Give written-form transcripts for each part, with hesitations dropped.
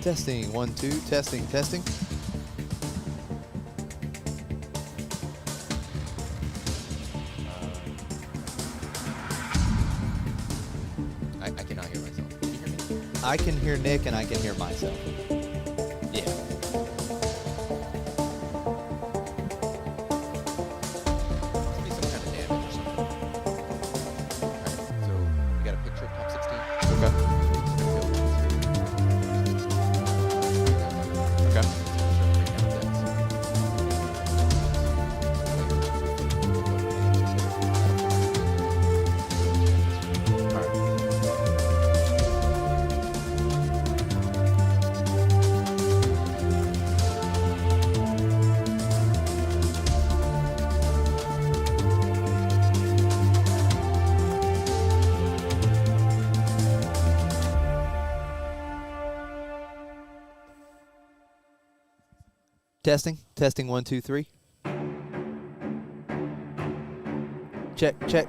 Testing, 1, 2, testing, testing. I cannot hear myself. Can you hear me? I can hear Nick and I can hear myself. Yeah. Must be some kind of damage or something. Alright, so we got a picture of top 16. Okay. Okay. Testing, testing, 1, 2, 3. Check, check.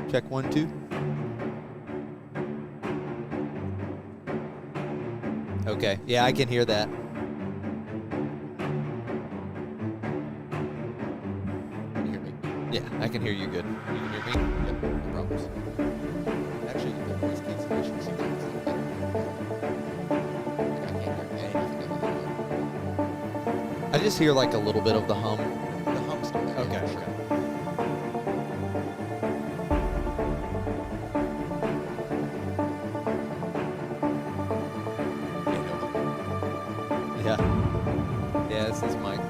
Check, 1, 2. Okay, yeah, I can hear that. Can you hear me? Yeah, I can hear you good. You can hear me? Yep, no problems. Actually, the voice cancellation seems like it's a little better. Like, I can't hear anything other than I just hear like a little bit of the hum. the hum still there. Okay, Yeah, sure. Yeah, no hum. Yeah. Yeah, this is Mike.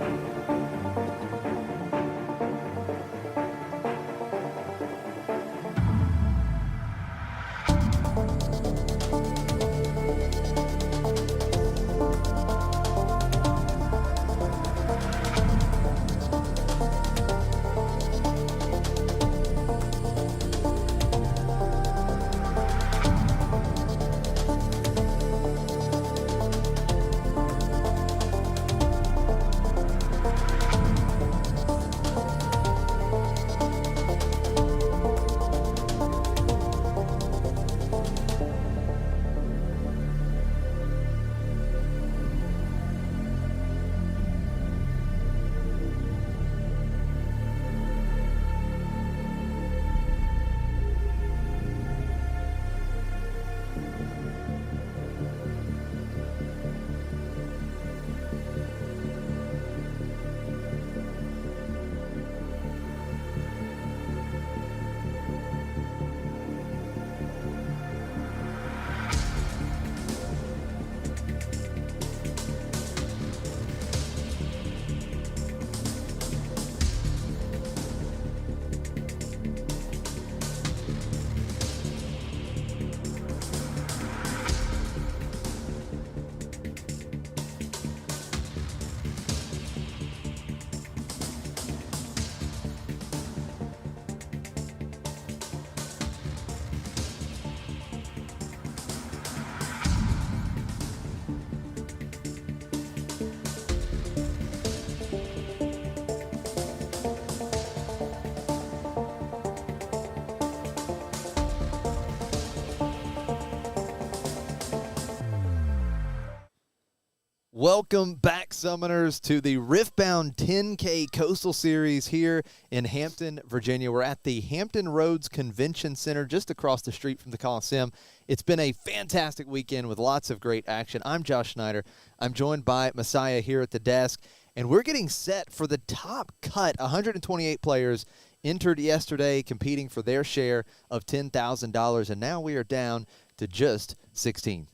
Welcome back, Summoners, to the Riftbound 10K Coastal Series here in Hampton, Virginia. We're at the Hampton Roads Convention Center just across the street from the Coliseum. It's been a fantastic weekend with lots of great action. I'm Josh Schneider. I'm joined by Messiah here at the desk, and we're getting set for the top cut. 128 players entered yesterday competing for their share of $10,000, and now we are down to just 16.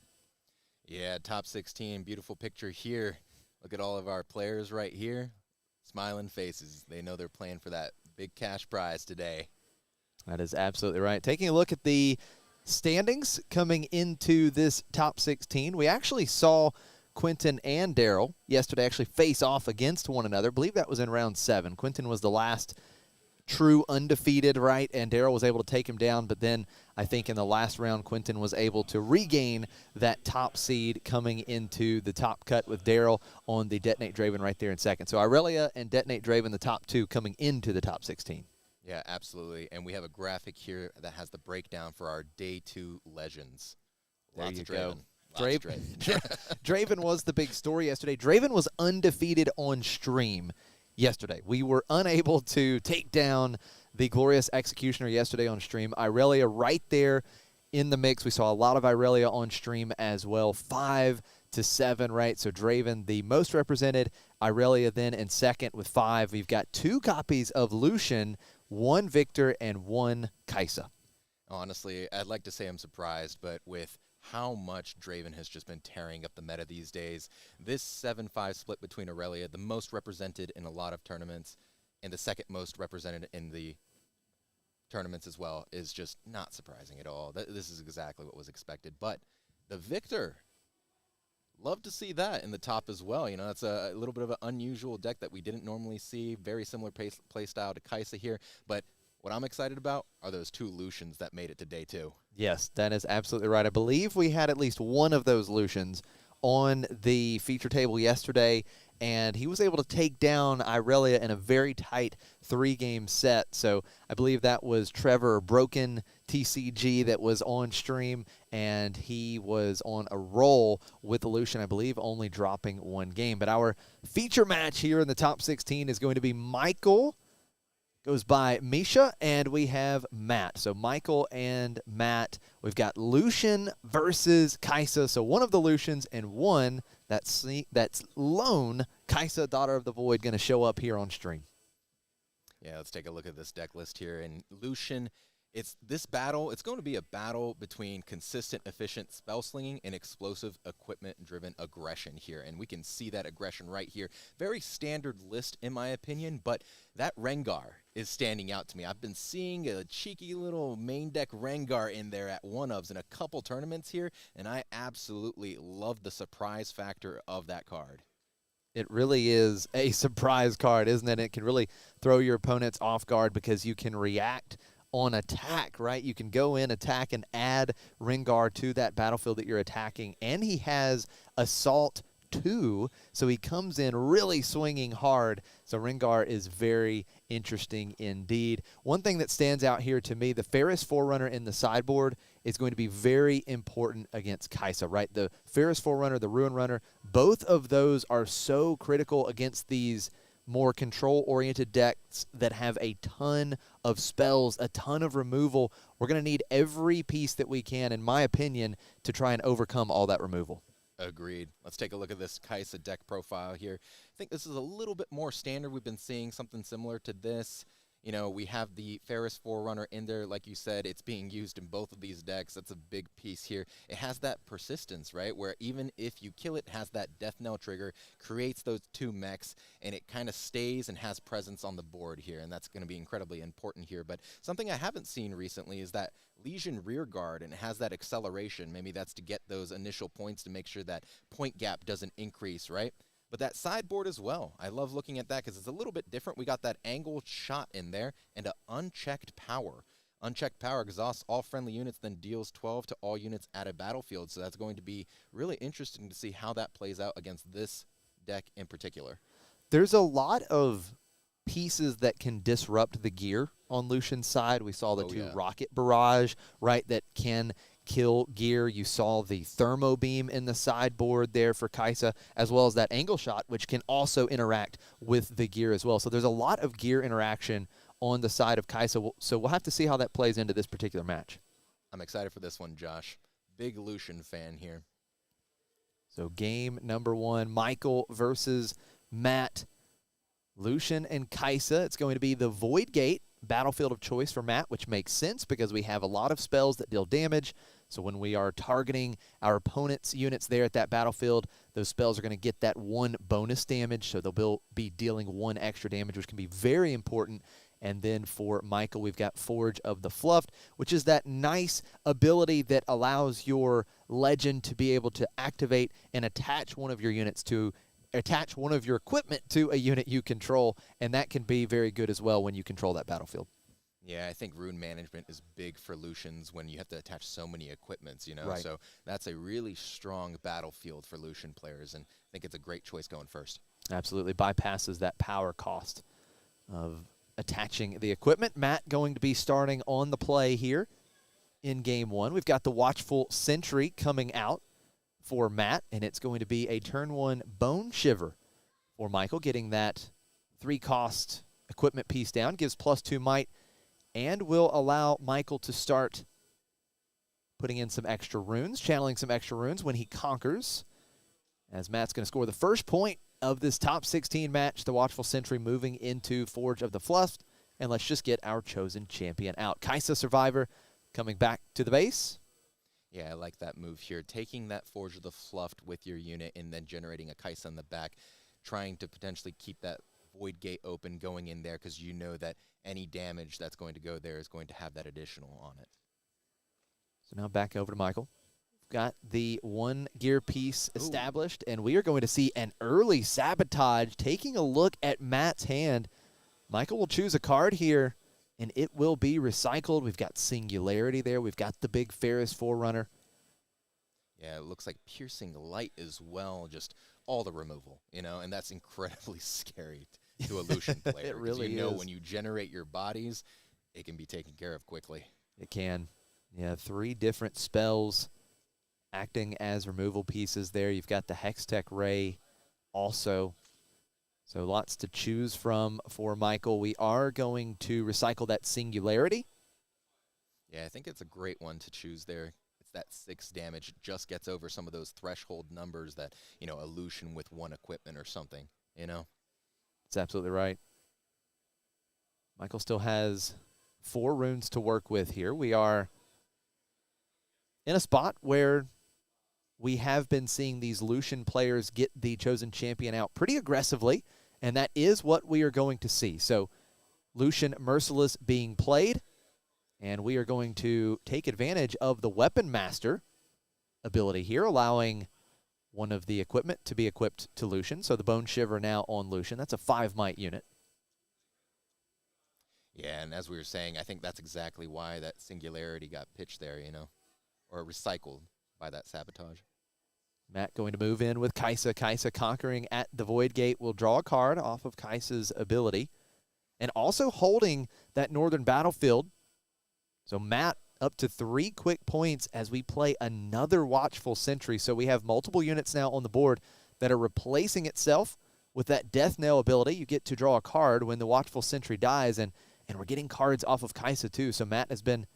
Yeah, top 16, beautiful picture here. Look at all of our players right here, smiling faces. They know they're playing for that big cash prize today. That is absolutely right. Taking a look at the standings coming into this top 16, we actually saw Quentin and Daryl yesterday actually face off against one another. I believe that was in round 7. Quentin was the last true undefeated, right? And Daryl was able to take him down, but then I think in the last round, Quentin was able to regain that top seed coming into the top cut with Daryl on the Detonate Draven right there in second. So Aurelia and Detonate Draven, the top 2 coming into the top 16. Yeah, absolutely. And we have a graphic here that has the breakdown for our day 2 legends. There Lots you of go. Draven. Draven was the big story yesterday. Draven was undefeated on stream yesterday. We were unable to take down the Glorious Executioner yesterday on stream. Irelia right there in the mix. We saw a lot of Irelia on stream as well. 5-7, right? So Draven, the most represented. Irelia then in second with 5. We've got 2 copies of Lucian, 1 Victor, and 1 Kaisa. Honestly, I'd like to say I'm surprised, but with how much Draven has just been tearing up the meta these days, this 7-5 split between Irelia, the most represented in a lot of tournaments, and the second most represented in the tournaments as well, is just not surprising at all. This is exactly what was expected. But the Victor, love to see that in the top as well. You know, that's a little bit of an unusual deck that we didn't normally see. Very similar play style to Kaisa here. But what I'm excited about are those 2 Lucians that made it to day 2. Yes, that is absolutely right. I believe we had at least one of those Lucians on the feature table yesterday, and he was able to take down Irelia in a very tight 3-game set. So I believe that was Trevor Broken TCG that was on stream, and he was on a roll with the Lucian, I believe, only dropping 1 game. But our feature match here in the top 16 is going to be Michael, goes by Misha, and we have Matt. So Michael and Matt, we've got Lucian versus Kaisa. So one of the Lucians and one that's lone Kaisa, Daughter of the Void, going to show up here on stream. Yeah, let's take a look at this deck list here. And Lucian, it's going to be a battle between consistent, efficient spell slinging and explosive equipment-driven aggression here. And we can see that aggression right here. Very standard list, in my opinion, but that Rengar is standing out to me. I've been seeing a cheeky little main deck Rengar in there at one-ofs in a couple tournaments here, and I absolutely love the surprise factor of that card. It really is a surprise card, isn't it? It can really throw your opponents off guard because you can react on attack, right? You can go in, attack, and add Rengar to that battlefield that you're attacking. And he has Assault 2, so he comes in really swinging hard. So Rengar is very interesting indeed. One thing that stands out here to me, the Ferris Forerunner in the sideboard is going to be very important against Kaisa, right? The Ferris Forerunner, the Ruin Runner, both of those are so critical against these more control-oriented decks that have a ton of spells, a ton of removal. We're going to need every piece that we can, in my opinion, to try and overcome all that removal. Agreed. Let's take a look at this Kaisa deck profile here. I think this is a little bit more standard. We've been seeing something similar to this. You know, we have the Ferris Forerunner in there. Like you said, it's being used in both of these decks. That's a big piece here. It has that persistence, right, where even if you kill it, it has that Death Knell trigger, creates those 2 mechs, and it kind of stays and has presence on the board here, and that's going to be incredibly important here. But something I haven't seen recently is that Legion Rearguard, and it has that acceleration. Maybe that's to get those initial points to make sure that point gap doesn't increase, right? But that sideboard as well, I love looking at that because it's a little bit different. We got that angled shot in there and an unchecked power. Unchecked power exhausts all friendly units, then deals 12 to all units at a battlefield. So that's going to be really interesting to see how that plays out against this deck in particular. There's a lot of pieces that can disrupt the gear on Lucian's side. We saw the 2 Rocket Barrage, right, that can kill gear. You saw the Thermo Beam in the sideboard there for Kaisa, as well as that Angle Shot, which can also interact with the gear as well. So there's a lot of gear interaction on the side of Kaisa, so we'll have to see how that plays into this particular match. I'm excited for this one, Josh. Big Lucian fan here. So game number 1, Michael versus Matt. Lucian and Kaisa. It's going to be the Void Gate battlefield of choice for Matt, which makes sense because we have a lot of spells that deal damage. So when we are targeting our opponent's units there at that battlefield, those spells are going to get that 1 bonus damage. So they'll be dealing 1 extra damage, which can be very important. And then for Michael, we've got Forge of the Fluffed, which is that nice ability that allows your legend to be able to activate and attach one of your units to attach one of your equipment to a unit you control, and that can be very good as well when you control that battlefield. Yeah, I think rune management is big for Lucians when you have to attach so many equipments, you know. Right. So that's a really strong battlefield for Lucian players, and I think it's a great choice going first. Absolutely. Bypasses that power cost of attaching the equipment. Matt going to be starting on the play here in game 1. We've got the Watchful Sentry coming out for Matt, and it's going to be a turn 1 Bone Shiver for Michael, getting that 3-cost equipment piece down, gives +2 might, and will allow Michael to start putting in some extra runes, channeling some extra runes when he conquers, as Matt's going to score the first point of this top 16 match, the Watchful Sentry moving into Forge of the Fluff, and let's just get our chosen champion out. Kaisa Survivor coming back to the base. Yeah, I like that move here. Taking that Forge of the Fluff with your unit and then generating a Kaisa in the back, trying to potentially keep that Void Gate open going in there because you know that any damage that's going to go there is going to have that additional on it. So now back over to Michael. Got the 1 gear piece established, and we are going to see an early sabotage. Taking a look at Matt's hand, Michael will choose a card here, and it will be recycled. We've got Singularity there. We've got the big Ferris Forerunner. Yeah, it looks like Piercing Light as well, just all the removal, you know, and that's incredibly scary to a Lucian player. It really you know is. When you generate your bodies, it can be taken care of quickly. It can. Yeah, 3 different spells acting as removal pieces there. You've got the Hextech Ray also. So lots to choose from for Michael. We are going to recycle that Singularity. Yeah, I think it's a great one to choose there. It's that 6 damage. It just gets over some of those threshold numbers that, you know, a Lucian with 1 equipment or something, you know? That's absolutely right. Michael still has 4 runes to work with here. We are in a spot where we have been seeing these Lucian players get the chosen champion out pretty aggressively, and that is what we are going to see. So Lucian Merciless being played, and we are going to take advantage of the Weapon Master ability here, allowing one of the equipment to be equipped to Lucian. So the Bone Shiver now on Lucian. That's a 5 might unit. Yeah, and as we were saying, I think that's exactly why that Singularity got pitched there, you know, or recycled by that sabotage. Matt going to move in with Kaisa. Kaisa conquering at the Void Gate will draw a card off of Kaisa's ability. And also holding that Northern Battlefield. So Matt up to 3 quick points as we play another Watchful Sentry. So we have multiple units now on the board that are replacing itself with that Death Knell ability. You get to draw a card when the Watchful Sentry dies, and we're getting cards off of Kaisa too. So Matt has been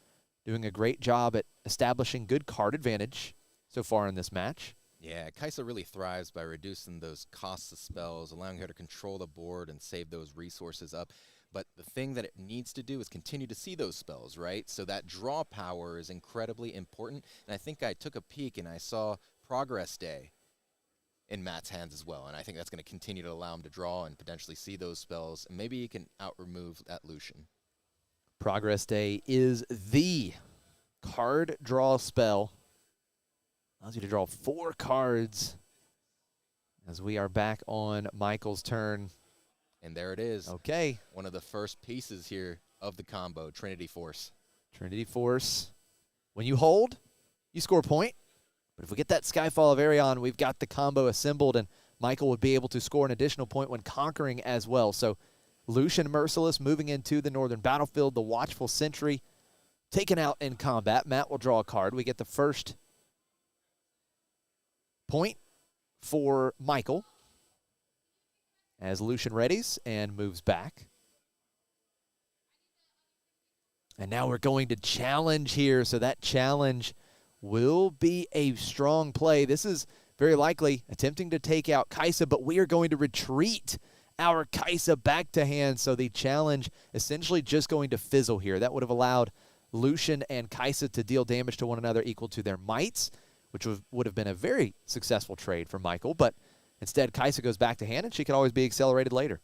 doing a great job at establishing good card advantage so far in this match. Yeah, Kaisa really thrives by reducing those costs of spells, allowing her to control the board and save those resources up. But the thing that it needs to do is continue to see those spells, right? So that draw power is incredibly important. And I think I took a peek and I saw Progress Day in Matt's hands as well. And I think that's going to continue to allow him to draw and potentially see those spells. And maybe he can out-remove that Lucian. Progress Day is the card draw spell. Allows you to draw 4 cards as we are back on Michael's turn. And there it is. Okay. One of the first pieces here of the combo, Trinity Force. Trinity Force. When you hold, you score a point. But if we get that Skyfall of Arion, we've got the combo assembled, and Michael would be able to score an additional point when conquering as well. So Lucian Merciless moving into the Northern Battlefield, the Watchful Sentry taken out in combat. Matt will draw a card. We get the first point for Michael as Lucian readies and moves back. And now we're going to challenge here, so that challenge will be a strong play. This is very likely attempting to take out Kaisa, but we are going to retreat our Kaisa back to hand, so the challenge essentially just going to fizzle here. That would have allowed Lucian and Kaisa to deal damage to one another equal to their mights, which would have been a very successful trade for Michael, but instead Kaisa goes back to hand, and she can always be accelerated later.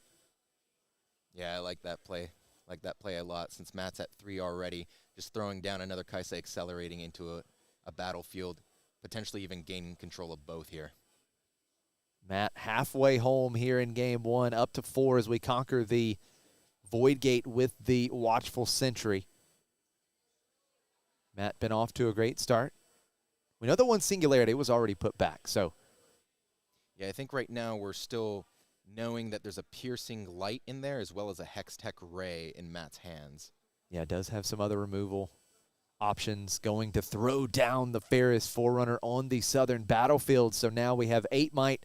Yeah, I like that play. Like that play a lot since Matt's at 3 already. Just throwing down another Kaisa, accelerating into a battlefield, potentially even gaining control of both here. Matt halfway home here in game 1, up to 4 as we conquer the Void Gate with the Watchful Sentry. Matt been off to a great start. We know the one Singularity was already put back, so. Yeah, I think right now we're still knowing that there's a Piercing Light in there as well as a Hextech Ray in Matt's hands. Yeah, it does have some other removal options, going to throw down the Ferris Forerunner on the southern battlefield. So now we have 8 might,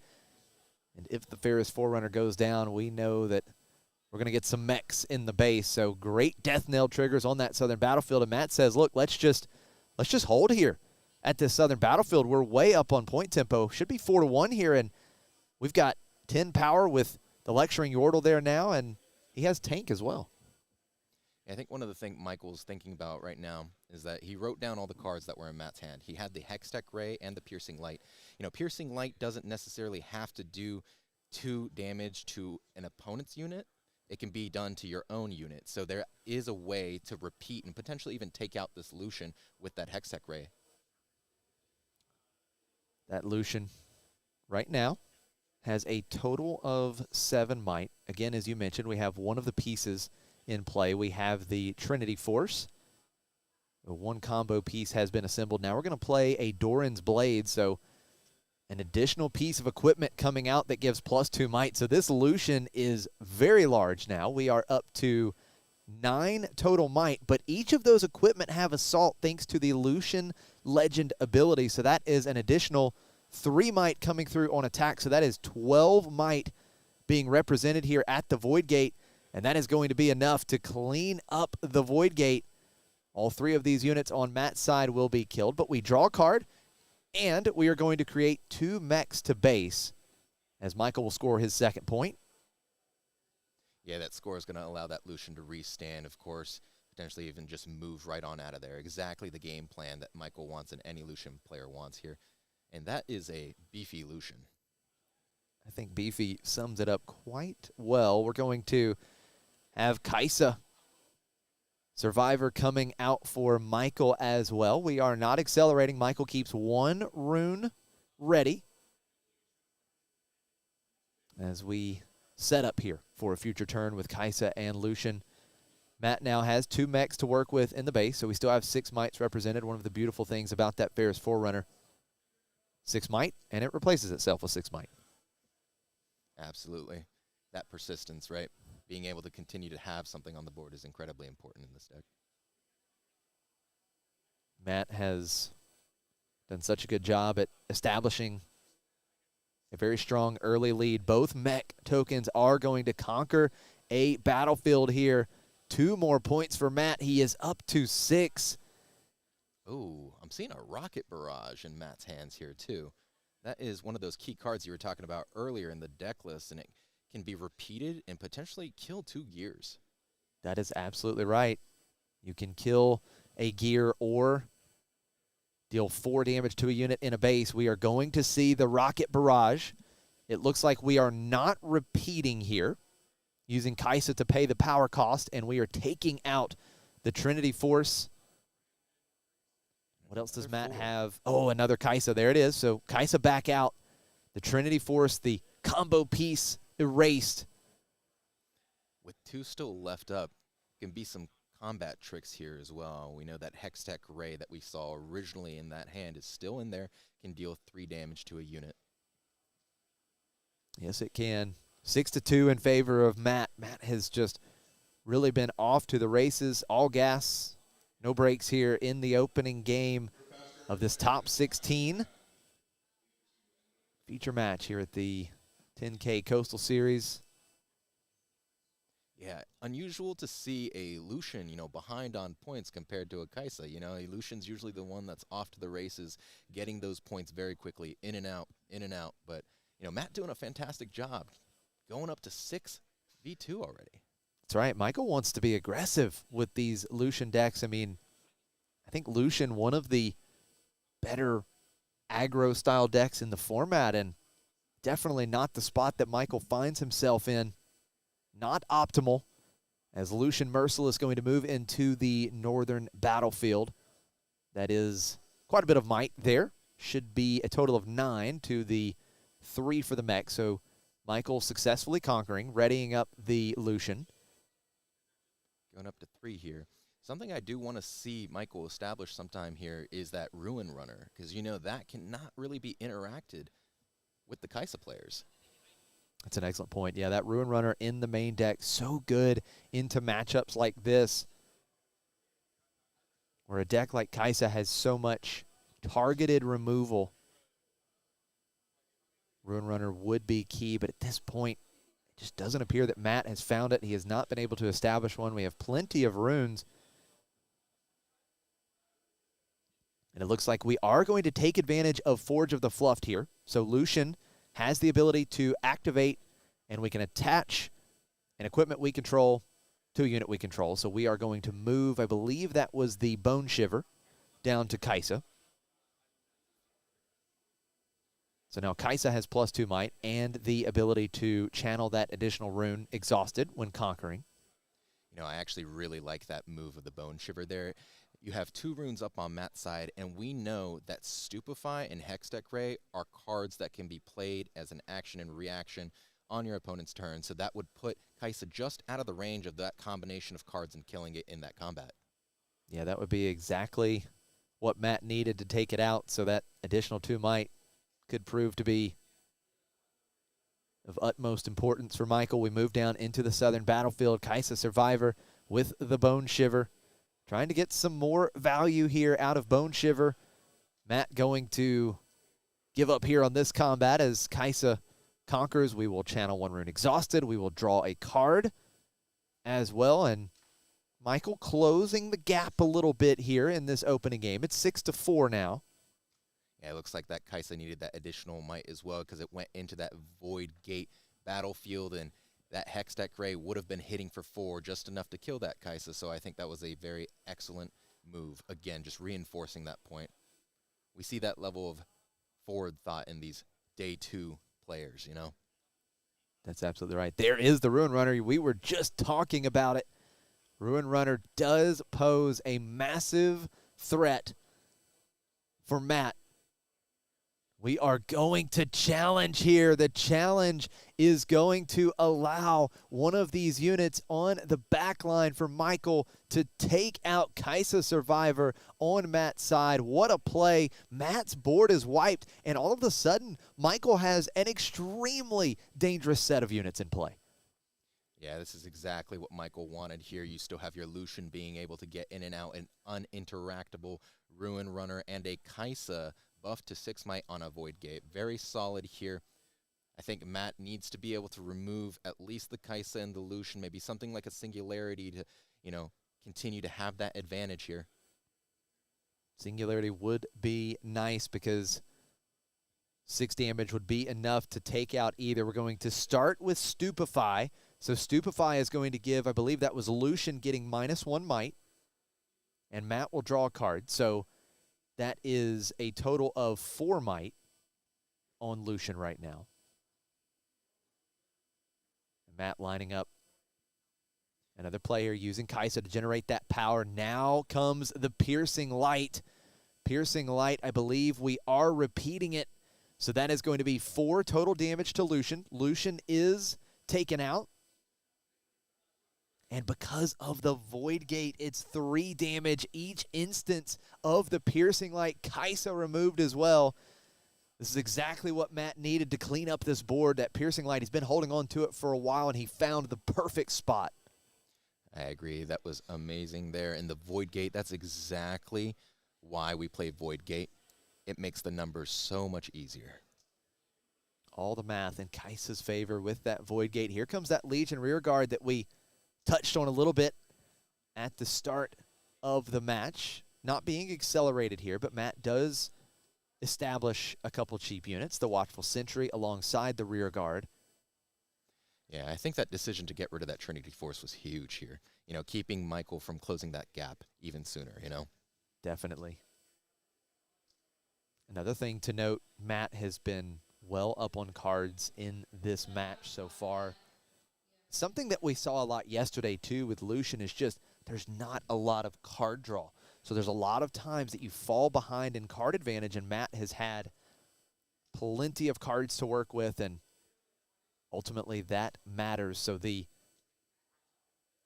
and if the Ferris Forerunner goes down, we know that we're going to get some mechs in the base. So great death knell triggers on that southern battlefield. And Matt says, look, let's just hold here at this southern battlefield. We're way up on point tempo. Should be 4-1 here, and we've got 10 power with the lecturing Yordle there now, and he has tank as well. I think one of the things Michael's thinking about right now is that he wrote down all the cards that were in Matt's hand. He had the Hextech Ray and the Piercing Light. You know, Piercing Light doesn't necessarily have to do 2 damage to an opponent's unit. It can be done to your own unit. So there is a way to repeat and potentially even take out this Lucian with that Hextech Ray. That Lucian right now has a total of 7 might. Again, as you mentioned, we have one of the pieces in play. We have the Trinity Force. One combo piece has been assembled. Now we're going to play a Doran's Blade, so an additional piece of equipment coming out that gives +2 might. So this Lucian is very large now. We are up to 9 total might, but each of those equipment have assault thanks to the Lucian Legend ability. So that is an additional 3 might coming through on attack. So that is 12 might being represented here at the Void Gate. And that is going to be enough to clean up the Void Gate. All 3 of these units on Matt's side will be killed, but we draw a card, and we are going to create 2 mechs to base as Michael will score his second point. Yeah, that score is going to allow that Lucian to restand, of course, potentially even just move right on out of there. Exactly the game plan that Michael wants and any Lucian player wants here. And that is a beefy Lucian. I think beefy sums it up quite well. We're going to have Kaisa, Survivor, coming out for Michael as well. We are not accelerating. Michael keeps 1 rune ready as we set up here for a future turn with Kaisa and Lucian. Matt now has 2 mechs to work with in the base, so we still have 6 mights represented. One of the beautiful things about that Ferris Forerunner. 6 might, and it replaces itself with 6 might. Absolutely. That persistence, right? Being able to continue to have something on the board is incredibly important in this deck. Matt has done such a good job at establishing a very strong early lead. Both mech tokens are going to conquer a battlefield here. 2 more points for Matt. He is up to 6. Ooh, I'm seeing a Rocket Barrage in Matt's hands here, too. That is one of those key cards you were talking about earlier in the deck list, and it can be repeated and potentially kill 2 gears. That is absolutely right. You can kill a gear or deal 4 damage to a unit in a base. We are going to see the Rocket Barrage. It looks like we are not repeating here, using Kaisa to pay the power cost, and we are taking out the Trinity Force. What else does Matt have? Oh, another Kaisa. There it is. So Kaisa back out. The Trinity Force, the combo piece erased. With 2 still left up, can be some combat tricks here as well. We know that Hextech Ray that we saw originally in that hand is still in there, can deal 3 damage to a unit. Yes, it can. 6-2 in favor of Matt. Matt has just really been off to the races. All gas, no brakes here in the opening game of this top 16 feature match here at the 10K Coastal Series. Yeah, unusual to see a Lucian, behind on points compared to a Kaisa. A Lucian's usually the one that's off to the races, getting those points very quickly, in and out, in and out. But, Matt doing a fantastic job, going up to 6v2 already. That's right. Michael wants to be aggressive with these Lucian decks. I mean, I think Lucian, one of the better aggro-style decks in the format, and definitely not the spot that Michael finds himself in. Not optimal, as Lucian Merciless going to move into the northern battlefield. That is quite a bit of might there. Should be a total of 9 to the 3 for the mech. So Michael successfully conquering, readying up the Lucian. Going up to 3 here. Something I do want to see Michael establish sometime here is that Ruin Runner, because that cannot really be interacted with the Kaisa players. That's an excellent point. Yeah, that Ruin Runner in the main deck, so good into matchups like this. where a deck like Kaisa has so much targeted removal, Ruin Runner would be key, but at this point, it just doesn't appear that Matt has found it. He has not been able to establish one. We have plenty of runes. And it looks like we are going to take advantage of Forge of the Fluffed here. So Lucian has the ability to activate, and we can attach an equipment we control to a unit we control. So we are going to move, I believe that was the Bone Shiver, down to Kaisa. So now Kaisa has +2 might and the ability to channel that additional rune Exhausted when conquering. You know, I actually really like that move of the Bone Shiver there. You have 2 runes up on Matt's side, and we know that Stupefy and Hextech Ray are cards that can be played as an action and reaction on your opponent's turn, so that would put Kaisa just out of the range of that combination of cards and killing it in that combat. Yeah, that would be exactly what Matt needed to take it out, so that additional 2 might could prove to be of utmost importance for Michael. We move down into the southern battlefield. Kaisa Survivor with the Bone Shiver, trying to get some more value here out of Bone Shiver. Matt going to give up here on this combat as Kaisa conquers. We will channel 1 rune Exhausted. We will draw a card as well. And Michael closing the gap a little bit here in this opening game. It's 6-4 now. Yeah, it looks like that Kaisa needed that additional might as well because it went into that Void Gate battlefield, and that Hextech Ray would have been hitting for 4, just enough to kill that Kaisa. So I think that was a very excellent move. Again, just reinforcing that point. We see that level of forward thought in these day 2 players, you know? That's absolutely right. There is the Ruin Runner. We were just talking about it. Ruin Runner does pose a massive threat for Matt. We are going to challenge here. The challenge is going to allow one of these units on the back line for Michael to take out Kaisa Survivor on Matt's side. What a play. Matt's board is wiped, and all of a sudden, Michael has an extremely dangerous set of units in play. Yeah, this is exactly what Michael wanted here. You still have your Lucian being able to get in and out, an uninteractable Ruin Runner, and a Kaisa buff to 6 might on a Void Gate. Very solid here. I think Matt needs to be able to remove at least the Kaisa and the Lucian, maybe something like a Singularity to, you know, continue to have that advantage here. Singularity would be nice because 6 damage would be enough to take out either. We're going to start with Stupefy. So Stupefy is going to give, I believe that was Lucian getting -1 might, and Matt will draw a card. So that is a total of 4 might on Lucian right now. Matt lining up another player using Kaisa to generate that power. Now comes the Piercing Light. Piercing Light, I believe we are repeating it. So that is going to be 4 total damage to Lucian. Lucian is taken out. And because of the Void Gate, it's 3 damage each instance of the Piercing Light. Kaisa removed as well. This is exactly what Matt needed to clean up this board. That Piercing Light, he's been holding on to it for a while, and he found the perfect spot. I agree. That was amazing there. And the Void Gate, that's exactly why we play Void Gate. It makes the numbers so much easier. All the math in Kaisa's favor with that Void Gate. Here comes that Legion rear guard that we touched on a little bit at the start of the match. Not being accelerated here, but Matt does establish a couple cheap units. The Watchful Sentry alongside the rear guard. Yeah, I think that decision to get rid of that Trinity Force was huge here. You know, keeping Michael from closing that gap even sooner, you know? Definitely. Another thing to note, Matt has been well up on cards in this match so far. Something that we saw a lot yesterday, too, with Lucian is just there's not a lot of card draw. So there's a lot of times that you fall behind in card advantage, and Matt has had plenty of cards to work with, and ultimately that matters. So the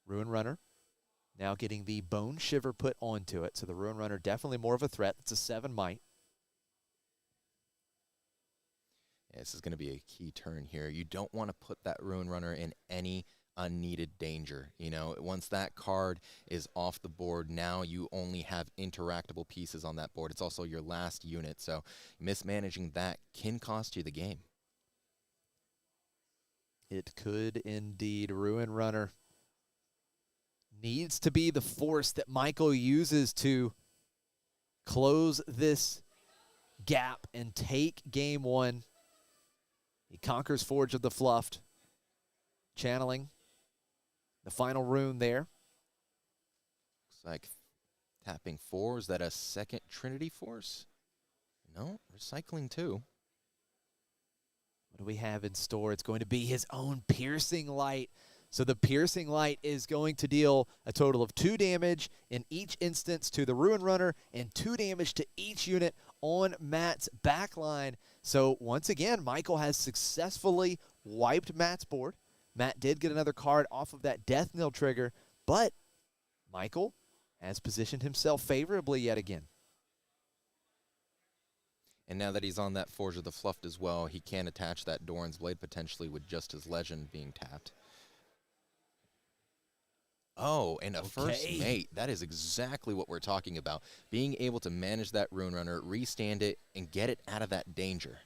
Ruin Runner now getting the Bone Shiver put onto it. So the Ruin Runner definitely more of a threat. It's a 7 might. Yeah, this is going to be a key turn here. You don't want to put that Ruin Runner in any unneeded danger. You know, once that card is off the board, now you only have interactable pieces on that board. It's also your last unit, so mismanaging that can cost you the game. It could indeed. Ruin Runner needs to be the force that Michael uses to close this gap and take game one. He conquers Forge of the Fluffed, channeling the final rune there. Looks like tapping 4. Is that a second Trinity Force? No, recycling 2. What do we have in store? It's going to be his own Piercing Light. So the Piercing Light is going to deal a total of 2 damage in each instance to the Ruin Runner and 2 damage to each unit on Matt's backline. So once again, Michael has successfully wiped Matt's board. Matt did get another card off of that Death Knell trigger, but Michael has positioned himself favorably yet again. And now that he's on that Forge of the Fluffed as well, he can attach that Doran's Blade potentially with just his Legend being tapped. Oh, and a first mate. That is exactly what we're talking about. Being able to manage that Rune Runner, restand it, and get it out of that danger.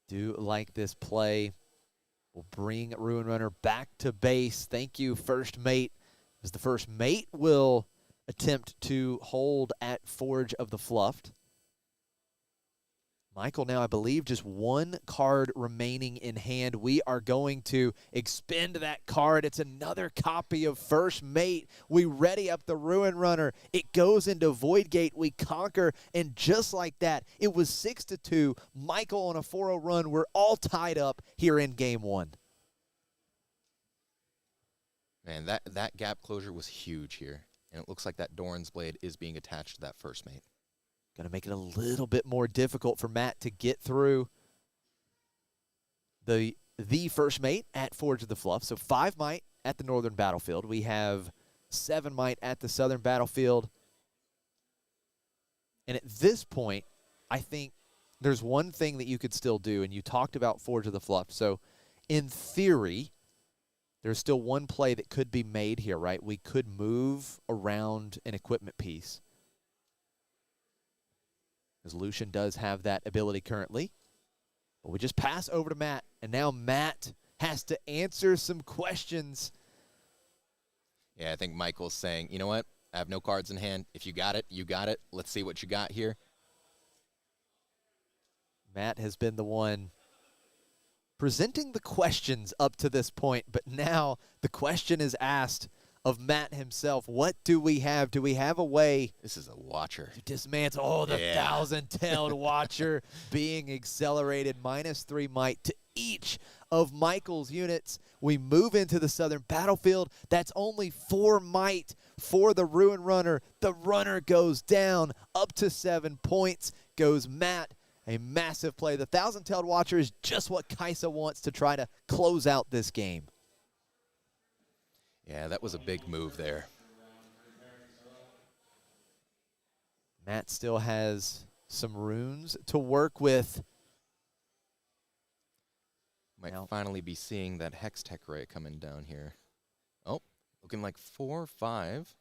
Do like this play. We'll bring Ruin Runner back to base. Thank you, first mate. As the first mate will attempt to hold at Forge of the Fluffed. Michael now, I believe, just 1 card remaining in hand. We are going to expend that card. It's another copy of First Mate. We ready up the Ruin Runner. It goes into Void Gate. We conquer, and just like that, it was 6-2. Michael on a 4-0 run. We're all tied up here in Game 1. Man, that gap closure was huge here. And it looks like that Doran's Blade is being attached to that first mate. Going to make it a little bit more difficult for Matt to get through the first mate at Forge of the Fluff. So 5 might at the northern battlefield. We have 7 might at the southern battlefield. And at this point, I think there's one thing that you could still do, and you talked about Forge of the Fluff. So in theory, there's still one play that could be made here, right? We could move around an equipment piece, because Lucian does have that ability currently. But we just pass over to Matt, and now Matt has to answer some questions. Yeah, I think Michael's saying, you know what? I have no cards in hand. If you got it, you got it. Let's see what you got here. Matt has been the one presenting the questions up to this point, but now the question is asked of Matt himself. What do we have? Do we have a way? This is a Watcher. To dismantle, the thousand-tailed Watcher being accelerated. -3 might to each of Michael's units. We move into the southern battlefield. That's only 4 might for the Ruin Runner. The runner goes down. Up to 7 points goes Matt. A massive play. The thousand-tailed Watcher is just what Kaisa wants to try to close out this game. Yeah, that was a big move there. Matt still has some runes to work with. Might finally be seeing that Hex Tech Ray coming down here. Oh, looking like 4, 5,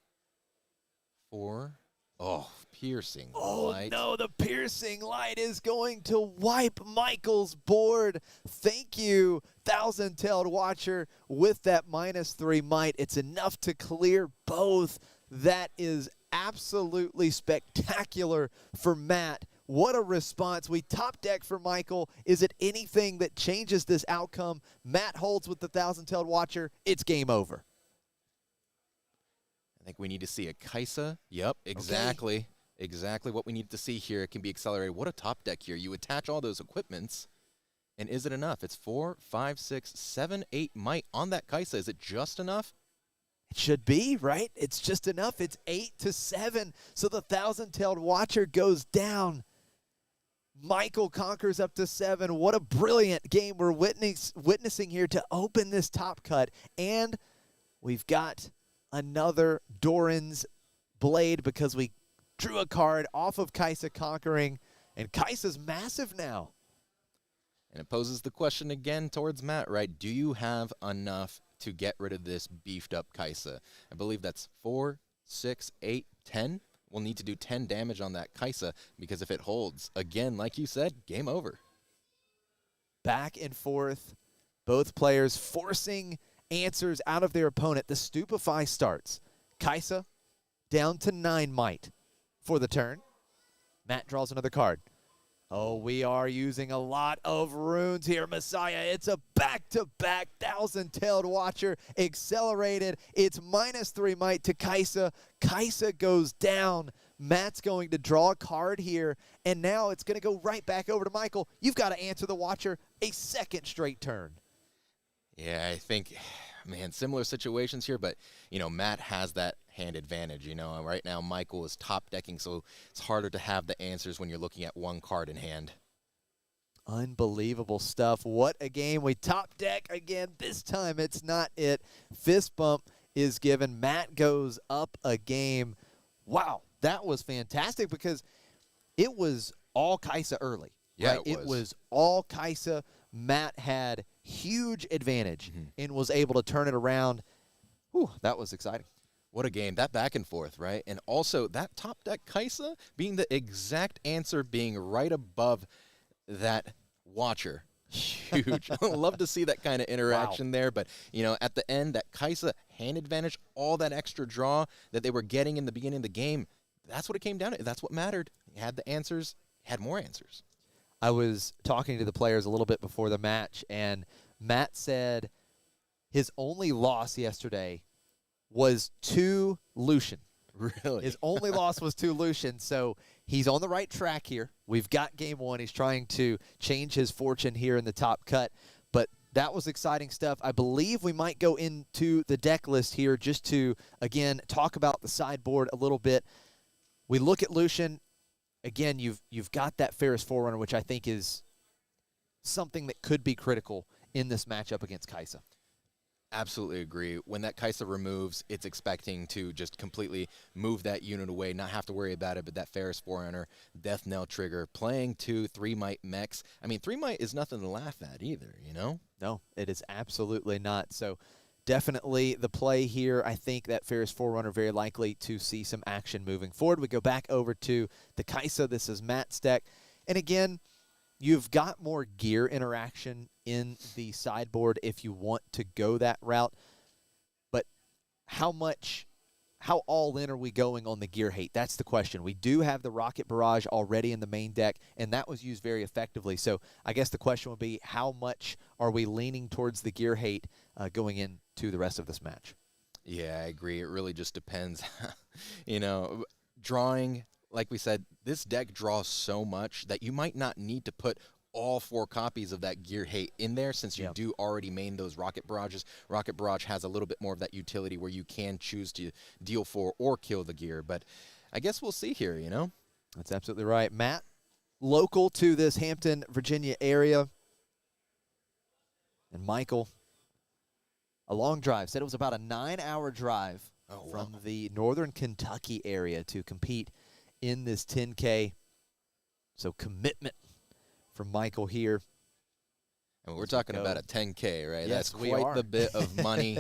4. Oh, Piercing Light. Oh, no, the Piercing Light is going to wipe Michael's board. Thank you, Thousand-Tailed Watcher, with that -3 might. It's enough to clear both. That is absolutely spectacular for Matt. What a response. We top deck for Michael. Is it anything that changes this outcome? Matt holds with the Thousand-Tailed Watcher. It's game over. I think we need to see a Kaisa. Yep, exactly. Okay. Exactly what we need to see here. It can be accelerated. What a top deck here. You attach all those equipments, and is it enough? It's 4, 5, 6, 7, 8 might on that Kaisa. Is it just enough? It should be, right? It's just enough. It's 8-7. So the Thousand-Tailed Watcher goes down. Michael conquers up to 7. What a brilliant game we're witnessing here to open this top cut. And we've got another Doran's Blade because we drew a card off of Kaisa conquering, and Kaisa's massive now. And it poses the question again towards Matt, right? Do you have enough to get rid of this beefed up Kaisa. I believe that's 4, 6, 8, 10. We'll need to do 10 damage on that Kaisa because if it holds, again, like you said, game over. Back and forth, both players forcing answers out of their opponent. The Stupefy starts. Kaisa down to 9 might for the turn. Matt draws another card. Oh, we are using a lot of runes here, Messiah. It's a back-to-back thousand-tailed watcher. Accelerated. It's -3 might to Kaisa. Kaisa goes down. Matt's going to draw a card here, and now it's going to go right back over to Michael. You've got to answer the watcher a second straight turn. Yeah, I think, man, similar situations here, but, Matt has that hand advantage, Right now, Michael is top decking, so it's harder to have the answers when you're looking at one card in hand. Unbelievable stuff. What a game. We top deck again. This time it's not it. Fist bump is given. Matt goes up a game. Wow, that was fantastic because it was all Kaisa early. Yeah, right? It was all Kaisa. Matt had huge advantage and was able to turn it around. Whew, that was exciting. What a game. That back and forth, right? And also that top deck Kaisa being the exact answer, being right above that watcher. Huge. Love to see that kind of interaction there. But, at the end, that Kaisa hand advantage, all that extra draw that they were getting in the beginning of the game, that's what it came down to. That's what mattered. He had the answers, had more answers. I was talking to the players a little bit before the match, and Matt said his only loss yesterday was to Lucian. Really? His only loss was to Lucian, so he's on the right track here. We've got game one. He's trying to change his fortune here in the top cut, but that was exciting stuff. I believe we might go into the deck list here just to, again, talk about the sideboard a little bit. We look at Lucian. Again, you've got that Ferris Forerunner, which I think is something that could be critical in this matchup against Kaisa. Absolutely agree. When that Kaisa removes, it's expecting to just completely move that unit away, not have to worry about it, but that Ferris Forerunner, Death Knell trigger, playing 2 3-might mechs. I mean, 3-might is nothing to laugh at either, No, it is absolutely not. So definitely the play here. I think that Ferris Forerunner very likely to see some action moving forward. We go back over to the Kaisa. This is Matt's deck. And again, you've got more gear interaction in the sideboard if you want to go that route. But how all in are we going on the gear hate? That's the question. We do have the Rocket Barrage already in the main deck, and that was used very effectively. So I guess the question would be, how much are we leaning towards the gear hate going into the rest of this match? Yeah, I agree. It really just depends. Drawing, like we said, this deck draws so much that you might not need to put all 4 copies of that gear hate in there since you do already main those Rocket Barrages. Rocket Barrage has a little bit more of that utility where you can choose to deal 4 or kill the gear. But I guess we'll see here, That's absolutely right. Matt, local to this Hampton, Virginia area. And Michael, a long drive. Said it was about a 9-hour drive from the northern Kentucky area to compete in this 10K. So commitment from Michael here. And we're talking about a 10K, right? Yes, That's quite the bit of money.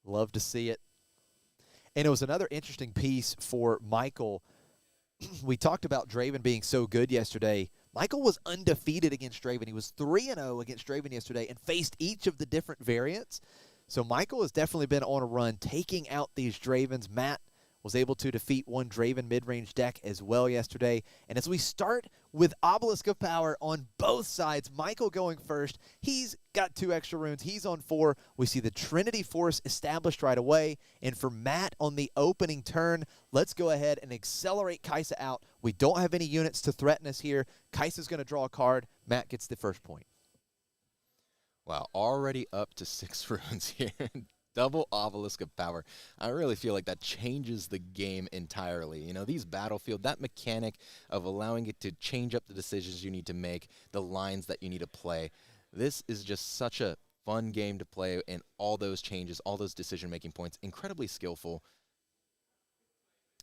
Love to see it. And it was another interesting piece for Michael. We talked about Draven being so good yesterday. Michael was undefeated against Draven. He was 3-0 against Draven yesterday and faced each of the different variants. So Michael has definitely been on a run, taking out these Dravens. Matt was able to defeat one Draven mid-range deck as well yesterday. And as we start with Obelisk of Power on both sides, Michael going first. He's got 2 extra runes. He's on 4. We see the Trinity Force established right away. And for Matt on the opening turn, let's go ahead and accelerate Kaisa out. We don't have any units to threaten us here. Kaisa's going to draw a card. Matt gets the first point. Wow, already up to 6 runes here. Double Obelisk of Power. I really feel like that changes the game entirely. These Battlefield, that mechanic of allowing it to change up the decisions you need to make, the lines that you need to play. This is just such a fun game to play, and all those changes, all those decision-making points, incredibly skillful.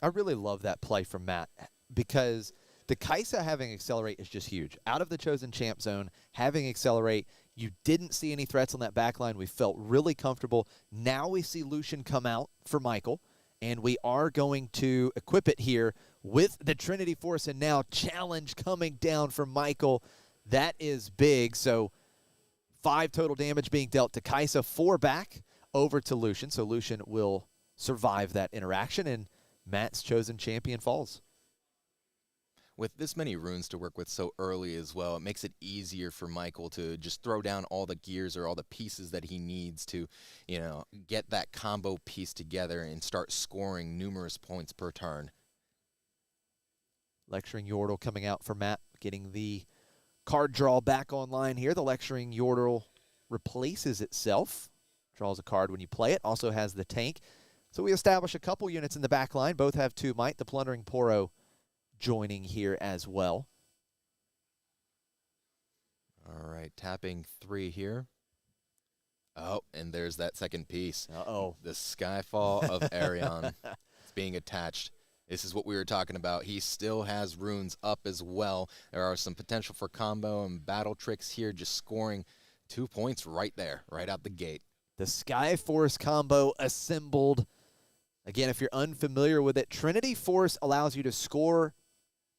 I really love that play from Matt because the Kaisa having Accelerate is just huge. Out of the Chosen Champ zone, having Accelerate, you didn't see any threats on that back line. We felt really comfortable. Now we see Lucian come out for Michael, and we are going to equip it here with the Trinity Force, and now challenge coming down for Michael. That is big. So 5 total damage being dealt to Kaisa, 4 back over to Lucian. So Lucian will survive that interaction, and Matt's Chosen Champion falls. With this many runes to work with so early as well, it makes it easier for Michael to just throw down all the gears or all the pieces that he needs to, get that combo piece together and start scoring numerous points per turn. Lecturing Yordle coming out for Matt, getting the card draw back online here. The Lecturing Yordle replaces itself. Draws a card when you play it. Also has the tank. So we establish a couple units in the back line. Both have 2 might. The Plundering Poro joining here as well. All right, tapping 3 here. Oh, and there's that second piece. Uh-oh. The Skyfall of Arion. It's being attached. This is what we were talking about. He still has runes up as well. There are some potential for combo and battle tricks here, just scoring 2 points right there, right out the gate. The Sky Force combo assembled. Again, if you're unfamiliar with it, Trinity Force allows you to score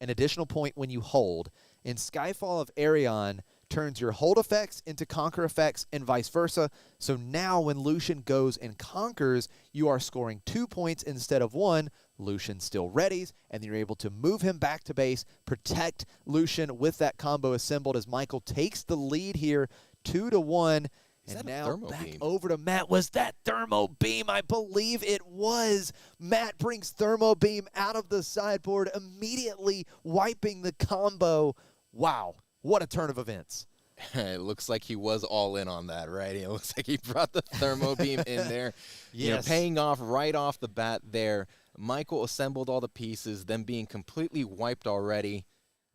an additional point when you hold, and Skyfall of Arion turns your hold effects into conquer effects and vice versa. So now when Lucian goes and conquers, you are scoring 2 points instead of 1. Lucian still readies, and you're able to move him back to base, protect Lucian with that combo assembled as Michael takes the lead here 2-1. And now back over to Matt. Was that Thermo Beam? I believe it was. Matt brings Thermo Beam out of the sideboard, immediately wiping the combo. Wow, what a turn of events. It looks like he was all in on that, right? It looks like he brought the Thermo Beam in there. Yes. Paying off right off the bat there. Michael assembled all the pieces, them being completely wiped already.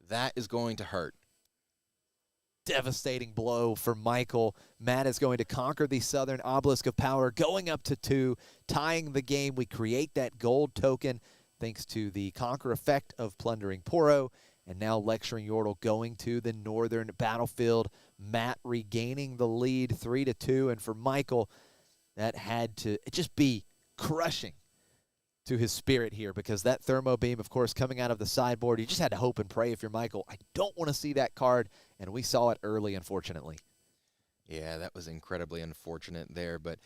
That is going to hurt. Devastating blow for Michael. Matt is going to conquer the Southern Obelisk of Power, going up to 2, tying the game. We create that gold token thanks to the conquer effect of Plundering Poro, and now Lecturing Yordle going to the northern battlefield. Matt regaining the lead 3-2, and for Michael, that had to just be crushing to his spirit here, because that Thermo Beam, of course, coming out of the sideboard, you just had to hope and pray if you're Michael. I don't want to see that card, and we saw it early, unfortunately. Yeah, that was incredibly unfortunate there, but,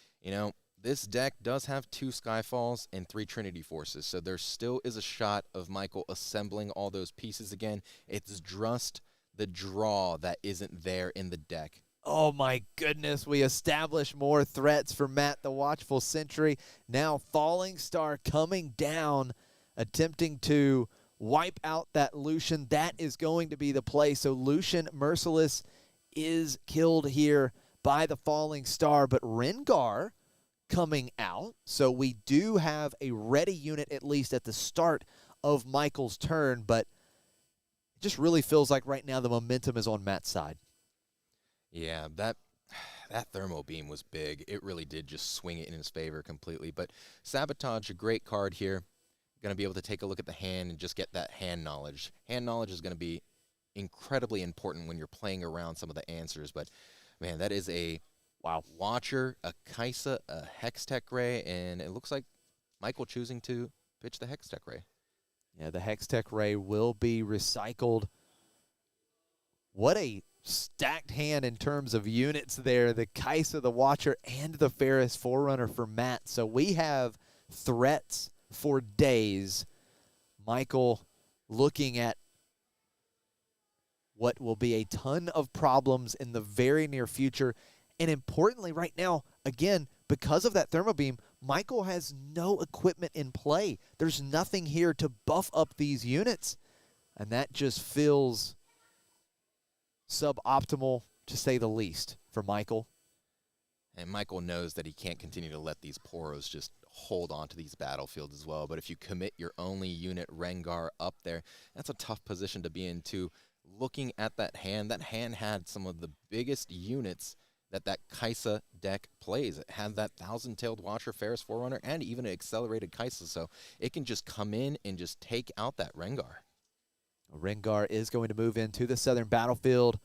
this deck does have 2 Skyfalls and 3 Trinity Forces, so there still is a shot of Michael assembling all those pieces again. It's just the draw that isn't there in the deck. Oh my goodness, we establish more threats for Matt the Watchful Sentry. Now Falling Star coming down, attempting to wipe out that Lucian. That is going to be the play. So Lucian Merciless is killed here by the Falling Star, but Rengar coming out. So we do have a ready unit at least at the start of Michael's turn, but it just really feels like right now the momentum is on Matt's side. Yeah, that Thermo Beam was big. It really did just swing it in his favor completely. But Sabotage, a great card here. Going to be able to take a look at the hand and just get that hand knowledge. Hand knowledge is going to be incredibly important when you're playing around some of the answers. But, man, that is a Watcher, a Kaisa, a Hextech Ray, and it looks like Michael choosing to pitch the Hextech Ray. Yeah, the Hextech Ray will be recycled. What a stacked hand in terms of units there. The Kaisa, the Watcher, and the Ferris Forerunner for Matt. So we have threats for days. Michael looking at what will be a ton of problems in the very near future. And importantly right now, again, because of that Thermo Beam, Michael has no equipment in play. There's nothing here to buff up these units. And that just feels suboptimal, to say the least, for Michael. And Michael knows that he can't continue to let these Poros just hold on to these battlefields as well. But if you commit your only unit, Rengar, up there, that's a tough position to be in too. Looking at that hand had some of the biggest units that Kaisa deck plays. It had that Thousand-Tailed Watcher, Ferris Forerunner, and even an accelerated Kaisa. So it can just come in and just take out that Rengar. Rengar is going to move into the southern battlefield,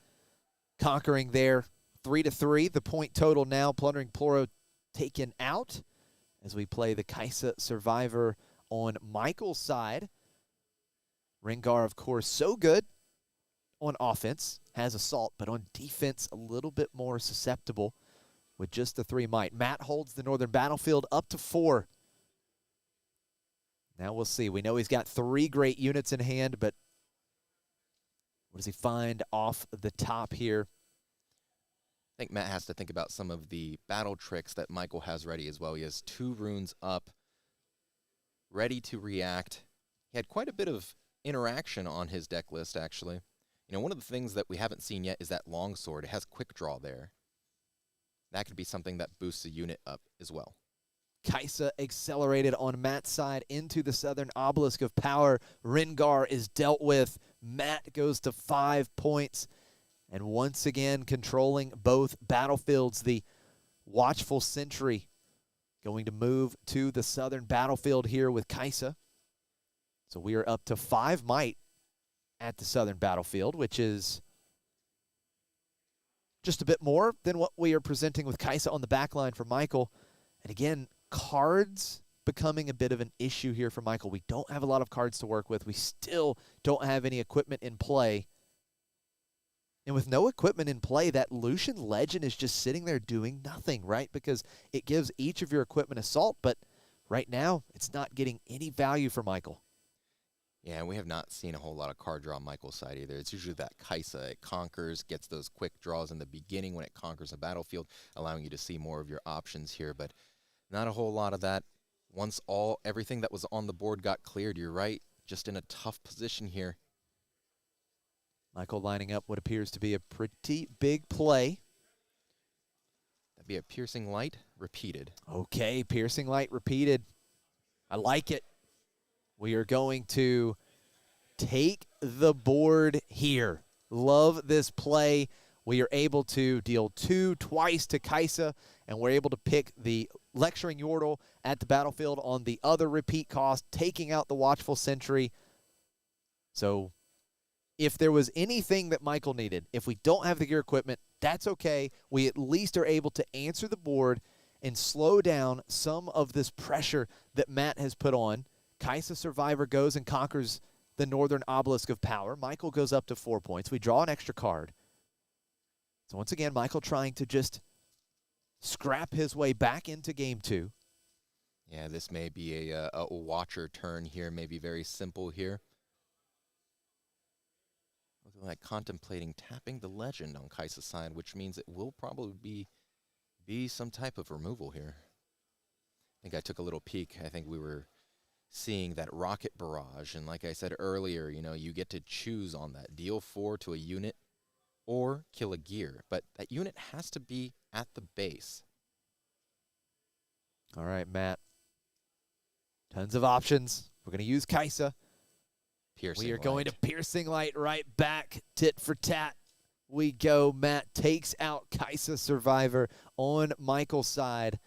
conquering there 3-3. The point total now, Plundering Ploro taken out as we play the Kaisa Survivor on Michael's side. Rengar, of course, so good on offense, has assault, but on defense, a little bit more susceptible with just the 3 might. Matt holds the northern battlefield up to 4. Now we'll see. We know he's got 3 great units in hand, but what does he find off the top here? I think Matt has to think about some of the battle tricks that Michael has ready as well. He has 2 runes up, ready to react. He had quite a bit of interaction on his deck list, actually. You know, one of the things that we haven't seen yet is that longsword. It has quick draw there. That could be something that boosts the unit up as well. Kaisa accelerated on Matt's side into the southern obelisk of power. Rengar is dealt with. Matt goes to 5 points. And once again, controlling both battlefields. The Watchful Sentry going to move to the southern battlefield here with Kaisa. So we are up to 5 might at the southern battlefield, which is just a bit more than what we are presenting with Kaisa on the back line for Michael. And again, cards becoming a bit of an issue here for Michael. We don't have a lot of cards to work with. We still don't have any equipment in play. And with no equipment in play, that Lucian Legend is just sitting there doing nothing, right? Because it gives each of your equipment assault, but right now it's not getting any value for Michael. Yeah, we have not seen a whole lot of card draw on Michael's side either. It's usually that Kaisa. It conquers, gets those quick draws in the beginning when it conquers a battlefield, allowing you to see more of your options here, but not a whole lot of that. Once everything that was on the board got cleared, you're right, just in a tough position here. Michael lining up what appears to be a pretty big play. That'd be a Piercing Light repeated. Okay, Piercing Light repeated. I like it. We are going to take the board here. Love this play. We are able to deal 2 twice to Kaisa, and we're able to pick the Lecturing Yordle at the battlefield on the other repeat cost, taking out the Watchful Sentry. So if there was anything that Michael needed, if we don't have the gear equipment, that's okay. We at least are able to answer the board and slow down some of this pressure that Matt has put on. Kaisa Survivor goes and conquers the northern obelisk of power. Michael goes up to 4 points. We draw an extra card. So once again, Michael trying to just scrap his way back into game 2. Yeah, this may be a watcher turn here, maybe very simple here. Looking like contemplating tapping the legend on Kaisa's side, which means it will probably be some type of removal here. I think I took a little peek. I think we were seeing that rocket barrage, and like I said earlier, you know, you get to choose on that. Deal 4 to a unit or kill a gear, but that unit has to be at the base. All right, Matt. Tons of options. We're going to use Kaisa. We are going to Piercing Light right back. Tit for tat. We go. Matt takes out Kaisa Survivor on Michael's side.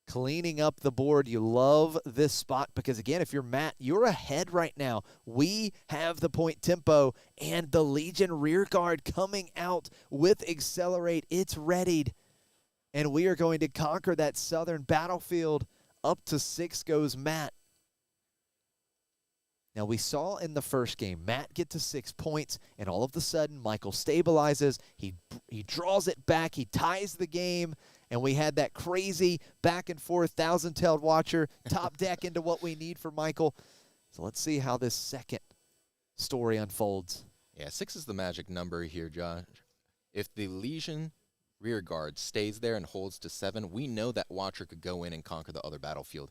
Cleaning up the board. You love this spot because, again, if you're Matt, you're ahead right now. We have the point tempo and the Legion rearguard coming out with Accelerate. It's readied. And we are going to conquer that southern battlefield. Up to 6 goes Matt. Now, we saw in the first game, Matt get to 6 points, and all of a sudden, Michael stabilizes. He draws it back. He ties the game, and we had that crazy back-and-forth thousand-tailed watcher top deck into what we need for Michael. So let's see how this second story unfolds. Yeah, 6 is the magic number here, Josh. If the Legion rearguard stays there and holds to 7, we know that watcher could go in and conquer the other battlefield.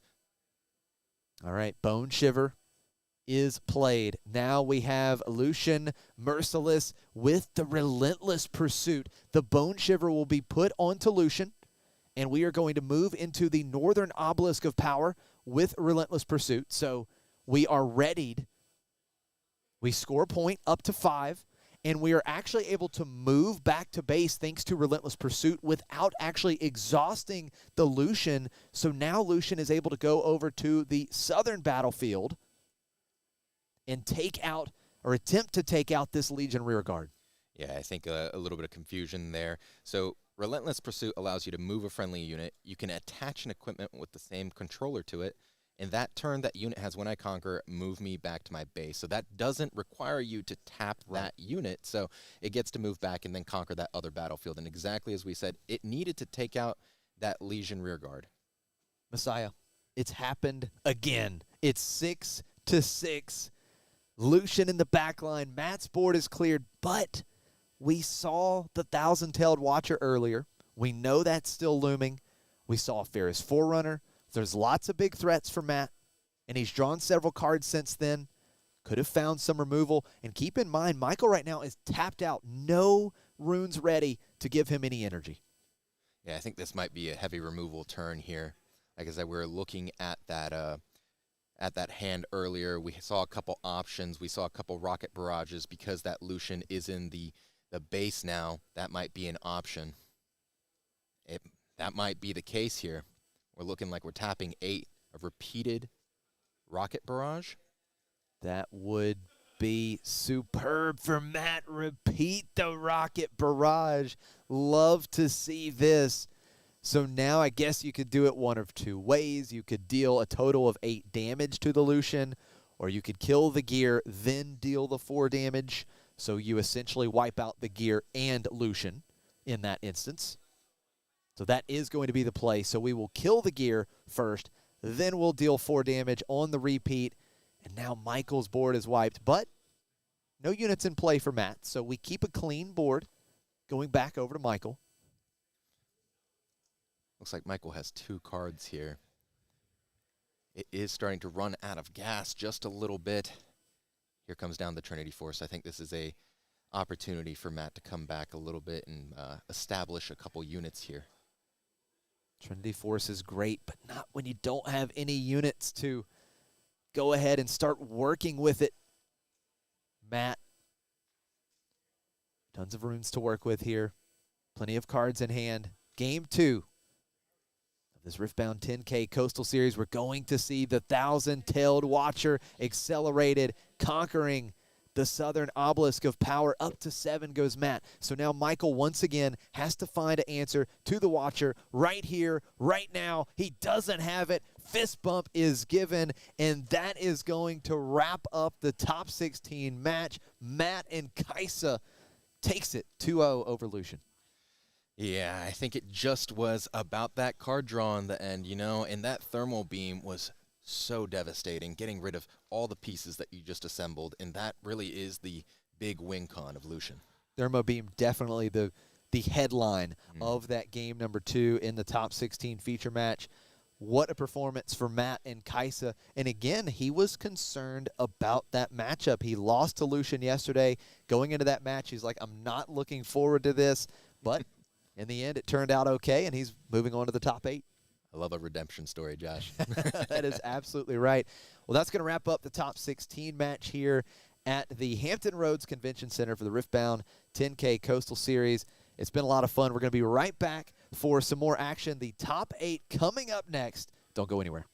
All right, Bone Shiver is played. Now we have Lucian Merciless with the Relentless Pursuit. The Bone Shiver will be put onto Lucian, and we are going to move into the Northern Obelisk of Power with Relentless Pursuit. So we are readied. We score a point up to 5, and we are actually able to move back to base thanks to Relentless Pursuit without actually exhausting the Lucian. So now Lucian is able to go over to the southern battlefield and take out or attempt to take out this Legion rear guard. Yeah, I think a little bit of confusion there. So Relentless Pursuit allows you to move a friendly unit. You can attach an equipment with the same controller to it. And that turn, that unit has, when I conquer, move me back to my base. So that doesn't require you to tap that unit. So it gets to move back and then conquer that other battlefield. And exactly as we said, it needed to take out that Legion rearguard. Messiah, it's happened again. It's 6-6. Lucian in the back line. Matt's board is cleared, but we saw the Thousand-Tailed Watcher earlier. We know that's still looming. We saw Ferris Forerunner. There's lots of big threats for Matt, and he's drawn several cards since then. Could have found some removal. And keep in mind, Michael right now is tapped out. No runes ready to give him any energy. Yeah, I think this might be a heavy removal turn here. Like I said, we were looking at that hand earlier. We saw a couple options. We saw a couple rocket barrages because that Lucian is in the base now. That might be an option. That might be the case here. We're looking like we're tapping 8 of repeated rocket barrage. That would be superb for Matt. Repeat the rocket barrage. Love to see this. So now I guess you could do it one of two ways. You could deal a total of 8 damage to the Lucian, or you could kill the gear, then deal the 4 damage. So you essentially wipe out the gear and Lucian in that instance. So that is going to be the play. So we will kill the gear first, then we'll deal 4 damage on the repeat. And now Michael's board is wiped, but no units in play for Matt. So we keep a clean board going back over to Michael. Looks like Michael has 2 cards here. It is starting to run out of gas just a little bit. Here comes down the Trinity Force. I think this is a opportunity for Matt to come back a little bit and establish a couple units here. Trinity Force is great, but not when you don't have any units to go ahead and start working with it. Matt, tons of runes to work with here. Plenty of cards in hand. Game 2 of this Riftbound 10K Coastal Series. We're going to see the Thousand-Tailed Watcher accelerated, conquering the Southern Obelisk of Power. Up to 7 goes Matt. So now Michael once again has to find an answer to the Watcher right here, right now. He doesn't have it. Fist bump is given, and that is going to wrap up the top 16 match. Matt and Kaisa takes it 2-0 over Lucian. Yeah, I think it just was about that card draw in the end, and that thermal beam was so devastating, getting rid of all the pieces that you just assembled, and that really is the big win con of Lucian. Thermo beam, definitely the headline of that game number 2 in the top 16 feature match. What a performance for Matt and Kaisa. And again, he was concerned about that matchup. He lost to Lucian yesterday. Going into that match, he's like, I'm not looking forward to this. But in the end, it turned out okay, and he's moving on to the top 8. I love a redemption story, Josh. That is absolutely right. Well, that's going to wrap up the top 16 match here at the Hampton Roads Convention Center for the Riftbound 10K Coastal Series. It's been a lot of fun. We're going to be right back for some more action. The top 8 coming up next. Don't go anywhere.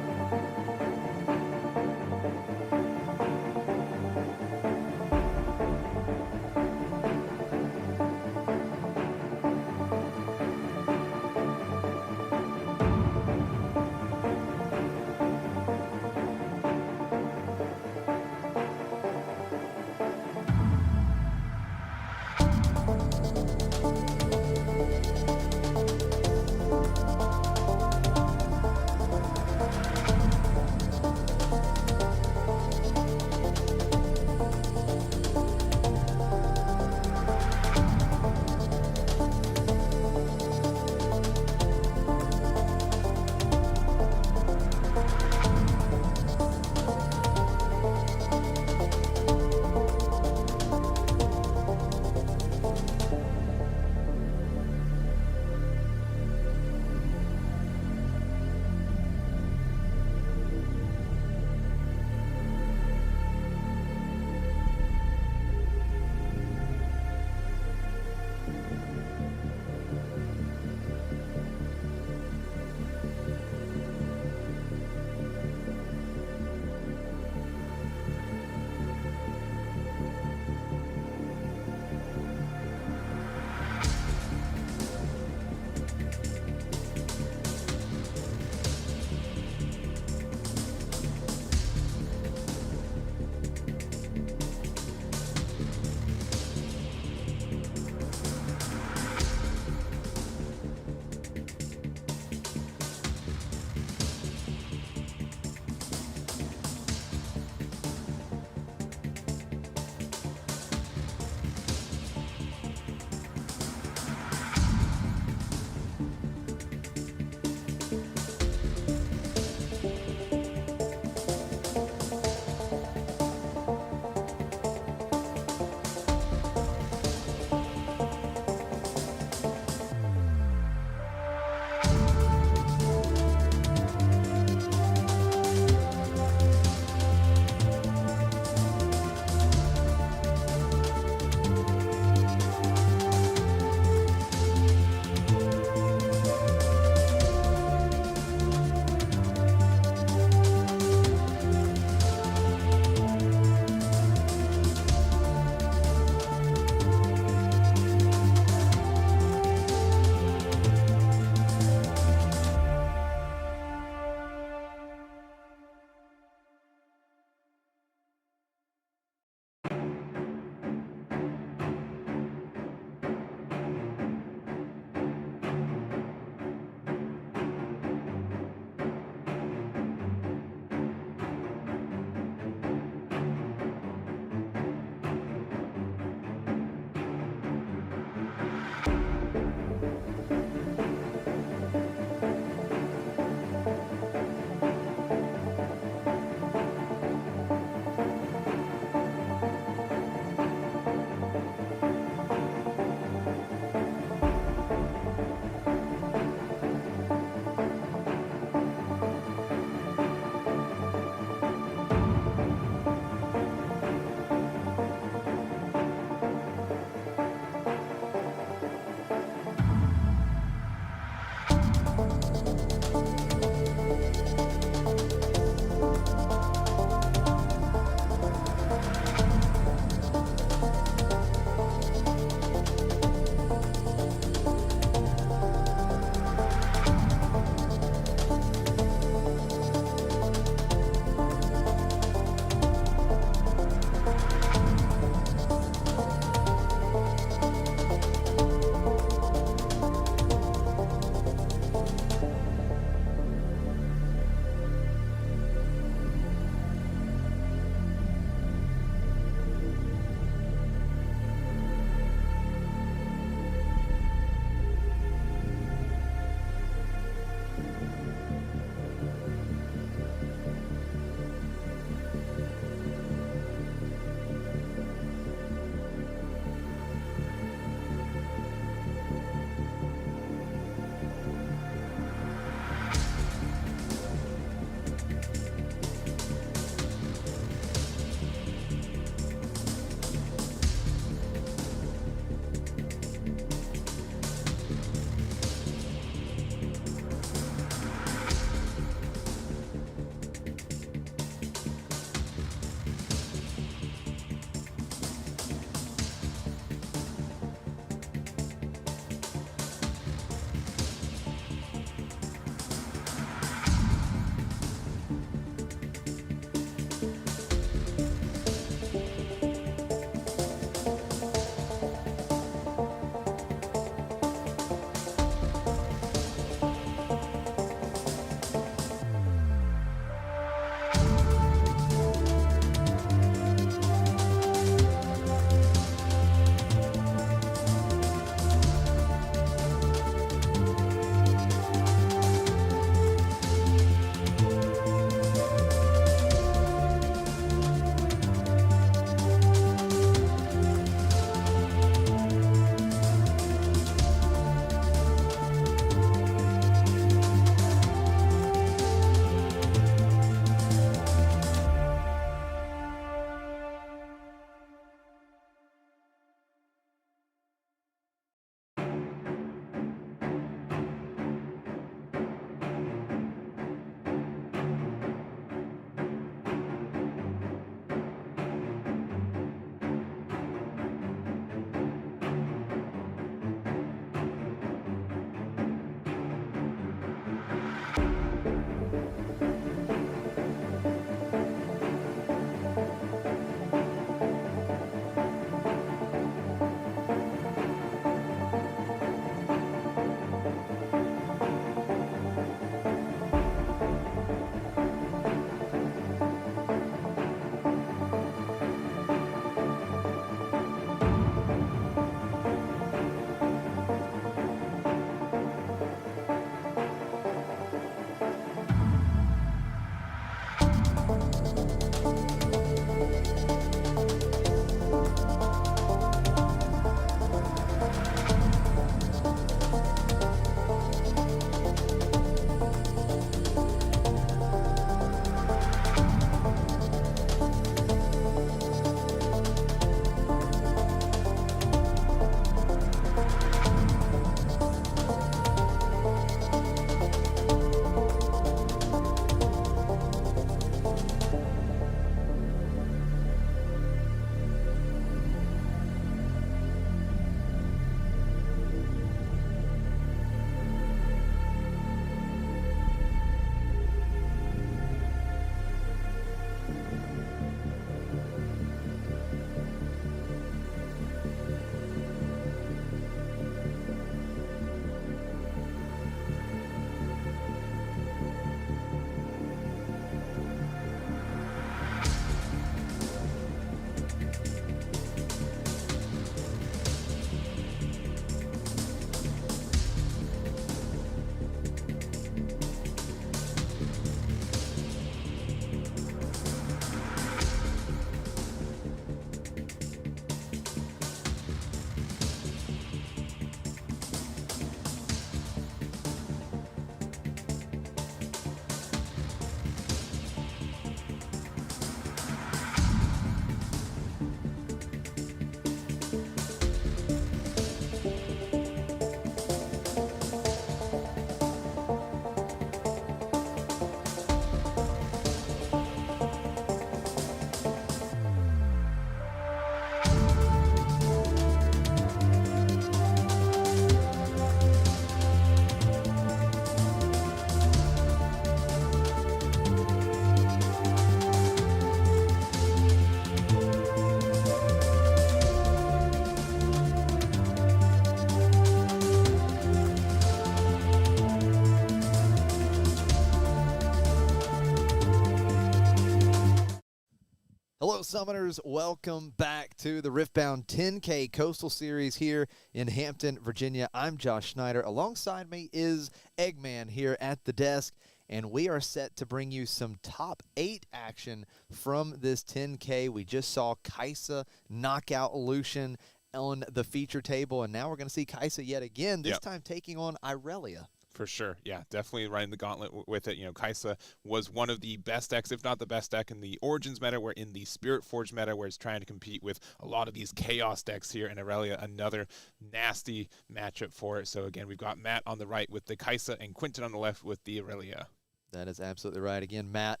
Hello, Summoners. Welcome back to the Riftbound 10K Coastal Series here in Hampton, Virginia. I'm Josh Schneider. Alongside me is Eggman here at the desk, and we are set to bring you some top 8 action from this 10K. We just saw Kaisa knock out Lucian on the feature table, and now we're going to see Kaisa yet again, this time taking on Irelia. For sure, yeah, definitely riding the gauntlet with it. You know, Kaisa was one of the best decks, if not the best deck in the Origins meta, where in the Spirit Forge meta, where it's trying to compete with a lot of these Chaos decks here, and Irelia, another nasty matchup for it. So again, we've got Matt on the right with the Kaisa, and Quinton on the left with the Irelia. That is absolutely right. Again, Matt,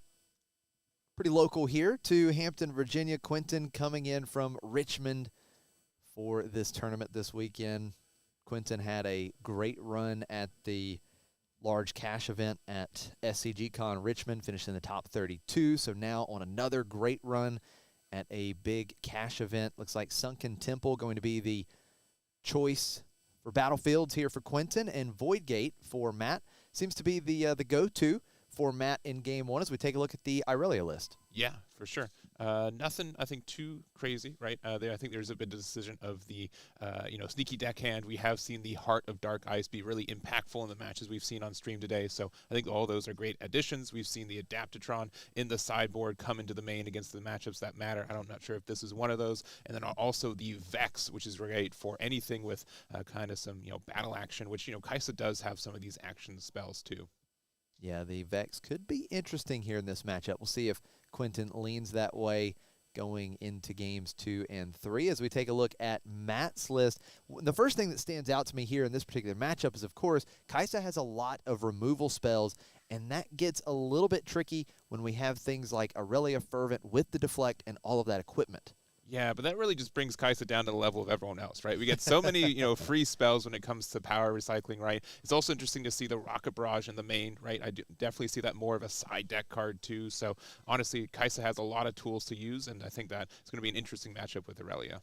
pretty local here to Hampton, Virginia. Quinton coming in from Richmond for this tournament this weekend. Quinton had a great run at the large cash event at SCGCon Richmond, finished in the top 32. So now on another great run at a big cash event. Looks like Sunken Temple going to be the choice for Battlefields here for Quinton, and Voidgate for Matt seems to be the go-to for Matt in game one as we take a look at the Irelia list. Yeah, for sure. Nothing, I think, too crazy, right? I think there's a bit of decision of the, sneaky deckhand. We have seen the Heart of Dark Ice be really impactful in the matches we've seen on stream today. So I think all those are great additions. We've seen the Adaptatron in the sideboard come into the main against the matchups that matter. I'm not sure if this is one of those. And then also the Vex, which is great for anything with kind of some, battle action, which, Kaisa does have some of these action spells too. Yeah, the Vex could be interesting here in this matchup. We'll see if Quinton leans that way going into games 2 and 3. As we take a look at Matt's list, the first thing that stands out to me here in this particular matchup is, of course, Kaisa has a lot of removal spells, and that gets a little bit tricky when we have things like Irelia Fervent with the Deflect and all of that equipment. Yeah, but that really just brings Kaisa down to the level of everyone else, right? We get so many, free spells when it comes to power recycling, right? It's also interesting to see the Rocket Barrage in the main, right? I definitely see that more of a side deck card too. So honestly, Kaisa has a lot of tools to use, and I think that it's going to be an interesting matchup with Irelia.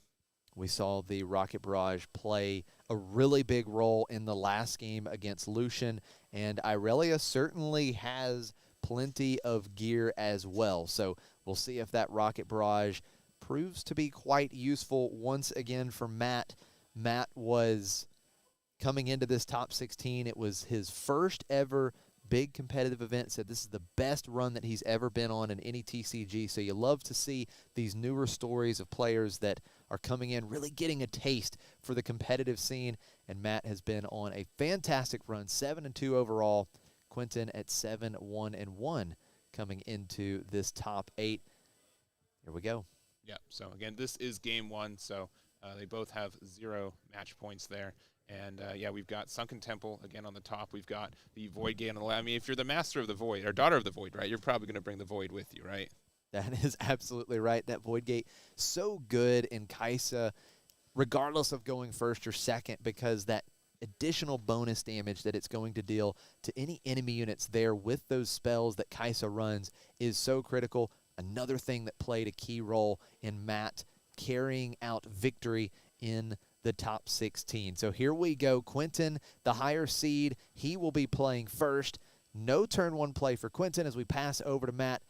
We saw the Rocket Barrage play a really big role in the last game against Lucian, and Irelia certainly has plenty of gear as well. So we'll see if that Rocket Barrage proves to be quite useful once again for Matt. Matt was coming into this top 16. It was his first ever big competitive event. Said this is the best run that he's ever been on in any TCG. So you love to see these newer stories of players that are coming in, really getting a taste for the competitive scene. And Matt has been on a fantastic run, 7-2 overall. Quinton at 7-1-1 coming into this top 8. Here we go. Yeah, so again, this is game 1, so they both have 0 match points there. And, we've got Sunken Temple, again, on the top. We've got the Void Gate on the left. I mean, if you're the Master of the Void, or Daughter of the Void, right, you're probably going to bring the Void with you, right? That is absolutely right. That Void Gate, so good in Kaisa, regardless of going first or second, because that additional bonus damage that it's going to deal to any enemy units there with those spells that Kaisa runs is so critical. Another thing that played a key role in Matt carrying out victory in the top 16. So here we go. Quinton, the higher seed, he will be playing first. No turn 1 play for Quinton as we pass over to Matt.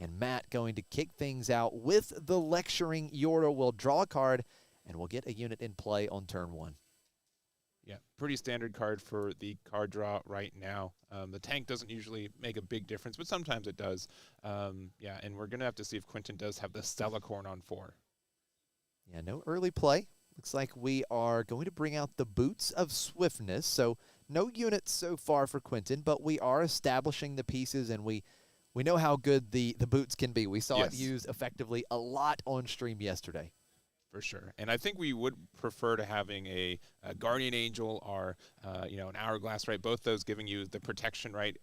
And Matt going to kick things out with the Lecturing Yordle. Will draw a card, and we'll get a unit in play on turn 1. Yeah, pretty standard card for the card draw right now. The tank doesn't usually make a big difference, but sometimes it does. And we're going to have to see if Quinton does have the Stellacorn on 4. Yeah, no early play. Looks like we are going to bring out the Boots of Swiftness. So no units so far for Quinton, but we are establishing the pieces, and we know how good the boots can be. We saw it used effectively a lot on stream yesterday. For sure. And I think we would prefer to having a Guardian Angel or, an Hourglass, right? Both those giving you the protection, right?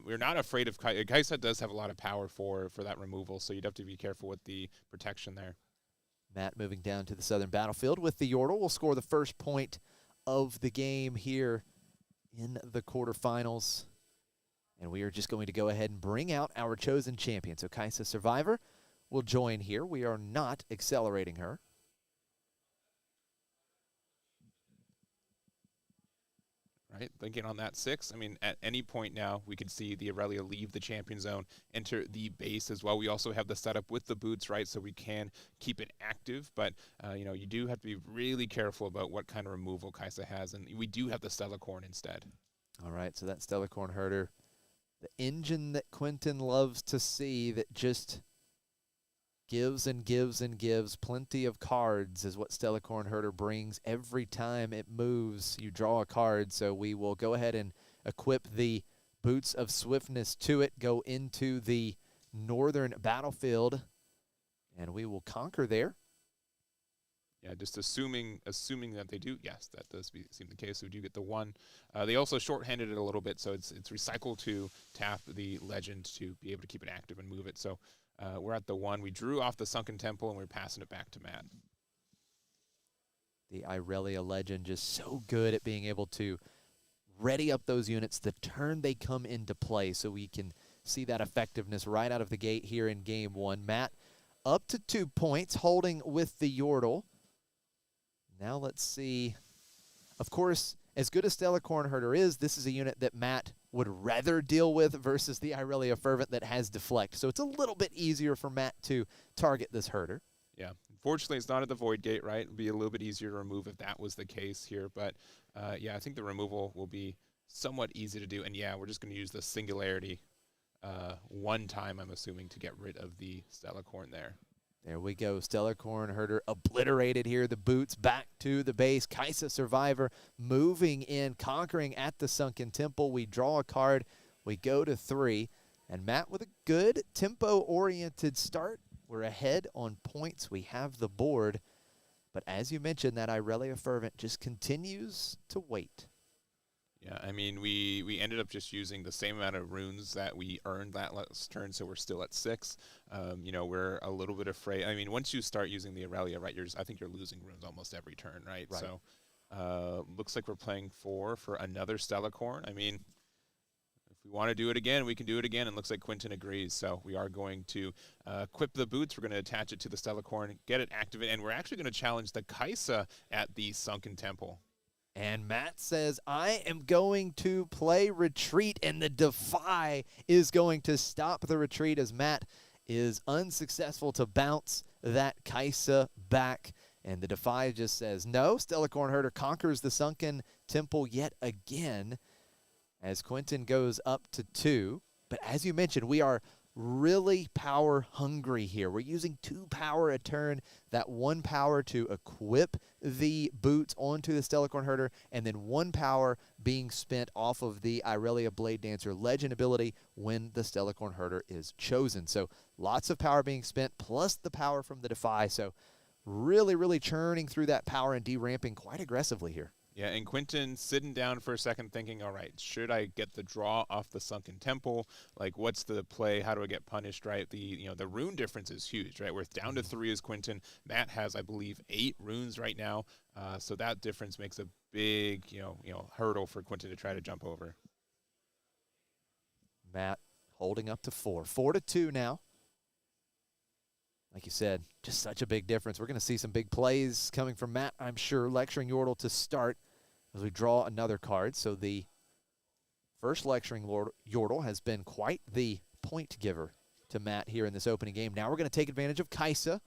We're not afraid of Kaisa. Kaisa does have a lot of power for that removal, so you'd have to be careful with the protection there. Matt moving down to the southern battlefield with the Yordle will score the first point of the game here in the quarterfinals. And we are just going to go ahead and bring out our chosen champion. So Kaisa Survivor will join here. We are not accelerating her. right? Thinking on that 6, I mean, at any point now, we could see the Aurelia leave the champion zone, enter the base as well. We also have the setup with the boots, right? So we can keep it active, but, you do have to be really careful about what kind of removal Kai'Sa has, and we do have the Stellacorn instead. All right, so that Stellacorn herder, the engine that Quentin loves to see that just gives and gives and gives. Plenty of cards is what Stellacorn Herder brings. Every time it moves, you draw a card. So we will go ahead and equip the Boots of Swiftness to it, go into the northern battlefield, and we will conquer there. Yeah, just assuming that they do. Yes, that does seem the case. We do get the 1. They also shorthanded it a little bit, so it's recycle to tap the legend to be able to keep it active and move it. So we're at the 1. We drew off the Sunken Temple, and we're passing it back to Matt. The Irelia legend just so good at being able to ready up those units the turn they come into play, so we can see that effectiveness right out of the gate here in Game 1. Matt up to 2 points, holding with the Yordle. Now let's see. Of course, as good as Stellacorn Herder is, this is a unit that Matt would rather deal with versus the Irelia Fervent that has Deflect. So it's a little bit easier for Matt to target this Herder. Yeah, unfortunately, it's not at the Void Gate, right? It would be a little bit easier to remove if that was the case here. But, yeah, I think the removal will be somewhat easy to do. And, yeah, we're just going to use the Singularity 1 time, I'm assuming, to get rid of the Stellacorn there. There we go. Stellacorn Herder obliterated here. The boots back to the base. Kai'Sa Survivor moving in, conquering at the Sunken Temple. We draw a card. We go to 3. And Matt with a good tempo-oriented start. We're ahead on points. We have the board. But as you mentioned, that Irelia Fervent just continues to wait. Yeah, I mean, we ended up just using the same amount of runes that we earned that last turn, so we're still at 6. We're a little bit afraid. I mean, once you start using the Aurelia, right, I think you're losing runes almost every turn, right? So looks like we're playing 4 for another Stellacorn. I mean, if we want to do it again, we can do it again, and looks like Quentin agrees. So we are going to equip the boots. We're going to attach it to the Stellacorn, get it activated, and we're actually going to challenge the Kai'Sa at the Sunken Temple. And Matt says, I am going to play Retreat, and the Defy is going to stop the retreat as Matt is unsuccessful to bounce that Kai'Sa back. And the Defy just says, no, Stellacorn Herder conquers the Sunken Temple yet again as Quentin goes up to 2. But as you mentioned, we are really power hungry here. We're using 2 power a turn, that 1 power to equip the boots onto the Stellacorn Herder, and then 1 power being spent off of the Irelia Blade Dancer legend ability when the Stellacorn Herder is chosen. So lots of power being spent, plus the power from the Defy. So really, really churning through that power and deramping quite aggressively here. Yeah, and Quentin sitting down for a second thinking, all right, should I get the draw off the Sunken Temple? Like, what's the play? How do I get punished, right? The rune difference is huge, right? We're down to 3 as Quentin. Matt has, I believe, 8 runes right now. So that difference makes a big, hurdle for Quentin to try to jump over. Matt holding up to 4. 4-2 now. Like you said, just such a big difference. We're going to see some big plays coming from Matt, I'm sure. Lecturing Yordle to start as we draw another card. So the first Lecturing Yordle has been quite the point giver to Matt here in this opening game. Now we're going to take advantage of Kai'Sa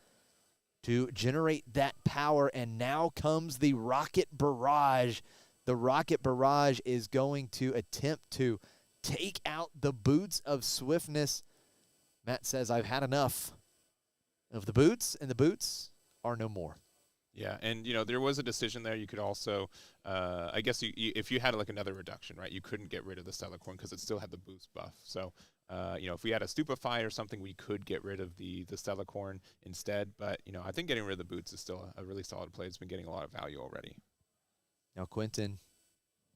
to generate that power, and now comes the Rocket Barrage. The Rocket Barrage is going to attempt to take out the Boots of Swiftness. Matt says, I've had enough of the boots, and the boots are no more. Yeah, and there was a decision there. You could also, I guess, if you had like another reduction, right, you couldn't get rid of the Stellacorn because it still had the boost buff. So, if we had a Stupefy or something, we could get rid of the Stellacorn instead. But I think getting rid of the boots is still a really solid play. It's been getting a lot of value already. Now Quentin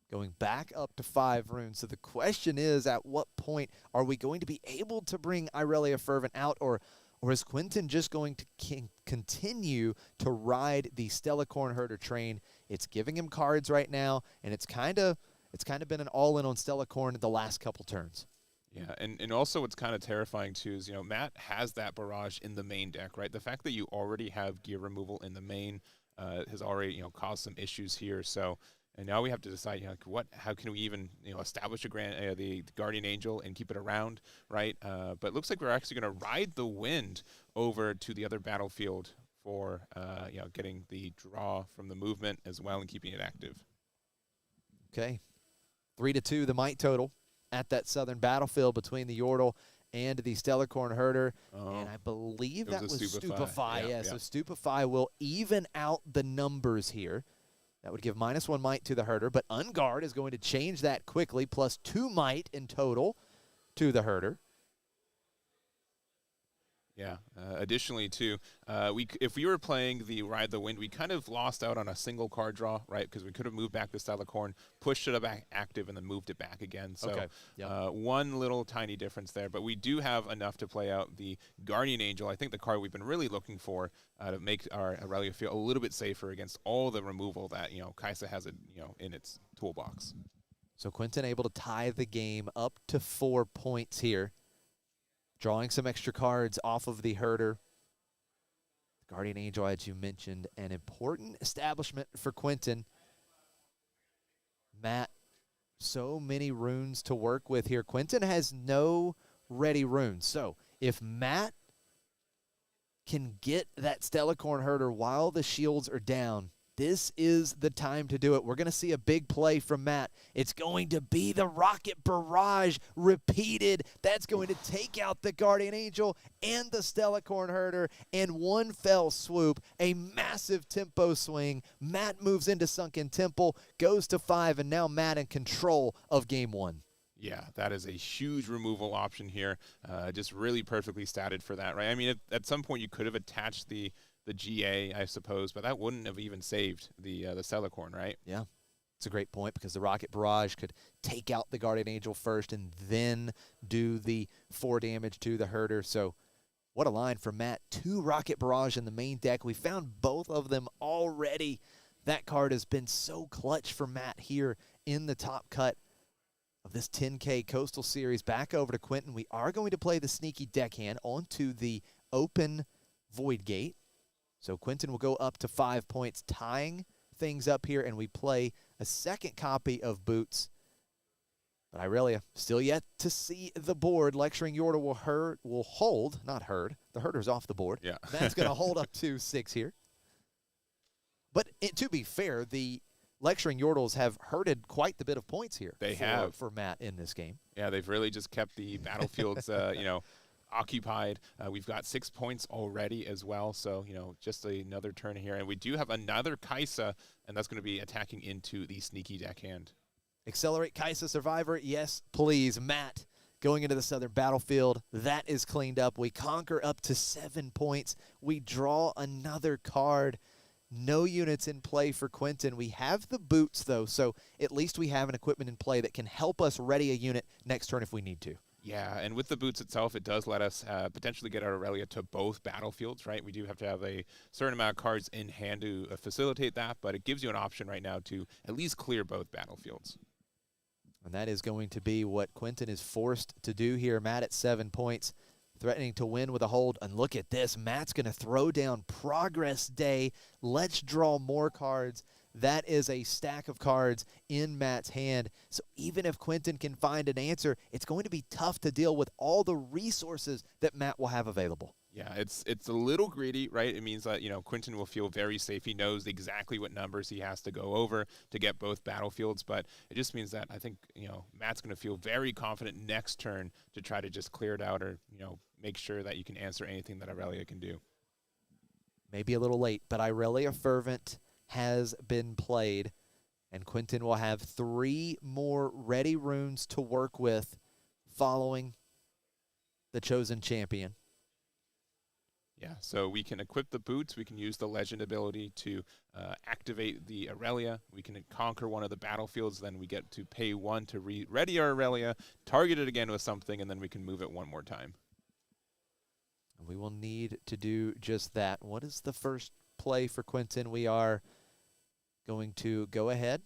going back up to 5 runes. So the question is, at what point are we going to be able to bring Irelia Fervent out, or is Quentin just going to continue to ride the Stellacorn Herder train? It's giving him cards right now, and it's kind of been an all-in on Stellacorn the last couple turns. Yeah, and also what's kind of terrifying too is, Matt has that barrage in the main deck, right? The fact that you already have gear removal in the main has already, caused some issues here. So, And now we have to decide, how can we even, establish the Guardian Angel and keep it around, right? But it looks like we're actually going to ride the wind over to the other battlefield for, getting the draw from the movement as well and keeping it active. Okay. 3-2 the might total at that southern battlefield between the Yordle and the Stellarcorn Herder. And I believe that was Stupefy. Yeah, so Stupefy will even out the numbers here. That would give -1 might to the Herder, but Unguard is going to change that quickly, +2 might in total to the Herder. Yeah. Additionally, too, if we were playing the Ride the Wind, we kind of lost out on a single card draw, right? Because we could have moved back the Stellarcorn, pushed it back active, and then moved it back again. So one little tiny difference there. But we do have enough to play out the Guardian Angel. I think the card we've been really looking for to make our Aurelia feel a little bit safer against all the removal that, Kai'Sa has, in its toolbox. So Quentin able to tie the game up to 4 points here. Drawing some extra cards off of the Herder. Guardian Angel, as you mentioned, an important establishment for Quentin. Matt, so many runes to work with here. Quentin has no ready runes. So if Matt can get that Stellarcorn Herder while the shields are down, this is the time to do it. We're going to see a big play from Matt. It's going to be the Rocket Barrage repeated. That's going to take out the Guardian Angel and the Stellarcorn Herder in one fell swoop. A massive tempo swing. Matt moves into Sunken Temple, goes to 5, and now Matt in control of game 1. Yeah, that is a huge removal option here. Just really perfectly statted for that, right? I mean, at some point you could have attached the GA, I suppose, but that wouldn't have even saved the Stellarcorn, right? Yeah, it's a great point because the Rocket Barrage could take out the Guardian Angel first and then do the 4 damage to the Herder. So what a line from Matt. 2 Rocket Barrage in the main deck. We found both of them already. That card has been so clutch for Matt here in the top cut of this 10K Coastal Series. Back over to Quentin. We are going to play the sneaky deckhand onto the open Void Gate. So Quentin will go up to 5 points, tying things up here, and we play a second copy of Boots. But Irelia still yet to see the board. Lecturing Yordle will hold, not herd. The Herder's off the board. Yeah. That's going to hold up to 6 here. But to be fair, the Lecturing Yordles have herded quite the bit of points here. They have. For Matt in this game. Yeah, they've really just kept the battlefields, occupied. We've got 6 points already as well, so just another turn here, and we do have another Kai'Sa, and that's going to be attacking into the sneaky deckhand. Accelerate Kai'Sa Survivor, yes please. Matt going into the southern battlefield, that is cleaned up. We conquer up to 7 points. We draw another card. No units in play for Quentin. We have the boots though, so at least we have an equipment in play that can help us ready a unit next turn if we need to. Yeah, and with the boots itself, it does let us potentially get our Aurelia to both battlefields, right? We do have to have a certain amount of cards in hand to facilitate that, but it gives you an option right now to at least clear both battlefields. And that is going to be what Quentin is forced to do here. Matt at 7 points, threatening to win with a hold. And look at this. Matt's going to throw down Progress Day. Let's draw more cards. That is a stack of cards in Matt's hand. So even if Quentin can find an answer, it's going to be tough to deal with all the resources that Matt will have available. Yeah, it's a little greedy, right? It means that, Quentin will feel very safe. He knows exactly what numbers he has to go over to get both battlefields, but it just means that I think, Matt's going to feel very confident next turn to try to just clear it out or, make sure that you can answer anything that Aurelia can do. Maybe a little late, but Aurelia Fervent has been played, and Quentin will have 3 more ready runes to work with following the chosen champion. Yeah, so we can equip the boots, we can use the legend ability to activate the Aurelia, we can conquer one of the battlefields, then we get to pay 1 to ready our Aurelia, target it again with something, and then we can move it 1 more time. We will need to do just that. What is the first play for Quentin? We are going to go ahead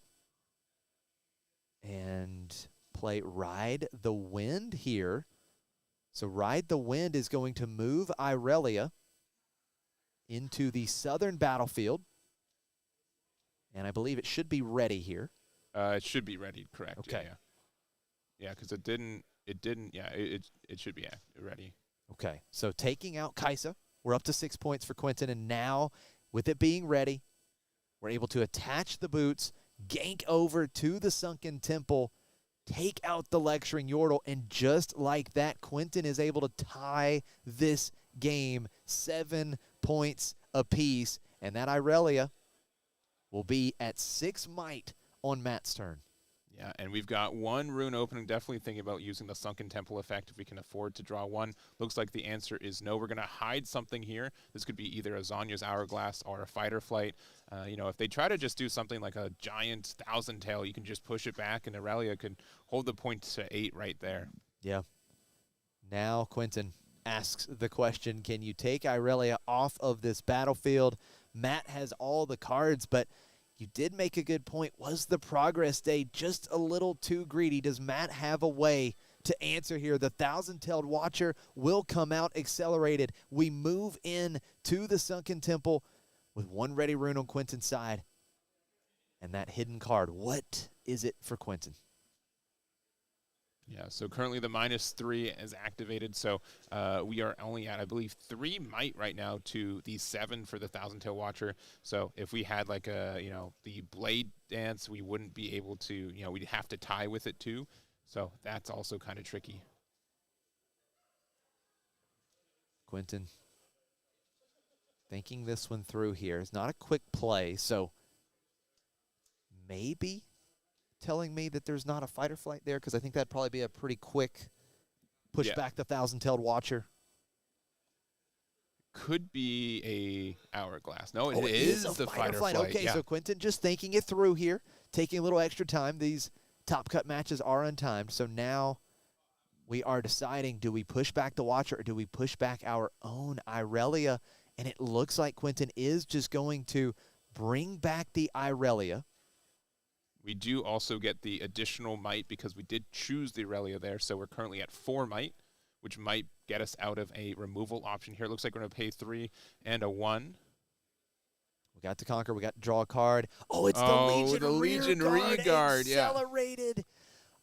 and play Ride the Wind here. So Ride the Wind is going to move Irelia into the southern battlefield. And I believe it should be ready here. It should be ready, correct. Okay. Yeah, because it didn't, yeah, it should be ready. Okay, so taking out Kaisa, we're up to 6 points for Quentin, and now with it being ready, we're able to attach the boots, gank over to the Sunken Temple, take out the Lecturing Yordle, and just like that, Quentin is able to tie this game 7 points apiece, and that Irelia will be at 6 might on Matt's turn. Yeah, and we've got 1 rune opening. Definitely thinking about using the Sunken Temple effect if we can afford to draw 1. Looks like the answer is no. We're going to hide something here. This could be either a Zonya's Hourglass or a Fighter Flight. You know, if they try to just do something like a giant Thousand Tail, you can just push it back, and Irelia could hold the point to 8 right there. Yeah. Now Quentin asks the question, can you take Irelia off of this battlefield? Matt has all the cards, but you did make a good point. Was the Progress Day just a little too greedy? Does Matt have a way to answer here? The Thousand-Tailed Watcher will come out accelerated. We move in to the Sunken Temple with 1 ready rune on Quentin's side. And that hidden card, what is it for Quentin? Yeah, so currently the -3 is activated, so we are only at, I believe, 3 might right now to the 7 for the Thousand Tail Watcher. So if we had like a, you know, the Blade Dance, we wouldn't be able to, you know, we'd have to tie with it too. So that's also kind of tricky. Quentin thinking this one through here. It's not a quick play, so maybe telling me that there's not a Fighter Flight there, because I think that'd probably be a pretty quick push back the Thousand-Tailed Watcher. Could be a Hourglass. No, it is a the Fighter Flight. Okay, so Quentin just thinking it through here, taking a little extra time. These top cut matches are untimed, so now we are deciding, do we push back the Watcher or do we push back our own Irelia? And it looks like Quentin is just going to bring back the Irelia. We do also get the additional might because we did choose the Irelia there, so we're currently at 4 might, which might get us out of a removal option here. It looks like we're going to pay 3 and a 1. We got to conquer. We got to draw a card. Oh, it's the Legion Rearguard. Accelerated.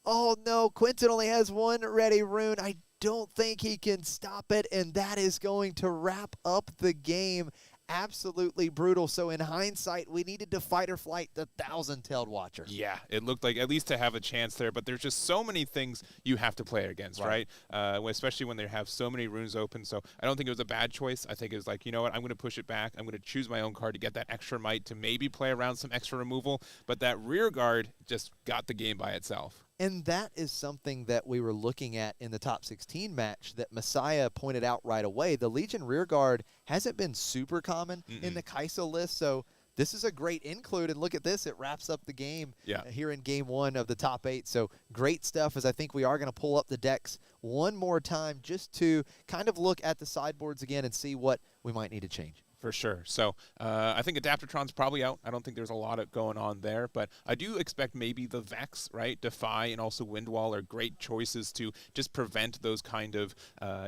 Oh, no. Quentin only has 1 ready rune. I don't think he can stop it, and that is going to wrap up the game. Absolutely brutal. So in hindsight, we needed to Fight or Flight the Thousand-Tailed Watcher. Yeah, it looked like at least to have a chance there, but there's just so many things you have to play against, right? Especially when they have so many runes open. So I don't think it was a bad choice. I think it was like, you know what, I'm going to push it back. I'm going to choose my own card to get that extra might to maybe play around some extra removal, but that rear guard just got the game by itself. And that is something that we were looking at in the top 16 match that Messiah pointed out right away. The Legion Rearguard hasn't been super common in the Kaisa list, so this is a great include. And look at this, it wraps up the game here in game 1 of the top 8. So great stuff, as I think we are going to pull up the decks one more time just to kind of look at the sideboards again and see what we might need to change. For sure. So I think Adaptatron's probably out. I don't think there's a lot of going on there, but I do expect maybe the Vex, right? Defy and also Windwall are great choices to just prevent those kind of,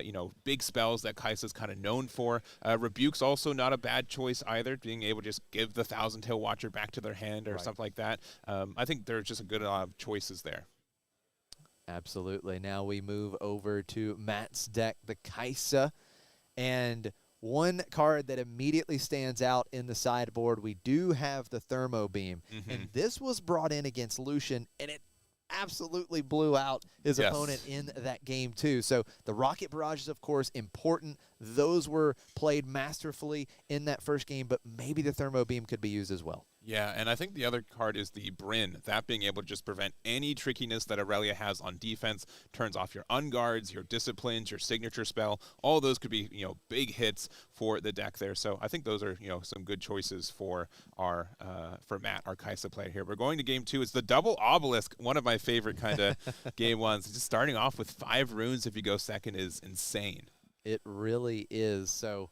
you know, big spells that Kaisa's kind of known for. Rebuke's also not a bad choice either, being able to just give the Thousand-Tail Watcher back to their hand or something like that. I think there's just a good choices there. Absolutely. Now we move over to Matt's deck, the Kaisa, and one card that immediately stands out in the sideboard, we do have the Thermo Beam. And this was brought in against Lucian, and it absolutely blew out his opponent in that game too. So the Rocket Barrages, of course, important. Those were played masterfully in that first game, but maybe the Thermo Beam could be used as well. Yeah, and I think the other card is the Bryn. That being able to just prevent any trickiness that Irelia has on defense, turns off your unguards, your disciplines, your signature spell. All those could be, you know, big hits for the deck there. So I think those are, you know, some good choices for our for Matt, our Kaisa player here. We're going to game 2. It's the double obelisk, one of my favorite kind of game ones. Just starting off with 5 runes if you go second is insane. It really is. So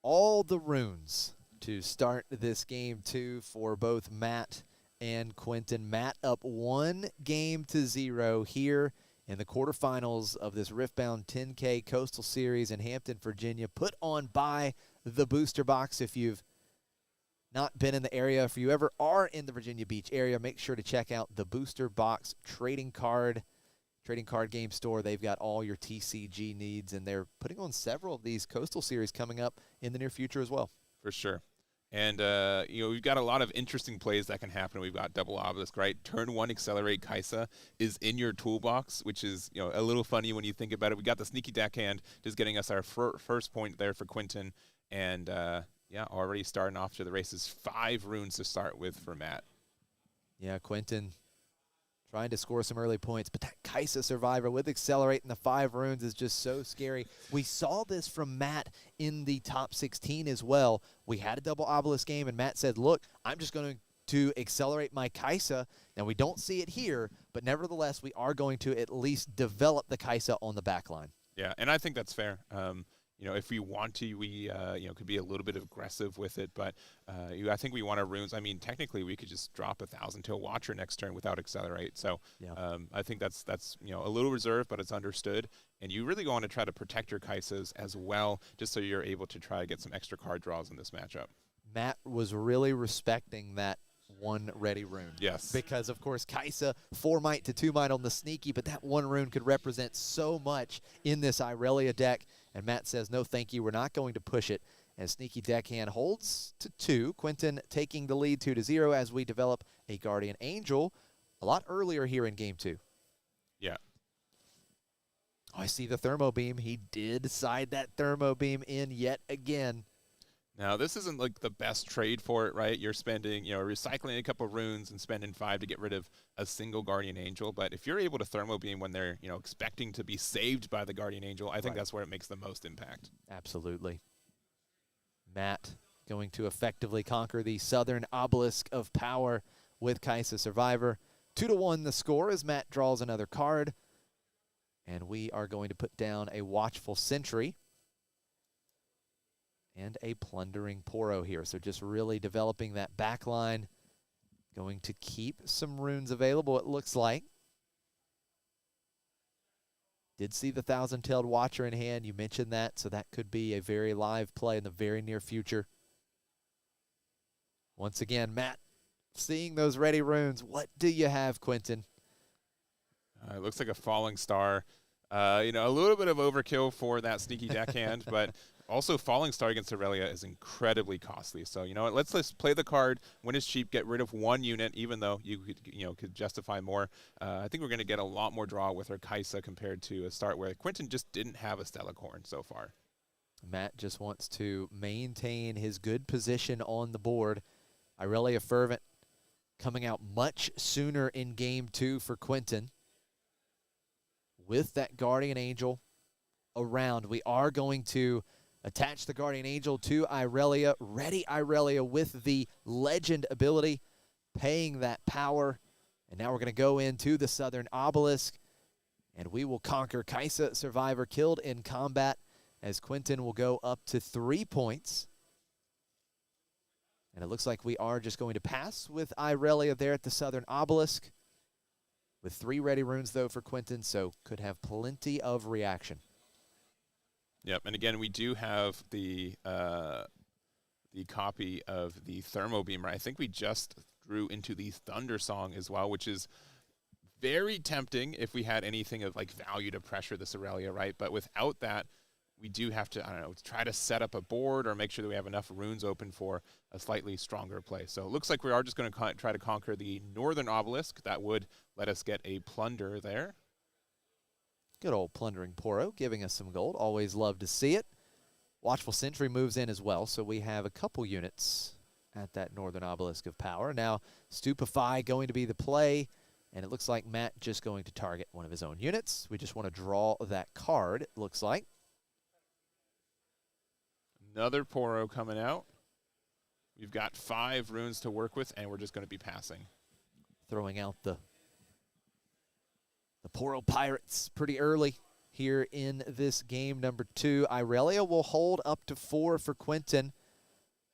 all the runes to start this game 2 for both Matt and Quentin. Matt up 1-0 here in the quarterfinals of this Riftbound 10K Coastal Series in Hampton, Virginia, put on by the Booster Box. If you've not been in the area, if you ever are in the Virginia Beach area, make sure to check out the Booster Box trading card game store. They've got all your TCG needs, and they're putting on several of these Coastal Series coming up in the near future as well. For sure. And, we've got a lot of interesting plays that can happen. We've got double obelisk, right? Turn 1 Accelerate Kaisa is in your toolbox, which is, a little funny when you think about it. We got the sneaky deckhand just getting us our first point there for Quentin. And, already starting off to the races. 5 runes to start with for Matt. Yeah, Quentin trying to score some early points, but that Kaisa Survivor with Accelerate and the 5 runes is just so scary. We saw this from Matt in the top 16 as well. We had a double obelisk game, and Matt said, look, I'm just going to accelerate my Kaisa. Now, we don't see it here, but nevertheless, we are going to at least develop the Kaisa on the back line. Yeah, and I think that's fair. If we want to, we could be a little bit aggressive with it, but I think we want our runes. I mean, technically, we could just drop 1,000 to a Watcher next turn without Accelerate. So yeah. I think that's a little reserved, but it's understood. And you really want to try to protect your Kaisas as well, just so you're able to try to get some extra card draws in this matchup. Matt was really respecting that 1 ready rune. Yes. Because, of course, Kaisa 4 might to 2 might on the sneaky, but that 1 rune could represent so much in this Irelia deck. And Matt says, no, thank you. We're not going to push it. As sneaky deckhand holds to 2. Quentin taking the lead 2-0 as we develop a Guardian Angel a lot earlier here in game 2. Yeah. Oh, I see the Thermo Beam. He did side that Thermo Beam in yet again. Now, this isn't like the best trade for it, right? You're spending, recycling a couple runes and spending 5 to get rid of a single Guardian Angel. But if you're able to Thermo Beam when they're, expecting to be saved by the Guardian Angel, I think that's where it makes the most impact. Absolutely. Matt going to effectively conquer the Southern Obelisk of Power with Kaisa Survivor. 2-1 the score as Matt draws another card. And we are going to put down a Watchful Sentry and a Plundering Poro here. So just really developing that back line. Going to keep some runes available, it looks like. Did see the Thousand-Tailed Watcher in hand. You mentioned that, so that could be a very live play in the very near future. Once again, Matt, seeing those ready runes. What do you have, Quentin? It looks like a Falling Star. A little bit of overkill for that sneaky deckhand, but also Falling Star against Aurelia is incredibly costly. So, let's just play the card. When it's cheap, get rid of 1 unit, even though you could justify more. I think we're going to get a lot more draw with our Kaisa compared to a start where Quentin just didn't have a Stellacorn so far. Matt just wants to maintain his good position on the board. Irelia Fervent coming out much sooner in game 2 for Quentin. With that Guardian Angel around, we are going to attach the Guardian Angel to Irelia. Ready Irelia with the Legend ability, paying that power. And now we're going to go into the Southern Obelisk, and we will conquer Kaisa Survivor killed in combat as Quentin will go up to 3 points. And it looks like we are just going to pass with Irelia there at the Southern Obelisk. With 3 ready runes, though, for Quentin, so could have plenty of reaction. Yep, and again, we do have the copy of the Thermo Beam, right? I think we just drew into the Thunder Song as well, which is very tempting if we had anything of, value to pressure this Aurelia, right? But without that, we do have to, try to set up a board or make sure that we have enough runes open for a slightly stronger play. So it looks like we are just going to try to conquer the Northern Obelisk. That would let us get a Plunder there. Good old Plundering Poro giving us some gold. Always love to see it. Watchful Sentry moves in as well, so we have a couple units at that Northern Obelisk of Power. Now, Stupefy going to be the play, and it looks like Matt just going to target one of his own units. We just want to draw that card, it looks like. Another Poro coming out. We've got 5 runes to work with, and we're just going to be passing. Throwing out the Poro Pirates pretty early here in this game number 2. Irelia will hold up to 4 for Quentin.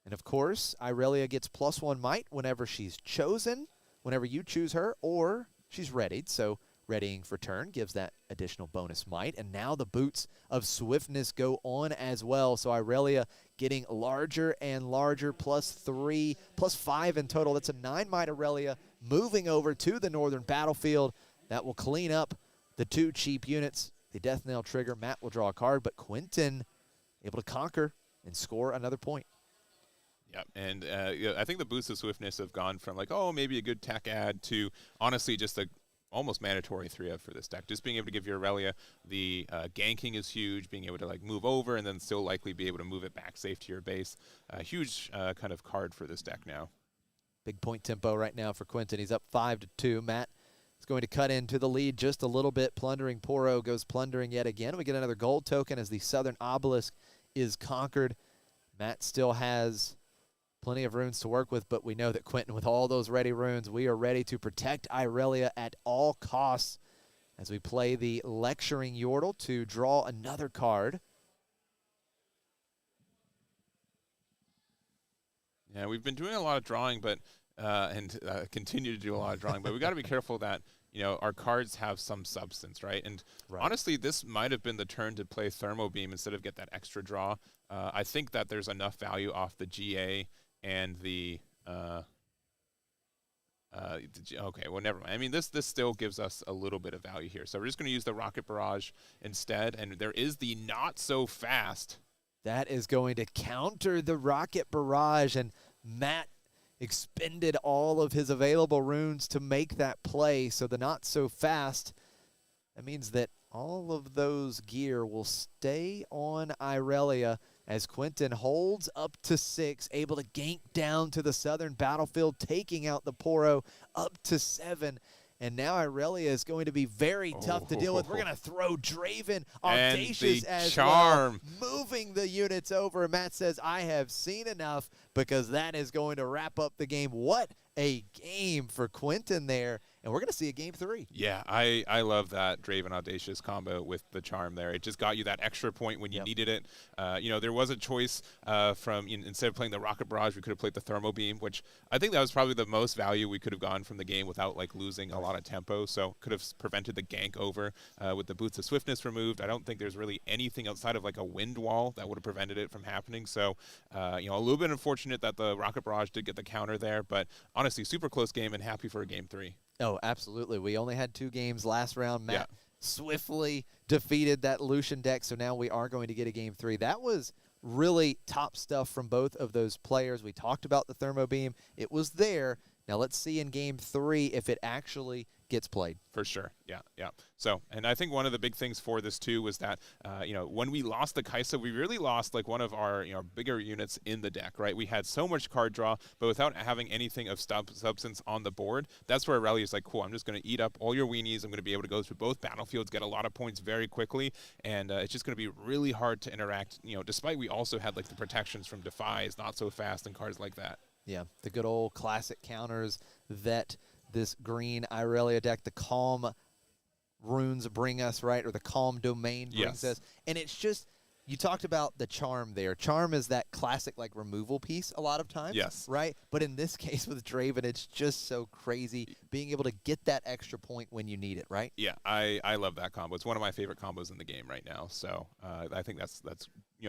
And, of course, Irelia gets +1 might whenever she's chosen, whenever you choose her, or she's readied. So readying for turn, gives that additional bonus might. And now the boots of swiftness go on as well. So Irelia getting larger and larger, +3, +5 in total. That's a 9 might Irelia moving over to the northern battlefield. That will clean up the 2 cheap units. The Death Knell trigger, Matt will draw a card, but Quentin able to conquer and score another point. Yep, and yeah, I think the boosts of swiftness have gone from like, oh, maybe a good tech add to honestly just a almost mandatory 3-of for this deck. Just being able to give your Irelia the ganking is huge, being able to like move over and then still likely be able to move it back safe to your base. Huge kind of card for this deck now. Big point tempo right now for Quentin. He's up 5-2. Matt is going to cut into the lead just a little bit. Plundering Poro goes plundering yet again. We get another gold token as the Southern Obelisk is conquered. Matt still has plenty of runes to work with, but we know that Quentin, with all those ready runes, we are ready to protect Irelia at all costs as we play the Lecturing Yordle to draw another card. Yeah, we've been doing a lot of drawing, but and continue to do a lot of drawing, but we got to be careful that our cards have some substance, right? And honestly, this might have been the turn to play Thermo Beam instead of get that extra draw. I think that there's enough value off the GA and the okay, well, never mind. I mean, this still gives us a little bit of value here. So we're just going to use the Rocket Barrage instead, and there is the not so fast. That is going to counter the Rocket Barrage, and Matt expended all of his available runes to make that play. So the not so fast, that means that all of those gear will stay on Irelia as Quentin holds up to 6, able to gank down to the southern battlefield, taking out the Poro up to 7. And now Irelia is going to be very tough to deal with. We're going to throw Draven Audacious as charm. well, moving the units over. Matt says, I have seen enough, because that is going to wrap up the game. What a game for Quentin there. And we're going to see a game 3. Yeah, I love that Draven Audacious combo with the charm there. It just got you that extra point when you needed it. There was a choice from instead of playing the Rocket Barrage, we could have played the Thermo Beam, which I think that was probably the most value we could have gotten from the game without like losing a lot of tempo. So could have prevented the gank over with the Boots of Swiftness removed. I don't think there's really anything outside of like a wind wall that would have prevented it from happening. So a little bit unfortunate that the Rocket Barrage did get the counter there, but honestly, super close game and happy for a game 3. Oh, absolutely. We only had 2 games last round. Matt swiftly defeated that Lucian deck, so now we are going to get a game 3. That was really top stuff from both of those players. We talked about the Thermo Beam. It was there. Now let's see in game 3 if it actually gets played. For sure. Yeah. So, and I think one of the big things for this too was that, when we lost the Kaisa, we really lost like one of our, bigger units in the deck, right? We had so much card draw, but without having anything of substance on the board. That's where Irelia is like, cool, I'm just going to eat up all your weenies. I'm going to be able to go through both battlefields, get a lot of points very quickly. And it's just going to be really hard to interact, despite we also had like the protections from Defies, Not So Fast, and cards like that. Yeah, the good old classic counters that this green Irelia deck, the Calm runes bring us, right? Or the Calm Domain brings us. And it's just, you talked about the charm there. Charm is that classic like removal piece a lot of times. Yes. Right? But in this case with Draven, it's just so crazy being able to get that extra point when you need it, right? Yeah, I love that combo. It's one of my favorite combos in the game right now. So I think that's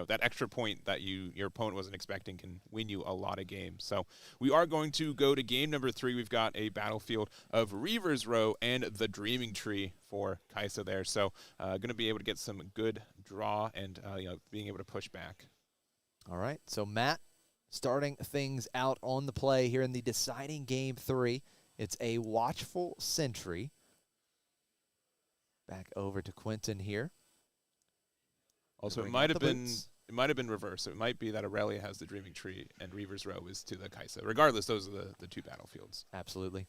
that extra point that your opponent wasn't expecting can win you a lot of games. So we are going to go to game number 3. We've got a battlefield of Reaver's Row and the Dreaming Tree for Kaisa there. So going to be able to get some good draw and being able to push back. All right. So Matt starting things out on the play here in the deciding game 3. It's a Watchful Sentry. Back over to Quentin here. Also, it might have been reversed. It might be that Irelia has the Dreaming Tree and Reaver's Row is to the Kaisa. Regardless, those are the 2 battlefields. Absolutely.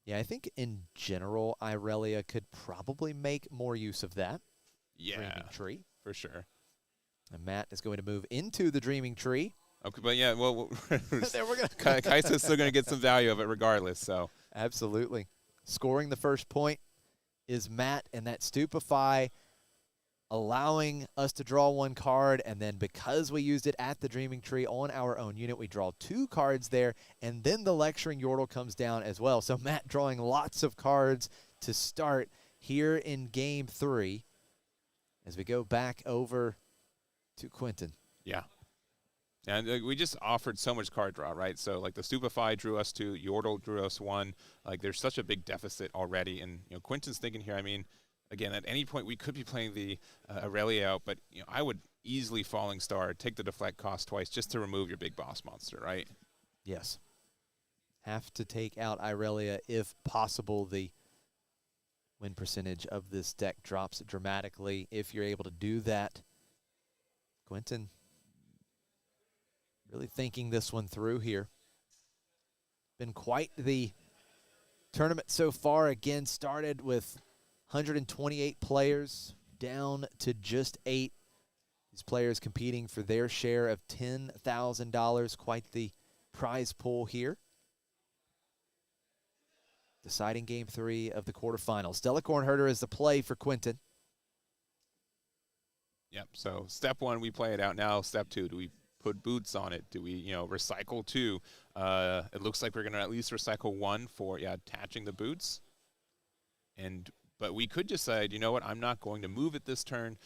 Yeah, I think in general, Irelia could probably make more use of that. Dreaming Tree. For sure. And Matt is going to move into the Dreaming Tree. Okay, but yeah, well, there we're gonna Kaisa's still going to get some value of it regardless. So absolutely. Scoring the first point is Matt, and that Stupefy allowing us to draw one card, and then because we used it at the Dreaming Tree on our own unit, we draw 2 cards there, and then the Lecturing Yordle comes down as well. So Matt drawing lots of cards to start here in Game 3 as we go back over to Quentin. Yeah. And we just offered so much card draw, right? So, like, the Stupefy drew us 2, Yordle drew us 1. Like, there's such a big deficit already. And, Quentin's thinking here, I mean, again, at any point we could be playing the Aurelia out, but, I would easily Falling Star, take the deflect cost twice just to remove your big boss monster, right? Yes. Have to take out Irelia if possible. The win percentage of this deck drops dramatically if you're able to do that. Quentin really thinking this one through here. Been quite the tournament so far. Again, started with 128 players, down to just 8. These players competing for their share of $10,000. Quite the prize pool here. Deciding Game 3 of the quarterfinals. Delacorn Herder is the play for Quentin. Yep, so step 1, we play it out. Now step 2, do we put boots on it? Do we, recycle 2? It looks like we're going to at least recycle 1 for, attaching the boots. But we could decide, you know what, I'm not going to move it this turn.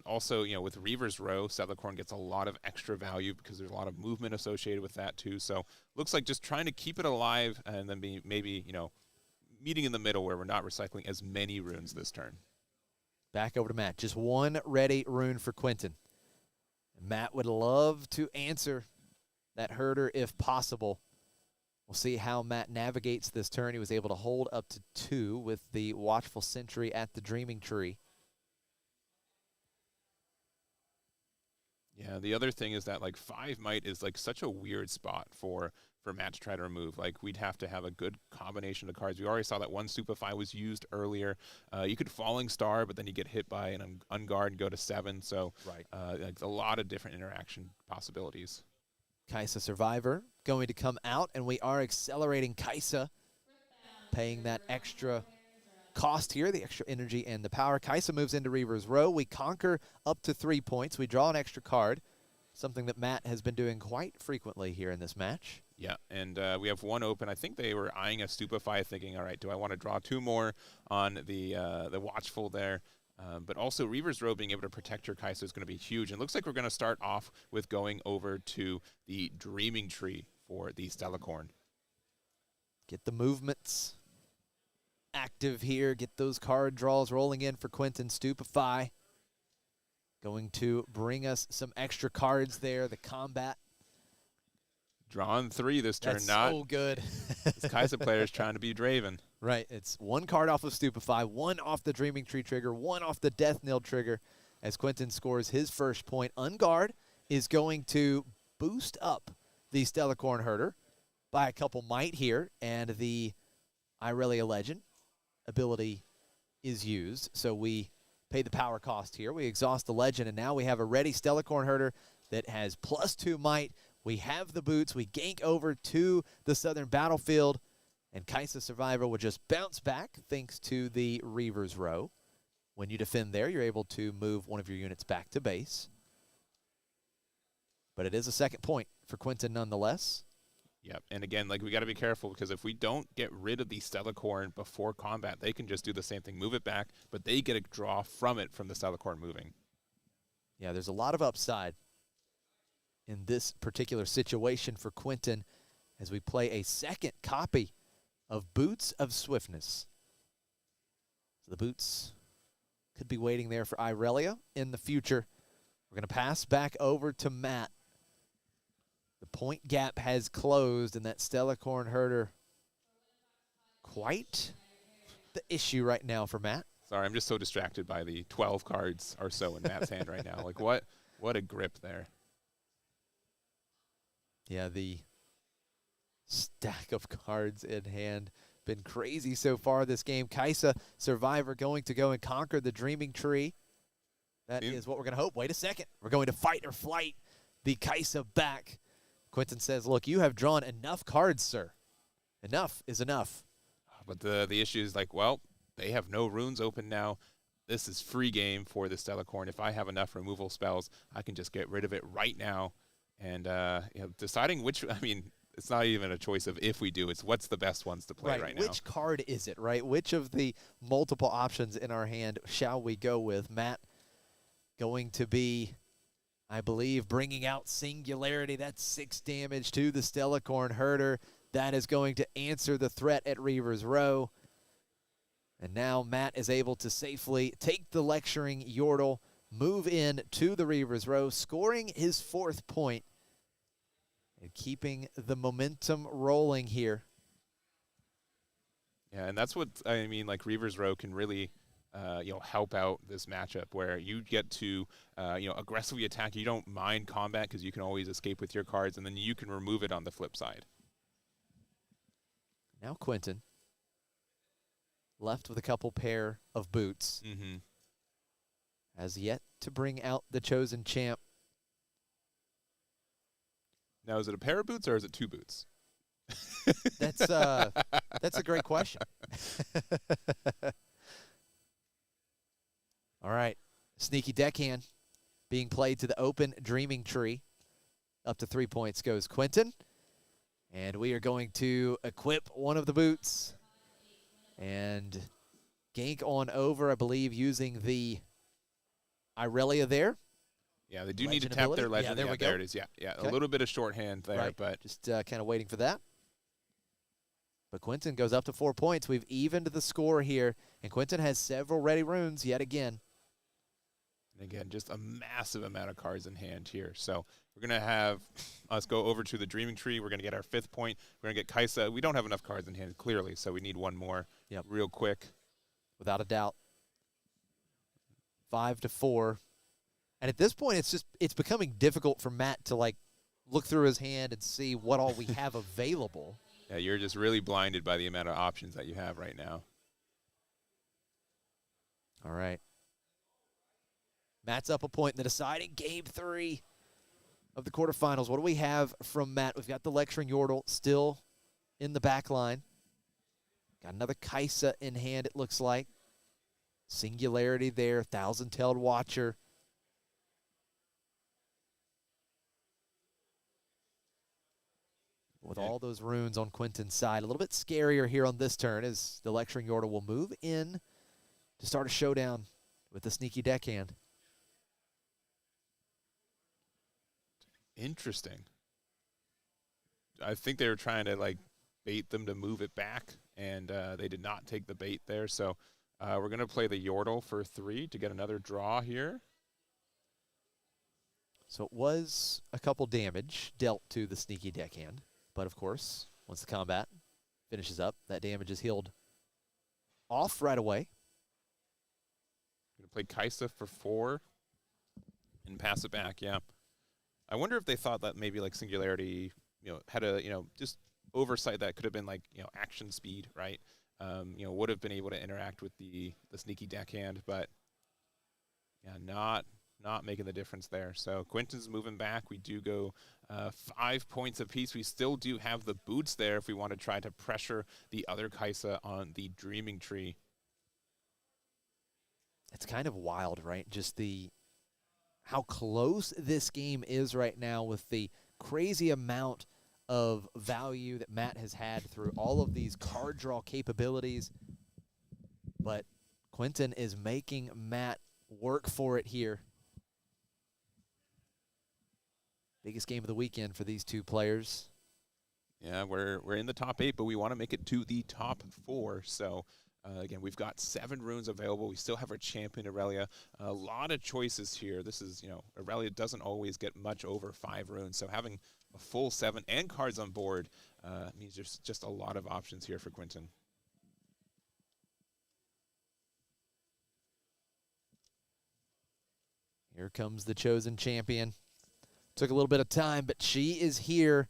Also, with Reaver's Row, Settlercorn gets a lot of extra value because there's a lot of movement associated with that too. So looks like just trying to keep it alive and then maybe, meeting in the middle where we're not recycling as many runes this turn. Back over to Matt. Just 1 ready rune for Quentin. Matt would love to answer that Herder if possible. We'll see how Matt navigates this turn. He was able to hold up to 2 with the Watchful Sentry at the Dreaming Tree. Yeah, the other thing is that, 5 might is, such a weird spot for Matt to try to remove. We'd have to have a good combination of cards. We already saw that 1 Stupefy was used earlier. You could Falling Star, but then you get hit by an Unguard and go to 7. So, right. A lot of different interaction possibilities. Kaisa Survivor going to come out, and we are accelerating Kaisa, paying that extra cost here, the extra energy and the power. Kaisa moves into Reaver's Row. We conquer up to 3 points. We draw an extra card, something that Matt has been doing quite frequently here in this match. Yeah, and we have 1 open. I think they were eyeing a Stupefy, thinking, all right, do I want to draw 2 more on the Watchful there? But also, Reaver's Row being able to protect your Kaisa is going to be huge. And it looks like we're going to start off with going over to the Dreaming Tree for the Stellacorn. Get the movements active here. Get those card draws rolling in for Quentin. Stupefy going to bring us some extra cards there. The combat. Drawing 3 this turn. That's not so good. This Kaisa player is trying to be Draven. Right. It's 1 card off of Stupefy, 1 off the Dreaming Tree trigger, 1 off the Death Knell trigger as Quentin scores his first point. Unguard is going to boost up the Stellacorn Herder by a couple might here, and the Irelia Legend ability is used. So we pay the power cost here. We exhaust the Legend, and now we have a ready Stellacorn Herder that has +2 might. We have the boots. We gank over to the southern battlefield, and Kaisa Survivor will just bounce back thanks to the Reaver's Row. When you defend there, you're able to move one of your units back to base. But it is a second point for Quentin nonetheless. Yep, and again, we got to be careful because if we don't get rid of the Stellacorn before combat, they can just do the same thing, move it back, but they get a draw from it from the Stellacorn moving. Yeah, there's a lot of upside in this particular situation for Quentin as we play a second copy of Boots of Swiftness. So the boots could be waiting there for Irelia in the future. We're going to pass back over to Matt. The point gap has closed, and that Stellacorn Herder quite the issue right now for Matt. Sorry, I'm just so distracted by the 12 cards or so in Matt's hand right now. What a grip there. Yeah, the stack of cards in hand been crazy so far this game. Kaisa Survivor going to go and conquer the Dreaming Tree. That is what we're going to hope. Wait a second. We're going to fight or flight the Kaisa back. Quentin says, look, you have drawn enough cards, sir. Enough is enough. But the issue is they have no runes open now. this is free game for the Stellacorn. If I have enough removal spells, I can just get rid of it right now. And deciding which, I mean, it's not even a choice of if we do, it's what's the best ones to play right now. Which card is it, right? Which of the multiple options in our hand shall we go with? Matt going to be, I believe, bringing out Singularity. That's 6 damage to the Stellacorn Herder. That is going to answer the threat at Reaver's Row. And now Matt is able to safely take the Lecturing Yordle, move in to the Reaver's Row, scoring his 4th point and keeping the momentum rolling here. Yeah, and that's what, I mean, like Reaver's Row can really help out this matchup where you get to aggressively attack. You don't mind combat because you can always escape with your cards, and then you can remove it on the flip side. Now Quentin, left with a couple pair of boots, has yet to bring out the Chosen Champ. Now, is it a pair of boots or is it 2 boots? That's a great question. All right, Sneaky Deckhand being played to the open Dreaming Tree. Up to 3 points goes Quentin. And we are going to equip one of the boots and gank on over, I believe, using the Irelia there. Yeah, they do Legend need to tap ability? their legend. Yeah, there we go. There it is. Yeah. Okay. A little bit of shorthand there, Right. but Just kind of waiting for that. But Quentin goes up to 4 points. We've evened the score here, and Quentin has several ready runes yet again. and again, just a massive amount of cards in hand here. So we're going to have us go over to the Dreaming Tree. We're going to get our 5th point. We're going to get Kaisa. We don't have enough cards in hand, clearly, so we need one more real quick. Without a doubt. 5-4. And at this point, it's becoming difficult for Matt to, like, look through his hand and see what all we have available. Yeah, you're just really blinded by the amount of options that you have right now. All right. Matt's up a point in the deciding Game 3 of the quarterfinals. What do we have from Matt? We've got the Lecturing Yordle still in the back line. Got another Kaisa in hand, it looks like. Singularity there, Thousand-Tailed Watcher. With all those runes on Quentin's side. A little bit scarier here on this turn as the Lecturing Yordle will move in to start a showdown with the Sneaky Deckhand. Interesting. I think they were trying to, like, bait them to move it back, and they did not take the bait there. So we're going to play the Yordle for 3 to get another draw here. So it was a couple damage dealt to the Sneaky Deckhand. But, of course, once the combat finishes up, that damage is healed off right away. Going to play Kaisa for 4 and pass it back, yeah. I wonder if they thought that maybe, like, Singularity, had a, just oversight that could have been, like, action speed, right? Would have been able to interact with the Sneaky Deckhand, but, yeah, not making the difference there. So Quentin's moving back. We do go 5 points apiece. We still do have the boots there if we want to try to pressure the other Kaisa on the Dreaming Tree. It's kind of wild, right? Just how close this game is right now with the crazy amount of value that Matt has had through all of these card draw capabilities. But Quentin is making Matt work for it here. Biggest game of the weekend for these two players. Yeah, we're in the top 8, but we want to make it to the top 4. So, again, we've got 7 runes available. We still have our champion, Aurelia. A lot of choices here. This is, Aurelia doesn't always get much over 5 runes. So having a full 7 and cards on board means there's just a lot of options here for Quentin. Here comes the chosen champion. Took a little bit of time, but she is here.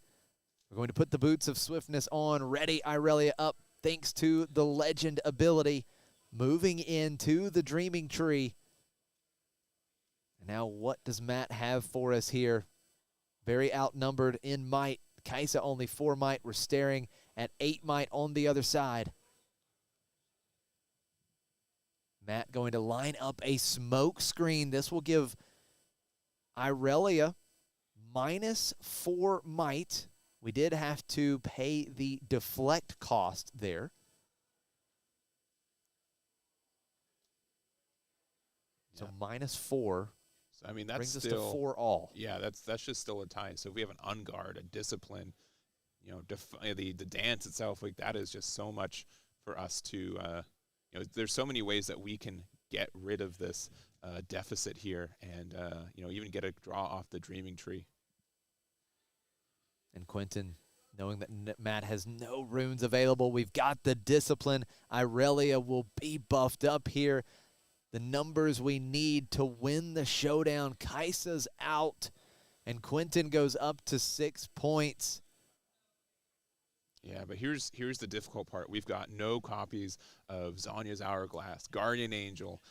We're going to put the Boots of Swiftness on. Ready Irelia up thanks to the Legend ability. Moving into the Dreaming Tree. Now what does Matt have for us here? Very outnumbered in might. Kaisa only 4 might. We're staring at 8 might on the other side. Matt going to line up a smoke screen. This will give Irelia -4 might. We did have to pay the deflect cost there. So -4. So, I mean, that's brings still, us to 4 all. Yeah, that's just still a tie. So if we have an unguard, a discipline, you know, the dance itself, like that is just so much for us to, you know, there's so many ways that we can get rid of this deficit here and, you know, even get a draw off the Dreaming Tree. And Quentin, knowing that Matt has no runes available, we've got the discipline. Irelia will be buffed up here. The numbers we need to win the showdown. Kaisa's out, and Quentin goes up to 6 points. Yeah, but here's the difficult part. We've got no copies of Zhonya's Hourglass, Guardian Angel.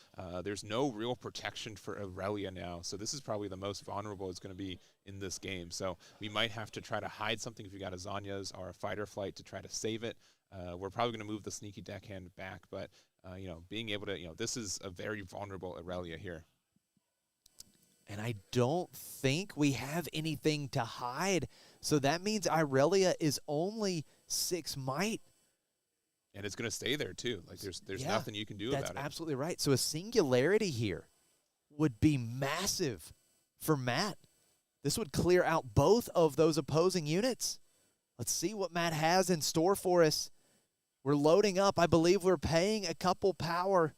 There's no real protection for Irelia now, so this is probably the most vulnerable it's going to be in this game. So we might have to try to hide something if we got a Zhonya's or a Fight or Flight to try to save it. We're probably going to move the Sneaky Deckhand back, but you know, being able to, you know, this is a very vulnerable Irelia here. And I don't think we have anything to hide. So that means Irelia is only 6 might. And it's going to stay there, too. Like, there's nothing you can do about it. That's absolutely right. So a singularity here would be massive for Matt. This would clear out both of those opposing units. Let's see what Matt has in store for us. We're loading up. I believe we're paying a couple power.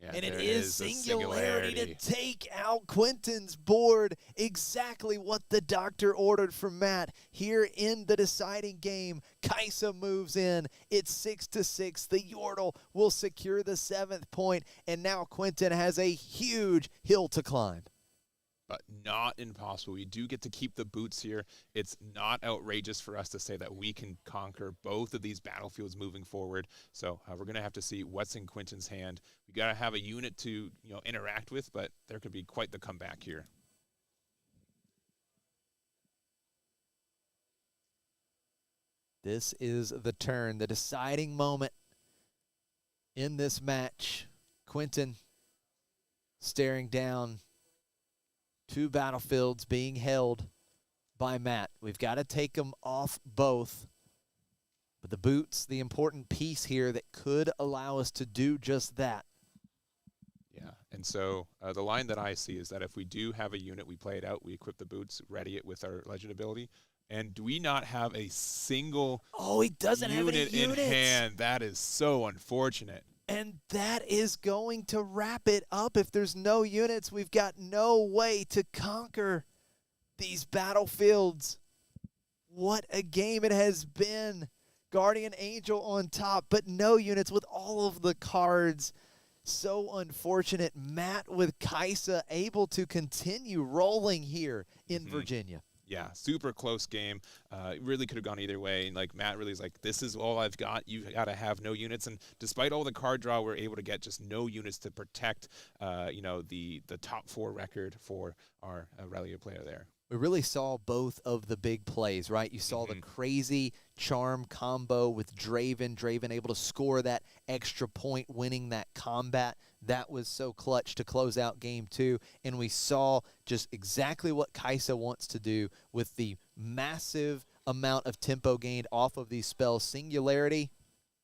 Yeah, and it is singularity singularity to take out Quentin's board. Exactly what the doctor ordered from Matt. Here in the deciding game, Kaisa moves in. It's 6-6. The Yordle will secure the 7th point, and now Quentin has a huge hill to climb. But not impossible. We do get to keep the boots here. It's not outrageous for us to say that we can conquer both of these battlefields moving forward. So we're going to have to see what's in Quentin's hand. We got to have a unit to, you know, interact with, but there could be quite the comeback here. This is the turn, the deciding moment in this match. Quentin staring down 2 battlefields being held by Matt. We've got to take them off both. But the boots, the important piece here that could allow us to do just that. Yeah, and so the line that I see is that if we do have a unit, we play it out, we equip the boots, ready it with our legend ability. And do we not have a single he doesn't have any unit in hand? That is so unfortunate. And that is going to wrap it up. If there's no units, we've got no way to conquer these battlefields. What a game it has been. Guardian Angel on top, but no units with all of the cards. So unfortunate. Matt with Kaisa able to continue rolling here in Virginia. Yeah, super close game. It really could have gone either way. And like Matt really is like, this is all I've got. You got to have no units. And despite all the card draw, we're able to get just no units to protect, you know, the top 4 record for our Aurelia player there. We really saw both of the big plays, right? You saw the crazy charm combo with Draven. Draven able to score that extra point, winning that combat. That was so clutch to close out game 2. And we saw just exactly what Kaisa wants to do with the massive amount of tempo gained off of these spells. Singularity,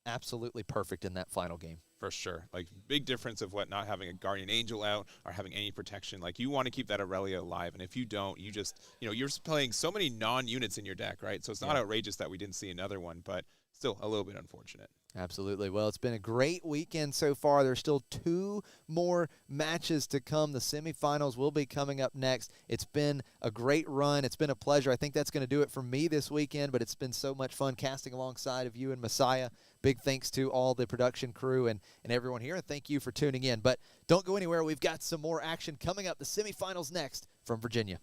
absolutely perfect in that final game. For sure. Like, big difference of what not having a Guardian Angel out or having any protection. Like, you want to keep that Aurelia alive, and if you don't, you just, you know, you're playing so many non-units in your deck, right? So it's not outrageous that we didn't see another one, but still a little bit unfortunate. Absolutely. Well, it's been a great weekend so far. There's still 2 more matches to come. The semifinals will be coming up next. It's been a great run. It's been a pleasure. I think that's going to do it for me this weekend, but it's been so much fun casting alongside of you and Messiah. Big thanks to all the production crew and everyone here. Thank you for tuning in. But don't go anywhere. We've got some more action coming up. The semifinals next from Virginia.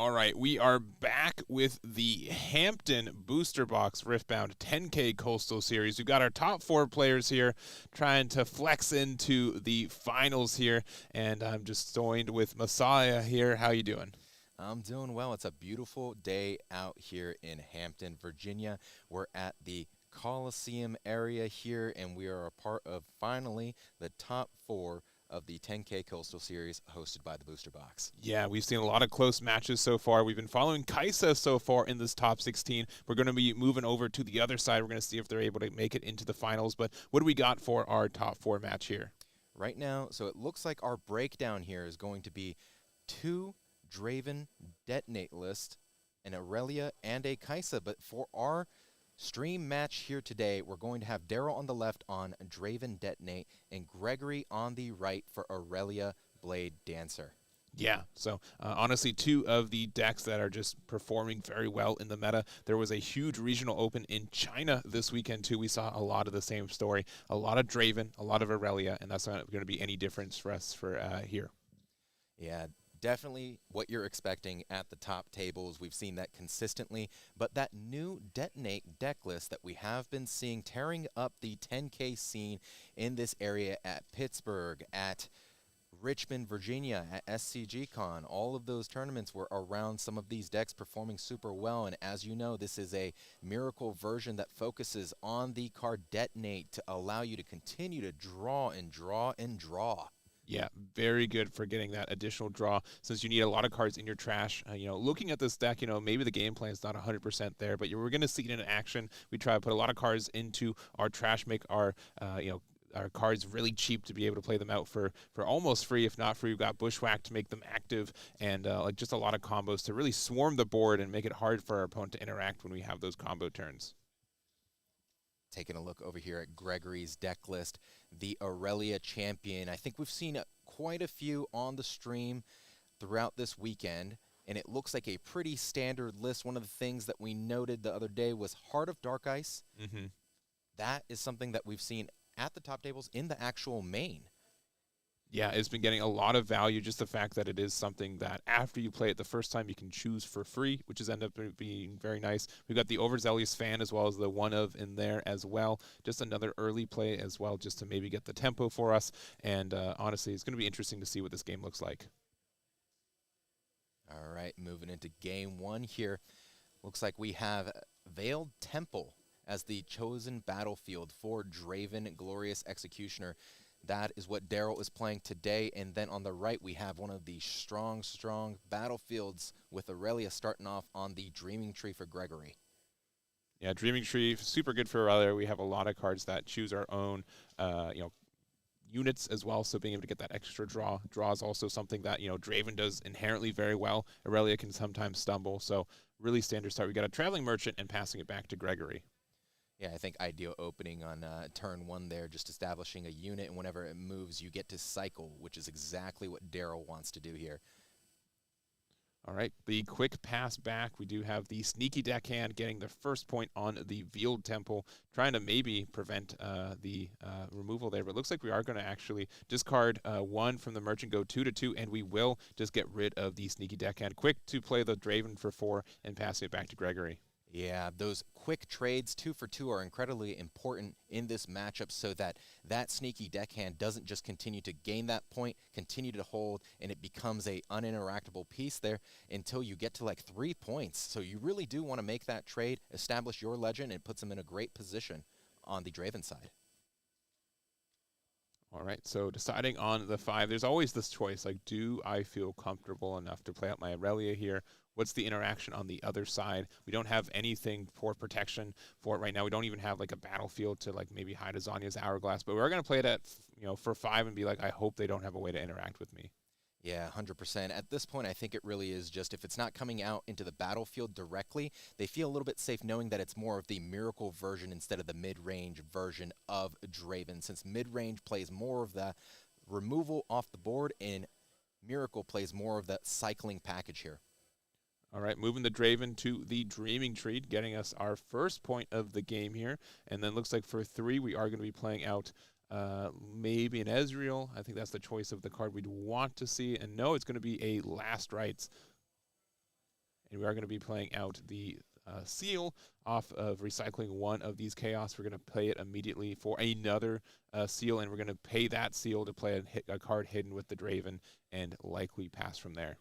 All right, we are back with the Hampton Booster Box Riftbound 10K Coastal Series. We've got our top 4 players here trying to flex into the finals here, and I'm just joined with Messiah here. How you doing? I'm doing well. It's a beautiful day out here in Hampton, Virginia. We're at the Coliseum area here, and we are a part of, finally, the top 4 of the 10K Coastal Series hosted by the Booster Box. Yeah, we've seen a lot of close matches so far. We've been following Kaisa so far in this top 16. We're going to be moving over to the other side. We're going to see if they're able to make it into the finals. But what do we got for our top 4 match here? Right now, so it looks like our breakdown here is going to be 2 Draven Detonate list, an Aurelia, and a Kaisa. But for our stream match here today, we're going to have Daryl on the left on Draven Detonate and Gregory on the right for Aurelia Blade Dancer. Yeah, so honestly, 2 of the decks that are just performing very well in the meta. There was a huge regional open in China this weekend, too. We saw a lot of the same story. A lot of Draven, a lot of Aurelia, and that's not going to be any difference for us for here. Yeah, definitely what you're expecting at the top tables. We've seen that consistently, but that new Detonate deck list that we have been seeing tearing up the 10K scene in this area at Pittsburgh, at Richmond, Virginia, at SCGCon, all of those tournaments were around some of these decks performing super well, and as you know, this is a miracle version that focuses on the card Detonate to allow you to continue to draw and draw and draw. Yeah, very good for getting that additional draw since you need a lot of cards in your trash. Looking at this deck, maybe the game plan is not 100% there, but we're going to see it in action. We try to put a lot of cards into our trash, make our, our cards really cheap to be able to play them out for almost free, if not free. We've got Bushwhack to make them active, and just a lot of combos to really swarm the board and make it hard for our opponent to interact when we have those combo turns. Taking a look over here at Gregory's deck list, the Aurelia Champion. I think we've seen quite a few on the stream throughout this weekend, and it looks like a pretty standard list. One of the things that we noted the other day was Heart of Dark Ice. Mm-hmm. That is something that we've seen at the top tables in the actual main. Yeah, it's been getting a lot of value, just the fact that it is something that after you play it the first time, you can choose for free, which has ended up being very nice. We've got the Overzealous Fan as well as the One of in there as well. Just another early play as well, just to maybe get the tempo for us. And honestly, it's going to be interesting to see what this game looks like. All right, moving into game 1 here. Looks like we have Veiled Temple as the chosen battlefield for Draven Glorious Executioner. That is what Daryl is playing today. And then on the right, we have one of the strong battlefields with Aurelia starting off on the Dreaming Tree for Gregory. Yeah, Dreaming Tree, super good for Aurelia. We have a lot of cards that choose our own, units as well, so being able to get that extra draw is also something that, Draven does inherently very well. Aurelia can sometimes stumble, so really standard start. We got a Traveling Merchant and passing it back to Gregory. Yeah, I think ideal opening on turn 1 there, just establishing a unit, and whenever it moves, you get to cycle, which is exactly what Daryl wants to do here. All right, the quick pass back. We do have the Sneaky Deckhand getting the first point on the Veiled Temple, trying to maybe prevent the removal there. But it looks like we are going to actually discard 1 from the Merchant, go 2-2, and we will just get rid of the Sneaky Deckhand. Quick to play the Draven for 4 and passing it back to Gregory. Yeah, those quick trades 2 for 2 are incredibly important in this matchup so that Sneaky Deckhand doesn't just continue to gain that point, continue to hold, and it becomes a uninteractable piece there until you get to like 3 points. So you really do want to make that trade, establish your legend, and puts them in a great position on the Draven side. All right, so deciding on the 5, there's always this choice, like, do I feel comfortable enough to play out my Aurelia here? What's the interaction on the other side? We don't have anything for protection for it right now. We don't even have like a battlefield to like maybe hide a Zanya's Hourglass, but we're going to play it at, for 5 and be like, I hope they don't have a way to interact with me. Yeah, 100%. At this point, I think it really is just if it's not coming out into the battlefield directly, they feel a little bit safe knowing that it's more of the miracle version instead of the mid-range version of Draven, since mid-range plays more of the removal off the board and Miracle plays more of that cycling package here. All right, moving the Draven to the Dreaming Tree, getting us our first point of the game here. And then looks like for 3, we are going to be playing out maybe an Ezreal. I think that's the choice of the card we'd want to see. And no, it's going to be a Last Rites. and we are going to be playing out the seal off of recycling one of these chaos. We're going to play it immediately for another seal, and we're going to pay that seal to play a card hidden with the Draven and likely pass from there.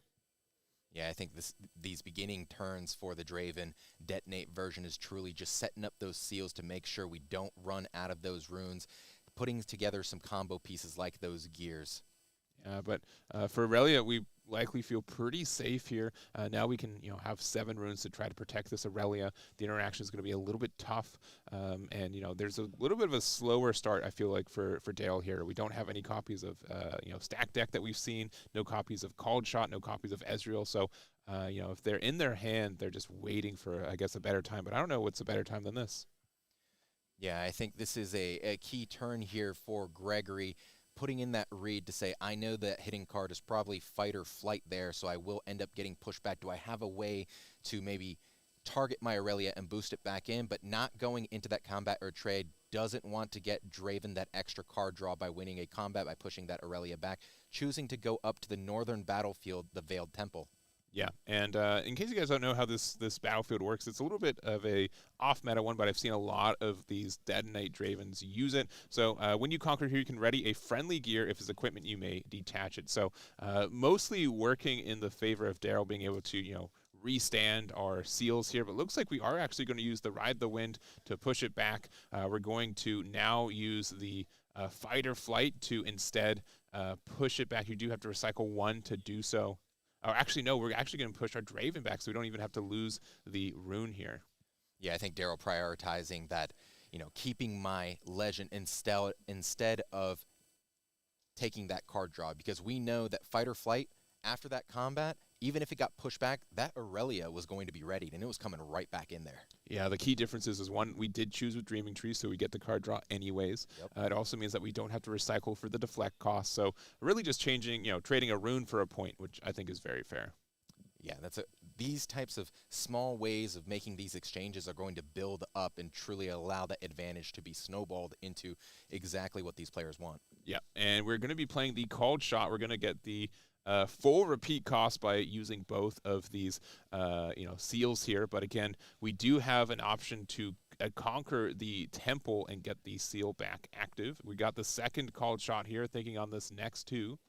Yeah, I think these beginning turns for the Draven detonate version is truly just setting up those seals to make sure we don't run out of those runes, putting together some combo pieces like those gears. But for Aurelia, we likely feel pretty safe here. Now we can, have 7 runes to try to protect this Aurelia. The interaction is going to be a little bit tough, and there's a little bit of a slower start. I feel like for Dale here, we don't have any copies of stack deck that we've seen, no copies of Called Shot, no copies of Ezreal. So if they're in their hand, they're just waiting for, I guess, a better time. But I don't know what's a better time than this. Yeah, I think this is a key turn here for Gregory, putting in that read to say, I know that hitting card is probably fight or flight there, so I will end up getting pushed back. Do I have a way to maybe target my Aurelia and boost it back in, but not going into that combat or trade? Doesn't want to get Draven that extra card draw by winning a combat by pushing that Aurelia back, choosing to go up to the northern battlefield, the Veiled Temple. Yeah, and in case you guys don't know how this battlefield works, it's a little bit of a off-meta one, but I've seen a lot of these Detonate Dravens use it. So when you conquer here, you can ready a friendly gear. If it's equipment, you may detach it. So mostly working in the favor of Daryl being able to, restand our seals here, but looks like we are actually going to use the Ride the Wind to push it back. We're going to now use the Fight or Flight to instead push it back. You do have to recycle 1 to do so. Oh, actually, no, we're actually going to push our Draven back, so we don't even have to lose the rune here. Yeah, I think Daryl prioritizing that, keeping my legend instead of taking that card draw, because we know that Fight or Flight, after that combat, even if it got pushed back, that Aurelia was going to be readied, and it was coming right back in there. Yeah, the key difference is one, we did choose with Dreaming Tree, so we get the card draw anyways. Yep. It also means that we don't have to recycle for the deflect cost, so really just changing, trading a rune for a point, which I think is very fair. Yeah, these types of small ways of making these exchanges are going to build up and truly allow that advantage to be snowballed into exactly what these players want. Yeah, and we're going to be playing the Called Shot. We're going to get the full repeat cost by using both of these, seals here. But again, we do have an option to conquer the temple and get the seal back active. We got the second Called Shot here, thinking on this next 2.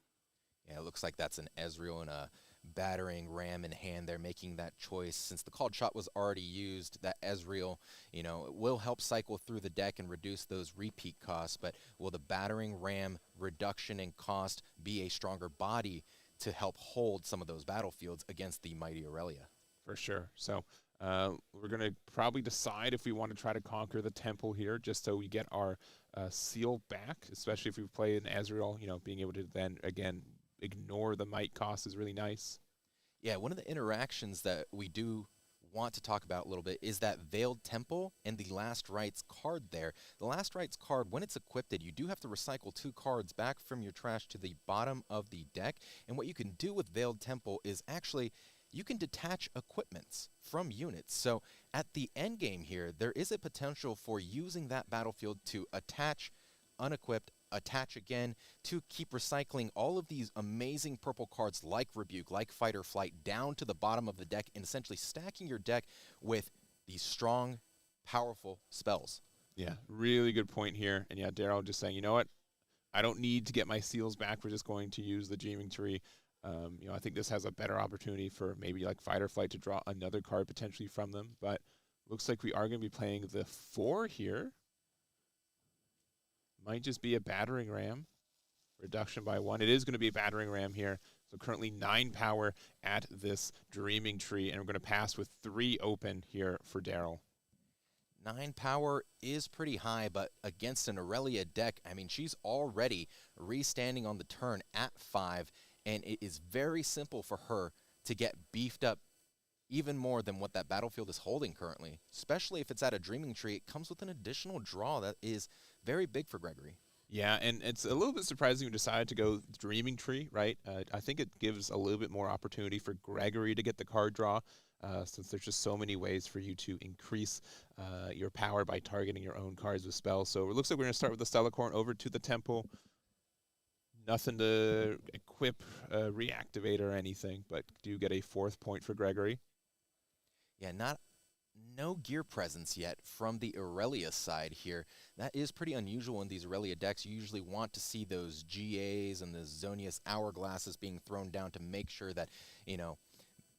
Yeah, it looks like that's an Ezreal and a battering ram in hand. They're making that choice. Since the Called Shot was already used, that Ezreal, it will help cycle through the deck and reduce those repeat costs. But will the battering ram reduction in cost be a stronger body to help hold some of those battlefields against the mighty Aurelia? For sure. So we're going to probably decide if we want to try to conquer the temple here, just so we get our seal back, especially if we play an Ezreal, being able to then, again, ignore the might cost is really nice. Yeah, one of the interactions that we do want to talk about a little bit is that Veiled Temple and the Last Rites card there. The Last Rites card, when it's equipped, you do have to recycle 2 cards back from your trash to the bottom of the deck. And what you can do with Veiled Temple is actually you can detach equipments from units. So at the end game here, there is a potential for using that battlefield to attach unequipped, attach again, to keep recycling all of these amazing purple cards like Rebuke, like Fight or Flight, down to the bottom of the deck and essentially stacking your deck with these strong, powerful spells. Yeah, really good point here. And yeah, Daryl just saying, you know what? I don't need to get my seals back. We're just going to use the Dreaming Tree. I think this has a better opportunity for maybe like Fight or Flight to draw another card potentially from them. But looks like we are going to be playing the 4 here. Might just be a battering ram. Reduction by 1. It is going to be a battering ram here. So currently 9 power at this Dreaming Tree. And we're going to pass with 3 open here for Daryl. 9 power is pretty high, but against an Aurelia deck, I mean, she's already restanding on the turn at 5. And it is very simple for her to get beefed up even more than what that battlefield is holding currently. Especially if it's at a Dreaming Tree, it comes with an additional draw that is very big for Gregory. Yeah, and it's a little bit surprising we decided to go Dreaming Tree, right? I think it gives a little bit more opportunity for Gregory to get the card draw, since there's just so many ways for you to increase your power by targeting your own cards with spells. So it looks like we're going to start with the Stellacorn over to the Temple. Nothing to equip, reactivate, or anything, but do get a 4th point for Gregory. Yeah, no gear presence yet from the Aurelia side here. That is pretty unusual in these Aurelia decks. You usually want to see those GAs and the Zonius Hourglasses being thrown down to make sure that, you know,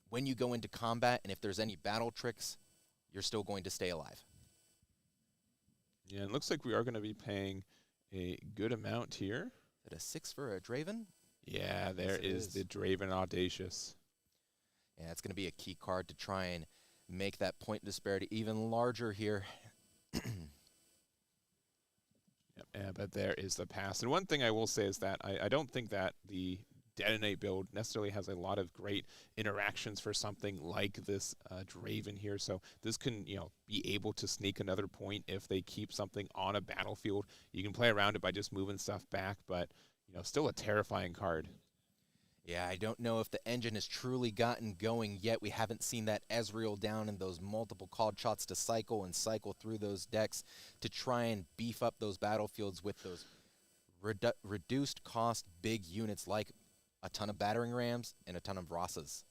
when you go into combat and if there's any battle tricks, you're still going to stay alive. Yeah, it looks like we are going to be paying a good amount here. Is it a 6 for a Draven? Yeah, there is the Draven Audacious. Yeah, it's going to be a key card to try and make that point disparity even larger here. Yep, but there is the pass. And one thing I will say is that I don't think that the Detonate build necessarily has a lot of great interactions for something like this Draven here. So this can, be able to sneak another point if they keep something on a battlefield. You can play around it by just moving stuff back, but, still a terrifying card. Yeah, I don't know if the engine has truly gotten going yet. We haven't seen that Ezreal down in those multiple called shots to cycle through those decks to try and beef up those battlefields with those reduced cost big units like a ton of battering rams and a ton of Rossas.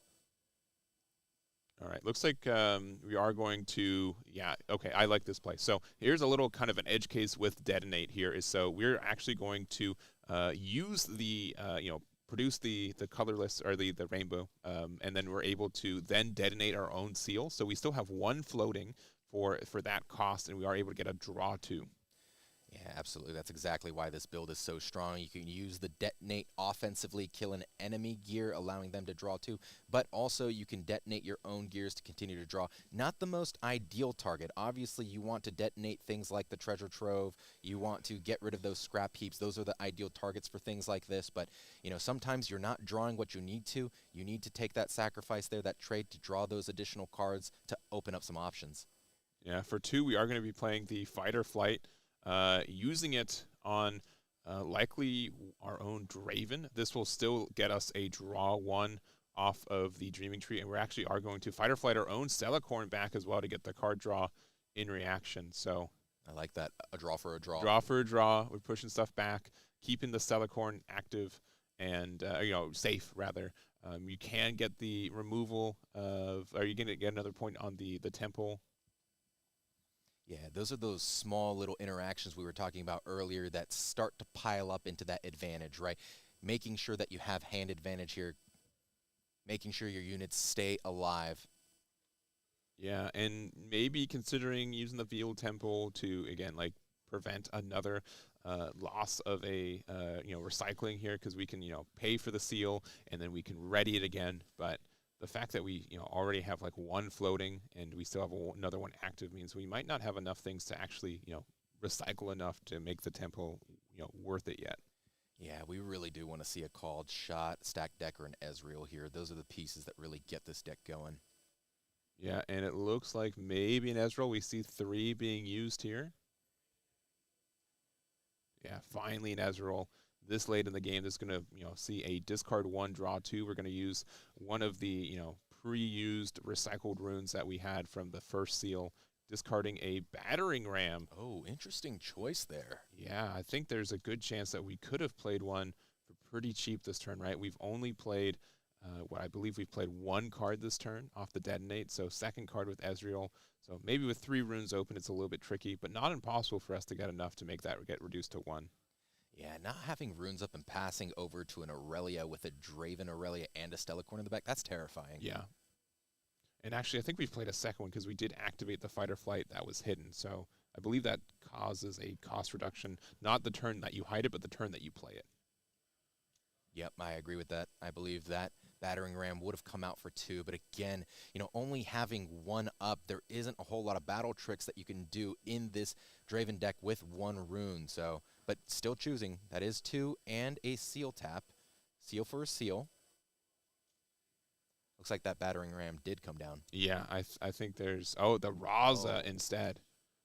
All right, looks like we are going to, okay, I like this play. So here's a little kind of an edge case with Detonate here. So we're actually going to use the, produce the colorless or the rainbow, and then we're able to then detonate our own seal. So we still have one floating for that cost, and we are able to get a draw 2. Yeah, absolutely. That's exactly why this build is so strong. You can use the Detonate offensively, kill an enemy gear, allowing them to draw 2, but also you can detonate your own gears to continue to draw. Not the most ideal target. Obviously, you want to detonate things like the Treasure Trove. You want to get rid of those scrap heaps. Those are the ideal targets for things like this, but sometimes you're not drawing what you need to. You need to take that sacrifice there, that trade, to draw those additional cards to open up some options. Yeah, for 2, we are going to be playing the Fight or Flight. Using it on likely our own Draven. This will still get us a draw 1 off of the Dreaming Tree, and we actually are going to Fight or Flight our own Celicorn back as well to get the card draw in reaction. So I like that. A draw for a draw. Draw for a draw. We're pushing stuff back, keeping the Celicorn active and safe rather. You can get the removal of, or you can get another point on the temple. Yeah, those are those small little interactions we were talking about earlier that start to pile up into that advantage, right? Making sure that you have hand advantage here, making sure your units stay alive. Yeah, and maybe considering using the Field Temple to, again, prevent another loss of a, recycling here, because we can, pay for the seal, and then we can ready it again, but the fact that we already have one floating and we still have another one active means we might not have enough things to actually recycle enough to make the temple worth it yet. Yeah, we really do want to see a called shot, stack deck, or an Ezreal here. Those are the pieces that really get this deck going. Yeah, and it looks like maybe an Ezreal. We see 3 being used here. Yeah, finally an Ezreal. This late in the game, this is going to see a discard 1, draw 2. We're going to use one of the pre-used recycled runes that we had from the first seal, discarding a battering ram. Oh, interesting choice there. Yeah, I think there's a good chance that we could have played one for pretty cheap this turn, right? We've only played I believe we've played 1 card this turn off the Detonate, so second card with Ezreal. So maybe with 3 runes open, it's a little bit tricky, but not impossible for us to get enough to make that get reduced to 1. Yeah, not having runes up and passing over to an Aurelia with a Draven Aurelia and a Stellacorn in the back, that's terrifying. Yeah. And actually, I think we've played a second one because we did activate the Fight or Flight that was hidden. So I believe that causes a cost reduction, not the turn that you hide it, but the turn that you play it. Yep, I agree with that. I believe that battering ram would have come out for 2, but again, only having 1 up, there isn't a whole lot of battle tricks that you can do in this Draven deck with 1 rune. So, but still choosing. That is 2 and a seal tap. Seal for a seal. Looks like that battering ram did come down. Yeah, I think there's, the Raza instead.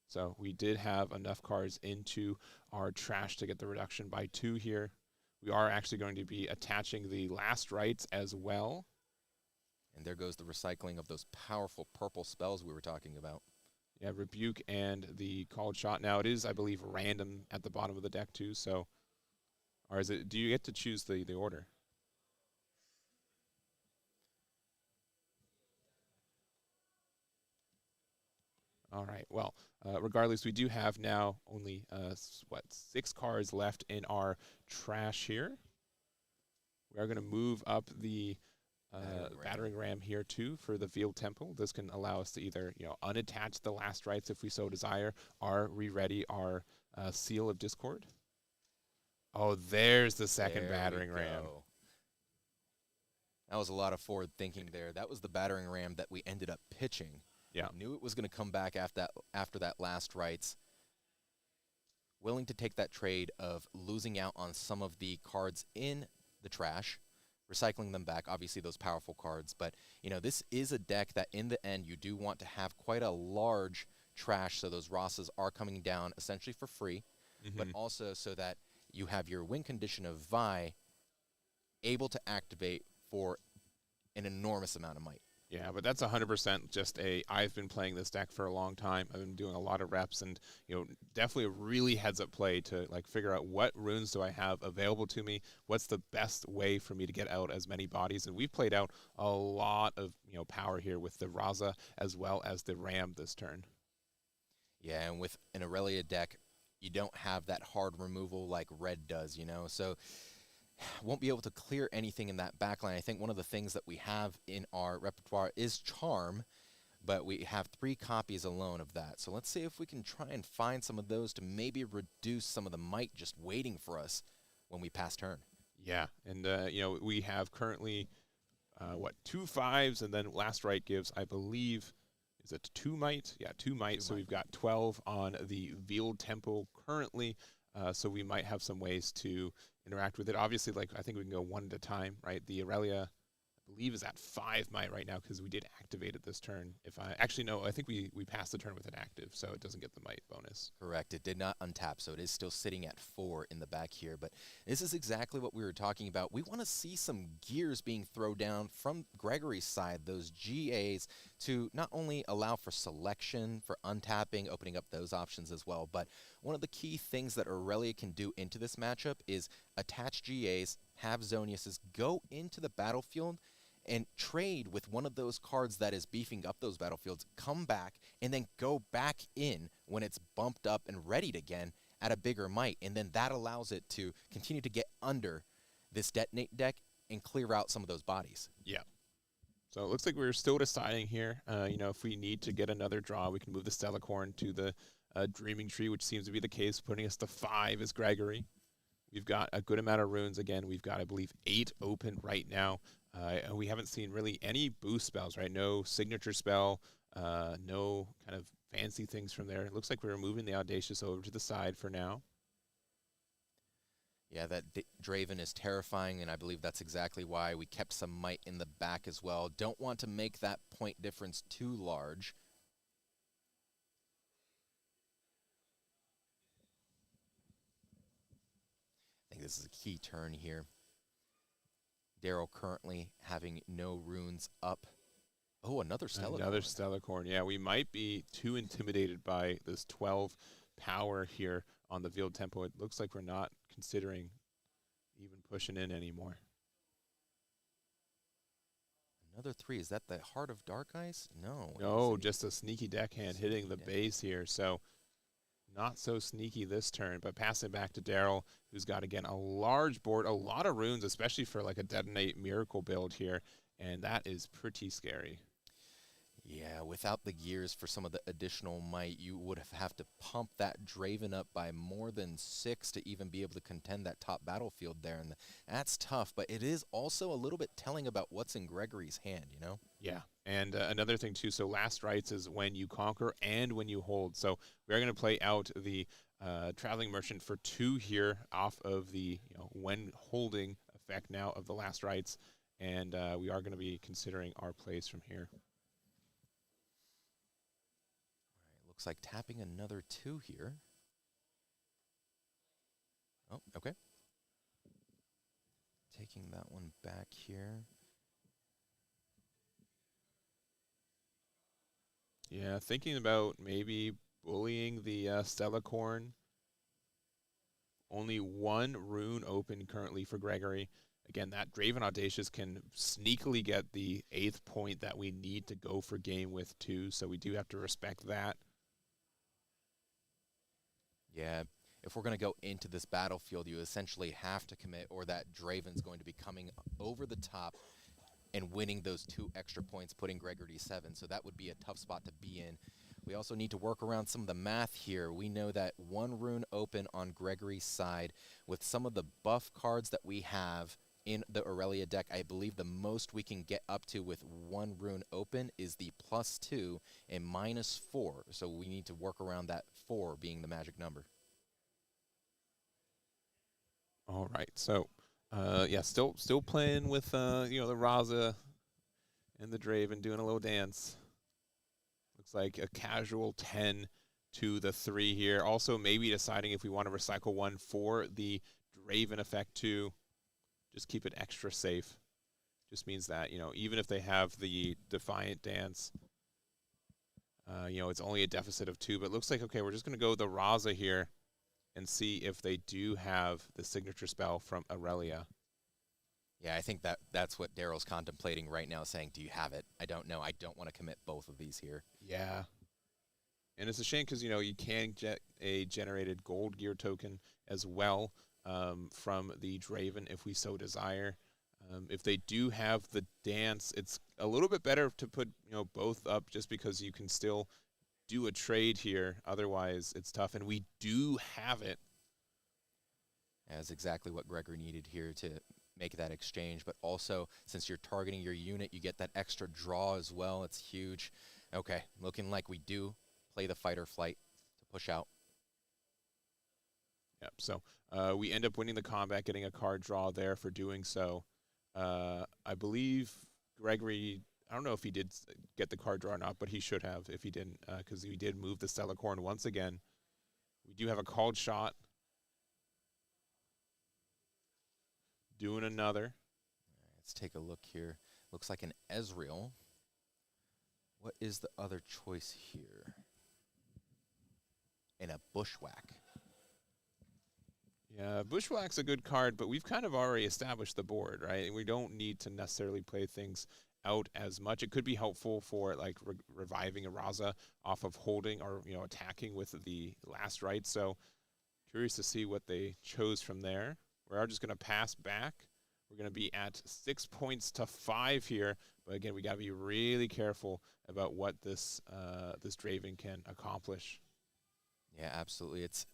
So we did have enough cards into our trash to get the reduction by 2 here. We are actually going to be attaching the last rites as well. And there goes the recycling of those powerful purple spells we were talking about. Yeah, Rebuke and the called shot. Now it is, I believe, random at the bottom of the deck too. So, or is it? Do you get to choose the order? All right. Well, regardless, we do have now only, 6 cards left in our trash here. We are going to move up the battering ram here too for the Veiled Temple. This can allow us to either unattach the last rites if we so desire, or re-ready our Seal of Discord. Oh, there's the second battering ram. That was a lot of forward thinking there. That was the battering ram that we ended up pitching. Yeah. Knew it was going to come back after that last rites. Willing to take that trade of losing out on some of the cards in the trash, recycling them back, obviously those powerful cards. But, this is a deck that in the end you do want to have quite a large trash, so those Rosses are coming down essentially for free, but also so that you have your win condition of Vi able to activate for an enormous amount of might. Yeah, but that's 100% just I've been playing this deck for a long time. I've been doing a lot of reps, and definitely a really heads-up play to figure out what runes do I have available to me, what's the best way for me to get out as many bodies. And we've played out a lot of power here with the Raza as well as the Ram this turn. Yeah, and with an Aurelia deck, you don't have that hard removal like Red does, so won't be able to clear anything in that backline. I think one of the things that we have in our repertoire is Charm, but we have 3 copies alone of that. So let's see if we can try and find some of those to maybe reduce some of the might just waiting for us when we pass turn. Yeah, and we have currently 2 5s, and then last right gives, I believe, is it 2 might? Yeah, 2 might. So we've got 12 on the Veiled Temple currently. So we might have some ways to interact with it. Obviously, I think we can go one at a time, right? The Aurelia, I believe, is at 5 might right now because we did activate it this turn. I think we passed the turn with an active, so it doesn't get the might bonus. Correct. It did not untap, so it is still sitting at 4 in the back here. But this is exactly what we were talking about. We want to see some gears being thrown down from Gregory's side, those GAs, to not only allow for selection, for untapping, opening up those options as well, but one of the key things that Aurelia can do into this matchup is attach GAs, have Zoniuses go into the battlefield, and trade with one of those cards that is beefing up those battlefields, come back, and then go back in when it's bumped up and readied again at a bigger might. And then that allows it to continue to get under this Detonate deck and clear out some of those bodies. Yeah. So it looks like we're still deciding here. If we need to get another draw, we can move the Stellacorn to the Dreaming Tree, which seems to be the case, putting us to 5 as Gregory. We've got a good amount of runes. Again, we've got, I believe, 8 open right now. We haven't seen really any boost spells, right? No signature spell, no kind of fancy things from there. It looks like we're moving the Audacious over to the side for now. Yeah, that Draven is terrifying, and I believe that's exactly why we kept some might in the back as well. Don't want to make that point difference too large. I think this is a key turn here. Daryl currently having no runes up. Oh, another Stellacorn. Another Stellacorn. Yeah, we might be too intimidated by this 12 power here on the Veiled Temple. It looks like we're not considering even pushing in anymore. Another 3. Is that the Heart of Dark Ice? No. No, just a sneaky deckhand hitting the base here. So not so sneaky this turn, but passing back to Daryl, who's got, again, a large board, a lot of runes, especially for like a Detonate Miracle build here, and that is pretty scary. Yeah, without the gears for some of the additional might, you would have to pump that Draven up by more than 6 to even be able to contend that top battlefield there, and that's tough, but it is also a little bit telling about what's in Gregory's hand, Yeah, and another thing too, so last rites is when you conquer and when you hold. So we are going to play out the Traveling Merchant for 2 here off of the when holding effect now of the last rites, and we are going to be considering our plays from here. Looks like tapping another 2 here. Oh, okay. Taking that one back here. Yeah, thinking about maybe bullying the Stellacorn. Only 1 rune open currently for Gregory. Again, that Draven Audacious can sneakily get the 8th point that we need to go for game with 2, so we do have to respect that. Yeah, if we're going to go into this battlefield, you essentially have to commit, or that Draven's going to be coming over the top and winning those 2 extra points, putting Gregor D7. So that would be a tough spot to be in. We also need to work around some of the math here. We know that 1 rune open on Gregory's side. With some of the buff cards that we have in the Aurelia deck, I believe the most we can get up to with 1 rune open is the +2 and -4. So we need to work around that 4 being the magic number. All right, so yeah, still playing with you know, the Raza and the Draven doing a little dance. Looks like a casual 10 to the 3 here. Also, maybe deciding if we want to recycle 1 for the Draven effect too. Just keep it extra safe. Just means that, you know, even if they have the Defiant Dance, you know, it's only a deficit of 2. But it looks like, okay, we're just going to go the Raza here and see if they do have the signature spell from Aurelia. Yeah, I think that's what Daryl's contemplating right now, saying, do you have it? I don't know. I don't want to commit both of these here. Yeah. And it's a shame because, you know, you can get a generated gold gear token as well from the Draven if we so desire. If they do have the dance, it's a little bit better to put, you know, both up just because you can still do a trade here. Otherwise, it's tough. And we do have it. That's exactly what Gregory needed here to make that exchange. But also, since you're targeting your unit, you get that extra draw as well. It's huge. Okay, looking like we do play the fight or flight to push out. Yep, so we end up winning the combat, getting a card draw there for doing so. I believe Gregory, I don't know if he did get the card draw or not, but he should have if he didn't, because he did move the Stellacorn once again. We do have a called shot. Doing another. Let's take a look here. Looks like an Ezreal. What is the other choice here? And a Bushwhack. Yeah, Bushwhack's a good card, but we've kind of already established the board, right? We don't need to necessarily play things out as much. It could be helpful for like reviving a Raza off of holding or, you know, attacking with the last right. So curious to see what they chose from there. We are just going to pass back. We're going to be at 6 points to 5 here. But again, we got to be really careful about what this this Draven can accomplish. Yeah, absolutely. It's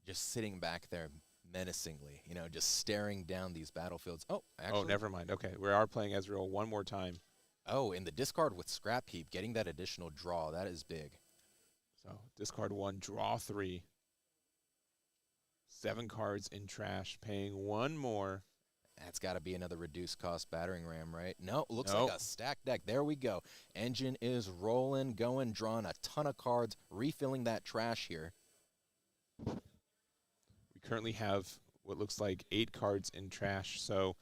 just sitting back there menacingly, you know, just staring down these battlefields. Oh, actually. Oh, never mind. Okay, we are playing Ezreal one more time. Oh, in the discard with Scrap Heap, getting that additional draw, that is big. So discard 1, draw 3. 7 cards in trash, paying 1 more. That's got to be another reduced cost battering ram, right? No, looks like a stacked deck. There we go. Engine is rolling, going, drawing a ton of cards, refilling that trash here. We currently have what looks like 8 cards in trash. So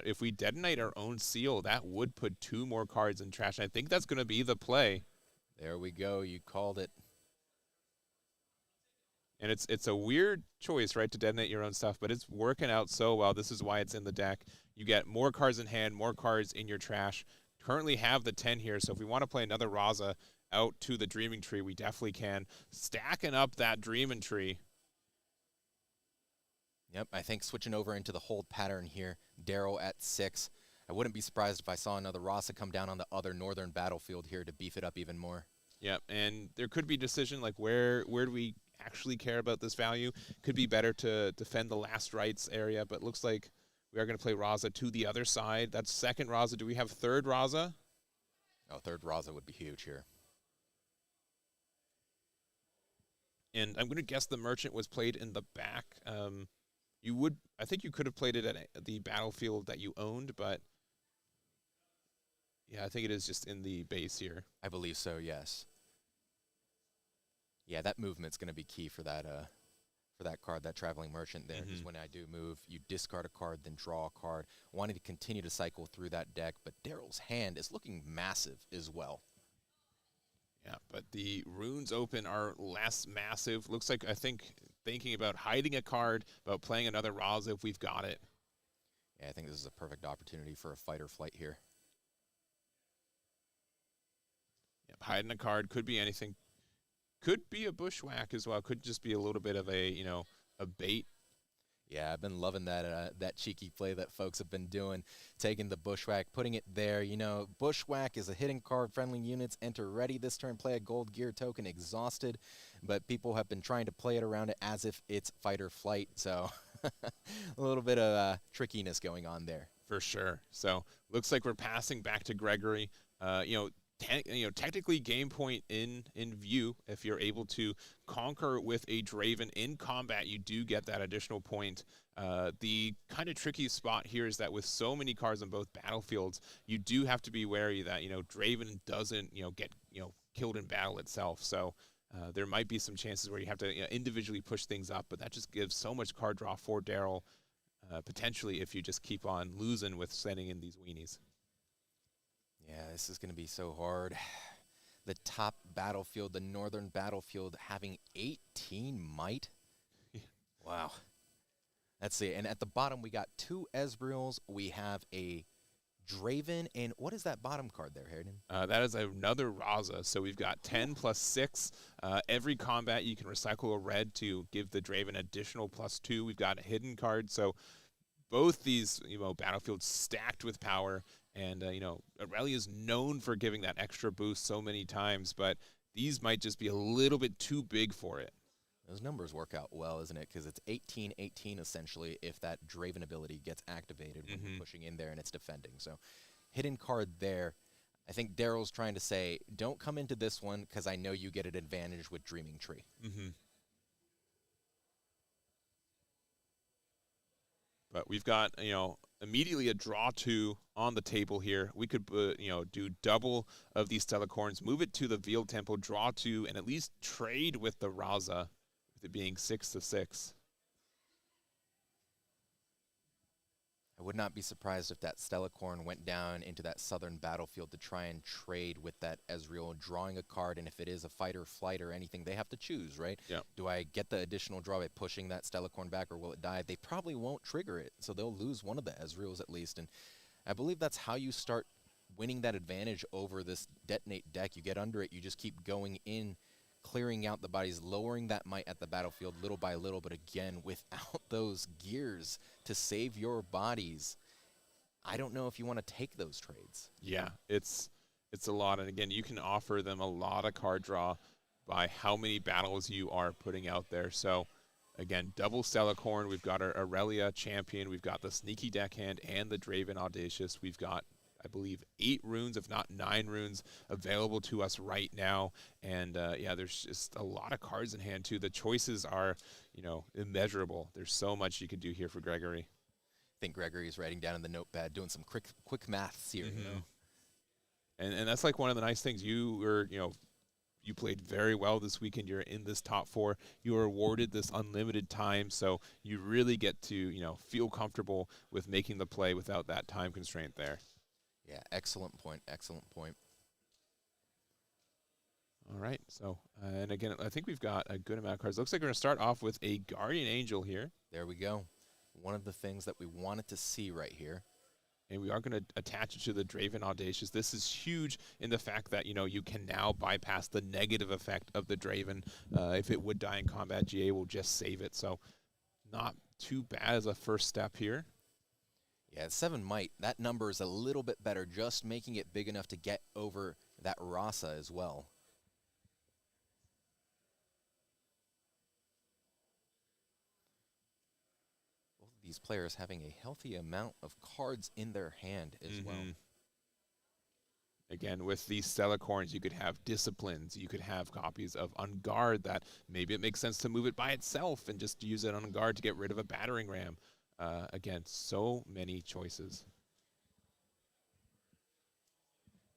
if we detonate our own seal, that would put 2 more cards in trash. I think that's going to be the play. There we go. You called it. And it's a weird choice, right, to detonate your own stuff, but it's working out so well. This is why it's in the deck. You get more cards in hand, more cards in your trash. Currently have the 10 here, so if we want to play another Raza out to the Dreaming Tree, we definitely can. Stacking up that Dreaming Tree. Yep, I think switching over into the hold pattern here. Daryl at 6. I wouldn't be surprised if I saw another Raza come down on the other northern battlefield here to beef it up even more. Yep, and there could be a decision like where do we actually care about this value? Could be better to defend the last rights area, but looks like we are going to play Raza to the other side. That's second Raza. Do we have third Raza? Oh, third Raza would be huge here. And I'm going to guess the Merchant was played in the back. I think you could have played it at the battlefield that you owned, but yeah, I think it is just in the base here. I believe so, yes. Yeah, that movement's going to be key for that card, that Traveling Merchant there. Because when I do move, you discard a card, then draw a card. Wanting to continue to cycle through that deck, but Daryl's hand is looking massive as well. Yeah, but the runes open are less massive. Looks like, I think, thinking about hiding a card, about playing another Raza if we've got it. Yeah, I think this is a perfect opportunity for a fight or flight here. Yep, hiding a card, could be anything. Could be a bushwhack as well. Could just be a little bit of a, a bait. Yeah, I've been loving that cheeky play that folks have been doing, taking the bushwhack, putting it there. Bushwhack is a hidden card. Friendly units enter ready this turn, play a gold gear token, exhausted. But people have been trying to play it around it as if it's fight or flight. So a little bit of trickiness going on there. For sure. So looks like we're passing back to Gregory. Technically game point in view. If you're able to conquer with a Draven in combat, you do get that additional point. The kind of tricky spot here is that with so many cards on both battlefields, you do have to be wary that Draven doesn't get killed in battle itself. So there might be some chances where you have to individually push things up, but that just gives so much card draw for Daryl, potentially, if you just keep on losing with sending in these weenies. Yeah, this is going to be so hard. The top battlefield, the northern battlefield, having 18 might. Wow. Let's see. And at the bottom, we got 2 Ezreals. We have a Draven. And what is that bottom card there, Harridan? That is another Raza. So we've got 10 plus 6. Every combat, you can recycle a red to give the Draven additional +2. We've got a hidden card. So both these battlefields stacked with power. And, Aurelia is known for giving that extra boost so many times, but these might just be a little bit too big for it. Those numbers work out well, isn't it? Because it's 18-18 essentially if that Draven ability gets activated when you're pushing in there and it's defending. So hidden card there. I think Daryl's trying to say, don't come into this one because I know you get an advantage with Dreaming Tree. But we've got, immediately a draw 2 on the table here. We could, do double of these Stellacorns, move it to the Veil Temple, draw 2, and at least trade with the Raza, with it being 6-6. I would not be surprised if that Stellacorn went down into that southern battlefield to try and trade with that Ezreal, drawing a card, and if it is a fight or flight or anything, they have to choose, right? Yeah. Do I get the additional draw by pushing that Stellacorn back, or will it die? They probably won't trigger it, so they'll lose one of the Ezreals at least, and I believe that's how you start winning that advantage over this Detonate deck. You get under it, you just keep going in, clearing out the bodies, lowering that might at the battlefield little by little, but again, without those gears to save your bodies, I don't know if you want to take those trades. Yeah, it's a lot, and again, you can offer them a lot of card draw by how many battles you are putting out there. So again, double Stellacorn, we've got our Aurelia champion, we've got the sneaky deckhand and the Draven Audacious. We've got, I believe, 8 runes, if not 9 runes, available to us right now. And there's just a lot of cards in hand too. The choices are, immeasurable. There's so much you could do here for Gregory. I think Gregory is writing down in the notepad, doing some quick maths here. And that's like one of the nice things. You were, you played very well this weekend. You're in this top 4. You were awarded this unlimited time, so you really get to, feel comfortable with making the play without that time constraint there. Yeah, excellent point. Excellent point. All right, so, and again, I think we've got a good amount of cards. Looks like we're going to start off with a Guardian Angel here. There we go. One of the things that we wanted to see right here. And we are going to attach it to the Draven Audacious. This is huge in the fact that, you can now bypass the negative effect of the Draven. If it would die in combat, GA will just save it. So not too bad as a first step here. Yeah, 7 might. That number is a little bit better, just making it big enough to get over that Rasa as well. Both of these players having a healthy amount of cards in their hand as well. Again, with these Stellacorns, you could have Disciplines. You could have copies of On Guard that maybe it makes sense to move it by itself and just use it on Guard to get rid of a battering ram. Again, so many choices.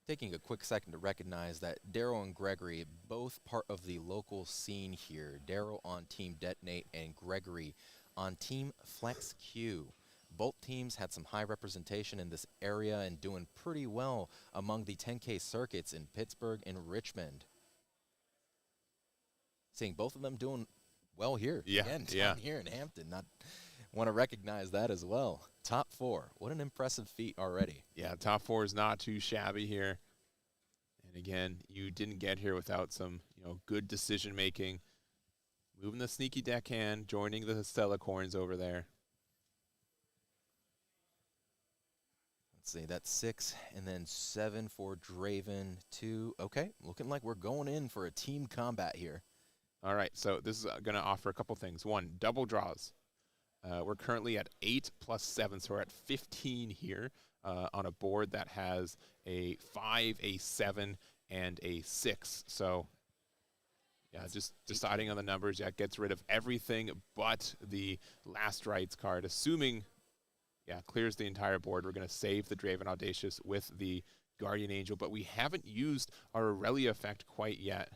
Taking a quick second to recognize that Daryl and Gregory, both part of the local scene here. Daryl on Team Detonate and Gregory on Team Flex Q. Both teams had some high representation in this area and doing pretty well among the 10K circuits in Pittsburgh and Richmond. Seeing both of them doing well here. Again, down here in Hampton. Not want to recognize that as well. Top 4. What an impressive feat already. Yeah, top 4 is not too shabby here. And again, you didn't get here without some, good decision making. Moving the sneaky deckhand, joining the Stellacorns over there. Let's see, that's 6, and then 7 for Draven, 2. Okay, looking like we're going in for a team combat here. All right, so this is going to offer a couple things. One, double draws. We're currently at 8 plus 7, so we're at 15 here on a board that has a 5, a 7, and a 6. So, yeah, just deciding on the numbers. Yeah, it gets rid of everything but the last rights card, assuming, clears the entire board. We're going to save the Draven Audacious with the Guardian Angel, but we haven't used our Aurelia effect quite yet.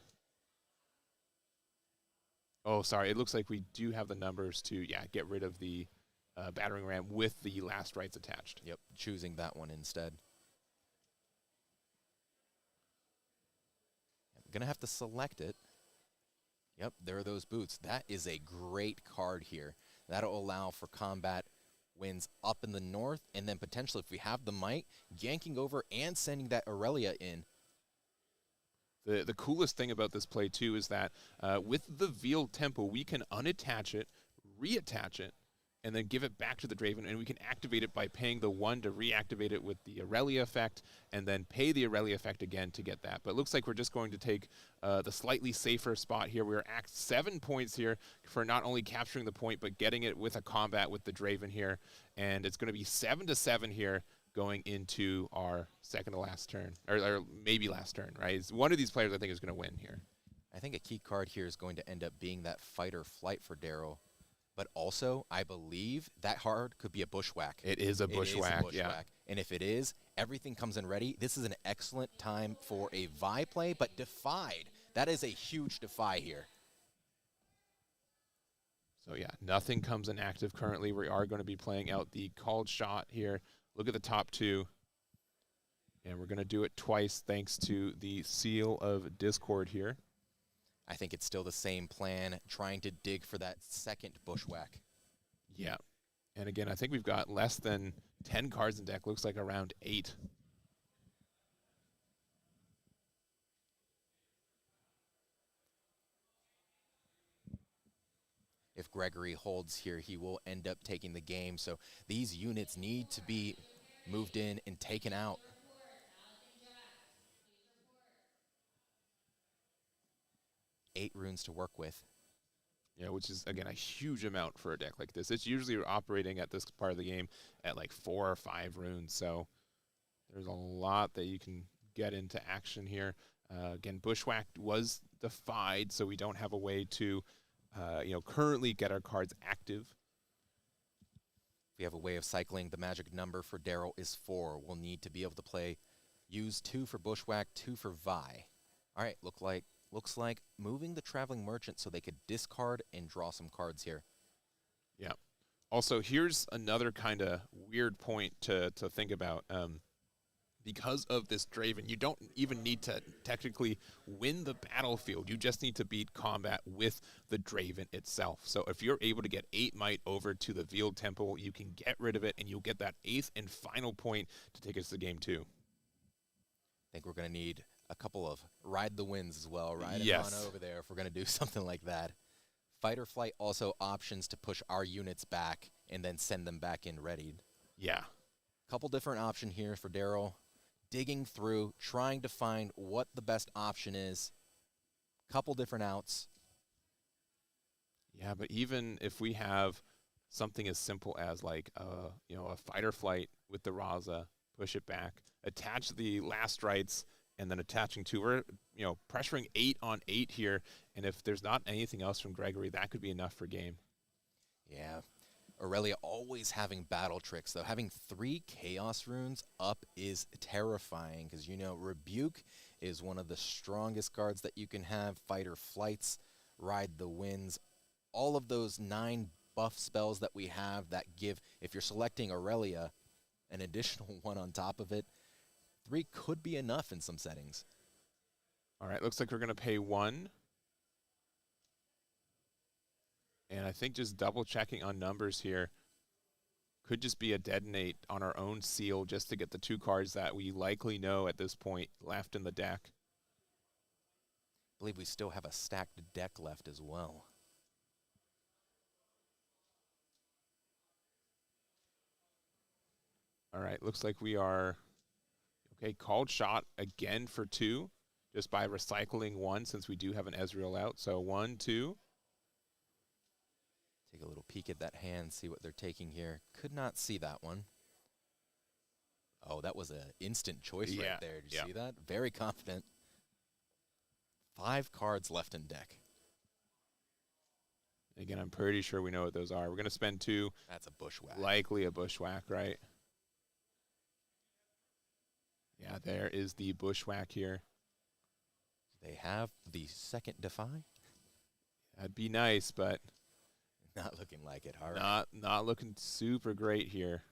Oh, sorry. It looks like we do have the numbers to, get rid of the battering ram with the last rights attached. Yep, choosing that one instead. I'm going to have to select it. Yep, there are those boots. That is a great card here. That'll allow for combat wins up in the north, and then potentially, if we have the might, yanking over and sending that Aurelia in. The coolest thing about this play, too, is that with the Veiled Temple, we can unattach it, reattach it, and then give it back to the Draven, and we can activate it by paying the 1 to reactivate it with the Aurelia effect, and then pay the Aurelia effect again to get that. But it looks like we're just going to take the slightly safer spot here. We're at 7 points here for not only capturing the point, but getting it with a combat with the Draven here. And it's going to be 7-7 here going into our second to last turn, or maybe last turn, right? It's one of these players I think is going to win here. I think a key card here is going to end up being that fight or flight for Daryl. But also, I believe that card could be a bushwhack. It is a bushwhack, yeah. And if it is, everything comes in ready. This is an excellent time for a Vi play, but Defied. That is a huge Defy here. So, nothing comes in active currently. We are going to be playing out the called shot here. Look at the top 2. And we're going to do it twice thanks to the Seal of Discord here. I think it's still the same plan, trying to dig for that second bushwhack. Yeah. And again, I think we've got less than 10 cards in deck. Looks like around 8. If Gregory holds here, he will end up taking the game. So these units need to be moved in and taken out. Eight runes to work with. Yeah, which is, again, a huge amount for a deck like this. It's usually operating at this part of the game at like 4 or 5 runes. So there's a lot that you can get into action here. Again, Bushwhack was defied, so we don't have a way to, currently get our cards active. We have a way of cycling. The magic number for Daryl is 4. We'll need to be able to use 2 for Bushwhack, 2 for Vi. All right, looks like moving the Traveling Merchant so they could discard and draw some cards here. Yeah. Also, here's another kind of weird point to think about. Because of this Draven, you don't even need to technically win the battlefield. You just need to beat combat with the Draven itself. So if you're able to get 8 might over to the Veiled Temple, you can get rid of it, and you'll get that 8th and final point to take us to game 2. I think we're going to need a couple of ride the winds as well. Ride yes. on over there if we're going to do something like that. Fight or flight also options to push our units back and then send them back in readied. Yeah. Couple different options here for Daryl. Digging through, trying to find what the best option is. Couple different outs. Yeah, but even if we have something as simple as like a fight or flight with the Raza, push it back, attach the last rights, and then attaching 2. We're pressuring 8 on 8 here, and if there's not anything else from Gregory, that could be enough for game. Yeah. Aurelia always having battle tricks, though. Having 3 Chaos Runes up is terrifying because, Rebuke is one of the strongest cards that you can have. Fight or Flights, Ride the Winds, all of those 9 buff spells that we have that give, if you're selecting Aurelia, an additional 1 on top of it. 3 could be enough in some settings. All right, looks like we're going to pay 1. And I think just double checking on numbers here could just be a detonate on our own seal just to get the 2 cards that we likely know at this point left in the deck. believe we still have a stacked deck left as well. All right, looks like we are, okay, called shot again for 2, just by recycling 1 since we do have an Ezreal out. So 1, 2. Take a little peek at that hand, see what they're taking here. Could not see that one. Oh, that was an instant choice right there. Did you see that? Very confident. 5 cards left in deck. Again, I'm pretty sure we know what those are. We're going to spend 2. That's a bushwhack. Likely a bushwhack, right? Yeah, there is the bushwhack here. They have the second Defy. That'd be nice, but not looking like it. All right. Not looking super great here.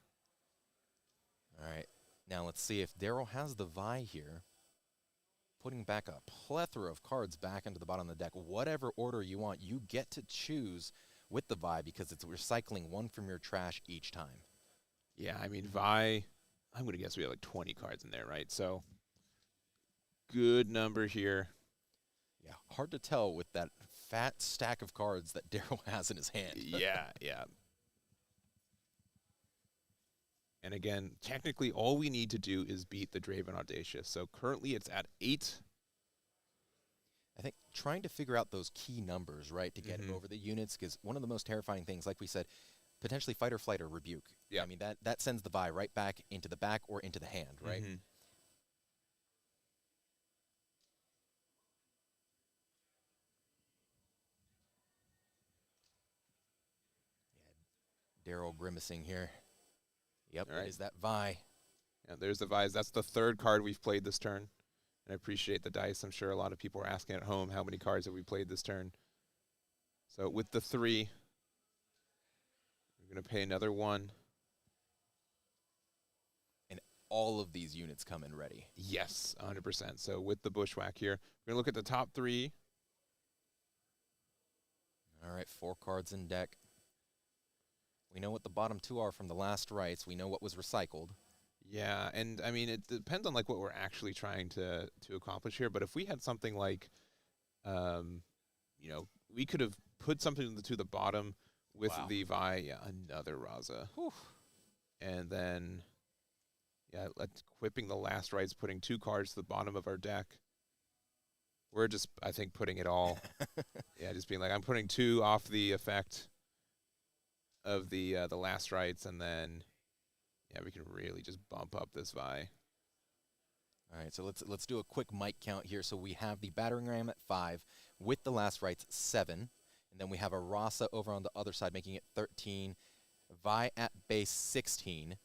All right. Now let's see if Daryl has the Vi here. Putting back a plethora of cards back into the bottom of the deck. Whatever order you want, you get to choose with the Vi because it's recycling 1 from your trash each time. Yeah, I mean, Vi, I'm going to guess we have like 20 cards in there, right? So, good number here. Yeah, hard to tell with that fat stack of cards that Daryl has in his hand. Yeah. And again, technically, all we need to do is beat the Draven Audacious. So currently it's at 8. I think trying to figure out those key numbers, right, to get over the units, because one of the most terrifying things, like we said, potentially fight or flight or rebuke. Yeah. I mean, that sends the Vi right back into the back or into the hand, right? Yeah, Daryl grimacing here. Yep, All right. it is that Vi. Yeah, there's the Vi's. That's the 3rd card we've played this turn. And I appreciate the dice. I'm sure a lot of people are asking at home how many cards have we played this turn. So with the 3, we're going to pay another 1. And all of these units come in ready. Yes, 100%. So with the bushwhack here, we're going to look at the top 3. All right, 4 cards in deck. We know what the bottom 2 are from the last rights. We know what was recycled. Yeah, and I mean, it depends on like what we're actually trying to accomplish here. But if we had something like, you know, we could have put something to the bottom with the Vi. Yeah, another Raza. Whew. And then, yeah, equipping the last rights, putting 2 cards to the bottom of our deck. We're just, I think, putting it all. Yeah, just being like, I'm putting 2 off the effect of the last rights, and then yeah, we can really just bump up this Vi. All right, so let's do a quick mic count here. So we have the battering ram at 5 with the last rights 7, and then we have a Rasa over on the other side making it 13, Vi at base 16.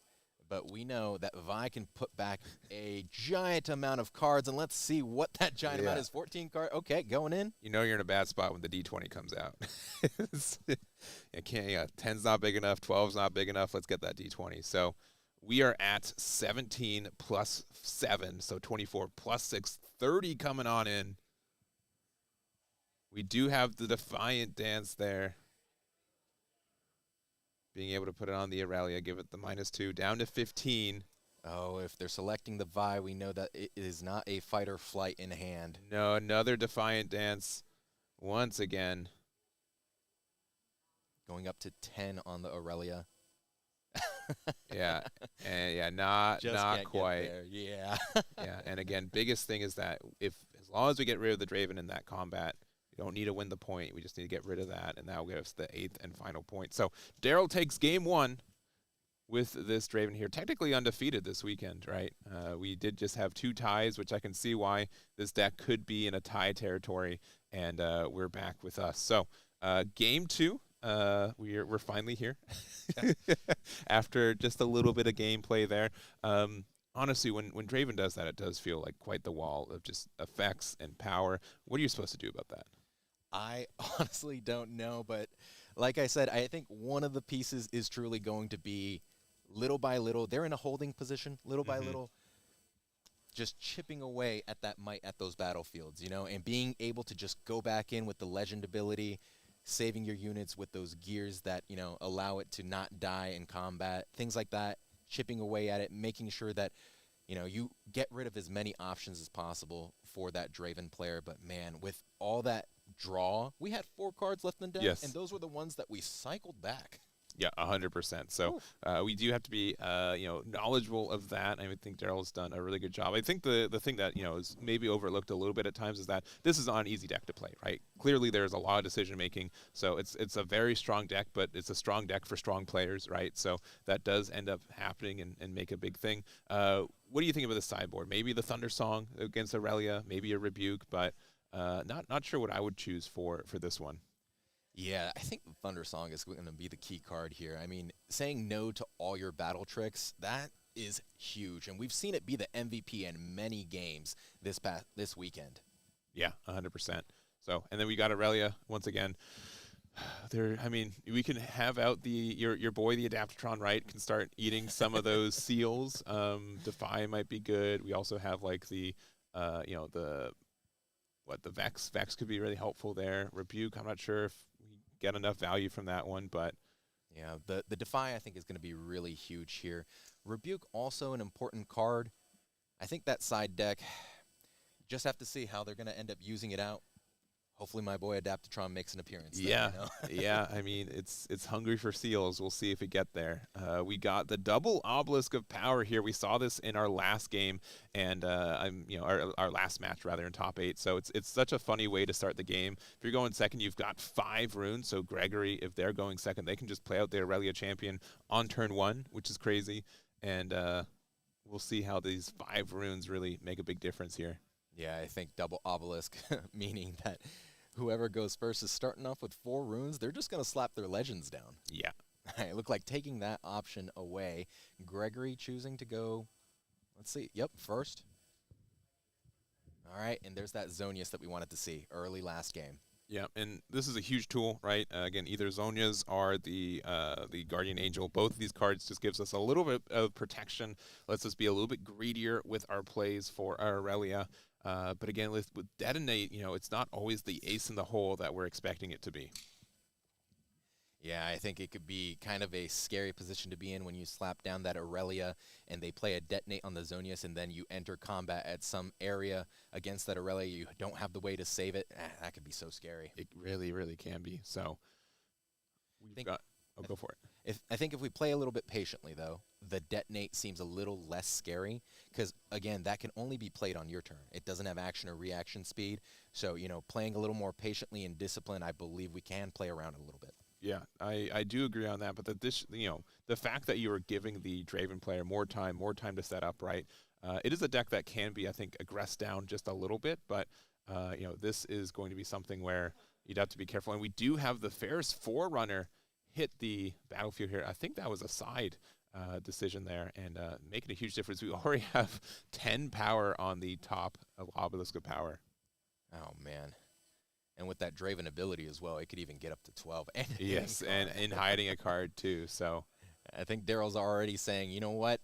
But we know that Vi can put back a giant amount of cards, and let's see what that giant amount is. 14 cards. Okay, going in. You know you're in a bad spot when the D20 comes out. You can't. Yeah, 10's not big enough. 12's not big enough. Let's get that D20. So we are at 17 plus 7, so 24 plus 6, 30 coming on in. We do have the Defiant Dance there. Being able to put it on the Aurelia, give it the -2, down to 15. Oh, if they're selecting the Vi, we know that it is not a fight or flight in hand. No, another Defiant Dance once again. Going up to 10 on the Aurelia. Yeah, and yeah, not quite. Yeah. Yeah, and again, biggest thing is that as long as we get rid of the Draven in that combat, we don't need to win the point. We just need to get rid of that, and that will give us the 8th and final point. So Daryl takes game 1 with this Draven here, technically undefeated this weekend, right? We did just have 2 ties, which I can see why this deck could be in a tie territory, and we're back with us. So game 2. We're finally here after just a little bit of gameplay there. Honestly, when Draven does that, it does feel like quite the wall of just effects and power. What are you supposed to do about that? I honestly don't know, but like I said, I think one of the pieces is truly going to be little by little. They're in a holding position, little by little, just chipping away at that might at those battlefields, you know, and being able to just go back in with the legend ability, saving your units with those gears that, you know, allow it to not die in combat, things like that, chipping away at it, making sure that you get rid of as many options as possible for that Draven player. But man, with all that draw, we had 4 cards left in deck, Yes. and those were the ones that we cycled back. Yeah, 100%. So we do have to be, knowledgeable of that. I think Daryl's done a really good job. I think the thing that, is maybe overlooked a little bit at times is that this is not an easy deck to play, right? Clearly, there's a lot of decision making. So it's a very strong deck, but it's a strong deck for strong players, right? So that does end up happening and make a big thing. What do you think about the sideboard? Maybe the Thunder Song against Aurelia, maybe a Rebuke, but not sure what I would choose for this one. Yeah, I think the Thunder Song is going to be the key card here. I mean, saying no to all your battle tricks, that is huge. And we've seen it be the MVP in many games this weekend. Yeah, 100%. So, and then we got Aurelia once again. We can have out your boy, the Adaptatron, right? Can start eating some of those seals. Defy might be good. We also have like the Vex. Vex could be really helpful there. Rebuke, I'm not sure if we get enough value from that one, but yeah, the Defy I think is going to be really huge here. Rebuke also an important card. I think that side deck, just have to see how they're going to end up using it out. Hopefully my boy Adaptatron makes an appearance. Yeah, there, yeah. I mean, it's hungry for seals. We'll see if we get there. We got the double obelisk of power here. We saw this in our last game, and our last match rather in top 8. So it's such a funny way to start the game. If you're going second, you've got 5 runes. So Gregory, if they're going second, they can just play out their Aurelia champion on turn 1, which is crazy. And we'll see how these 5 runes really make a big difference here. Yeah, I think double obelisk, meaning that whoever goes first is starting off with 4 runes. They're just going to slap their legends down. Yeah. It looked like taking that option away. Gregory choosing to go, let's see, yep, first. All right, and there's that Zonius that we wanted to see early last game. Yeah, and this is a huge tool, right? Again, either Zonias or the Guardian Angel. Both of these cards just gives us a little bit of protection, lets us be a little bit greedier with our plays for our Aurelia. But again, with Detonate, it's not always the ace in the hole that we're expecting it to be. Yeah, I think it could be kind of a scary position to be in when you slap down that Aurelia and they play a Detonate on the Zonius, and then you enter combat at some area against that Aurelia. You don't have the way to save it. That could be so scary. It really, really can be. So go for it. I think if we play a little bit patiently, though, the Detonate seems a little less scary because, again, that can only be played on your turn. It doesn't have action or reaction speed. So, playing a little more patiently and disciplined, I believe we can play around it a little bit. Yeah, I do agree on that. But the fact that you are giving the Draven player more time to set up, right? It is a deck that can be, I think, aggressed down just a little bit. But, this is going to be something where you'd have to be careful. And we do have the Ferris Forerunner hit the battlefield here. I think that was a side decision there and making a huge difference. We already have 10 power on the top of Obelisk of Power. Oh, man. And with that Draven ability as well, it could even get up to 12. Yes, and in hiding a card too. So I think Daryl's already saying, you know what?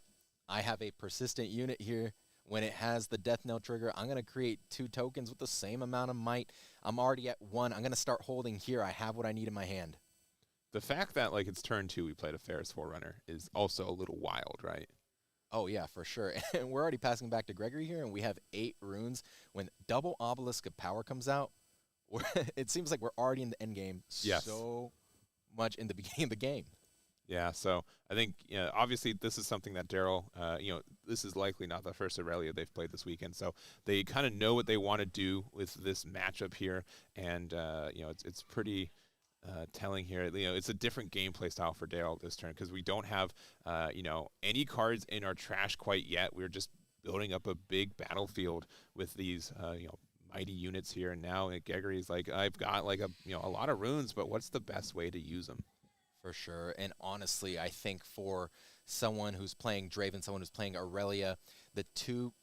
I have a persistent unit here. When it has the Death Knell trigger, I'm going to create 2 tokens with the same amount of might. I'm already at 1. I'm going to start holding here. I have what I need in my hand. The fact that, it's turn 2, we played a Ferris Forerunner is also a little wild, right? Oh, yeah, for sure. And we're already passing back to Gregory here, and we have 8 runes. When double Obelisk of Power comes out, it seems like we're already in the end game so much in the beginning of the game. Yeah, so I think, obviously this is something that Daryl, this is likely not the first Aurelia they've played this weekend, so they kind of know what they want to do with this matchup here, and, it's pretty telling here. It's a different gameplay style for Daryl this turn because we don't have, any cards in our trash quite yet. We're just building up a big battlefield with these, mighty units here, and now Gregory's like, I've got a lot of runes, but what's the best way to use them? For sure, and honestly, I think for someone who's playing Draven, someone who's playing Aurelia, the 2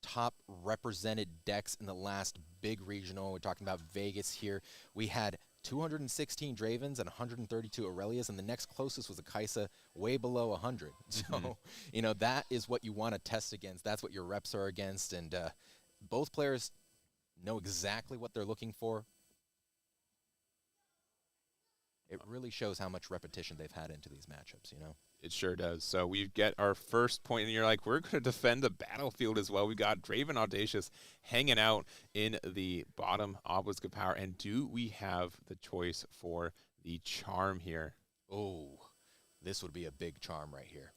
top represented decks in the last big regional, we're talking about Vegas here, we had 216 Dravens and 132 Aurelias, and the next closest was a Kaisa way below 100. So, that is what you want to test against. That's what your reps are against, and both players know exactly what they're looking for. It really shows how much repetition they've had into these matchups, It sure does. So we get our first point, and you're like, we're going to defend the battlefield as well. We got Draven Audacious hanging out in the bottom Obelisk of Power. And do we have the choice for the charm here? Oh, this would be a big charm right here.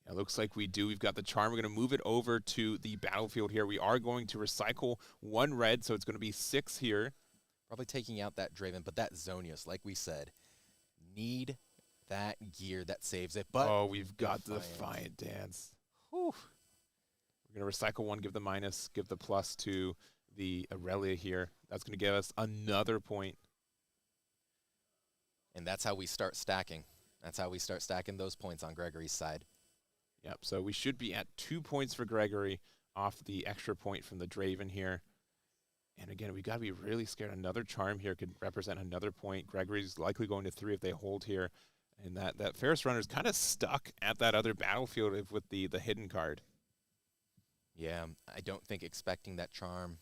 It looks like we do. We've got the charm. We're going to move it over to the battlefield here. We are going to recycle 1 red, so it's going to be 6 here. Probably taking out that Draven, but that Zonius, like we said, need that gear that saves it. But oh, we've got the Defiant Dance. Whew. We're going to recycle 1, give the minus, give the plus to the Aurelia here. That's going to give us another point. And that's how we start stacking. That's how we start stacking those points on Gregory's side. Yep, so we should be at 2 points for Gregory off the extra point from the Draven here. And again, we got to be really scared. Another charm here could represent another point. Gregory's likely going to 3 if they hold here. And that Ferris Runner's kind of stuck at that other battlefield with the hidden card. Yeah, I don't think expecting that charm.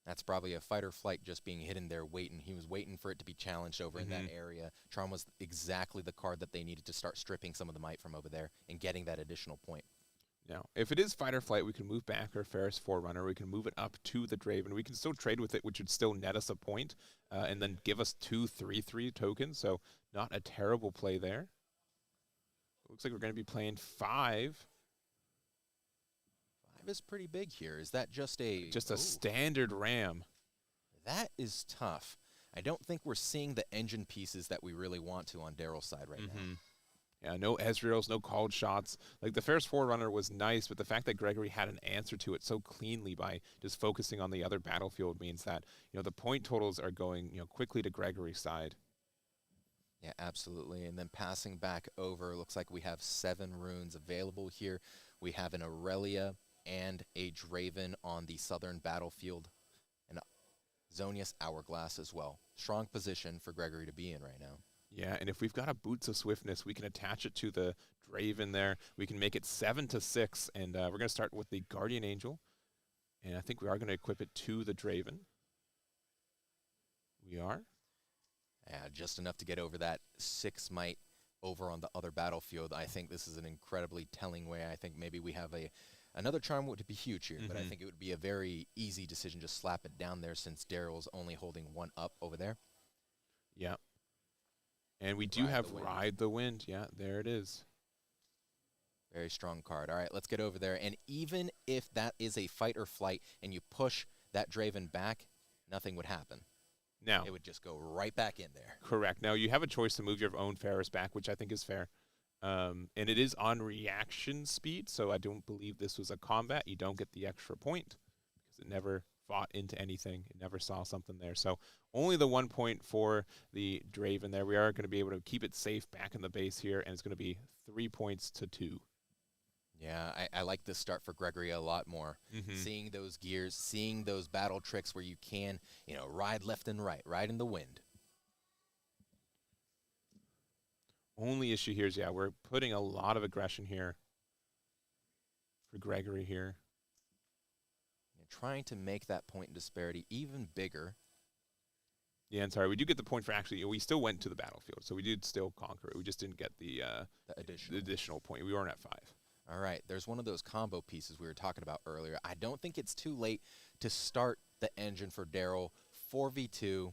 That's probably a fight or flight just being hidden there waiting. He was waiting for it to be challenged over in that area. Charm was exactly the card that they needed to start stripping some of the might from over there and getting that additional point. Now, if it is fight or flight, we can move back our Ferris Forerunner. We can move it up to the Draven. We can still trade with it, which would still net us a point, and then give us 2 3/3 tokens. So not a terrible play there. Looks like we're going to be playing 5. 5 is pretty big here. Is that just a... Just a standard ram. That is tough. I don't think we're seeing the engine pieces that we really want to on Daryl's side right now. Yeah, no Ezreals, no called shots. Like, the Ferris Forerunner was nice, but the fact that Gregory had an answer to it so cleanly by just focusing on the other battlefield means that, the point totals are going, quickly to Gregory's side. Yeah, absolutely. And then passing back over, looks like we have 7 runes available here. We have an Aurelia and a Draven on the southern battlefield, and Zonius Hourglass as well. Strong position for Gregory to be in right now. Yeah, and if we've got a Boots of Swiftness, we can attach it to the Draven there. We can make it 7-6, and we're going to start with the Guardian Angel. And I think we are going to equip it to the Draven. We are. Yeah, just enough to get over that 6 might over on the other battlefield. I think this is an incredibly telling way. I think maybe we have another charm would be huge here, but I think it would be a very easy decision. Just slap it down there since Daryl's only holding 1 up over there. Yeah. And we do have Ride the Wind. Yeah, there it is. Very strong card. All right, let's get over there. And even if that is a fight or flight and you push that Draven back, nothing would happen. Now, it would just go right back in there. Correct. Now, you have a choice to move your own Ferris back, which I think is fair. And it is on reaction speed, so I don't believe this was a combat. You don't get the extra point because it never fought into anything. It never saw something there. So only the 1 point for the Draven there. We are going to be able to keep it safe back in the base here, and it's going to be 3 points to 2. Yeah, I like this start for Gregory a lot more. Seeing those gears, seeing those battle tricks where you can, ride left and right, ride in the wind. Only issue here is, we're putting a lot of aggression here for Gregory here. Trying to make that point disparity even bigger. Yeah, and sorry, we do get the point for actually, we still went to the battlefield, so we did still conquer it. We just didn't get the additional point. We weren't at 5. All right, there's one of those combo pieces we were talking about earlier. I don't think it's too late to start the engine for Daryl. 4v2,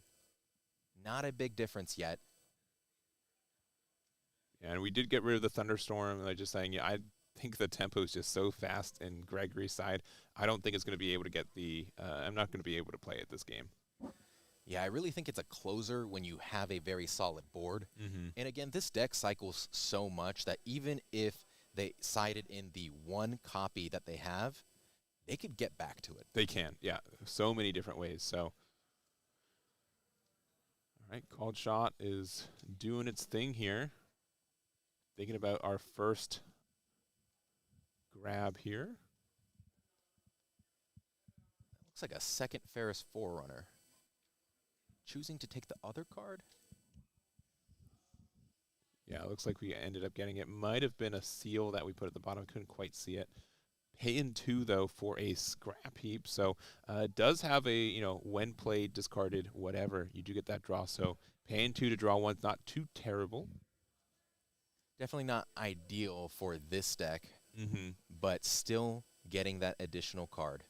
not a big difference yet. Yeah, and we did get rid of the thunderstorm. Like just saying, I think the tempo is just so fast in Gregory's side. I don't think it's going to be able to get the I'm not going to be able to play it this game. Yeah, I really think it's a closer when you have a very solid board. And again, this deck cycles so much that even if they sided in the 1 copy that they have, they could get back to it. They can, yeah. So many different ways. So, all right, Called Shot is doing its thing here. Thinking about our first grab here. Looks like a second Ferris Forerunner. Choosing to take the other card? Yeah, it looks like we ended up getting it. Might have been a seal that we put at the bottom. Couldn't quite see it. Paying 2, though, for a scrap heap. So it does have a, when played, discarded, whatever. You do get that draw. So Paying 2 to draw 1's not too terrible. Definitely not ideal for this deck, Mm-hmm. but still getting that additional card.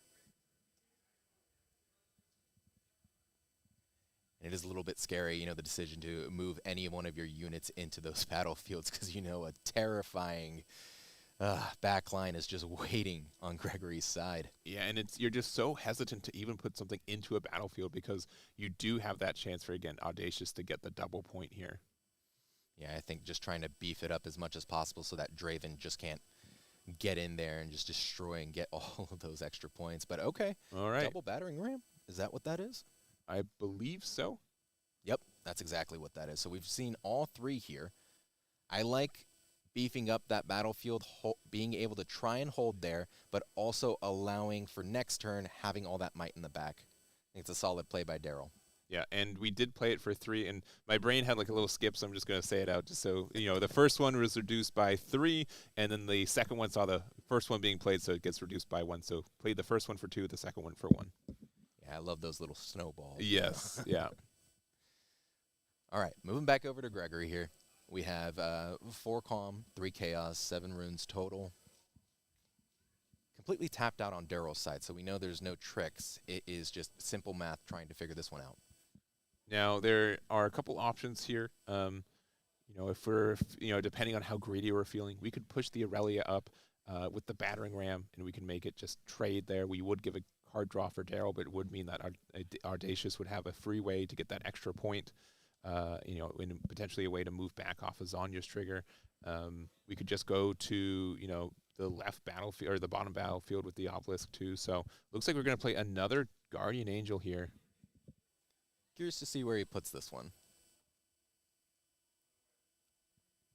And it is a little bit scary, you know, the decision to move any one of your units into those battlefields because, you know, a terrifying backline is just waiting on Gregory's side. Yeah, and you're just so hesitant to even put something into a battlefield because you do have that chance for, again, Audacious to get the double point here. Yeah, I think just trying to beef it up as much as possible so that Draven just can't get in there and just destroy and get all of those extra points. But okay, All right. double battering ram, is that what that is? I believe so. Yep, that's exactly what that is. So we've seen all three here. I like beefing up that battlefield, being able to try and hold there, but also allowing for next turn having all that might in the back. I think it's a solid play by Daryl. Yeah, and we did play it for 3, and my brain had like a little skip, so I'm just going to say it out just so, you know, the first one was reduced by 3, and then the second one saw the first one being played, so it gets reduced by 1. So played the first one for 2, the second one for 1. Yeah, I love those little snowballs. Yes, yeah. All right, moving back over to Gregory here. We have 4 Calm, 3 Chaos, 7 Runes total. Completely tapped out on Daryl's side, so we know there's no tricks. It is just simple math trying to figure this one out. Now, there are a couple options here. You know, if we're, you know, depending on how greedy we're feeling, we could push the Aurelia up with the battering ram, and we can make it just trade there. We would give a card draw for Daryl, but it would mean that Audacious would have a free way to get that extra point. You know, and potentially a way to move back off of Zonya's trigger. We could just go to, you know, the left battlefield or the bottom battlefield with the obelisk too. So looks like we're going to play another Guardian Angel here. Curious to see where he puts this one.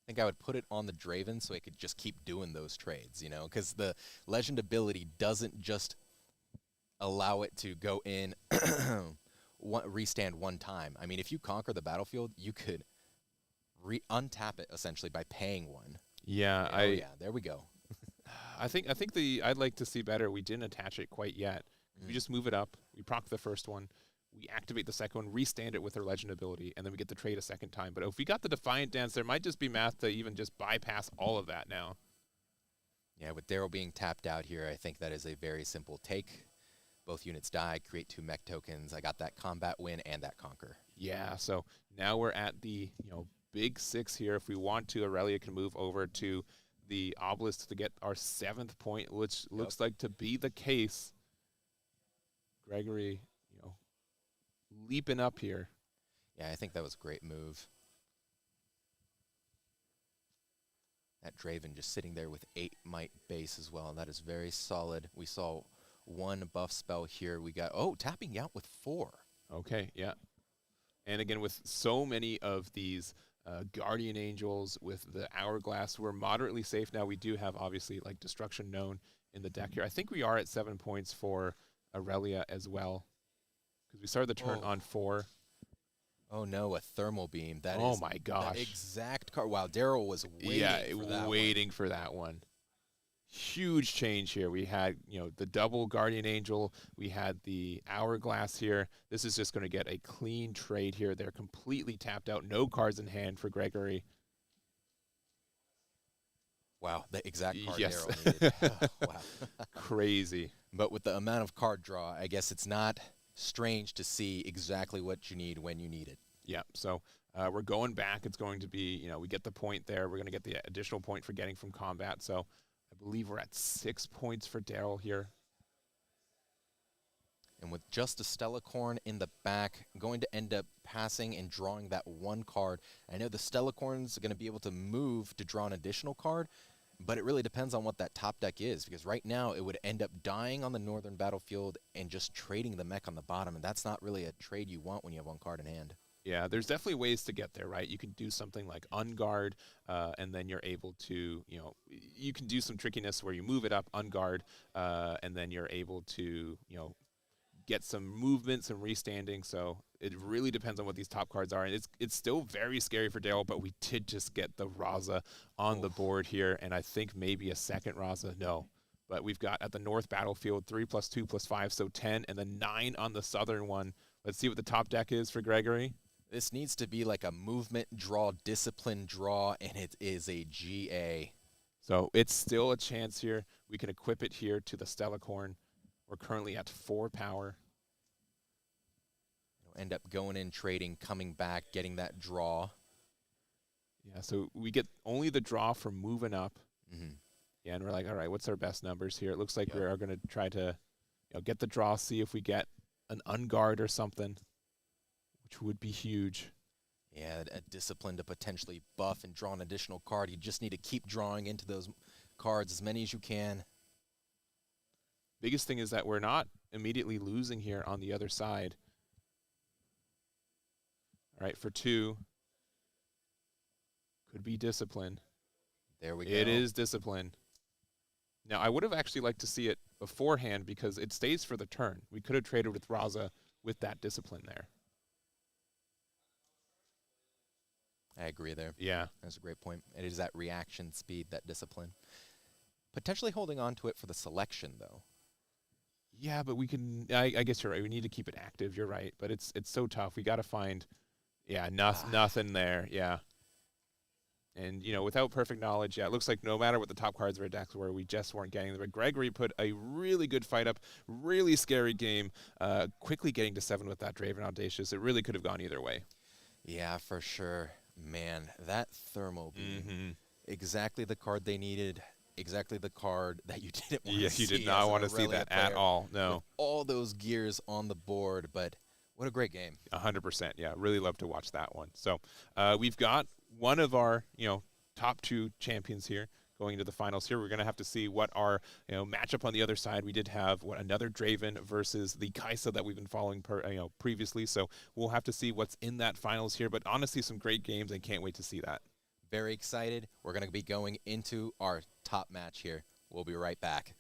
I think I would put it on the Draven so I could just keep doing those trades, you know, because the Legend ability doesn't just allow it to go in restand one time. I mean, if you conquer the battlefield, you could untap it essentially by paying 1. Yeah, oh yeah, there we go. I think I'd like to see better. We didn't attach it quite yet. We just move it up. We proc the first one. We activate the second one, restand it with our Legend ability, and then we get the trade a second time. But if we got the Defiant Dance, there might just be math to even just bypass all of that now. Yeah, with Daryl being tapped out here, I think that is a very simple take. Both units die, create 2 mech tokens. I got that combat win and that conquer. Yeah, so now we're at the, you know, big 6 here. If we want to, Aurelia can move over to the obelisk to get our 7th point, which looks like to be the case. Gregory, you know, leaping up here. Yeah, I think that was a great move. That Draven just sitting there with 8 might base as well. That is very solid. We saw 1 buff spell here. We got, tapping out with 4. Okay, yeah. And again, with so many of these Guardian Angels with the Hourglass, we're moderately safe now. We do have, obviously, like, Destruction known in the deck here. I think we are at 7 points for Aurelia as well, because we started the turn on 4. Oh, no, a Thermal Beam. That oh, is my gosh. the exact card. Wow, Daryl was waiting for that one. Huge change here. We had, you know, the double Guardian Angel. We had the Hourglass here. This is just going to get a clean trade here. They're completely tapped out. No cards in hand for Gregory. Wow, the exact card Yes. Daryl needed. Oh, wow. Crazy. But with the amount of card draw, I guess it's not strange to see exactly what you need when you need it. Yeah, so we're going back. It's going to be, you know, we get the point there. We're going to get the additional point for getting from combat. So I believe we're at 6 points for Daryl here. And with just a Stellacorn in the back, going to end up passing and drawing that 1 card. I know the Stellacorns are going to be able to move to draw an additional card, but it really depends on what that top deck is, because right now it would end up dying on the northern battlefield and just trading the mech on the bottom, and that's not really a trade you want when you have 1 card in hand. Yeah, there's definitely ways to get there, right? You can do something like unguard, and then you're able to, you know, you can do some trickiness where you move it up, unguard, and then you're able to, you know, get some movement, some restanding. So it really depends on what these top cards are. And it's still very scary for Daryl, but we did just get the Raza on the board here, and I think maybe a second Raza. No. But we've got at the north battlefield 3 + 2 + 5, so 10, and then 9 on the southern one. Let's see what the top deck is for Gregory. This needs to be like a movement draw, discipline draw, and it is a GA. So it's still a chance here. We can equip it here to the Stellacorn. We're currently at 4 power. It'll end up going in, trading, coming back, getting that draw. Yeah, so we get only the draw from moving up. Mm-hmm. Yeah, and we're like, all right, what's our best numbers here? It looks like we are going to try to get the draw, see if we get an unguard or something, which would be huge. Yeah, a discipline to potentially buff and draw an additional card. You just need to keep drawing into those cards, as many as you can. Biggest thing is that we're not immediately losing here on the other side. All right, for 2. Could be discipline. There we go. It is discipline. Now, I would have actually liked to see it beforehand because it stays for the turn. We could have traded with Raza with that discipline there. I agree there. Yeah. That's a great point. It is that reaction speed, that discipline. Potentially holding on to it for the selection, though. Yeah, but we can. I guess you're right. We need to keep it active. You're right, but it's so tough. We got to find. Yeah, nothing there. Yeah. And without perfect knowledge, yeah, it looks like no matter what the top cards of our decks were, we just weren't getting them. But Gregory put a really good fight up, really scary game. Quickly getting to 7 with that Draven Audacious. It really could have gone either way. Yeah, for sure. Man, that Thermo Beam, exactly the card they needed, exactly the card that you didn't want to see. Yeah, you did not want to see that at all. No. With all those gears on the board, but what a great game. 100%. Yeah, really love to watch that one. So we've got one of our top 2 champions here going into the finals here. We're going to have to see what our matchup on the other side. We did have another Draven versus the Kaisa that we've been following previously. So we'll have to see what's in that finals here. But honestly, some great games and can't wait to see that. Very excited. We're going to be going into our top match here. We'll be right back.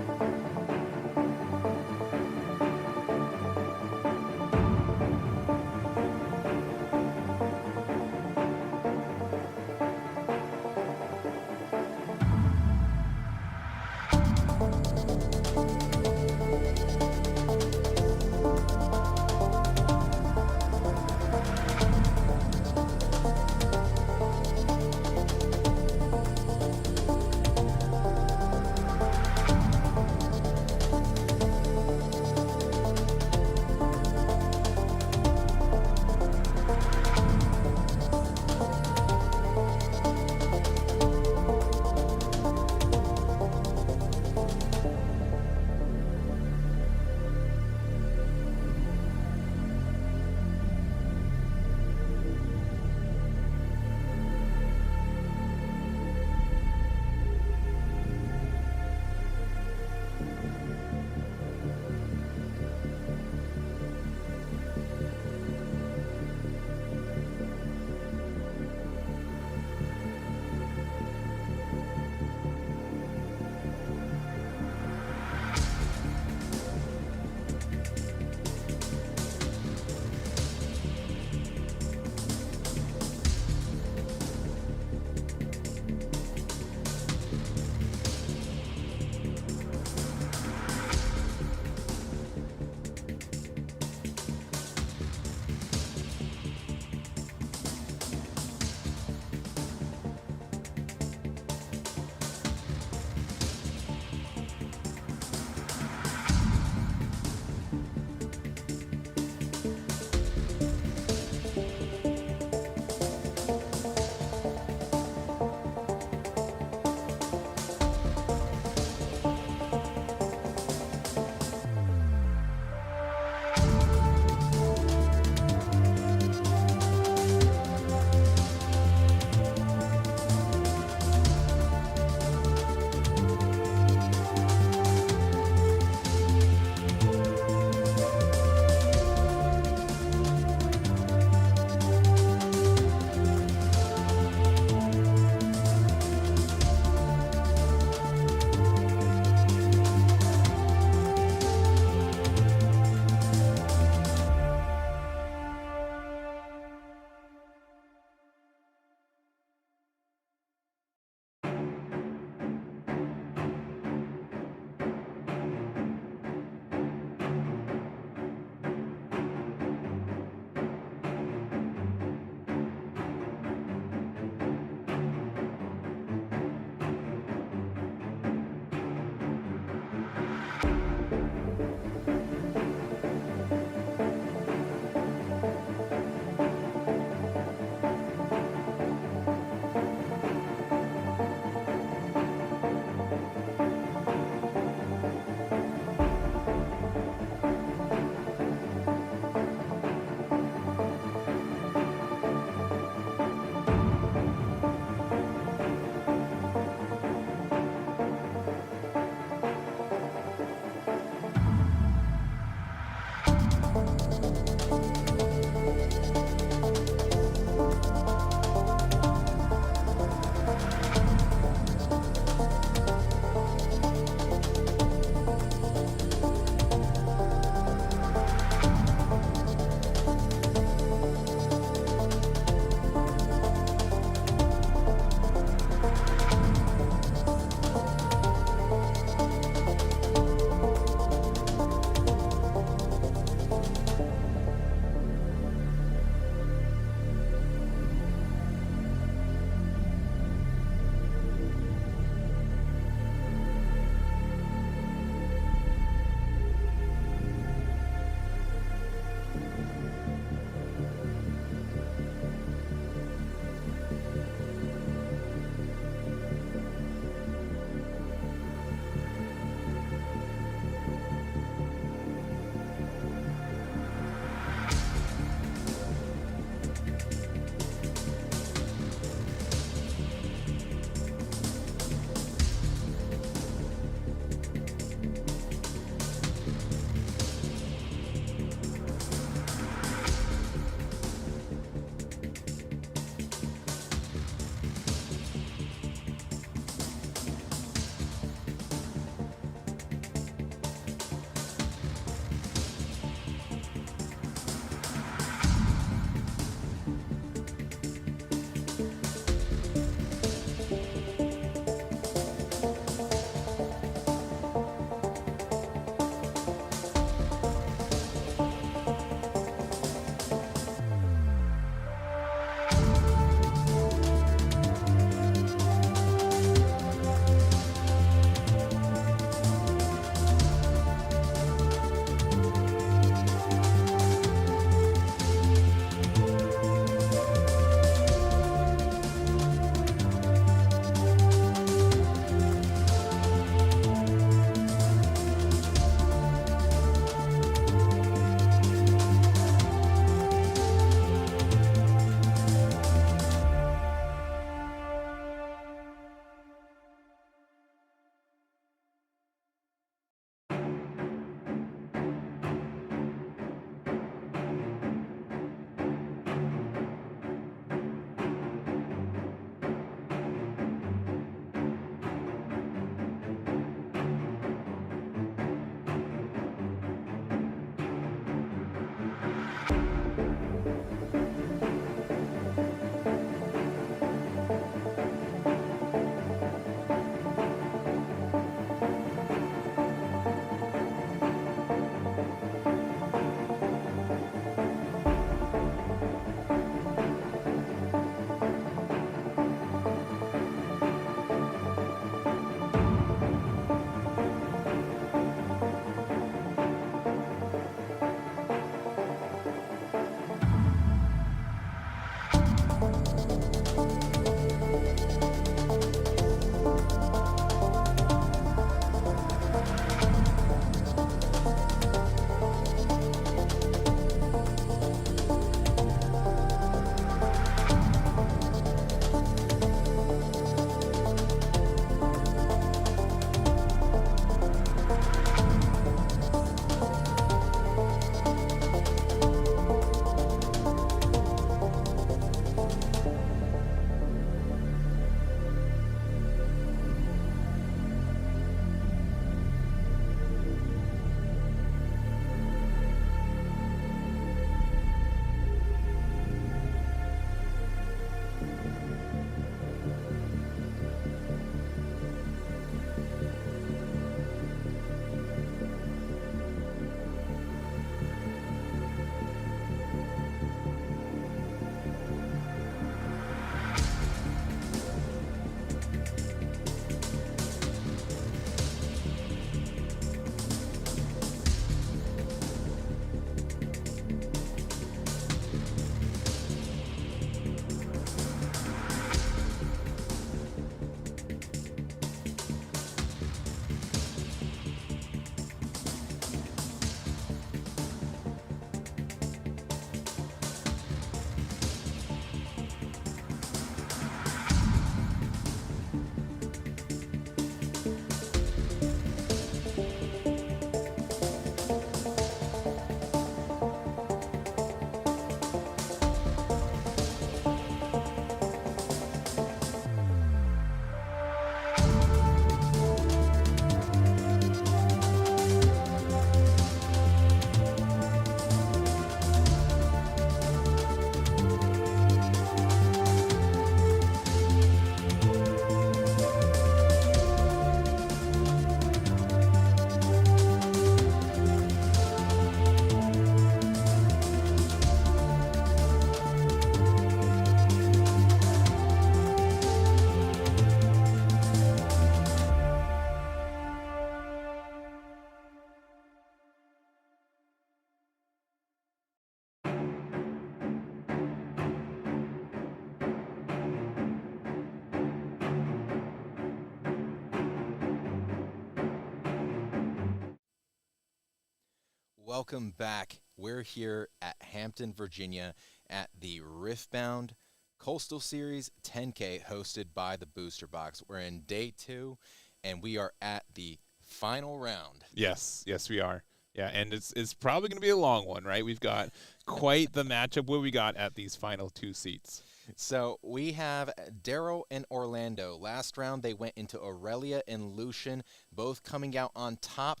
welcome back. We're here at Hampton, Virginia at the Riftbound Coastal Series 10K hosted by the Booster Box. We're in day 2, and we are at the final round. Yes, we are. Yeah, and it's probably going to be a long one, right? We've got quite the matchup. What we got at these final 2 seats? So we have Daryl and Orlando. Last round, they went into Aurelia and Lucian, both coming out on top,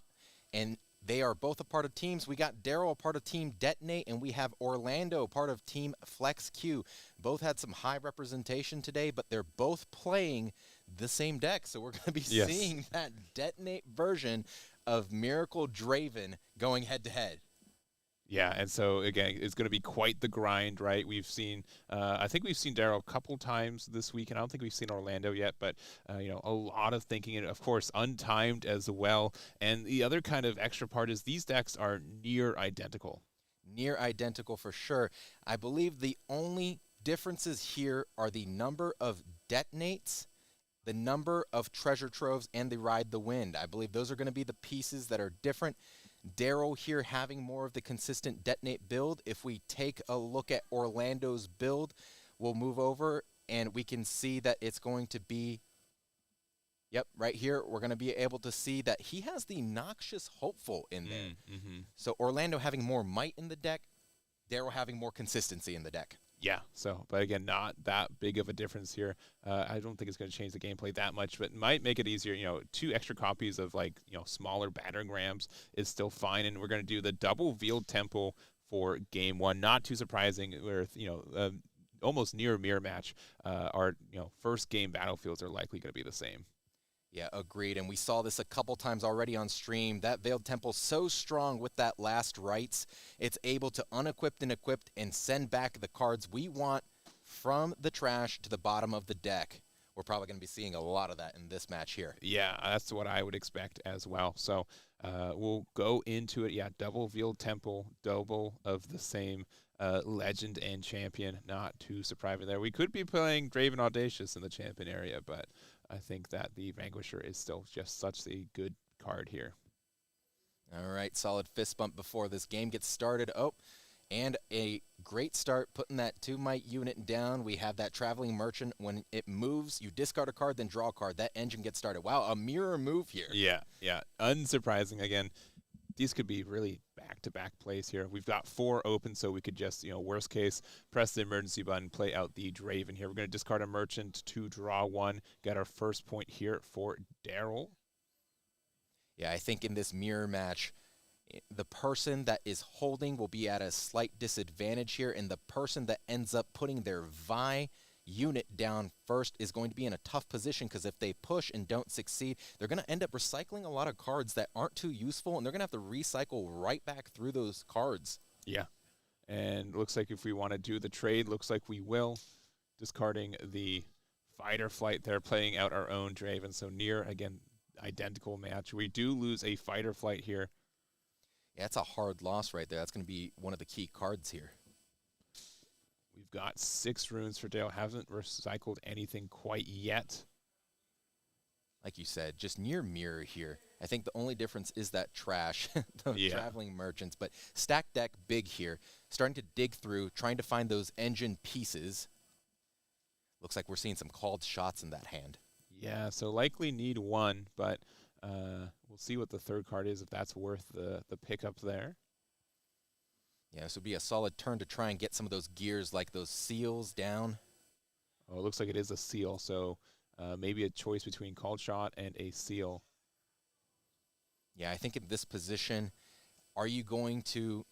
and they are both a part of teams. We got Daryl a part of Team Detonate, and we have Orlando part of Team Flex Q. Both had some high representation today, but they're both playing the same deck. So we're going to be seeing that Detonate version of Miracle Draven going head-to-head. Yeah, and so, again, it's going to be quite the grind, right? We've seen, I think we've seen Daryl a couple times this week, and I don't think we've seen Orlando yet, but, a lot of thinking, and, of course, untimed as well. And the other kind of extra part is these decks are near identical. Near identical for sure. I believe the only differences here are the number of detonates, the number of treasure troves, and the Ride the Wind. I believe those are going to be the pieces that are different. Daryl here having more of the consistent detonate build. If we take a look at Orlando's build, we'll move over and we can see that it's going to be, yep, right here, we're going to be able to see that he has the Noxious Hopeful in there. So Orlando having more might in the deck, Daryl having more consistency in the deck. Yeah, so, but again, not that big of a difference here. I don't think it's going to change the gameplay that much, but might make it easier. 2 extra copies of, smaller battering rams is still fine, and we're going to do the double Veiled Temple for game 1. Not too surprising, with, almost near mirror match. Our, first game battlefields are likely going to be the same. Yeah, agreed. And we saw this a couple times already on stream. That Veiled Temple so strong with that last rites, it's able to unequip and equip and send back the cards we want from the trash to the bottom of the deck. We're probably going to be seeing a lot of that in this match here. Yeah, that's what I would expect as well. So we'll go into it. Yeah, double Veiled Temple, double of the same legend and champion. Not too surprising there. We could be playing Draven Audacious in the champion area, but I think that the Vanquisher is still just such a good card here. All right, solid fist bump before this game gets started. Oh, and a great start putting that 2 might unit down. We have that Traveling Merchant. When it moves, you discard a card, then draw a card. That engine gets started. Wow, a mirror move here. Yeah. Unsurprising. Again, these could be really back-to-back plays here. We've got 4 open, so we could just, worst case, press the emergency button, play out the Draven here. We're going to discard a Merchant to draw 1. Got our first point here for Daryl. Yeah, I think in this mirror match, the person that is holding will be at a slight disadvantage here, and the person that ends up putting their Vi unit down first is going to be in a tough position, because if they push and don't succeed, they're going to end up recycling a lot of cards that aren't too useful, and they're going to have to recycle right back through those cards. Yeah, and looks like if we want to do the trade, looks like we will. Discarding the Fight or Flight there, playing out our own Draven. So near, again, identical match. We do lose a Fight or Flight here. Yeah, that's a hard loss right there. That's going to be one of the key cards here. We've got 6 runes for Dale. Haven't recycled anything quite yet. Like you said, just near mirror here. I think the only difference is that trash, the Traveling Merchants. But stack deck big here. Starting to dig through, trying to find those engine pieces. Looks like we're seeing some called shots in that hand. Yeah, so likely need 1, but we'll see what the third card is, if that's worth the pickup there. Yeah, this would be a solid turn to try and get some of those gears, like those seals, down. Oh, it looks like it is a seal, so maybe a choice between Called Shot and a seal. Yeah, I think in this position, are you going to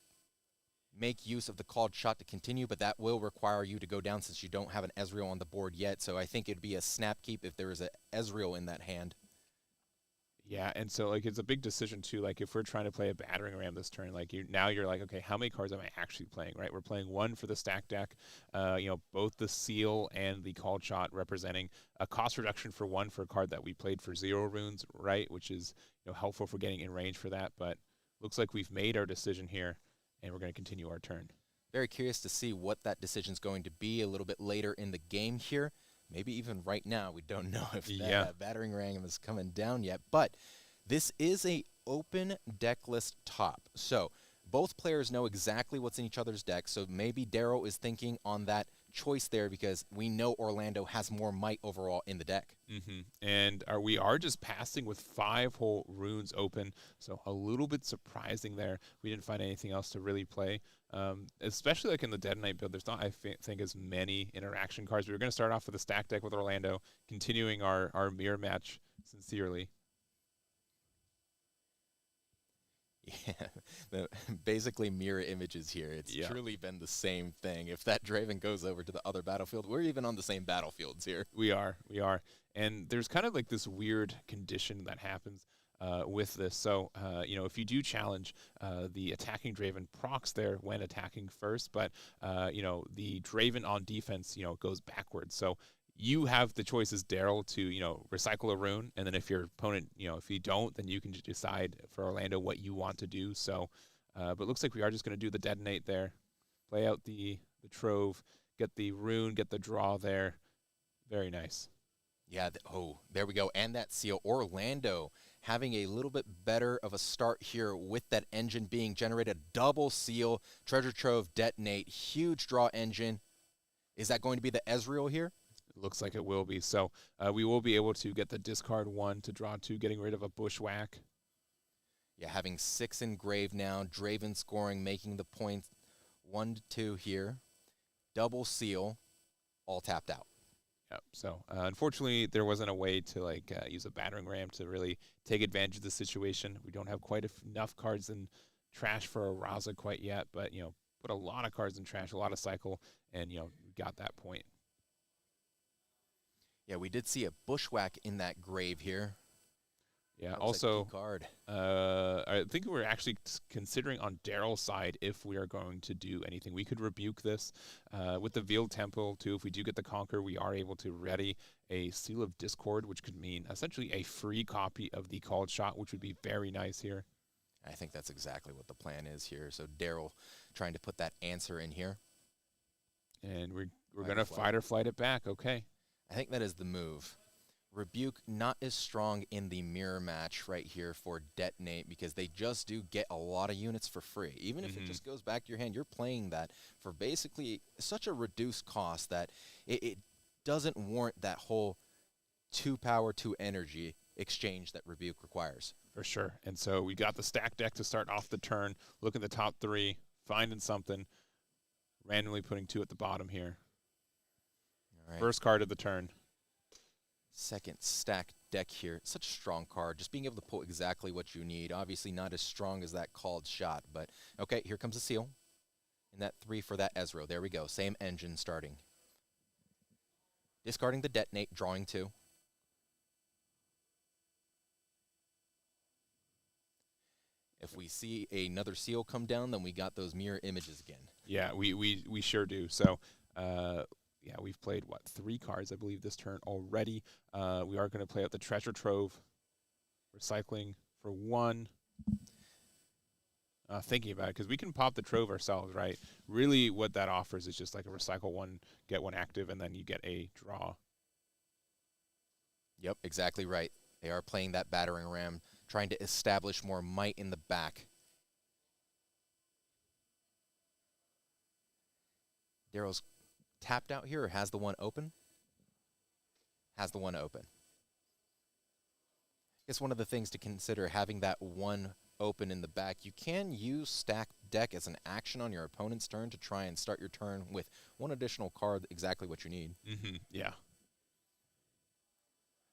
make use of the Called Shot to continue? But that will require you to go down, since you don't have an Ezreal on the board yet. So I think it'd be a snap keep if there is an Ezreal in that hand. Yeah, and so it's a big decision too. If we're trying to play a battering ram this turn, you're like, okay, how many cards am I actually playing? Right, we're playing 1 for the stack deck. Both the seal and the Called Shot representing a cost reduction for 1 for a card that we played for 0 runes, right? Which is helpful for getting in range for that. But looks like we've made our decision here, and we're going to continue our turn. Very curious to see what that decision is going to be a little bit later in the game here. Maybe even right now, we don't know if that battering ram is coming down yet. But this is a open deck list top. So both players know exactly what's in each other's deck, so maybe Daryl is thinking on that choice there because we know Orlando has more might overall in the deck. And we are just passing with 5 whole runes open, so a little bit surprising there. We didn't find anything else to really play, especially like in the Dead Knight build. There's not, I think, as many interaction cards. We were going to start off with a stack deck with Orlando, continuing our mirror match sincerely. Yeah, basically mirror images here. It's truly been the same thing. If that Draven goes over to the other battlefield, we're even on the same battlefields here. We are. And there's kind of like this weird condition that happens with this. So, if you do challenge, the attacking Draven procs there when attacking first, but, the Draven on defense, goes backwards. So you have the choice as Daryl to, recycle a rune, and then if your opponent, if you don't, then you can decide for Orlando what you want to do. So, but it looks like we are just going to do the detonate there, play out the Trove, get the rune, get the draw there. Very nice. Yeah, there we go. And that seal. Orlando having a little bit better of a start here with that engine being generated. Double seal, treasure trove, detonate, huge draw engine. Is that going to be the Ezreal here? It looks like it will be. So we will be able to get the discard 1 to draw 2, getting rid of a bushwhack. Yeah, having 6 in grave now. Draven scoring, making the points 1-2 here. Double seal, all tapped out. Yep. So unfortunately, there wasn't a way to use a battering ram to really take advantage of the situation. We don't have quite enough cards in trash for a Raza quite yet, but put a lot of cards in trash, a lot of cycle, and we got that point. Yeah, we did see a bushwhack in that grave here. Yeah, also, card. I think we're actually considering on Daryl's side if we are going to do anything. We could rebuke this with the Veiled Temple, too. If we do get the Conquer, we are able to ready a Seal of Discord, which could mean essentially a free copy of the Called Shot, which would be very nice here. I think that's exactly what the plan is here. So Daryl trying to put that answer in here. And we're going to fight or flight it back. Okay. I think that is the move. Rebuke not as strong in the mirror match right here for detonate because they just do get a lot of units for free. Even if it just goes back to your hand, you're playing that for basically such a reduced cost that it doesn't warrant that whole 2 power, 2 energy exchange that Rebuke requires. For sure. And so we got the stack deck to start off the turn. Look at the top 3, finding something, randomly putting 2 at the bottom here. All right. First card of the turn. Second stack deck here. Such a strong card. Just being able to pull exactly what you need. Obviously not as strong as that Called Shot, but okay, here comes a seal. And that 3 for that Ezreal. There we go. Same engine starting. Discarding the detonate, drawing 2. If we see another seal come down, then we got those mirror images again. Yeah, we sure do. So, yeah, we've played, 3 cards, I believe, this turn already. We are going to play out the Treasure Trove. Recycling for 1. Thinking about it, because we can pop the Trove ourselves, right? Really, what that offers is just like a recycle 1, get 1 active, and then you get a draw. Yep, exactly right. They are playing that battering ram, trying to establish more might in the back. Daryl's tapped out here or has the 1 open? Has the 1 open. I guess one of the things to consider having that 1 open in the back, you can use stack deck as an action on your opponent's turn to try and start your turn with 1 additional card, exactly what you need. Yeah.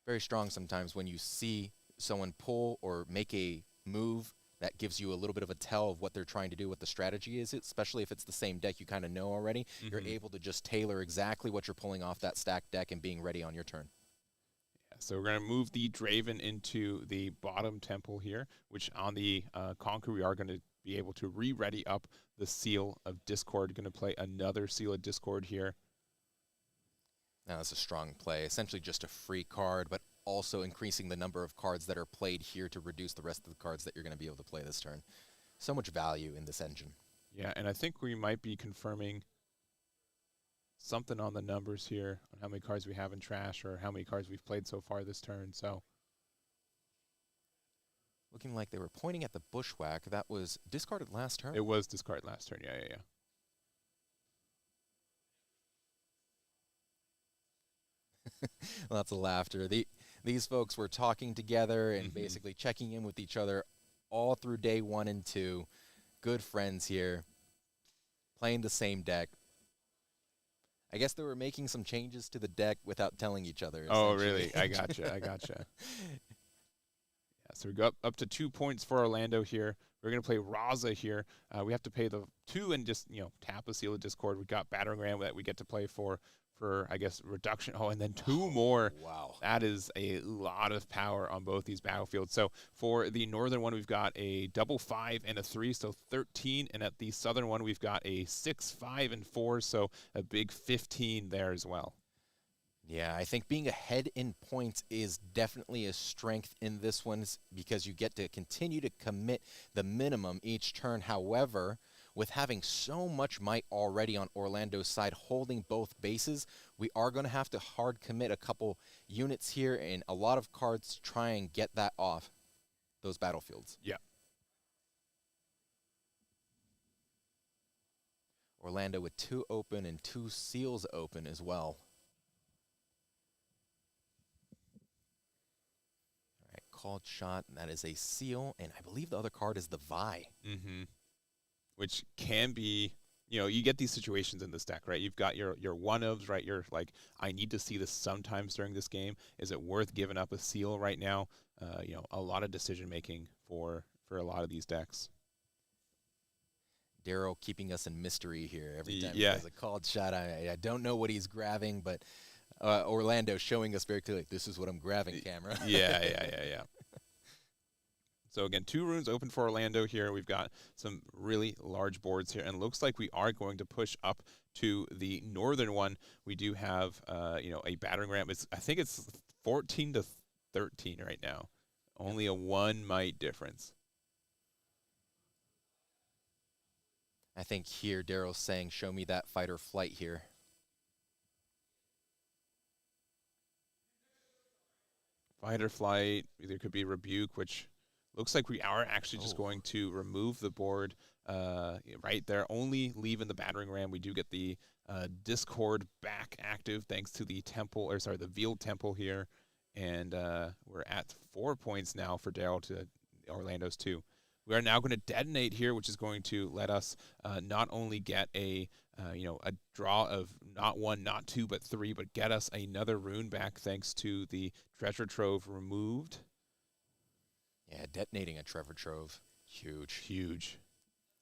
Very strong sometimes when you see someone pull or make a move that gives you a little bit of a tell of what they're trying to do, what the strategy is, especially if it's the same deck you kind of know already. You're able to just tailor exactly what you're pulling off that stacked deck and being ready on your turn. Yeah, so we're going to move the Draven into the bottom temple here, which on the Conquer we are going to be able to re-ready up the Seal of Discord. Going to play another Seal of Discord here. Now that's a strong play. Essentially just a free card, but also increasing the number of cards that are played here to reduce the rest of the cards that you're going to be able to play this turn. So much value in this engine. Yeah, and I think we might be confirming something on the numbers here on how many cards we have in trash or how many cards we've played so far this turn. So Looking like they were pointing at the Bushwhack. That was discarded last turn. It was discarded last turn. Yeah. Lots of laughter. These folks were talking together and basically checking in with each other all through day 1 and 2. Good friends here, playing the same deck. I guess they were making some changes to the deck without telling each other. Oh, really? I gotcha. Yeah, so we go up to 2 points for Orlando here. We're going to play Raza here. We have to pay the 2 and just, tap a Seal of Discord. We got Battering Ram that we get to play for I guess, reduction. Oh, and then 2 more. Wow. That is a lot of power on both these battlefields. So for the northern one, we've got a double 5 and a 3, so 13. And at the southern one, we've got a 6, 5, and 4, so a big 15 there as well. Yeah, I think being ahead in points is definitely a strength in this one because you get to continue to commit the minimum each turn. However, with having so much might already on Orlando's side holding both bases, we are going to have to hard commit a couple units here and a lot of cards to try and get that off those battlefields. Yeah. Orlando with 2 open and 2 seals open as well. All right, called shot, and that is a seal, and I believe the other card is the Vi. Which can be, you get these situations in this deck, right? You've got your one-ofs, right? You're like, I need to see this sometimes during this game. Is it worth giving up a seal right now? A lot of decision-making for a lot of these decks. Daryl keeping us in mystery here every time Yeah. he has a called shot. I don't know what he's grabbing, but Orlando showing us very clearly, this is what I'm grabbing, camera. Yeah. So again, 2 runes open for Orlando here. We've got some really large boards here, and it looks like we are going to push up to the northern one. We do have, a battering ram. I think it's 14 to 13 right now. Only a 1 might difference. I think here Daryl's saying, show me that fight or flight here. Fight or flight. There could be rebuke, which looks like we are actually just going to remove the board right there, only leaving the battering ram. We do get the Discord back active thanks to the the Veiled Temple here. And we're at 4 points now for Daryl to Orlando's 2. We are now going to detonate here, which is going to let us not only get a draw of not 1, not 2, but 3, but get us another rune back thanks to the treasure trove removed. Yeah, detonating a treasure trove, Huge.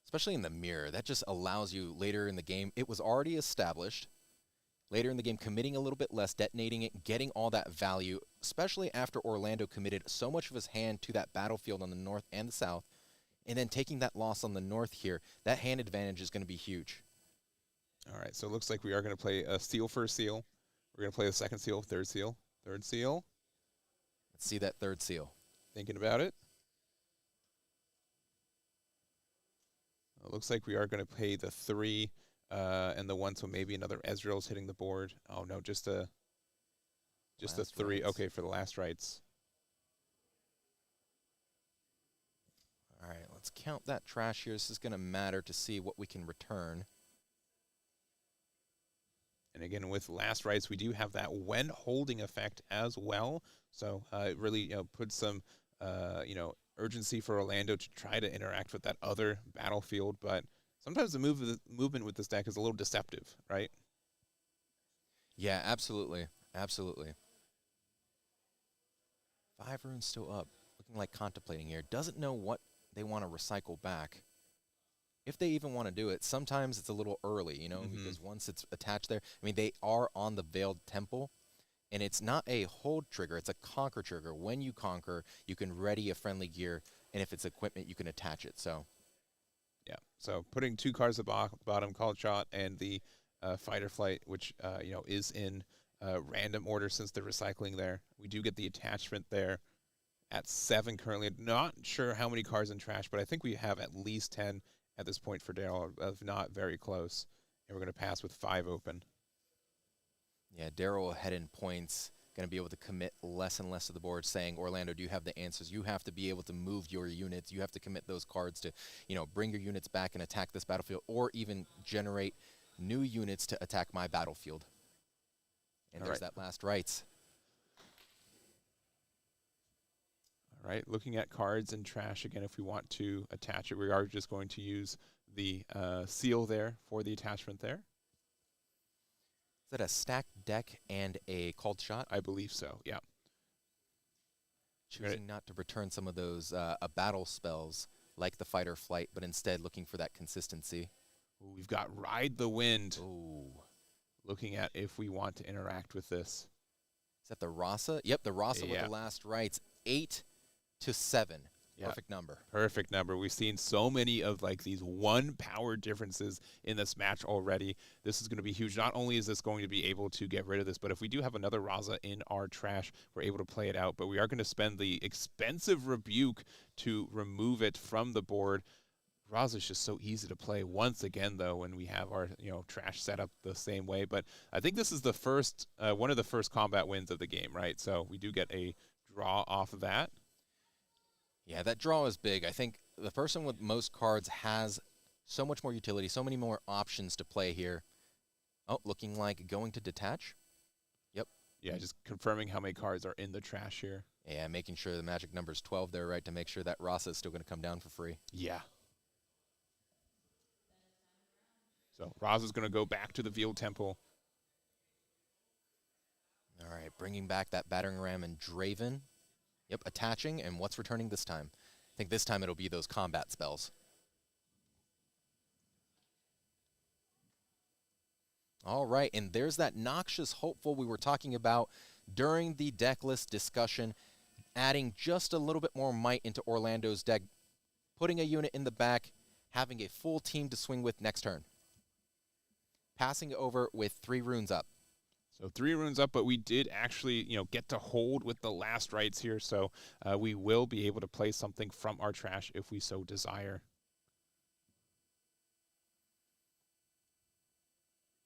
Especially in the mirror. That just allows you later in the game. It was already established. Later in the game, committing a little bit less, detonating it, getting all that value, especially after Orlando committed so much of his hand to that battlefield on the north and the south, and then taking that loss on the north here, that hand advantage is going to be huge. All right, so it looks like we are going to play a seal for a seal. We're going to play the second seal, third seal. Let's see that third seal. Thinking about it. It looks like we are going to pay the 3 and the 1, so maybe another Ezreal's hitting the board. Oh, no, just the 3. Rites. Okay, for the last rights. All right, let's count that trash here. This is going to matter to see what we can return. And again, with last rights, we do have that when holding effect as well. So it really puts some urgency for Orlando to try to interact with that other battlefield. But sometimes the movement with this deck is a little deceptive, right? Yeah, absolutely. 5 runes still up. Looking like contemplating here. Doesn't know what they want to recycle back. If they even want to do it. Sometimes it's a little early, because once it's attached there. I mean, they are on the Veiled Temple, and it's not a hold trigger. It's a conquer trigger. When you conquer, you can ready a friendly gear, and if it's equipment, you can attach it. So, yeah. So putting 2 cards at the bottom, called shot, and the fight or flight, which is in random order since they're recycling there. We do get the attachment there at 7 currently. Not sure how many cards in trash, but I think we have at least 10 at this point for Daryl, if not very close. And we're going to pass with 5 open. yeah, Daryl ahead in points. going to be able to commit less and less to the board, saying, Orlando, do you have the answers? You have to be able to move your units. You have to commit those cards to, bring your units back and attack this battlefield, or even generate new units to attack my battlefield. And there's that last rights. All right, looking at cards and trash again, if we want to attach it, we are just going to use the seal there for the attachment there. Is that a stacked deck and a called shot? I believe so, yeah. Choosing not to return some of those battle spells like the fight or flight, but instead looking for that consistency. Ooh, we've got Ride the Wind. Ooh. Looking at if we want to interact with this. Is that the Rasa? Yep, the Rasa with the last rights. 8 to 7. Yep. Perfect number. Perfect number. We've seen so many of like these one power differences in this match already. This is going to be huge. Not only is this going to be able to get rid of this, but if we do have another Raza in our trash, we're able to play it out. But we are going to spend the expensive Rebuke to remove it from the board. Raza is just so easy to play once again, though, when we have our trash set up the same way. But I think this is the first one of the first combat wins of the game, right? So we do get a draw off of that. Yeah, that draw is big. I think the person with most cards has so much more utility, so many more options to play here. Oh, looking like going to detach. Yep. Yeah, just confirming how many cards are in the trash here. Yeah, making sure the magic number is 12 there, right, to make sure that Rasa is still going to come down for free. Yeah. So Raza's going to go back to the Veiled Temple. All right, bringing back that Battering Ram and Draven. Yep, attaching, and what's returning this time? I think this time it'll be those combat spells. All right, and there's that Noxious Hopeful we were talking about during the deck list discussion, adding just a little bit more might into Orlando's deck, putting a unit in the back, having a full team to swing with next turn. Passing over with 3 runes up. So 3 runes up, but we did actually, get to hold with the last rights here. So we will be able to play something from our trash if we so desire.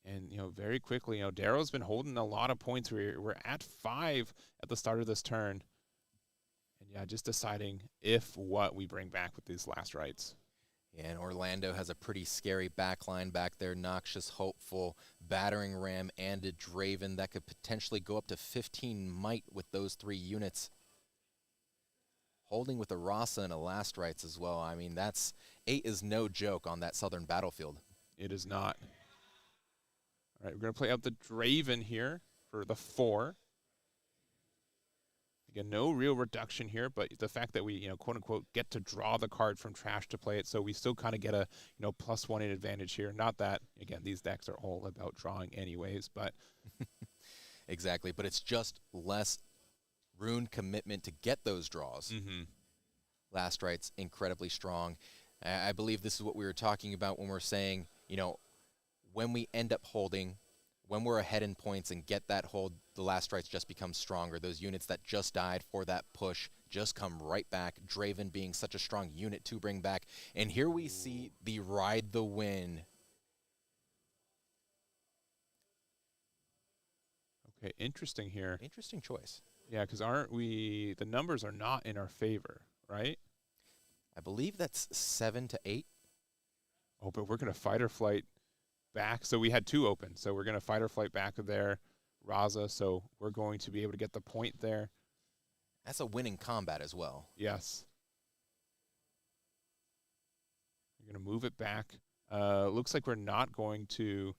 And, very quickly, Darrow's been holding a lot of points. We're at 5 at the start of this turn. And, yeah, just deciding what we bring back with these last rights. Yeah, and Orlando has a pretty scary backline back there. Noxious Hopeful, Battering Ram, and a Draven that could potentially go up to 15 might with those 3 units. Holding with a Rasa and a Last Rites as well. I mean, 8 is no joke on that southern battlefield. It is not. All right, we're going to play out the Draven here for the 4. Again, no real reduction here, but the fact that we, quote-unquote, get to draw the card from trash to play it, so we still kind of get a, +1 in advantage here. Not that, again, these decks are all about drawing anyways, but... Exactly, but it's just less rune commitment to get those draws. Mm-hmm. Last Rites, incredibly strong. I believe this is what we were talking about when we're saying, when we end up holding, when we're ahead in points and get that hold, the Last Rites just become stronger. Those units that just died for that push just come right back. Draven being such a strong unit to bring back. And here we see the Ride the Wind. Okay, interesting here. Interesting choice. Yeah, because the numbers are not in our favor, right? I believe that's 7 to 8. Oh, but we're going to Fight or Flight back. So we had 2 open. So we're going to Fight or Flight back there. Raza, so we're going to be able to get the point there. That's a winning combat as well. Yes. We're going to move it back. Looks like we're not going to...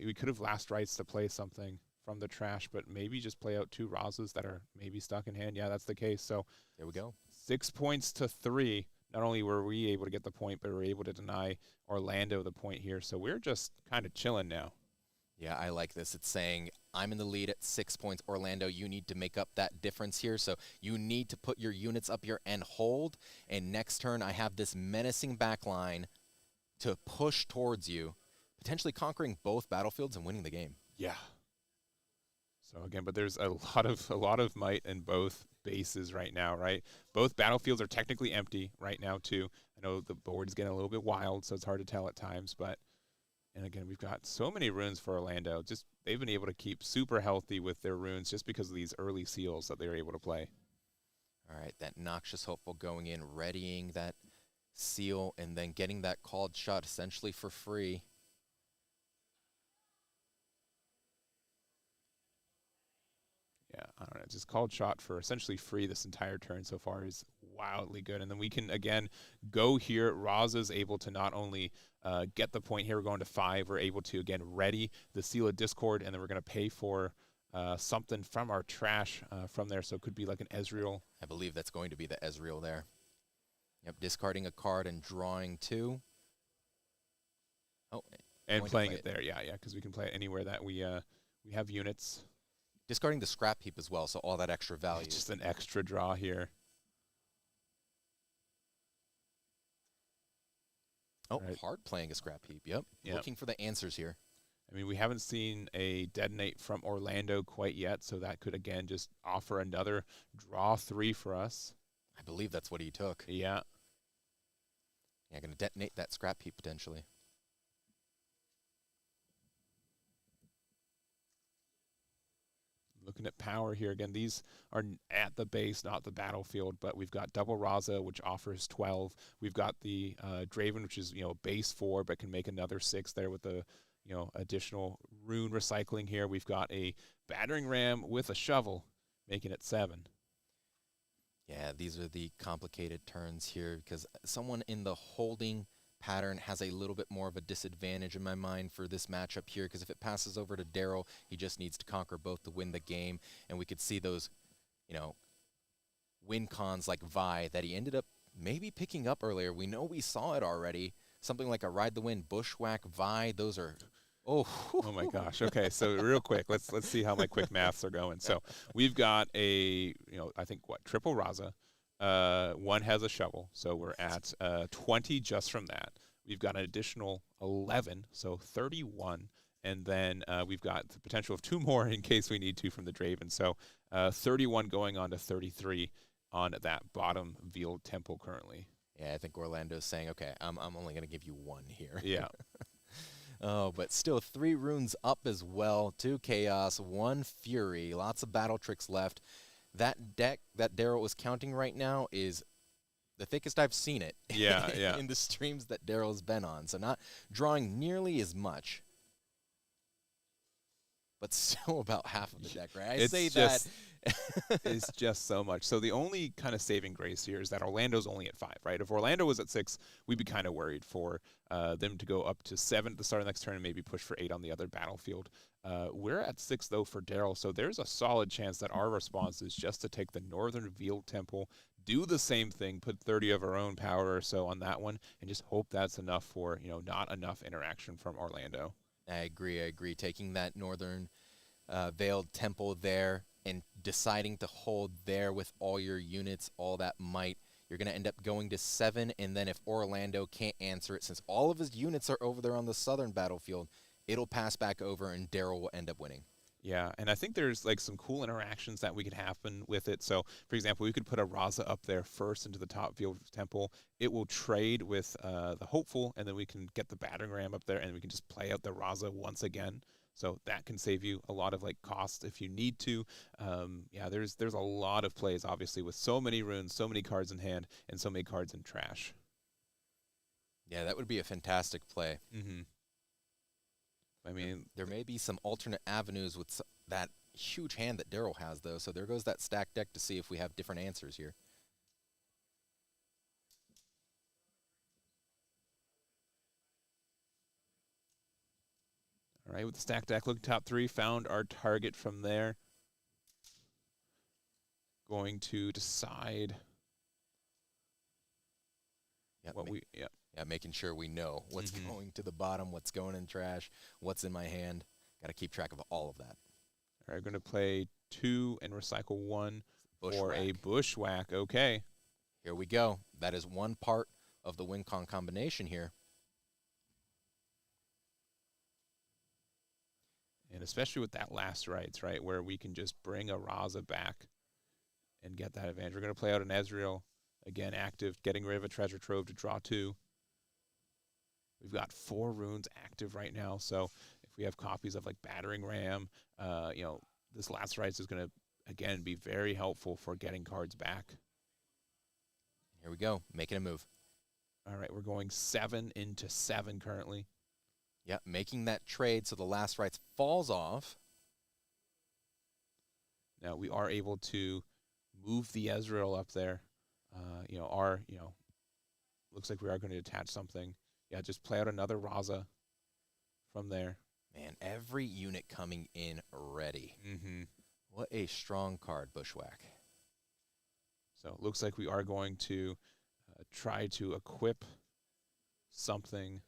we could have Last Rites to play something from the trash, but maybe just play out 2 Razas that are maybe stuck in hand. Yeah, that's the case. So there we go. 6 points to 3. Not only were we able to get the point, but we were able to deny Orlando the point here. So we're just kind of chilling now. Yeah, I like this. It's saying, I'm in the lead at 6 points. Orlando, you need to make up that difference here. So you need to put your units up here and hold. And next turn, I have this menacing backline to push towards you, potentially conquering both battlefields and winning the game. Yeah. So again, but there's a lot of might in both bases right now, right? Both battlefields are technically empty right now, too. I know the board's getting a little bit wild, so it's hard to tell at times, but And again, we've got so many runes for Orlando. Just they've been able to keep super healthy with their runes just because of these early seals that they were able to play. All right, that Noxious Hopeful going in, readying that seal, and then getting that called shot essentially for free. Yeah, I don't know. Just called shot for essentially free this entire turn so far is wildly good. And then we can, again, go here. Raza's able to not only get the point here, we're going to 5. We're able to, again, ready the Seal of Discord, and then we're going to pay for something from our trash from there. So it could be like an Ezreal. I believe that's going to be the Ezreal there. Yep, discarding a card and drawing 2. Oh, and playing it there, yeah, because we can play it anywhere that we have units. Discarding the scrap heap as well, so all that extra value. Just an extra draw here. Oh, right. Hard playing a scrap heap, yep. Looking for the answers here. I mean, we haven't seen a detonate from Orlando quite yet, so that could, again, just offer another draw 3 for us. I believe that's what he took. Yeah. Yeah, going to detonate that scrap heap potentially. Looking at power here again, these are at the base, not the battlefield, but we've got double Raza, which offers 12. We've got the Draven, which is, base 4, but can make another 6 there with the, additional rune recycling here. We've got a battering ram with a shovel, making it 7. Yeah, these are the complicated turns here because someone in the holding pattern has a little bit more of a disadvantage in my mind for this matchup here, because if it passes over to Daryl, he just needs to conquer both to win the game. And we could see those, win cons like Vi that he ended up maybe picking up earlier. We know we saw it already. Something like a Ride the Wind, Bushwhack, Vi, those are... Oh my gosh. Okay, so real quick, let's see how my quick maths are going. So we've got a, I think triple Raza. One has a shovel, so we're at 20 just from that. We've got an additional 11, so 31. And then we've got the potential of 2 more in case we need to from the Draven. So 31 going on to 33 on that bottom Veiled Temple currently. Yeah, I think Orlando's saying, okay, I'm only going to give you 1 here. Yeah. Oh, but still 3 runes up as well. 2 Chaos, 1 Fury. Lots of battle tricks left. That deck that Daryl was counting right now is the thickest I've seen it. Yeah, in the streams that Daryl's been on. So not drawing nearly as much, but still about half of the deck, right? It's just so much. So the only kind of saving grace here is that Orlando's only at 5, right? If Orlando was at 6, we'd be kind of worried for them to go up to 7 at the start of the next turn and maybe push for 8 on the other battlefield. We're at 6, though, for Daryl, so there's a solid chance that our response is just to take the Northern Veiled Temple, do the same thing, put 30 of our own power or so on that one, and just hope that's enough for, not enough interaction from Orlando. I agree. Taking that Northern Veiled Temple there and deciding to hold there with all your units, all that might, you're going to end up going to 7, and then if Orlando can't answer it, since all of his units are over there on the southern battlefield, it'll pass back over and Daryl will end up winning. Yeah, and I think there's some cool interactions that we could happen with it. So, for example, we could put a Raza up there first into the top Veiled Temple. It will trade with the Hopeful, and then we can get the battering ram up there, and we can just play out the Raza once again. So that can save you a lot of cost if you need to. Yeah, there's a lot of plays, obviously, with so many runes, so many cards in hand, and so many cards in trash. Yeah, that would be a fantastic play. Mm-hmm. I mean, there may be some alternate avenues with that huge hand that Daryl has, though. So there goes that stack deck to see if we have different answers here. All right, with the stack deck, look top 3, found our target from there. Going to decide what we, Yeah, making sure we know what's going to the bottom, what's going in trash, what's in my hand. Got to keep track of all of that. All right, we're going to play 2 and recycle 1 for a Bushwhack. Bushwhack. Okay. Here we go. That is one part of the win-con combination here. And especially with that last rights, right, where we can just bring a Raza back and get that advantage. We're going to play out an Ezreal, again, active, getting rid of a treasure trove to draw 2. We've got 4 runes active right now, so if we have copies of like Battering Ram, this Last Rites is going to, again, be very helpful for getting cards back. Here we go, making a move. All right, we're going 7 into 7 currently. Yep, making that trade so the Last Rites falls off. Now we are able to move the Ezreal up there. Looks like we are going to attach something. Yeah, just play out another Raza from there. Man, every unit coming in ready. Mm-hmm. What a strong card, Bushwhack. So it looks like we are going to try to equip something.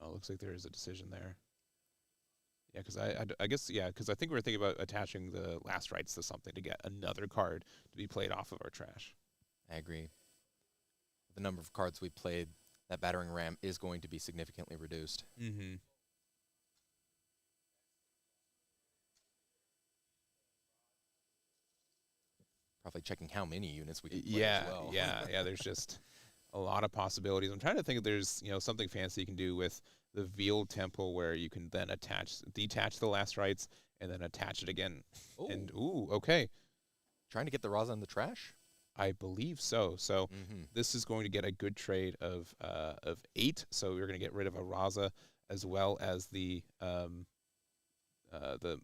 Oh, looks like there is a decision there. Yeah, because because I think we were thinking about attaching the Last Rites to something to get another card to be played off of our trash. I agree. The number of cards we played, that Battering Ram is going to be significantly reduced. Mm-hmm. Probably checking how many units we can play as well. Yeah. There's just a lot of possibilities. I'm trying to think if there's something fancy you can do with the Veiled Temple where you can then detach the Last Rites and then attach it again. Ooh. And okay. Trying to get the Raza in the trash? I believe so. So this is going to get a good trade of 8. So we're going to get rid of a Raza as well as the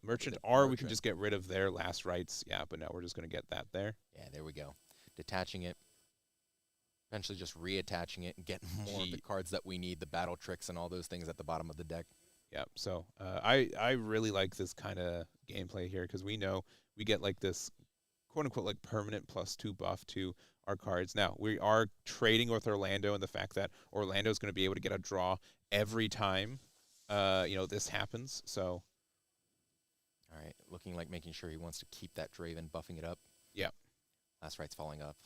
Merchant, or we can just get rid of their Last Rites. Yeah, but now we're just going to get that there. Yeah, there we go. Detaching it. Eventually just reattaching it and getting more of the cards that we need, the battle tricks and all those things at the bottom of the deck. Yeah, so I really like this kind of gameplay here because we know we get like this quote-unquote like permanent +2 buff to our cards. Now, we are trading with Orlando and the fact that Orlando is going to be able to get a draw every time this happens. So, all right, looking like making sure he wants to keep that Draven, buffing it up. Yeah. Last Rites falling up.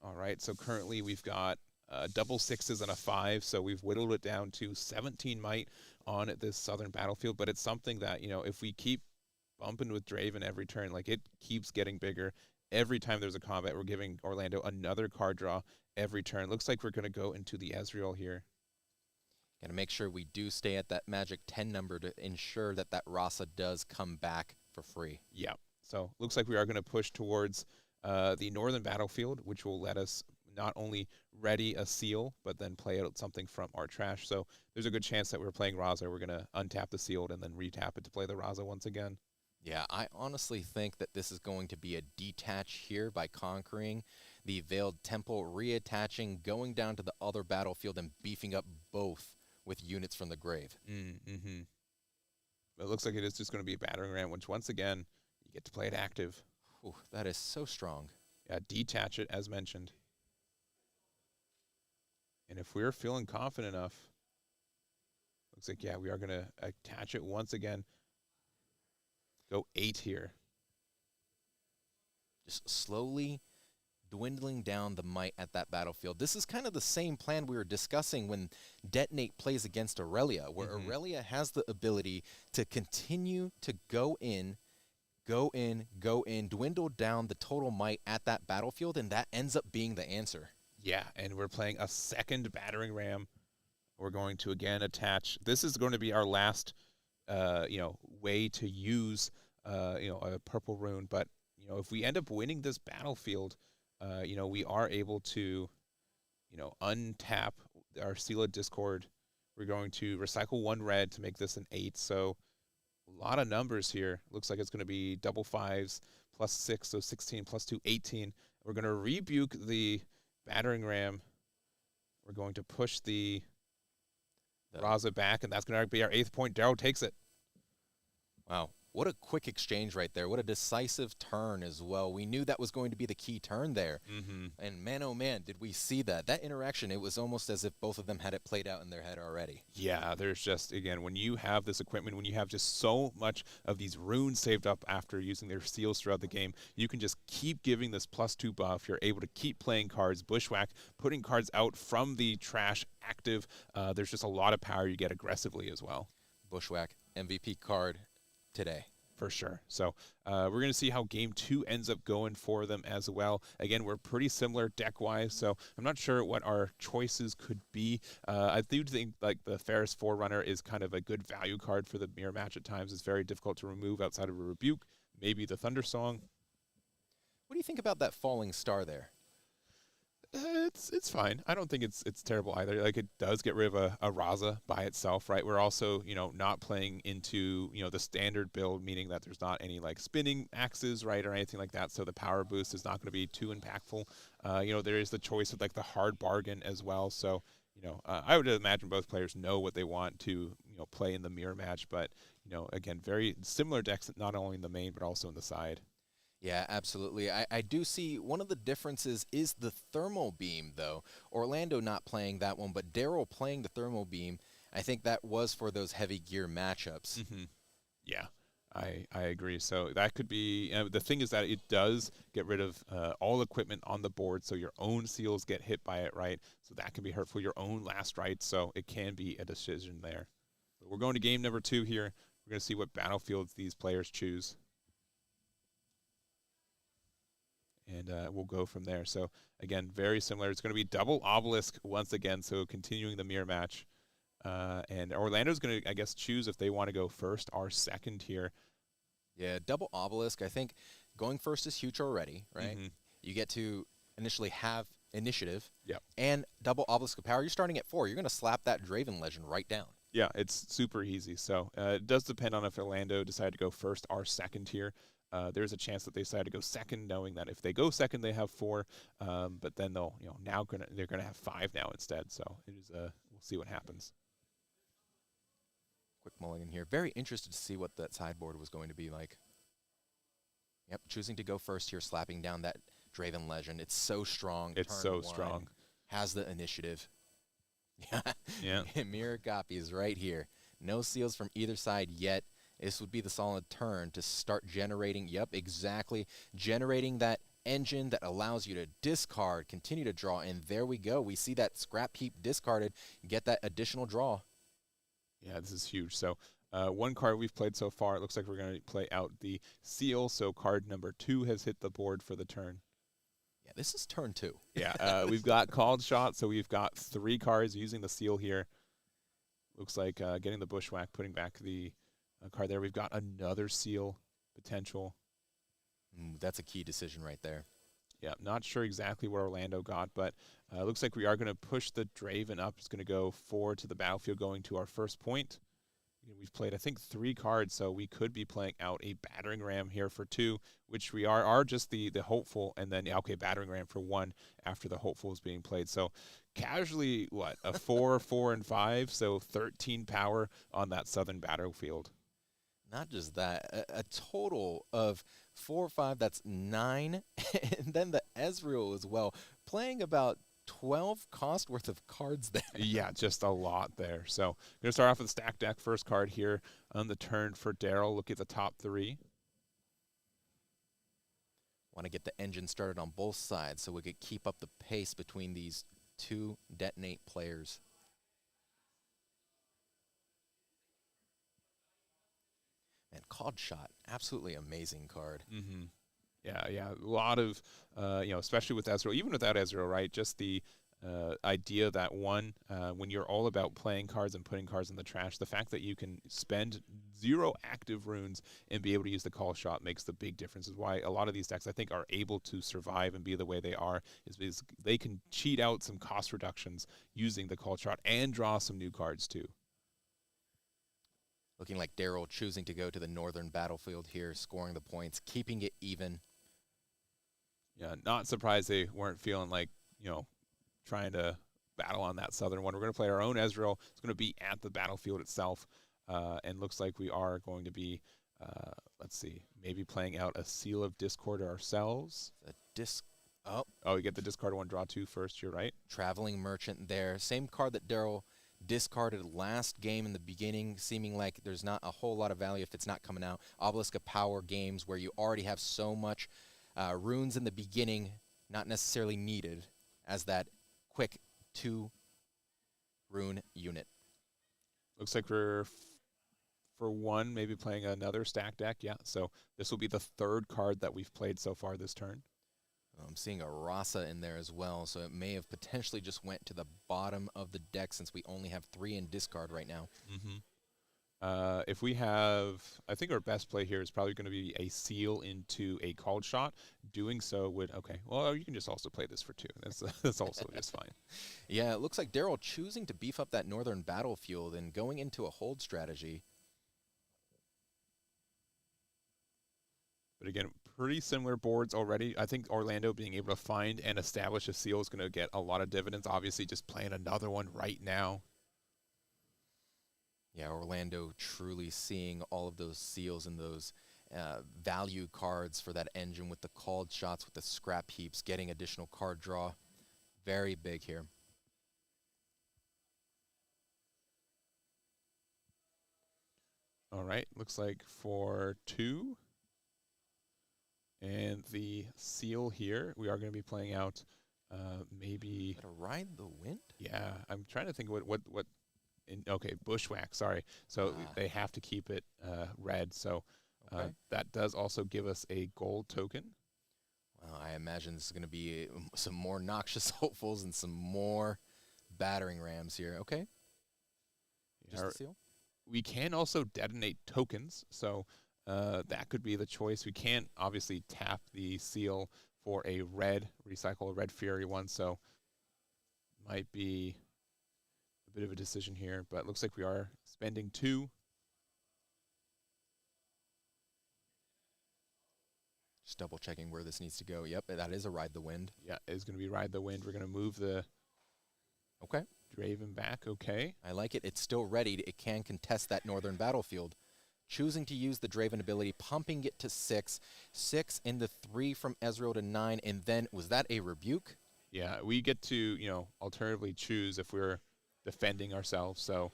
All right, so currently we've got double 6s and a 5, so we've whittled it down to 17 might on this southern battlefield, but it's something that, if we keep bumping with Draven every turn, like it keeps getting bigger. Every time there's a combat, we're giving Orlando another card draw every turn. Looks like we're going to go into the Ezreal here. Got to make sure we do stay at that magic 10 number to ensure that that Rasa does come back for free. Yeah, so looks like we are going to push towards the northern battlefield, which will let us not only ready a seal, but then play out something from our trash. So there's a good chance that we're playing Raza. We're going to untap the sealed and then retap it to play the Raza once again. Yeah, I honestly think that this is going to be a detach here by conquering the Veiled Temple, reattaching, going down to the other battlefield, and beefing up both with units from the grave. Mm-hmm. But it looks like it is just going to be a Battering Ram, which once again, you get to play it active. Ooh, that is so strong. Yeah, detach it as mentioned. And if we're feeling confident enough, looks like, yeah, we are going to attach it once again. Go 8 here. Just slowly dwindling down the might at that battlefield. This is kind of the same plan we were discussing when Detonate plays against Aurelia, where Aurelia has the ability to continue to go in, dwindle down the total might at that battlefield, and that ends up being the answer. Yeah, and we're playing a second Battering Ram. We're going to again attach. This is going to be our last way to use a purple rune, but if we end up winning this battlefield, we are able to untap our Seal of Discord. We're going to recycle 1 red to make this an 8, so a lot of numbers here. Looks like it's going to be double 5s plus 6, so 16 plus 2, 18. We're going to rebuke the Battering Ram. We're going to push the Raza back, and that's going to be our 8th point. Darrow takes it. Wow. What a quick exchange right there. What a decisive turn as well. We knew that was going to be the key turn there. And man, oh man, did we see that. That interaction, it was almost as if both of them had it played out in their head already. Yeah, there's just, again, when you have this equipment, when you have just so much of these runes saved up after using their seals throughout the game, you can just keep giving this +2 buff. You're able to keep playing cards. Bushwhack, putting cards out from the trash active. There's just a lot of power you get aggressively as well. Bushwhack, MVP card today. For sure. So we're going to see how game 2 ends up going for them as well. Again, we're pretty similar deck-wise, so I'm not sure what our choices could be. I do think like the Ferris Forerunner is kind of a good value card for the mirror match at times. It's very difficult to remove outside of a Rebuke. Maybe the Thunder Song. What do you think about that falling star there? It's fine. I don't think it's terrible either. Like, it does get rid of a Raza by itself, right? We're also, not playing into, the standard build, meaning that there's not any like spinning axes, right, or anything like that. So the power boost is not going to be too impactful. There is the choice of like the hard bargain as well. So, I would imagine both players know what they want to, play in the mirror match. But, again, very similar decks, not only in the main, but also in the side. Yeah, absolutely. I do see one of the differences is the thermal beam, though. Orlando not playing that one, but Daryl playing the thermal beam. I think that was for those heavy gear matchups. Mm-hmm. Yeah, I agree. So that could be the thing is that it does get rid of all equipment on the board, so your own seals get hit by it, right? So that can be hurtful. Your own last right, so it can be a decision there. But we're going to game number 2 here. We're going to see what battlefields these players choose. And we'll go from there. So, again, very similar. It's going to be double obelisk once again, so continuing the mirror match. And Orlando's going to, I guess, choose if they want to go first or second here. Yeah, double obelisk. I think going first is huge already, right? Mm-hmm. You get to initially have initiative. Yep. And double obelisk of power. You're starting at 4. You're going to slap that Draven Legend right down. Yeah, it's super easy. So it does depend on if Orlando decide to go first or second here. There's a chance that they decide to go second, knowing that if they go second, they have 4. But then they'll, they're gonna have 5 now instead. So it is we'll see what happens. Quick mulligan here. Very interested to see what that sideboard was going to be like. Yep, choosing to go first here, slapping down that Draven Legend. It's so strong. It's so strong. Has the initiative. Yeah. Mirror copies right here. No seals from either side yet. This would be the solid turn to start generating, generating that engine that allows you to discard, continue to draw, and there we go. We see that scrap heap discarded, get that additional draw. Yeah, this is huge. So one card we've played so far, it looks like we're going to play out the seal, so card number 2 has hit the board for the turn. Yeah, this is turn 2. Yeah, we've got called shot, so we've got 3 cards using the seal here. Looks like getting the bushwhack, putting back the card there. We've got another seal potential. That's a key decision right there. Yeah, not sure exactly what Orlando got, but looks like we are going to push the Draven up. It's going to go forward to the battlefield, going to our first point. We've played, I think, 3 cards, so we could be playing out a Battering Ram here for 2, which we are just the Hopeful, and then, Battering Ram for 1 after the Hopeful is being played. So casually, a 4, 4, and 5, so 13 power on that southern battlefield. Not just that, a total of 4 or 5, that's 9, and then the Ezreal as well, playing about 12 cost worth of cards there. Yeah, just a lot there. So I'm going to start off with the stack deck. First card here on the turn for Daryl. Look at the top 3. Want to get the engine started on both sides so we could keep up the pace between these 2 detonate players. And Called Shot, absolutely amazing card. Mm-hmm. Yeah, a lot of, especially with Ezreal, even without Ezreal, right? Just the idea that when you're all about playing cards and putting cards in the trash, the fact that you can spend 0 active runes and be able to use the call shot makes the big difference. Is why a lot of these decks, I think, are able to survive and be the way they are, is they can cheat out some cost reductions using the call shot and draw some new cards too. Looking like Daryl choosing to go to the northern battlefield here, scoring the points, keeping it even. Yeah, not surprised they weren't feeling like, trying to battle on that southern one. We're going to play our own Ezreal. It's going to be at the battlefield itself. And looks like we are going to be, let's see, maybe playing out a Seal of Discord ourselves. Oh, you get the discard 1, draw 2 first. You're right. Traveling Merchant there. Same card that Daryl discarded last game in the beginning, seeming like there's not a whole lot of value if it's not coming out. Obelisk of Power games where you already have so much runes in the beginning, not necessarily needed as that quick 2 rune unit. Looks like we're for one, maybe playing another stack deck. Yeah, so this will be the third card that we've played so far this turn. I'm seeing a Rasa in there as well, so it may have potentially just went to the bottom of the deck since we only have 3 in discard right now. If we have, I think our best play here is probably going to be a seal into a called shot. Doing so would, okay, well, you can just also play this for 2. That's also just fine. Yeah, it looks like Daryl choosing to beef up that northern battlefield and going into a hold strategy. But again, pretty similar boards already. I think Orlando being able to find and establish a seal is going to get a lot of dividends. Obviously, just playing another one right now. Yeah, Orlando truly seeing all of those seals and those value cards for that engine with the called shots, with the scrap heaps, getting additional card draw. Very big here. All right, looks like for 2. And the seal here, we are going to be playing out maybe... To ride the wind? Yeah, I'm trying to think what okay, bushwhack, sorry. So they have to keep it red. So that does also give us a gold token. Well, I imagine this is going to be some more noxious hopefuls and some more battering rams here. Okay. Just a seal? We can also detonate tokens. So that could be the choice. We can't obviously tap the seal for a red, recycle a red Fury one. So might be bit of a decision here, but it looks like we are spending 2. Just double checking where this needs to go. Yep, that is a ride the wind. Yeah, it's going to be ride the wind. We're going to move the Draven back. Okay. I like it. It's still ready. It can contest that northern battlefield. Choosing to use the Draven ability, pumping it to 6. 6 into 3 from Ezreal to 9, and then was that a rebuke? Yeah, we get to, alternatively choose if we're defending ourselves, so.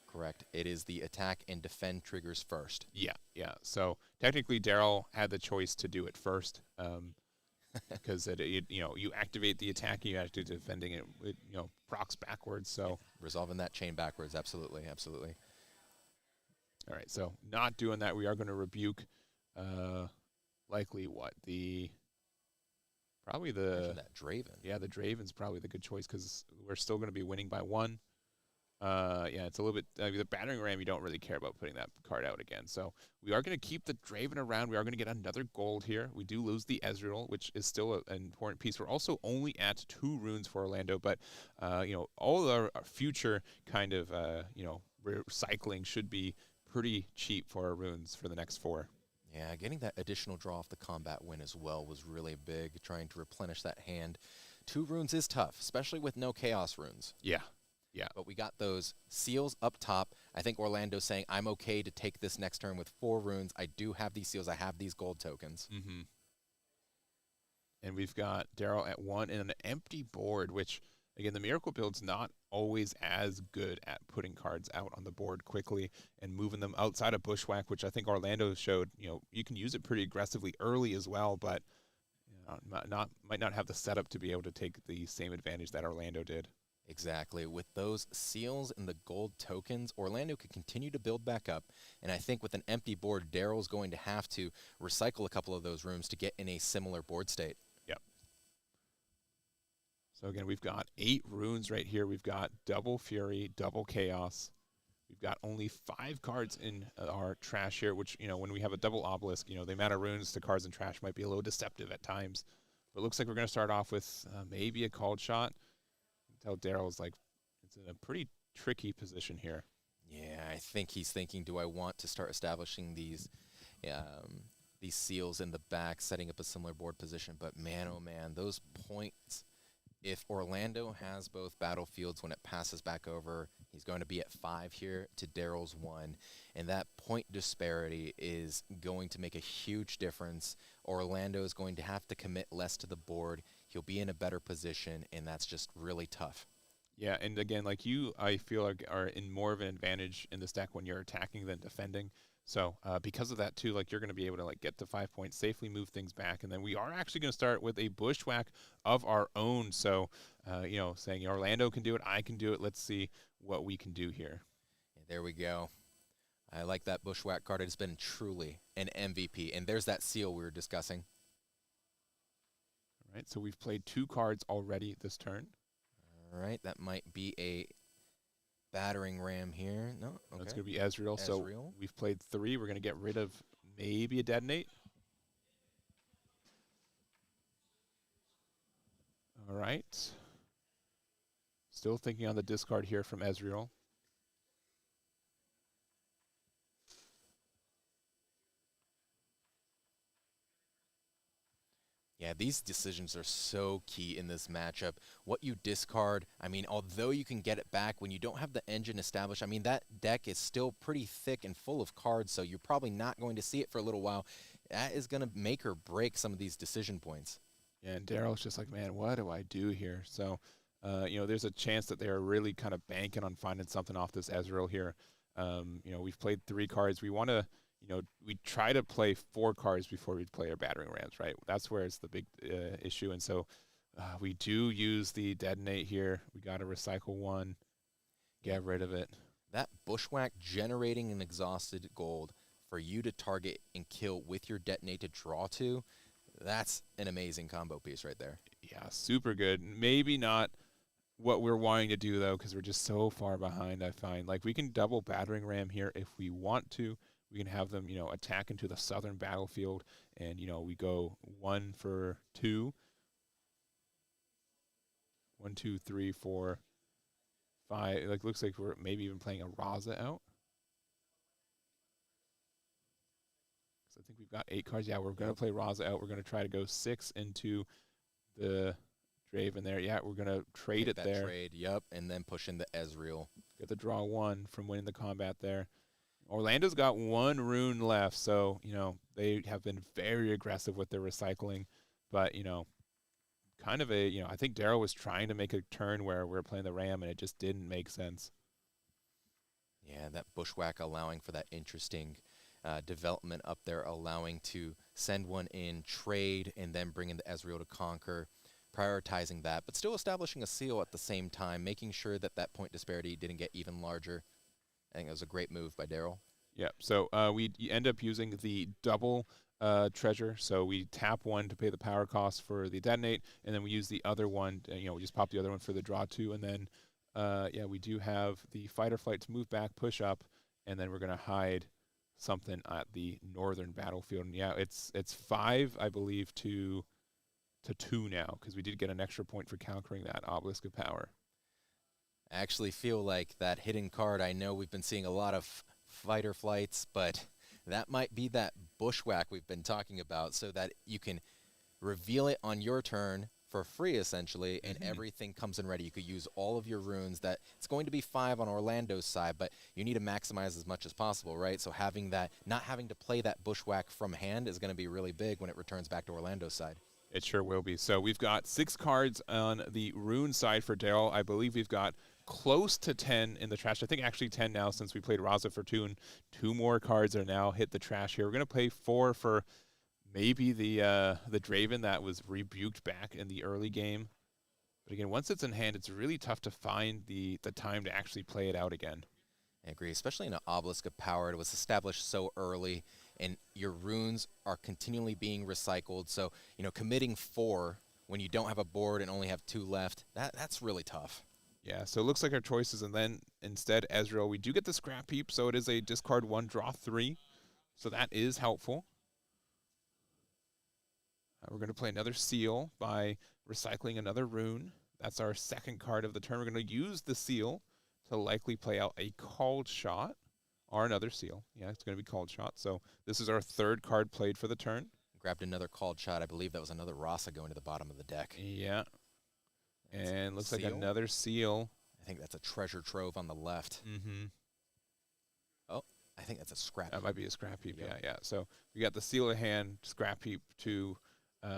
Correct. It is the attack and defend triggers first. Yeah. So technically, Daryl had the choice to do it first, because you activate the attack, you activate defending it, procs backwards. So resolving that chain backwards, absolutely. All right, so not doing that. We are going to rebuke, likely what probably that Draven. Yeah, the Draven's probably the good choice because we're still going to be winning by 1. Yeah, it's a little bit the battering ram. You don't really care about putting that card out again. So we are going to keep the Draven around. We are going to get another gold here. We do lose the Ezreal, which is still an important piece. We're also only at 2 runes for Orlando, but all our future kind of recycling should be pretty cheap for our runes for the next 4. Yeah, getting that additional draw off the combat win as well was really big, trying to replenish that hand. 2 runes is tough, especially with no chaos runes. Yeah. But we got those seals up top. I think Orlando's saying, I'm okay to take this next turn with 4 runes. I do have these seals. I have these gold tokens. Mm-hmm. And we've got Daryl at 1 and an empty board, which, again, the Miracle build's not always as good at putting cards out on the board quickly and moving them outside of Bushwhack, which I think Orlando showed, you can use it pretty aggressively early as well, but might not have the setup to be able to take the same advantage that Orlando did. Exactly. With those seals and the gold tokens, Orlando could continue to build back up. And I think with an empty board, Daryl's going to have to recycle a couple of those rooms to get in a similar board state. Yep. So again, we've got 8 runes right here. We've got double Fury, double Chaos. We've got only 5 cards in our trash here, which, when we have a double Obelisk, the amount of runes to cards in trash might be a little deceptive at times. But it looks like we're going to start off with maybe a called shot. Tell Daryl's it's in a pretty tricky position here. Yeah, I think he's thinking, do I want to start establishing these seals in the back, setting up a similar board position? But man, oh man, those points, if Orlando has both battlefields when it passes back over, he's going to be at 5 here to Daryl's 1. And that point disparity is going to make a huge difference. Orlando is going to have to commit less to the board. He'll be in a better position, and that's just really tough. Yeah, and again, I feel are in more of an advantage in this deck when you're attacking than defending. So because of that, too, you're going to be able to get to 5 points, safely move things back. And then we are actually going to start with a Bushwhack of our own. So, saying Orlando can do it, I can do it. Let's see what we can do here. And there we go. I like that Bushwhack card. It has been truly an MVP. And there's that seal we were discussing. All right, so we've played 2 cards already this turn. All right, that might be a battering ram here. No, okay. That's going to be Ezreal. So we've played 3. We're going to get rid of maybe a detonate. All right. Still thinking on the discard here from Ezreal. Yeah, these decisions are so key in this matchup. What you discard, I mean, although you can get it back when you don't have the engine established, I mean, that deck is still pretty thick and full of cards, so you're probably not going to see it for a little while. That is going to make or break some of these decision points. Yeah, and Daryl's just like, man, what do I do here? So, you know, there's a chance that they're really kind of banking on finding something off this Ezreal here. You know, we've played 3 cards. We want to, you know, we try to play 4 cards before we play our battering rams, right? That's where it's the big issue. And so we do use the detonate here. We got to recycle 1, get rid of it. That Bushwhack generating an exhausted gold for you to target and kill with your detonate to draw 2, that's an amazing combo piece right there. Yeah, super good. Maybe not what we're wanting to do, though, because we're just so far behind, I find. Like, we can double battering ram here if we want to. We can have them, you know, attack into the southern battlefield, and, you know, we go 1 for 2. 1, 2, 3, 4, 5. Like, looks like we're maybe even playing a Raza out. So I think we've got 8 cards. Yeah, we're going to play Raza out. We're going to try to go 6 into the Draven there. Yeah, we're going to trade it there. Trade, yep, and then push in the Ezreal. Get the draw 1 from winning the combat there. Orlando's got 1 rune left, so, you know, they have been very aggressive with their recycling. But, you know, kind of a, you know, I think Daryl was trying to make a turn where we're playing the Ram, and it just didn't make sense. Yeah, that Bushwhack allowing for that interesting development up there, allowing to send 1 in, trade, and then bring in the Ezreal to conquer, prioritizing that, but still establishing a seal at the same time, making sure that that point disparity didn't get even larger. I think it was a great move by Daryl. Yeah, so we end up using the double treasure. So we tap 1 to pay the power cost for the detonate, and then we use the other one, you know, we just pop the other one for the draw 2, and then, yeah, we do have the fight or flight to move back, push up, and then we're going to hide something at the northern battlefield. And yeah, it's 5, I believe, to 2 now, because we did get an extra point for conquering that Obelisk of Power. I actually feel like that hidden card, I know we've been seeing a lot of fighter flights, but that might be that Bushwhack we've been talking about, so that you can reveal it on your turn for free, essentially, and everything comes in ready. You could use all of your runes. That it's going to be 5 on Orlando's side, but you need to maximize as much as possible, right? So having that, not having to play that Bushwhack from hand is going to be really big when it returns back to Orlando's side. It sure will be. So we've got 6 cards on the rune side for Daryl. I believe we've got close to 10 in the trash. I think actually 10 now, since we played Raza for 2, and 2 more cards are now hit the trash here. We're going to play 4 for maybe the Draven that was rebuked back in the early game. But again, once it's in hand, it's really tough to find the time to actually play it out again. I agree, especially in an Obelisk of Power. It was established so early, and your runes are continually being recycled. So, you know, committing 4 when you don't have a board and only have 2 left, that's really tough. Yeah, so it looks like our choices, and then instead Ezreal. We do get the Scrap Heap, so it is a discard 1, draw 3. So that is helpful. We're going to play another seal by recycling another rune. That's our 2nd card of the turn. We're going to use the seal to likely play out a called shot or another seal. Yeah, it's going to be called shot. So this is our 3rd card played for the turn. Grabbed another called shot. I believe that was another Rasa going to the bottom of the deck. Yeah. And looks like seal. Another seal. I think that's a treasure trove on the left. Mm-hmm. Oh, I think that's a scrap. That might be a Scrap Heap. Yeah. So we got the seal in hand, Scrap Heap to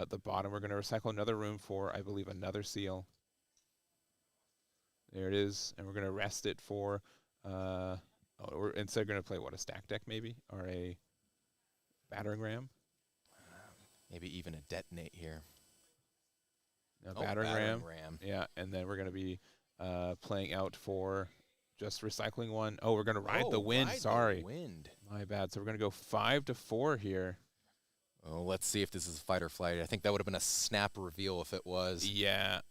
the bottom. We're going to recycle another rune for, I believe, another seal. There it is. And we're going to rest it for, we're instead going to play, what, a stack deck maybe? Or a battering ram? Maybe even a detonate here. Battering ram. Yeah, and then we're going to be playing out for just recycling one. Oh, we're going to ride the wind. Ride Sorry. the wind. My bad. So we're going to go 5-4 here. Oh, let's see if this is fight or flight. I think that would have been a snap reveal if it was. Yeah.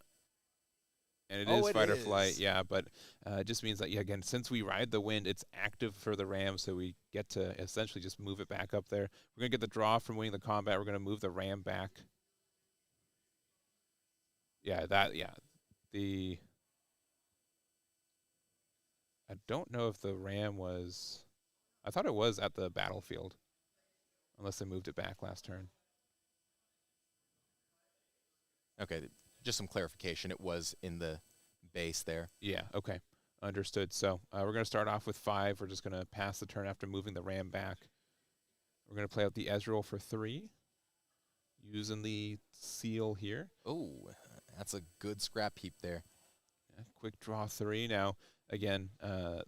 And it Oh, is it fight or is. flight, yeah, but it just means that, yeah, again, since we ride the wind, it's active for the ram, so we get to essentially just move it back up there. We're going to get the draw from winning the combat. We're going to move the ram back. Yeah, I don't know if the ram was, I thought it was at the battlefield, unless they moved it back last turn. Okay, just some clarification. It was in the base there. Yeah, okay. Understood. So we're going to start off with 5. We're just going to pass the turn after moving the ram back. We're going to play out the Ezreal for 3, using the seal here. Oh, that's a good scrap heap there. Yeah, quick draw 3. Now, again,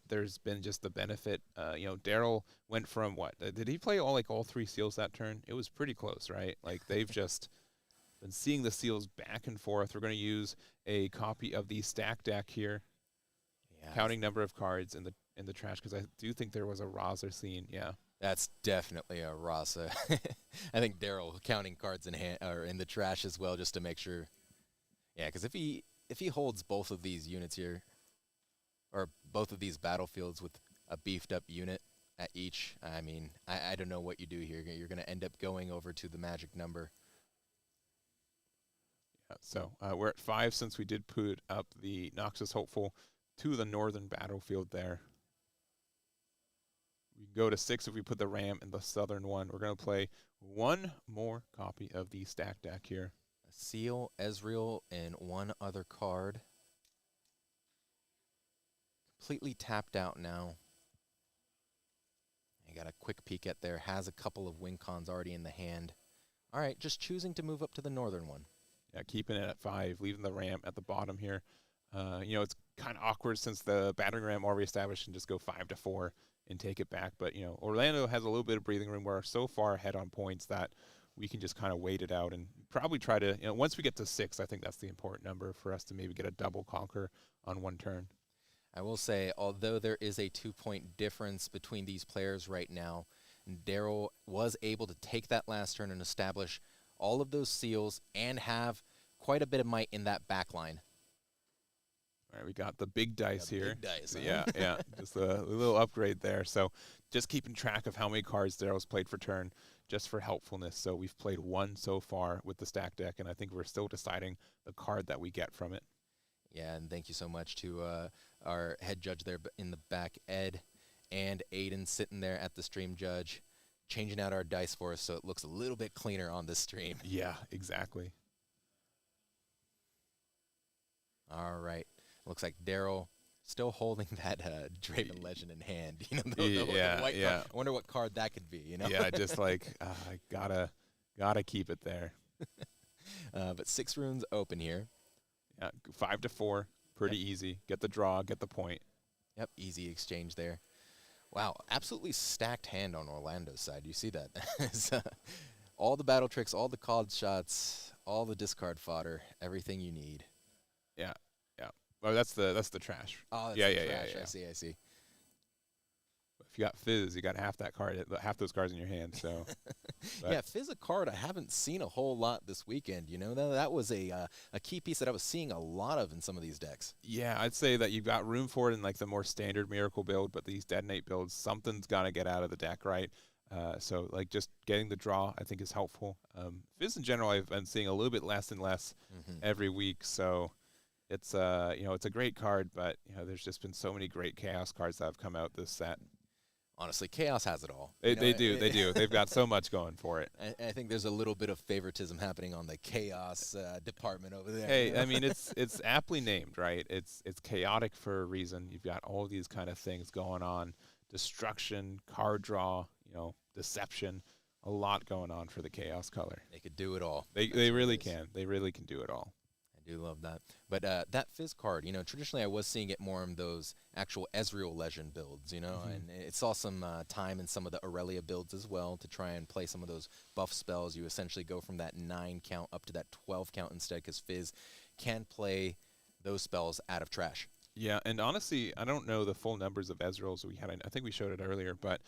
there's been just the benefit. Daryl went from what? Did he play all 3 seals that turn? It was pretty close, right? Like, they've just been seeing the seals back and forth. We're going to use a copy of the stack deck here. Yeah, counting number of cards in the trash, because I do think there was a Raza scene. Yeah, that's definitely a Raza. I think Daryl counting cards in hand or in the trash as well, just to make sure. Yeah, because if he holds both of these units here, or both of these battlefields with a beefed up unit at each, I mean, I don't know what you do here. You're going to end up going over to the magic number. Yeah, so we're at 5 since we did put up the Noxus Hopeful to the northern battlefield there. We can go to 6 if we put the ram in the southern one. We're going to play one more copy of the stack deck here. A seal, Ezreal, and one other card. Completely tapped out now. I got a quick peek at there. Has a couple of win cons already in the hand. All right, just choosing to move up to the northern one. Yeah, keeping it at 5, leaving the ram at the bottom here. It's kind of awkward since the battering ram already established and just go 5-4 and take it back. But, Orlando has a little bit of breathing room. We're so far ahead on points that we can just kind of wait it out and probably try to, once we get to 6, I think that's the important number for us to maybe get a double conquer on one turn. I will say, although there is a 2-point difference between these players right now, Daryl was able to take that last turn and establish all of those seals and have quite a bit of might in that back line. All right, we got the big dice here. Big dice, huh? Yeah, just a little upgrade there. So just keeping track of how many cards Daryl's played for turn, just for helpfulness. So we've played 1 so far with the stack deck, and I think we're still deciding the card that we get from it. Yeah, and thank you so much to our head judge there in the back, Ed, and Aiden sitting there at the stream judge, changing out our dice for us so it looks a little bit cleaner on this stream. Yeah, exactly. All right. Looks like Daryl still holding that Draven Legend in hand. The white card. I wonder what card that could be, Yeah, just like, I gotta keep it there. But 6 runes open here. Yeah, 5-4, pretty easy. Get the draw, get the point. Yep, easy exchange there. Wow, absolutely stacked hand on Orlando's side. You see that? All the battle tricks, all the called shots, all the discard fodder, everything you need. Yeah. Oh, that's the trash. Oh, that's yeah. I see. If you got Fizz, you got half those cards in your hand. So, yeah, Fizz a card I haven't seen a whole lot this weekend. That was a key piece that I was seeing a lot of in some of these decks. Yeah, I'd say that you've got room for it in like the more standard Miracle build, but these Detonate builds, something's gotta get out of the deck, right? So like just getting the draw, I think is helpful. Fizz in general, I've been seeing a little bit less and less every week. So. It's it's a great card, but there's just been so many great Chaos cards that have come out this set. Honestly, Chaos has it all. They do. They've got so much going for it. I think there's a little bit of favoritism happening on the Chaos department over there. Hey, I mean it's aptly named, right? It's chaotic for a reason. You've got all these kind of things going on: destruction, card draw, deception. A lot going on for the Chaos color. They could do it all. They really can. They really can do it all. I do love that. But that Fizz card, traditionally I was seeing it more in those actual Ezreal Legend builds, and it saw some time in some of the Aurelia builds as well to try and play some of those buff spells. You essentially go from that 9 count up to that 12 count instead, because Fizz can play those spells out of trash. Yeah, and honestly, I don't know the full numbers of Ezreals we had. I think we showed it earlier, but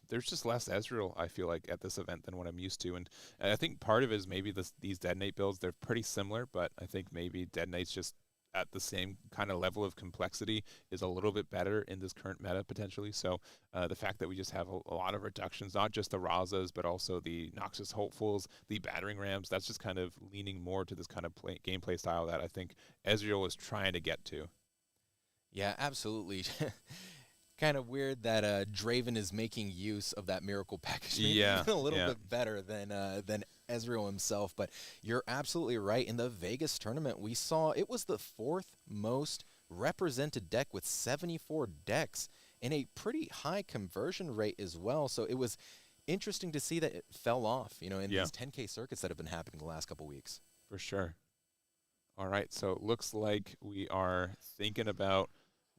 there's just less Ezreal, I feel like, at this event than what I'm used to. And I think part of it is maybe these Detonate builds, they're pretty similar, but I think maybe Detonate's just at the same kind of level of complexity is a little bit better in this current meta, potentially. So the fact that we just have a lot of reductions, not just the Razas, but also the Noxus Hopefuls, the Battering Rams, that's just kind of leaning more to this kind of gameplay style that I think Ezreal is trying to get to. Yeah, absolutely. Kind of weird that Draven is making use of that miracle package. Yeah, Even a little bit better than Ezreal himself. But you're absolutely right. In the Vegas tournament, we saw it was the 4th most represented deck with 74 decks and a pretty high conversion rate as well. So it was interesting to see that it fell off, in these 10K circuits that have been happening the last couple weeks. For sure. All right, so it looks like we are thinking about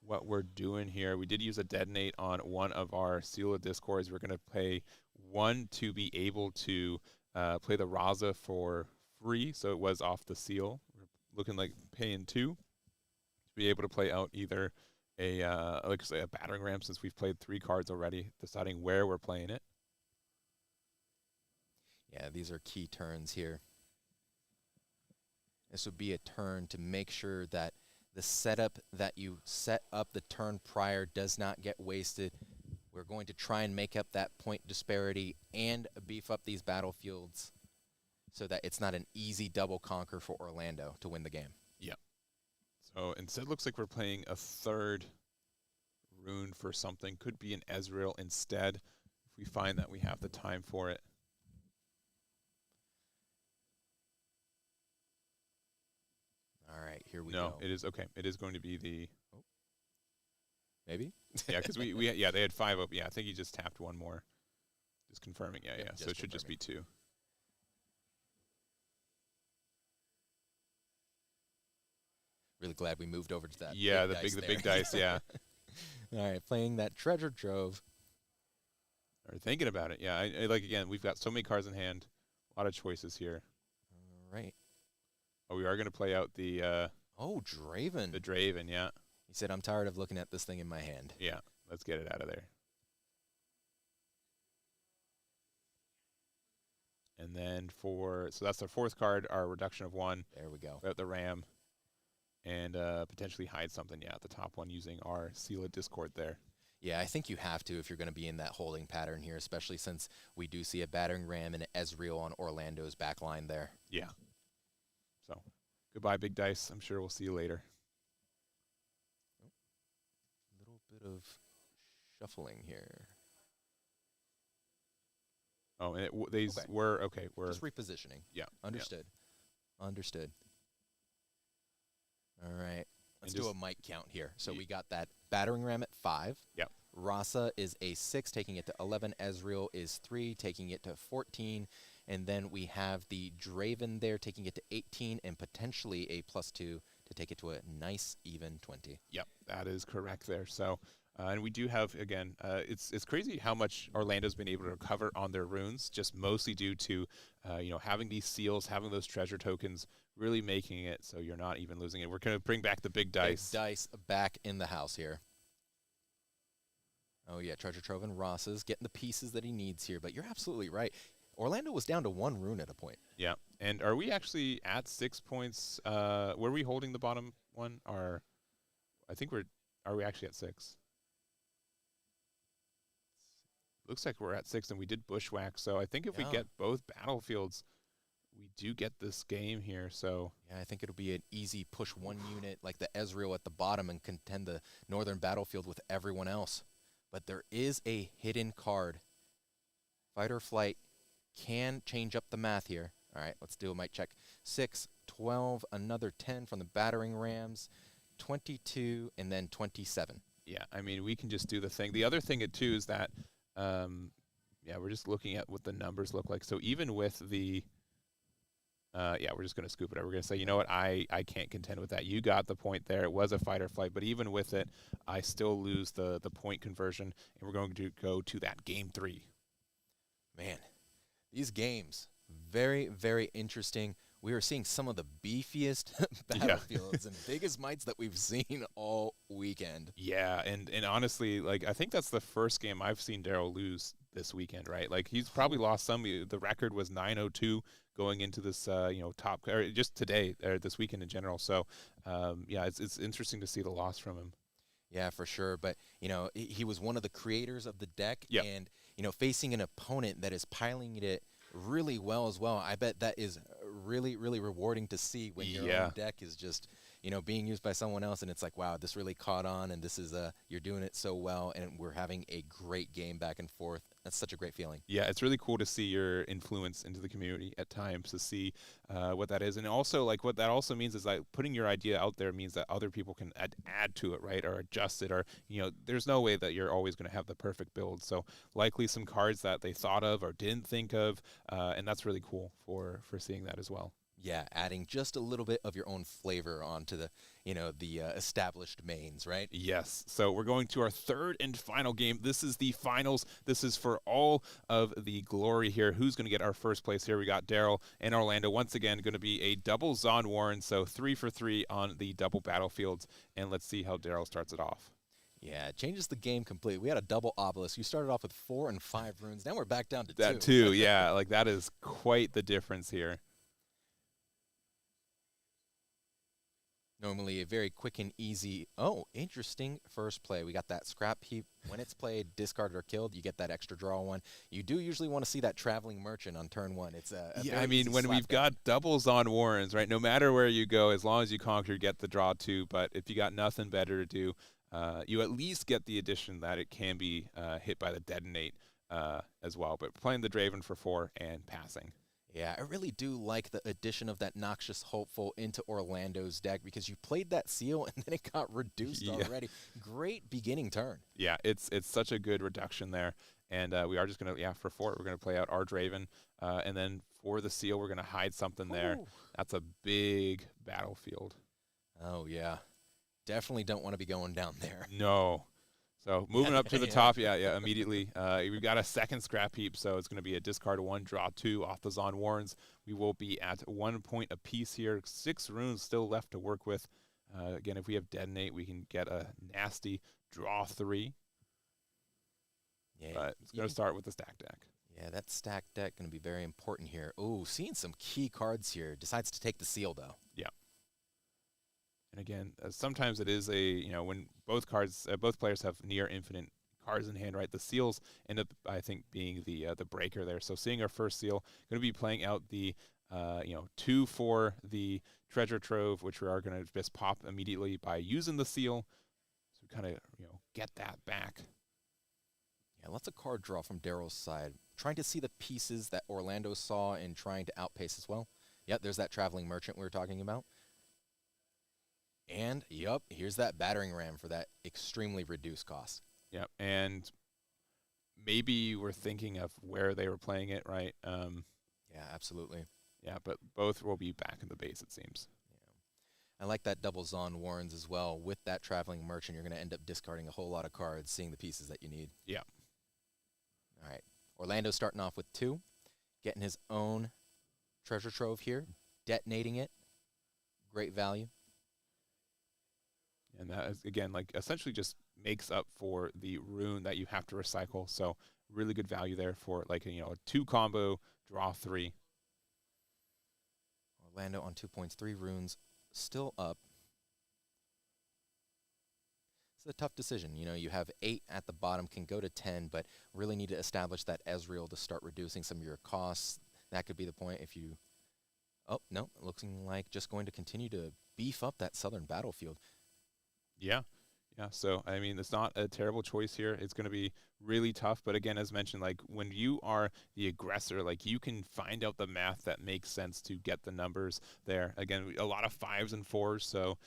what we're doing here. We did use a Detonate on one of our Seal of Discords. We're going to pay 1 to be able to play the Raza for free, so it was off the Seal. We're looking like paying 2 to be able to play out either a like I say, a Battering Ram, since we've played 3 cards already, deciding where we're playing it. Yeah, these are key turns here. This would be a turn to make sure that the setup that you set up the turn prior does not get wasted. We're going to try and make up that point disparity and beef up these battlefields so that it's not an easy double conquer for Orlando to win the game. Yeah. So instead, looks like we're playing a 3rd rune for something. Could be an Ezreal instead, if we find that we have the time for it. All right, here we go. No, it is okay. It is going to be the. Oh. Maybe. Yeah, because they had 5 up. Yeah, I think he just tapped 1 more. Just confirming. Yeah, yeah. So it should just be 2. Really glad we moved over to that. Yeah, the big dice. Yeah. All right, playing that treasure trove. Or thinking about it. Yeah, I like, again, we've got so many cards in hand. A lot of choices here. All right. Oh, we are going to play out the. Draven. The Draven, yeah. He said, "I'm tired of looking at this thing in my hand." Yeah, let's get it out of there. And then so that's our 4th card, our reduction of 1. There we go. Out the Ram. And potentially hide something, at the top one using our Seal of Discord there. Yeah, I think you have to if you're going to be in that holding pattern here, especially since we do see a Battering Ram and Ezreal on Orlando's back line there. Yeah. So, goodbye, Big Dice. I'm sure we'll see you later. A little bit of shuffling here. Oh, and these were, okay. We're just repositioning. Yeah. Understood. Yeah. Understood. All right. Let's do a mic count here. So we got that Battering Ram at 5. Yep. Rasa is a 6, taking it to 11. Ezreal is 3, taking it to 14. And then we have the Draven there, taking it to 18, and potentially a +2 to take it to a nice even 20. Yep, that is correct there. So, and we do have, again, it's crazy how much Orlando's been able to recover on their runes, just mostly due to, having these seals, having those treasure tokens, really making it so you're not even losing it. We're going to bring back the big dice. Big dice back in the house here. Oh, yeah, Treasure Trove and Ross's getting the pieces that he needs here. But you're absolutely right. Orlando was down to 1 rune at a point. Yeah. And are we actually at 6 points? Were we holding the bottom one? Or I think are we actually at 6? Looks like we're at 6, and we did bushwhack. So I think if we get both battlefields, we do get this game here. So yeah, I think it'll be an easy push 1 unit like the Ezreal at the bottom and contend the northern battlefield with everyone else. But there is a hidden card. Fight or Flight can change up the math here. All right, let's do a mic check. 6, 12, another 10 from the Battering Rams, 22, and then 27. Yeah, I mean, we can just do the thing. The other thing, too, is that, we're just looking at what the numbers look like. So even with the, we're just going to scoop it up. We're going to say, you know what, I can't contend with that. You got the point there. It was a fight or flight, but even with it, I still lose the point conversion, and we're going to go to that game 3. Man, these games, very, very interesting. we are seeing some of the beefiest battlefields and biggest mites that we've seen all weekend. Yeah, and honestly, like I think that's the first game I've seen Daryl lose this weekend, right? Like he's probably lost some. The record was 902 going into this, top or just today or this weekend in general. So, yeah, it's interesting to see the loss from him. Yeah, for sure. But, he was one of the creators of the deck. Yep. And, facing an opponent that is piling it really well as well, I bet that is really, really rewarding to see when your own deck is just, being used by someone else. And it's like, wow, this really caught on. And this is, you're doing it so well. And we're having a great game back and forth. That's such a great feeling. Yeah, it's really cool to see your influence into the community at times, to see what that is. And also, like, what that also means is, like, putting your idea out there means that other people can add to it, right, or adjust it, or, there's no way that you're always going to have the perfect build. So likely some cards that they thought of or didn't think of, and that's really cool for seeing that as well. Yeah, adding just a little bit of your own flavor onto the, established mains, right? Yes. So we're going to our third and final game. This is the finals. This is for all of the glory here. Who's going to get our first place here? We got Daryl and Orlando. Once again, going to be a double Zon Warren, so 3 for 3 on the double battlefields. And let's see how Daryl starts it off. Yeah, it changes the game completely. We had a double obelisk. You started off with 4 and 5 runes. Now we're back down to 2. That too, yeah. Like, that is quite the difference here. Normally a very quick and easy, interesting first play. We got that scrap heap. When it's played, discarded or killed, you get that extra draw one. You do usually want to see that traveling merchant on turn 1. It's when we've got doubles on Warrens, right, no matter where you go, as long as you conquer, you get the draw 2. But if you got nothing better to do, you at least get the addition that it can be hit by the detonate as well. But playing the Draven for 4 and passing. Yeah, I really do like the addition of that Noxious Hopeful into Orlando's deck, because you played that seal and then it got reduced already. Great beginning turn. Yeah, it's such a good reduction there. And we are just going to, for 4, we're going to play out our Draven. And then for the seal, we're going to hide something there. That's a big battlefield. Oh, yeah. Definitely don't want to be going down there. No. So moving up to the top, immediately. We've got a second scrap heap, so it's going to be a discard 1, draw 2 off the Zon Warrens. We will be at 1 point apiece here. 6 runes still left to work with. Again, if we have detonate, we can get a nasty draw 3. Yeah, but it's going to start with the stack deck. Yeah, that stack deck going to be very important here. Ooh, seeing some key cards here. Decides to take the seal, though. Yeah. And again, sometimes it is when both players have near infinite cards in hand, right? The seals end up, I think, being the breaker there. So seeing our first seal, going to be playing out the 2 for the treasure trove, which we are going to just pop immediately by using the seal. So kind of get that back. Yeah, lots of card draw from Daryl's side. Trying to see the pieces that Orlando saw and trying to outpace as well. Yep, there's that traveling merchant we were talking about. And, here's that battering ram for that extremely reduced cost. Yep, and maybe we're thinking of where they were playing it, right? Yeah, absolutely. Yeah, but both will be back in the base, it seems. Yeah. I like that double Zon Warrens as well. With that traveling merchant, you're going to end up discarding a whole lot of cards, seeing the pieces that you need. Yeah. All right. Orlando starting off with 2, getting his own treasure trove here, detonating it. Great value. And that is, again, like essentially just makes up for the rune that you have to recycle. So really good value there for like a 2 combo, draw 3. Orlando on 2 points, 3 runes, still up. It's a tough decision. You have 8 at the bottom, can go to 10, but really need to establish that Ezreal to start reducing some of your costs. That could be the point if you... Oh, no, looking like just going to continue to beef up that southern battlefield. Yeah. So, I mean, it's not a terrible choice here. It's going to be really tough. But again, as mentioned, like when you are the aggressor, like you can find out the math that makes sense to get the numbers there. Again, a lot of 5s and 4s. So,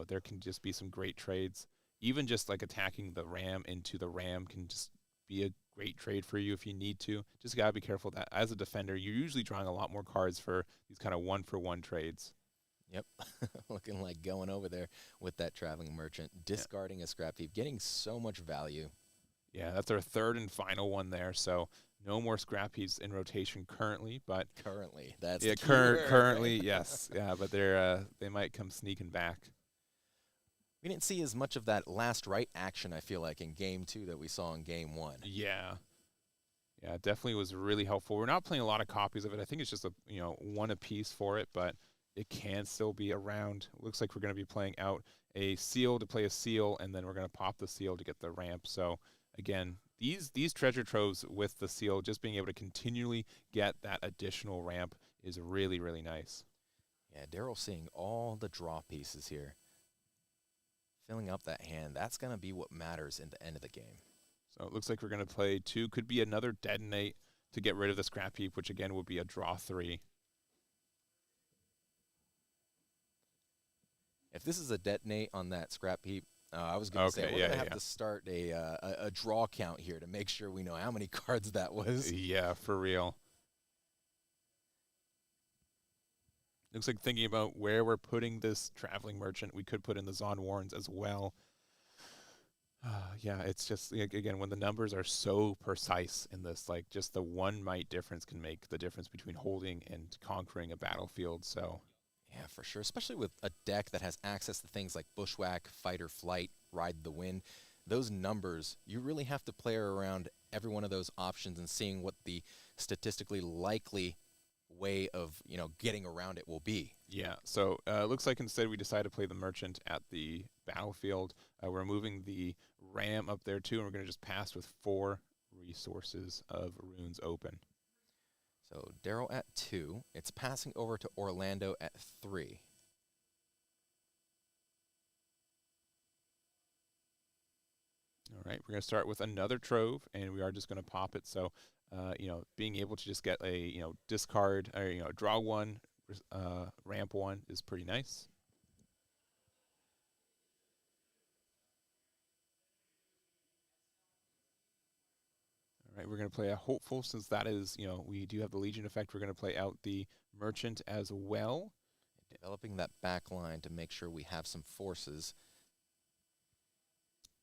there can just be some great trades. Even just like attacking the ram into the ram can just be a great trade for you if you need to. Just got to be careful that as a defender, you're usually drawing a lot more cards for these kind of 1-for-1 trades. Yep, looking like going over there with that traveling merchant, discarding a scrap heap, getting so much value. Yeah, that's our third and final one there. So No more scrap heaps in rotation currently, but Currently, that's yeah, the key word, currently, right? yes, yeah, but they might come sneaking back. We didn't see as much of that last right action, I feel like, in Game 2 that we saw in Game 1. Yeah, yeah, it definitely was really helpful. We're not playing a lot of copies of it. I think it's just one a piece for it, but it can still be around. It looks like we're going to be playing out a seal to play a seal, and then we're going to pop the seal to get the ramp. So again, these treasure troves with the seal, just being able to continually get that additional ramp is really, really nice. Yeah, Daryl seeing all the draw pieces here. Filling up that hand, that's going to be what matters in the end of the game. So it looks like we're going to play 2. Could be another detonate to get rid of the scrap heap, which again would be a draw 3. If this is a detonate on that scrap heap, I was going to say, we're going to have to start a draw count here to make sure we know how many cards that was. Yeah, for real. Looks like thinking about where we're putting this traveling merchant, we could put in the Zon Warrens as well. Yeah, it's just, again, when the numbers are so precise in this, like just the 1 might difference can make the difference between holding and conquering a battlefield. So yeah, for sure, especially with a deck that has access to things like Bushwhack, Fight or Flight, Ride the Wind. Those numbers, you really have to play around every one of those options and seeing what the statistically likely way of getting around it will be. Yeah, so looks like instead we decided to play the merchant at the battlefield. We're moving the ram up there too, and we're going to just pass with 4 resources of runes open. So Daryl at 2. It's passing over to Orlando at 3. All right, we're going to start with another trove, and we are just going to pop it. So, being able to just get a, discard or, draw 1, ramp 1 is pretty nice. All right, we're going to play a hopeful since that is, we do have the Legion effect. We're going to play out the merchant as well. Developing that back line to make sure we have some forces.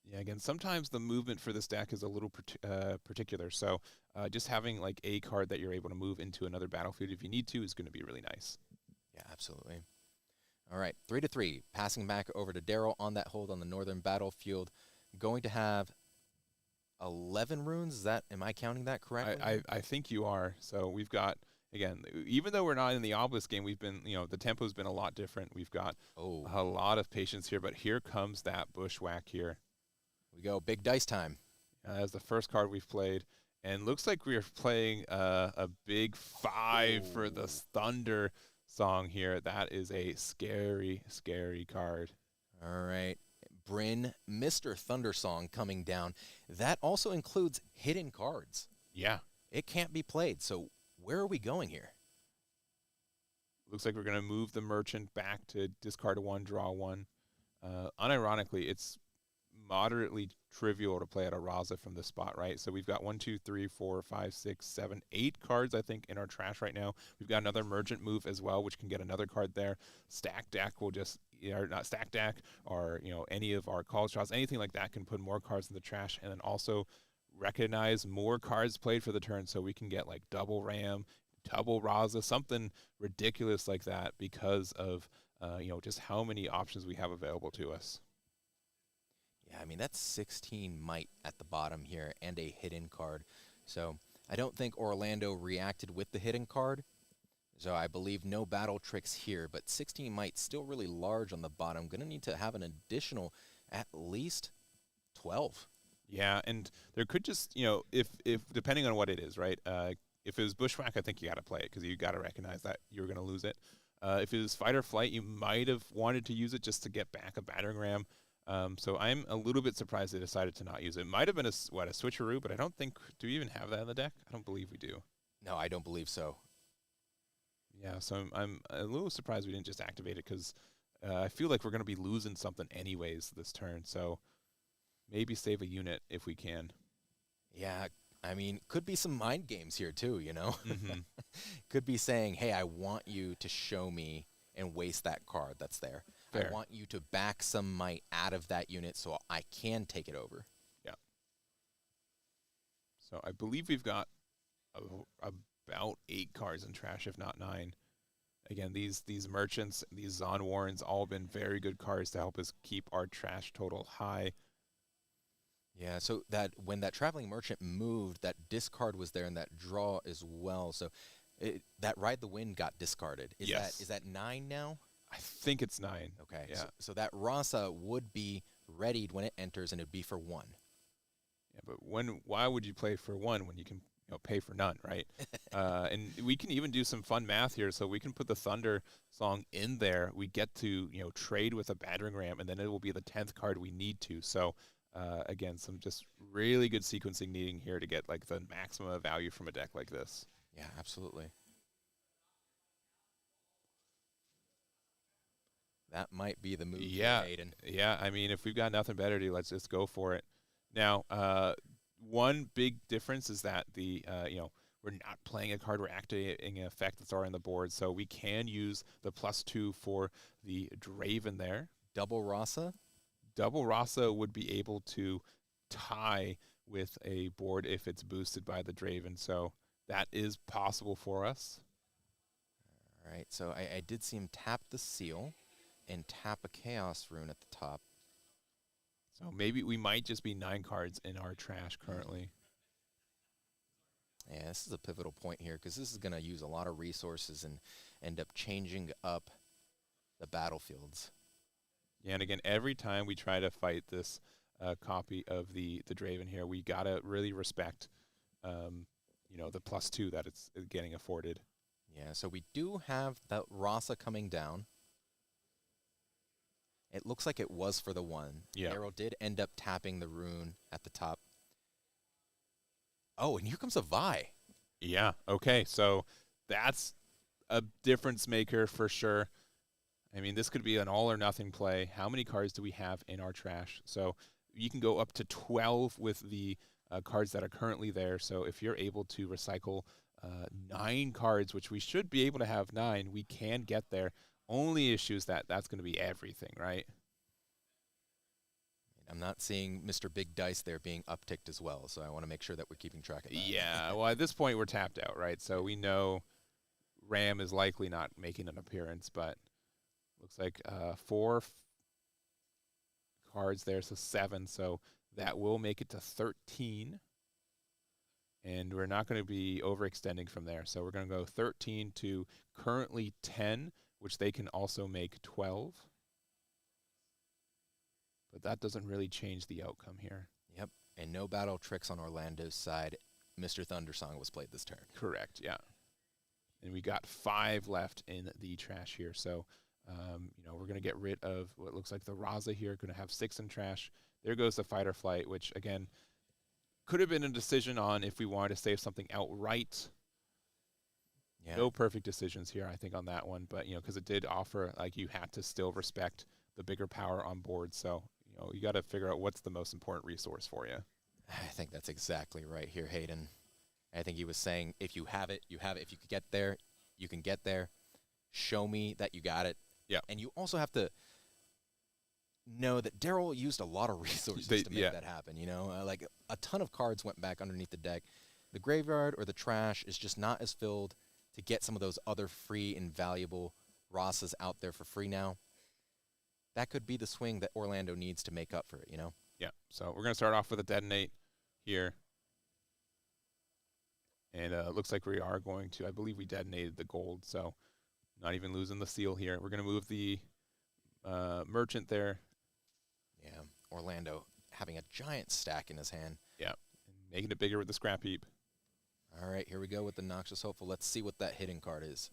Yeah, again, sometimes the movement for this deck is a little particular. So just having like a card that you're able to move into another battlefield if you need to is going to be really nice. Yeah, absolutely. All right, 3-3. Passing back over to Daryl on that hold on the northern battlefield. Going to have 11 runes. Am I counting that correctly? I think you are. So we've got, again, even though we're not in the Obelisk game, we've been, the tempo's been a lot different. We've got a lot of patience here, but here comes that Bushwhack here. We go, big dice time. That's the first card we've played. And looks like we are playing a big 5 for the Thunder song here. That is a scary, scary card. All right. Bryn, Mr. Thundersong coming down. That also includes hidden cards. Yeah. It can't be played. So where are we going here? Looks like we're going to move the merchant back to discard 1, draw 1. Unironically, it's moderately trivial to play at a Raza from this spot, right? So we've got 1, 2, 3, 4, 5, 6, 7, 8 cards, I think, in our trash right now. We've got another merchant move as well, which can get another card there. Stack deck will just, or not stack deck, or any of our call shots, anything like that can put more cards in the trash, and then also recognize more cards played for the turn, so we can get like double ram, double Raza, something ridiculous like that because of just how many options we have available to us. Yeah, I mean, that's 16 might at the bottom here and a hidden card. So I don't think Orlando reacted with the hidden card. So I believe no battle tricks here, but 16 might still really large on the bottom. Going to need to have an additional at least 12. Yeah, and there could just, if depending on what it is, right? If it was Bushwhack, I think you got to play it because you got to recognize that you're going to lose it. If it was Fight or Flight, you might have wanted to use it just to get back a battering ram. So I'm a little bit surprised they decided to not use it. It might have been a switcheroo, but I don't think, do we even have that in the deck? I don't believe we do. No, I don't believe so. Yeah, so I'm a little surprised we didn't just activate it because I feel like we're going to be losing something anyways this turn. So maybe save a unit if we can. Yeah, I mean, could be some mind games here too, Mm-hmm. Could be saying, hey, I want you to show me and waste that card that's there. Fair. I want you to back some might out of that unit so I can take it over. Yeah. So I believe we've got about 8 cards in trash, if not 9. Again, these merchants, these Zon Warrens, all been very good cards to help us keep our trash total high. Yeah, so that when that traveling merchant moved, that discard was there and that draw as well. So that Ride the Wind got discarded. Yes. Is that 9 now? I think it's 9. Okay. Yeah. So that Rasa would be readied when it enters, and it'd be for 1. Yeah, but why would you play for 1 when you can pay for none, right? And we can even do some fun math here. So we can put the Thunder song in there. We get to trade with a battering ram, and then it will be the 10th card we need to. So again, some just really good sequencing needing here to get like the maximum value from a deck like this. Yeah, absolutely. That might be the move. Yeah, Hayden. yeah. I mean, if we've got nothing better to do, let's just go for it. Now, one big difference is that we're not playing a card, we're activating an effect that's already on the board, so we can use the +2 for the Draven there. Double Rasa? Double Rasa would be able to tie with a board if it's boosted by the Draven, so that is possible for us. All right, so I did see him tap the seal and tap a Chaos Rune at the top. So maybe we might just be 9 cards in our trash currently. Yeah, this is a pivotal point here because this is going to use a lot of resources and end up changing up the battlefields. Yeah, and again, every time we try to fight this copy of the Draven here, we got to really respect, the +2 that it's getting afforded. Yeah, so we do have that Rasa coming down. It looks like it was for the 1. Yeah. Arrow did end up tapping the rune at the top. Oh, and here comes a Vi. Yeah, okay, so that's a difference maker for sure. I mean, this could be an all-or-nothing play. How many cards do we have in our trash? So you can go up to 12 with the cards that are currently there. So if you're able to recycle 9 cards, which we should be able to have 9, we can get there. Only issue is that's going to be everything, right? I'm not seeing Mr. Big Dice there being upticked as well, so I want to make sure that we're keeping track of that. Yeah, well, at this point, we're tapped out, right? So we know Ram is likely not making an appearance, but looks like 4 cards there, so 7. So that will make it to 13. And we're not going to be overextending from there. So we're going to go 13 to currently 10, which they can also make 12. But that doesn't really change the outcome here. Yep, and no battle tricks on Orlando's side. Mr. Thundersong was played this turn. Correct, yeah. And we got 5 left in the trash here. So, we're going to get rid of what looks like the Raza here. Going to have 6 in trash. There goes the Fight or Flight, which, again, could have been a decision on if we wanted to save something outright. Yeah. No perfect decisions here, I think, on that one. But, because it did offer, like, you had to still respect the bigger power on board. So, you got to figure out what's the most important resource for you. I think that's exactly right here, Hayden. I think he was saying, if you have it, you have it. If you could get there, you can get there. Show me that you got it. Yeah. And you also have to know that Daryl used a lot of resources to make that happen, like a ton of cards went back underneath the deck. The graveyard or the trash is just not as filled to get some of those other free and valuable Rosas out there for free now. That could be the swing that Orlando needs to make up for it, Yeah, so we're going to start off with a Detonate here. And it looks like we are going to, I believe we detonated the gold, so not even losing the seal here. We're going to move the Merchant there. Yeah, Orlando having a giant stack in his hand. Yeah, and making it bigger with the Scrap Heap. All right, here we go with the Noxious Hopeful. Let's see what that hidden card is.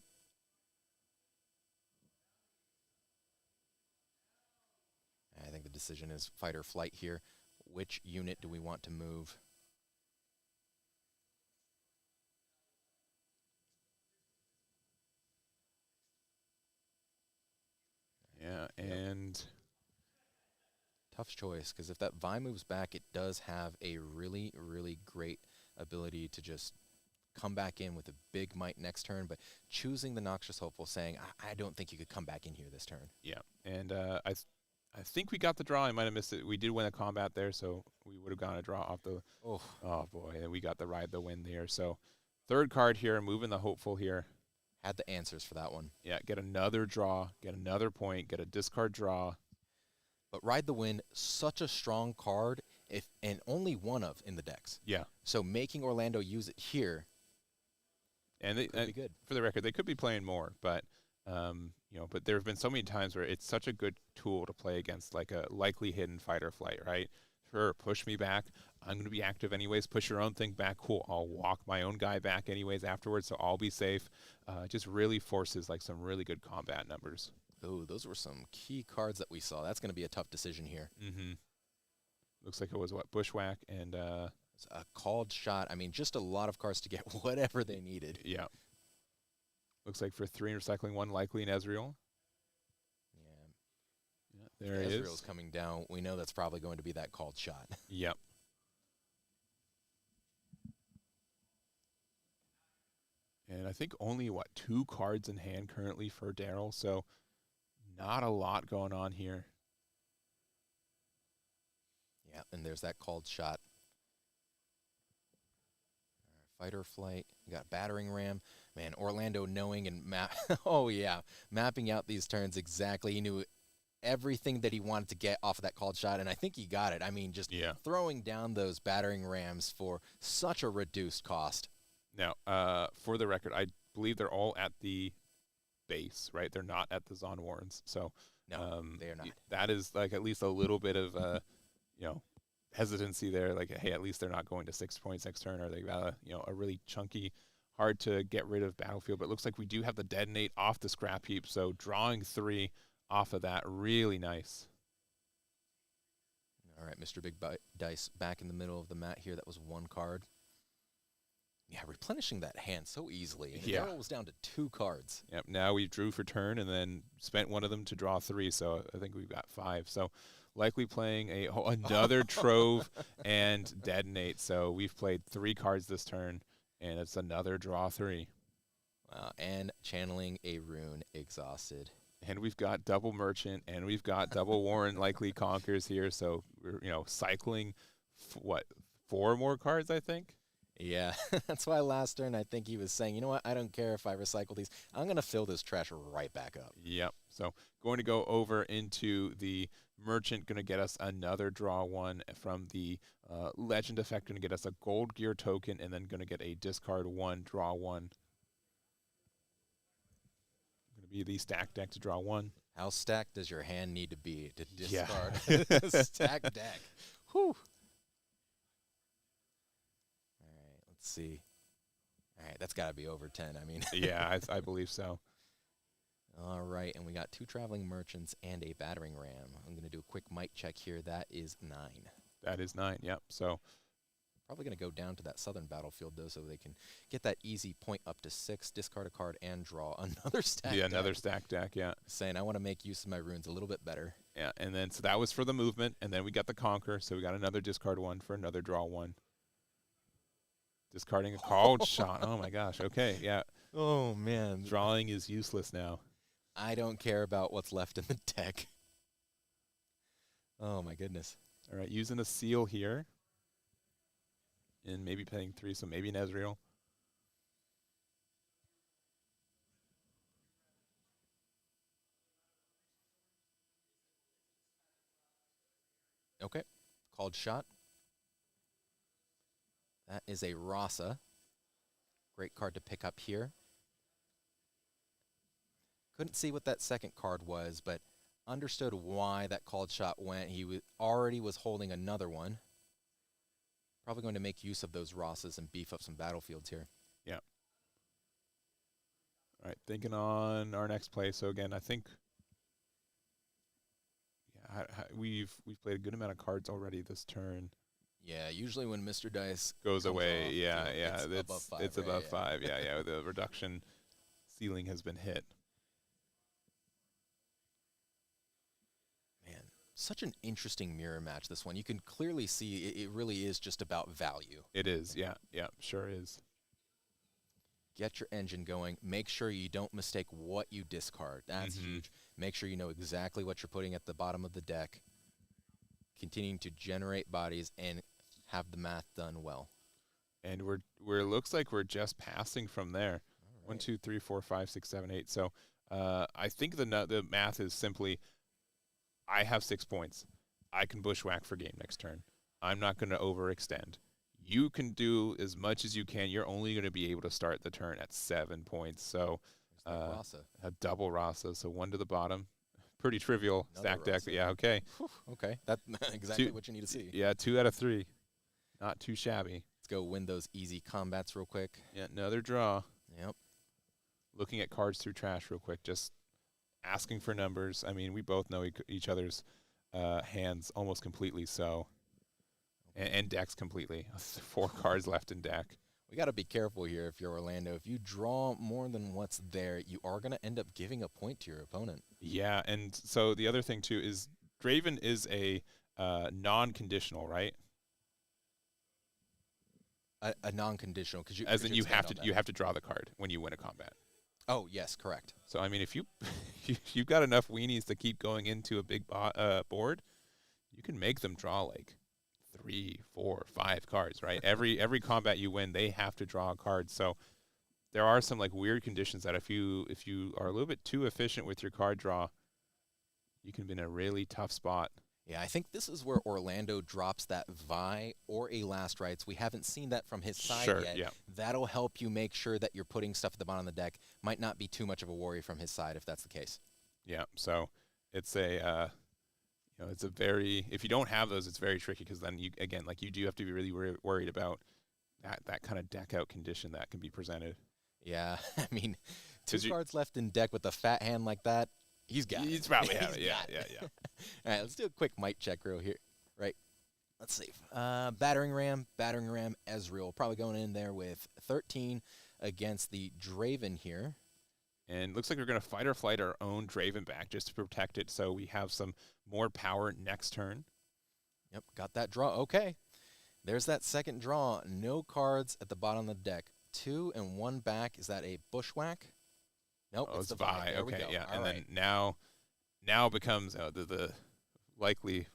I think the decision is Fight or Flight here. Which unit do we want to move? Yeah, and tough choice, because if that Vi moves back, it does have a really, really great ability to just come back in with a big might next turn, but choosing the Noxious Hopeful, saying, I don't think you could come back in here this turn. Yeah, and I think we got the draw. I might have missed it. We did win a combat there, so we would have gotten a draw off the... Oh boy, and we got the Ride the Wind there. So Third card here, moving the hopeful here. Had the answers for that one. Yeah, get another draw, get another point, get a discard draw. But Ride the Wind, such a strong card, and only one of in the decks. Yeah. So making Orlando use it here and could be good. For the record, they could be playing more, but but there have been so many times where it's such a good tool to play against like a likely hidden fight or flight, right? Sure, push me back. I'm going to be active anyways. Push your own thing back. Cool. I'll walk my own guy back anyways afterwards, so I'll be safe. Just really forces like some really good combat numbers. Oh, those were some key cards that we saw. That's going to be a tough decision here. Mm-hmm. Looks like it was Bushwhack and a called shot. I mean, just a lot of cards to get whatever they needed. Yeah. Looks like for 3 recycling 1, likely an Ezreal. Yeah. There he is. Ezreal's coming down. We know that's probably going to be that called shot. Yep. And I think only, 2 cards in hand currently for Daryl, so not a lot going on here. Yeah, and there's that called shot. Fight or flight. You got battering ram. Man, Orlando knowing and mapping out these turns exactly. He knew everything that he wanted to get off of that called shot, and I think he got it. I mean, just throwing down those battering rams for such a reduced cost. Now, for the record, I believe they're all at the base, right? They're not at the Zon Warrens. So no, they are not. That is like at least a little bit of hesitancy there. Like, hey, at least they're not going to 6 points next turn, or they got a really chunky, hard to get rid of battlefield. But it looks like we do have the detonate off the scrap heap, so drawing 3 off of that, really nice. All right, Mr. Big Dice back in the middle of the mat here. That was 1 card. Yeah, replenishing that hand so easily. Yeah. Daryl was down to 2 cards. Yep, now we drew for turn and then spent one of them to draw 3, so I think we've got 5. So likely playing another Trove and Detonate. So we've played 3 cards this turn, and it's another draw 3. Wow, and channeling a rune, Exhausted. And we've got double Merchant, and we've got double Warren likely Conquers here. So we're cycling, 4 more cards, I think? Yeah, that's why last turn I think he was saying, you know what, I don't care if I recycle these. I'm going to fill this trash right back up. Yep. So going to go over into the Merchant, going to get us another draw 1 from the Legend effect, going to get us a Gold Gear token, and then going to get a discard 1, draw 1. Going to be the stack deck to draw 1. How stacked does your hand need to be to discard stack deck? Whew. Let's see. All right, that's got to be over 10. I mean. Yeah, I believe so. All right, and we got 2 traveling merchants and a battering ram. I'm going to do a quick might check here. That is 9. That is 9, yep. So probably going to go down to that southern battlefield, though, so they can get that easy point up to 6, discard a card, and draw another stack deck. Another stack deck, yeah. Saying I want to make use of my runes a little bit better. Yeah, and then so that was for the movement, and then we got the Conquer, so we got another discard 1 for another draw 1. Discarding a called shot. Oh, my gosh. Okay, yeah. Oh, man. Drawing is useless now. I don't care about what's left in the deck. Oh, my goodness. All right, using a seal here. And maybe paying 3, so maybe an Ezreal. Okay. Called shot. That is a Rasa. Great card to pick up here. Couldn't see what that second card was, but understood why that called shot went. He already was holding another one. Probably going to make use of those Rasas and beef up some battlefields here. Yeah. All right, thinking on our next play. So again, I think we've played a good amount of cards already this turn. Yeah, usually when Mr. Dice goes away, off, it's above 5. Yeah, the reduction ceiling has been hit. Man, such an interesting mirror match, this one. You can clearly see it really is just about value. It is, yeah, sure is. Get your engine going. Make sure you don't mistake what you discard. That's huge. Make sure you know exactly what you're putting at the bottom of the deck. Continuing to generate bodies and have the math done well. And we're looks like we're just passing from there. All 1, right. 2, 3, 4, 5, 6, 7, 8. So I think the math is simply I have 6 points. I can bushwhack for game next turn. I'm not going to overextend. You can do as much as you can. You're only going to be able to start the turn at 7 points. So There's that Rasa. a double Rasa. So 1 to the bottom. Pretty trivial Another stack deck. But Rasa. yeah, okay. Whew, okay, that's exactly 2 what you need to see. Yeah, 2 out of 3. Not too shabby. Let's go win those easy combats real quick. Yeah, another draw. Yep. Looking at cards through trash real quick. Just asking for numbers. I mean, we both know each other's hands almost completely, so and decks completely. 4 cards left in deck. We got to be careful here if you're Orlando. If you draw more than what's there, you are going to end up giving a point to your opponent. Yeah, and so the other thing too is Draven is a non-conditional, right? A non-conditional, because As in you have to draw the card when you win a combat. Oh yes, correct. So I mean, if you've got enough weenies to keep going into a big board, you can make them draw like 3, 4, 5 cards, right? Every combat you win, they have to draw a card. So there are some like weird conditions that if you are a little bit too efficient with your card draw, you can be in a really tough spot. Yeah, I think this is where Orlando drops that Vi or a Last Rites. We haven't seen that from his side yet. Yeah. That'll help you make sure that you're putting stuff at the bottom of the deck. Might not be too much of a worry from his side if that's the case. Yeah. So it's a it's a very, if you don't have those, it's very tricky because then you do have to be really worried about that kind of deck out condition that can be presented. Yeah, I mean, 2 'Cause cards left in deck with a fat hand like that. He's got it. He's probably have it. He's Yeah, got it. yeah. All right, let's do a quick mic check real here. Right. Let's see. Battering Ram, Ezreal. Probably going in there with 13 against the Draven here. And looks like we're going to fight or flight our own Draven back just to protect it so we have some more power next turn. Yep, got that draw. Okay. There's that second draw. No cards at the bottom of the deck. 2 and 1 back. Is that a bushwhack? Nope, Oh, it's the Vi. There we Okay, go. yeah. All And right. then now becomes the likely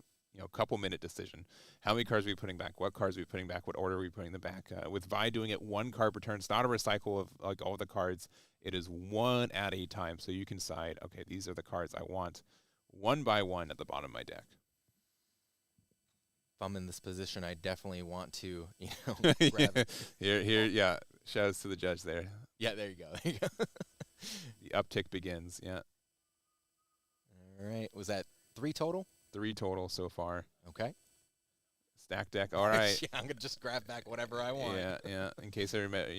couple minute decision. How many cards are we putting back? What cards are we putting back? What order are we putting them back? With Vi doing it 1 card per turn, it's not a recycle of like all the cards. It is 1 at a time. So you can decide, okay, these are the cards I want 1 by 1 at the bottom of my deck. If I'm in this position, I definitely want to, grab it. Here, yeah. Shout outs to the judge there. Yeah, there you go. There you go. The uptick begins. Yeah. All right. Was that 3 total? 3 total so far. Okay. Stack deck. All right. Yeah, I'm going to just grab back whatever I want. Yeah. In case I remember,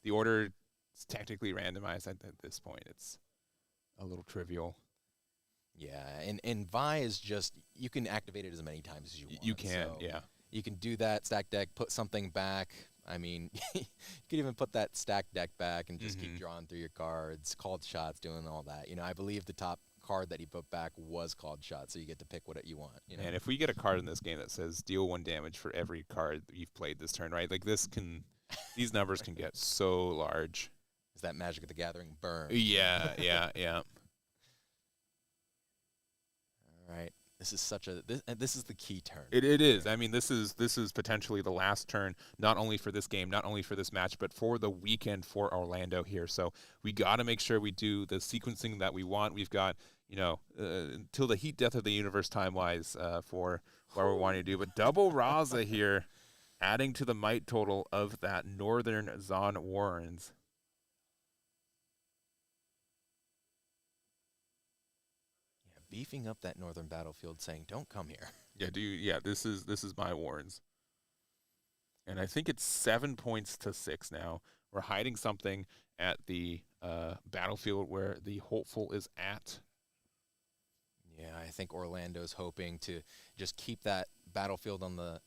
the order is technically randomized at this point. It's a little trivial. Yeah, and Vi is just, you can activate it as many times as you want. You can, so yeah. You can do that, stack deck, put something back. I mean, you could even put that stack deck back and just keep drawing through your cards, called shots, doing all that. I believe the top card that he put back was called shots, so you get to pick what you want. And if we get a card in this game that says deal 1 damage for every card that you've played this turn, right? Like these numbers can get so large. Is that Magic of the Gathering burn? Yeah. All right. This is this is the key turn. It is. I mean, this is potentially the last turn, not only for this game, not only for this match, but for the weekend for Orlando here. So we got to make sure we do the sequencing that we want. We've got, until the heat death of the universe time-wise for what we're wanting to do. But double Raza here, adding to the might total of that Northern Zon Warrens. Beefing up that northern battlefield, saying, "Don't come here." Yeah, this is my Warrens. And I think it's 7 points to 6 now. We're hiding something at the battlefield where the hopeful is at. Yeah, I think Orlando's hoping to just keep that battlefield on the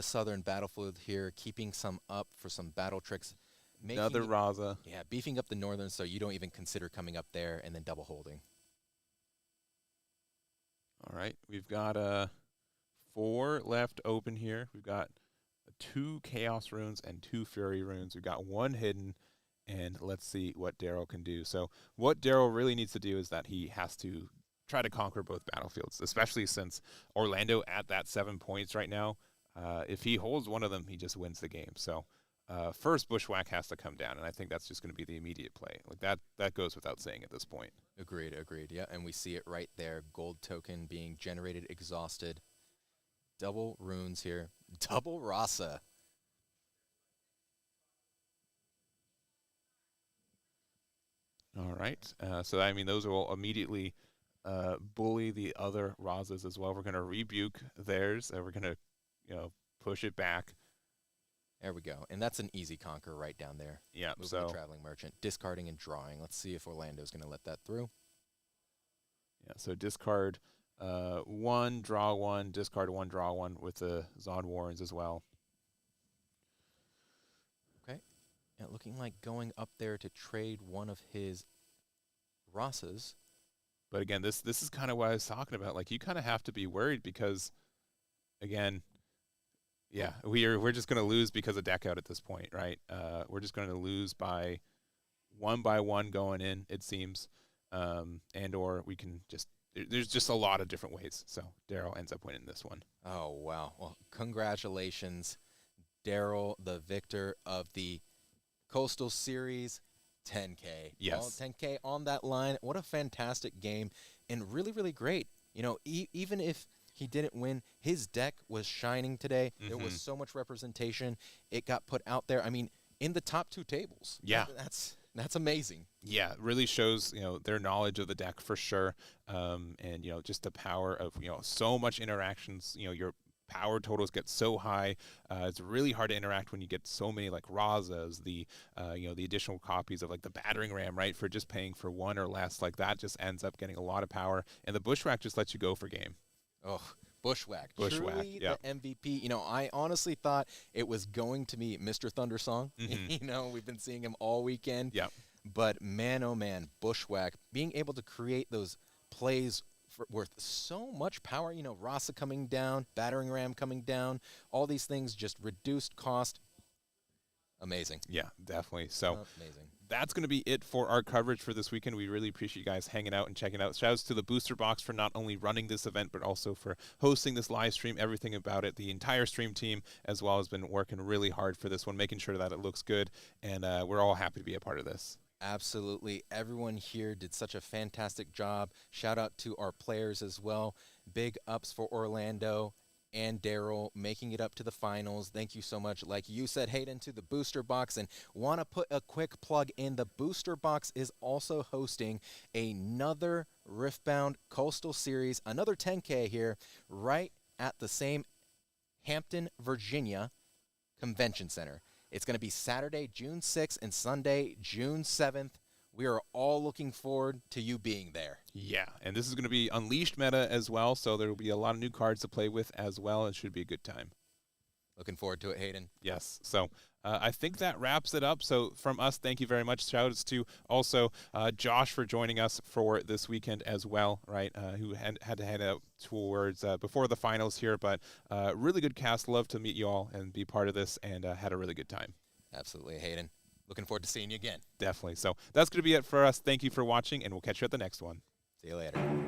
southern battlefield here, keeping some up for some battle tricks. Another Raza. Yeah, beefing up the northern so you don't even consider coming up there and then double holding. All right, we've got 4 left open here. We've got 2 Chaos Runes and 2 Fury Runes. We've got 1 hidden, and let's see what Daryl can do. So what Daryl really needs to do is that he has to try to conquer both battlefields, especially since Orlando at that 7 points right now. If he holds one of them, he just wins the game. So first Bushwhack has to come down, and I think that's just going to be the immediate play. Like that goes without saying at this point. Agreed. Yeah, and we see it right there. Gold token being generated, exhausted. Double runes here. Double Rasa. All right. So, I mean, those will immediately bully the other Razas as well. We're going to rebuke theirs. We're going to, push it back. There we go. And that's an easy conquer right down there. Yeah. Moving So the Traveling Merchant, discarding and drawing. Let's see if Orlando's going to let that through. yeah. So discard 1, draw 1, discard 1, draw 1 with the Zod Warrens as well. Okay. Yeah, looking like going up there to trade one of his Rasas. But again, this is kind of what I was talking about. Like, you kind of have to be worried because, again, yeah, we're just going to lose because of deck out at this point, right? We're just going to lose by one going in, it seems, and or we can just there's just a lot of different ways. So Daryl ends up winning this one. Oh wow! Well, congratulations, Daryl, the victor of the Coastal Series 10K. Yes, Well, 10K on that line. What a fantastic game, and really, really great. Even if he didn't win, his deck was shining today. Mm-hmm. There was so much representation. It got put out there. I mean, in the top 2 tables. Yeah. That's amazing. Yeah, it really shows, their knowledge of the deck for sure. And, just the power of, so much interactions. Your power totals get so high. It's really hard to interact when you get so many like Razas, the additional copies of like the battering ram, right? For just paying for 1 or less, like that just ends up getting a lot of power. And the Bushwhack just lets you go for game. Oh, Bushwhack. Truly yep. The MVP. I honestly thought it was going to be Mr. Thundersong. Mm-hmm. We've been seeing him all weekend. Yep. But man, oh man, Bushwhack, being able to create those plays worth so much power. Rasa coming down, battering ram coming down, all these things just reduced cost. Amazing. Yeah, definitely. So amazing. That's going to be it for our coverage for this weekend. We really appreciate you guys hanging out and checking out. Shouts to the Booster Box for not only running this event, but also for hosting this live stream, everything about it. The entire stream team as well has been working really hard for this one, making sure that it looks good, and we're all happy to be a part of this. Absolutely. Everyone here did such a fantastic job. Shout out to our players as well. Big ups for Orlando and Daryl making it up to the finals. Thank you so much. Like you said, Hayden, to the Booster Box. And want to put a quick plug in. The Booster Box is also hosting another Riftbound Coastal Series, another 10K here, right at the same Hampton, Virginia Convention Center. It's going to be Saturday, June 6th and Sunday, June 7th. We are all looking forward to you being there. Yeah, and this is going to be Unleashed meta as well, so there will be a lot of new cards to play with as well. It should be a good time. Looking forward to it, Hayden. Yes, so I think that wraps it up. So from us, thank you very much. Shout-outs to also Josh for joining us for this weekend as well, right, who had to head out towards before the finals here, but really good cast. Love to meet you all and be part of this, and had a really good time. Absolutely, Hayden. Looking forward to seeing you again. Definitely. So that's going to be it for us. Thank you for watching, and we'll catch you at the next one. See you later.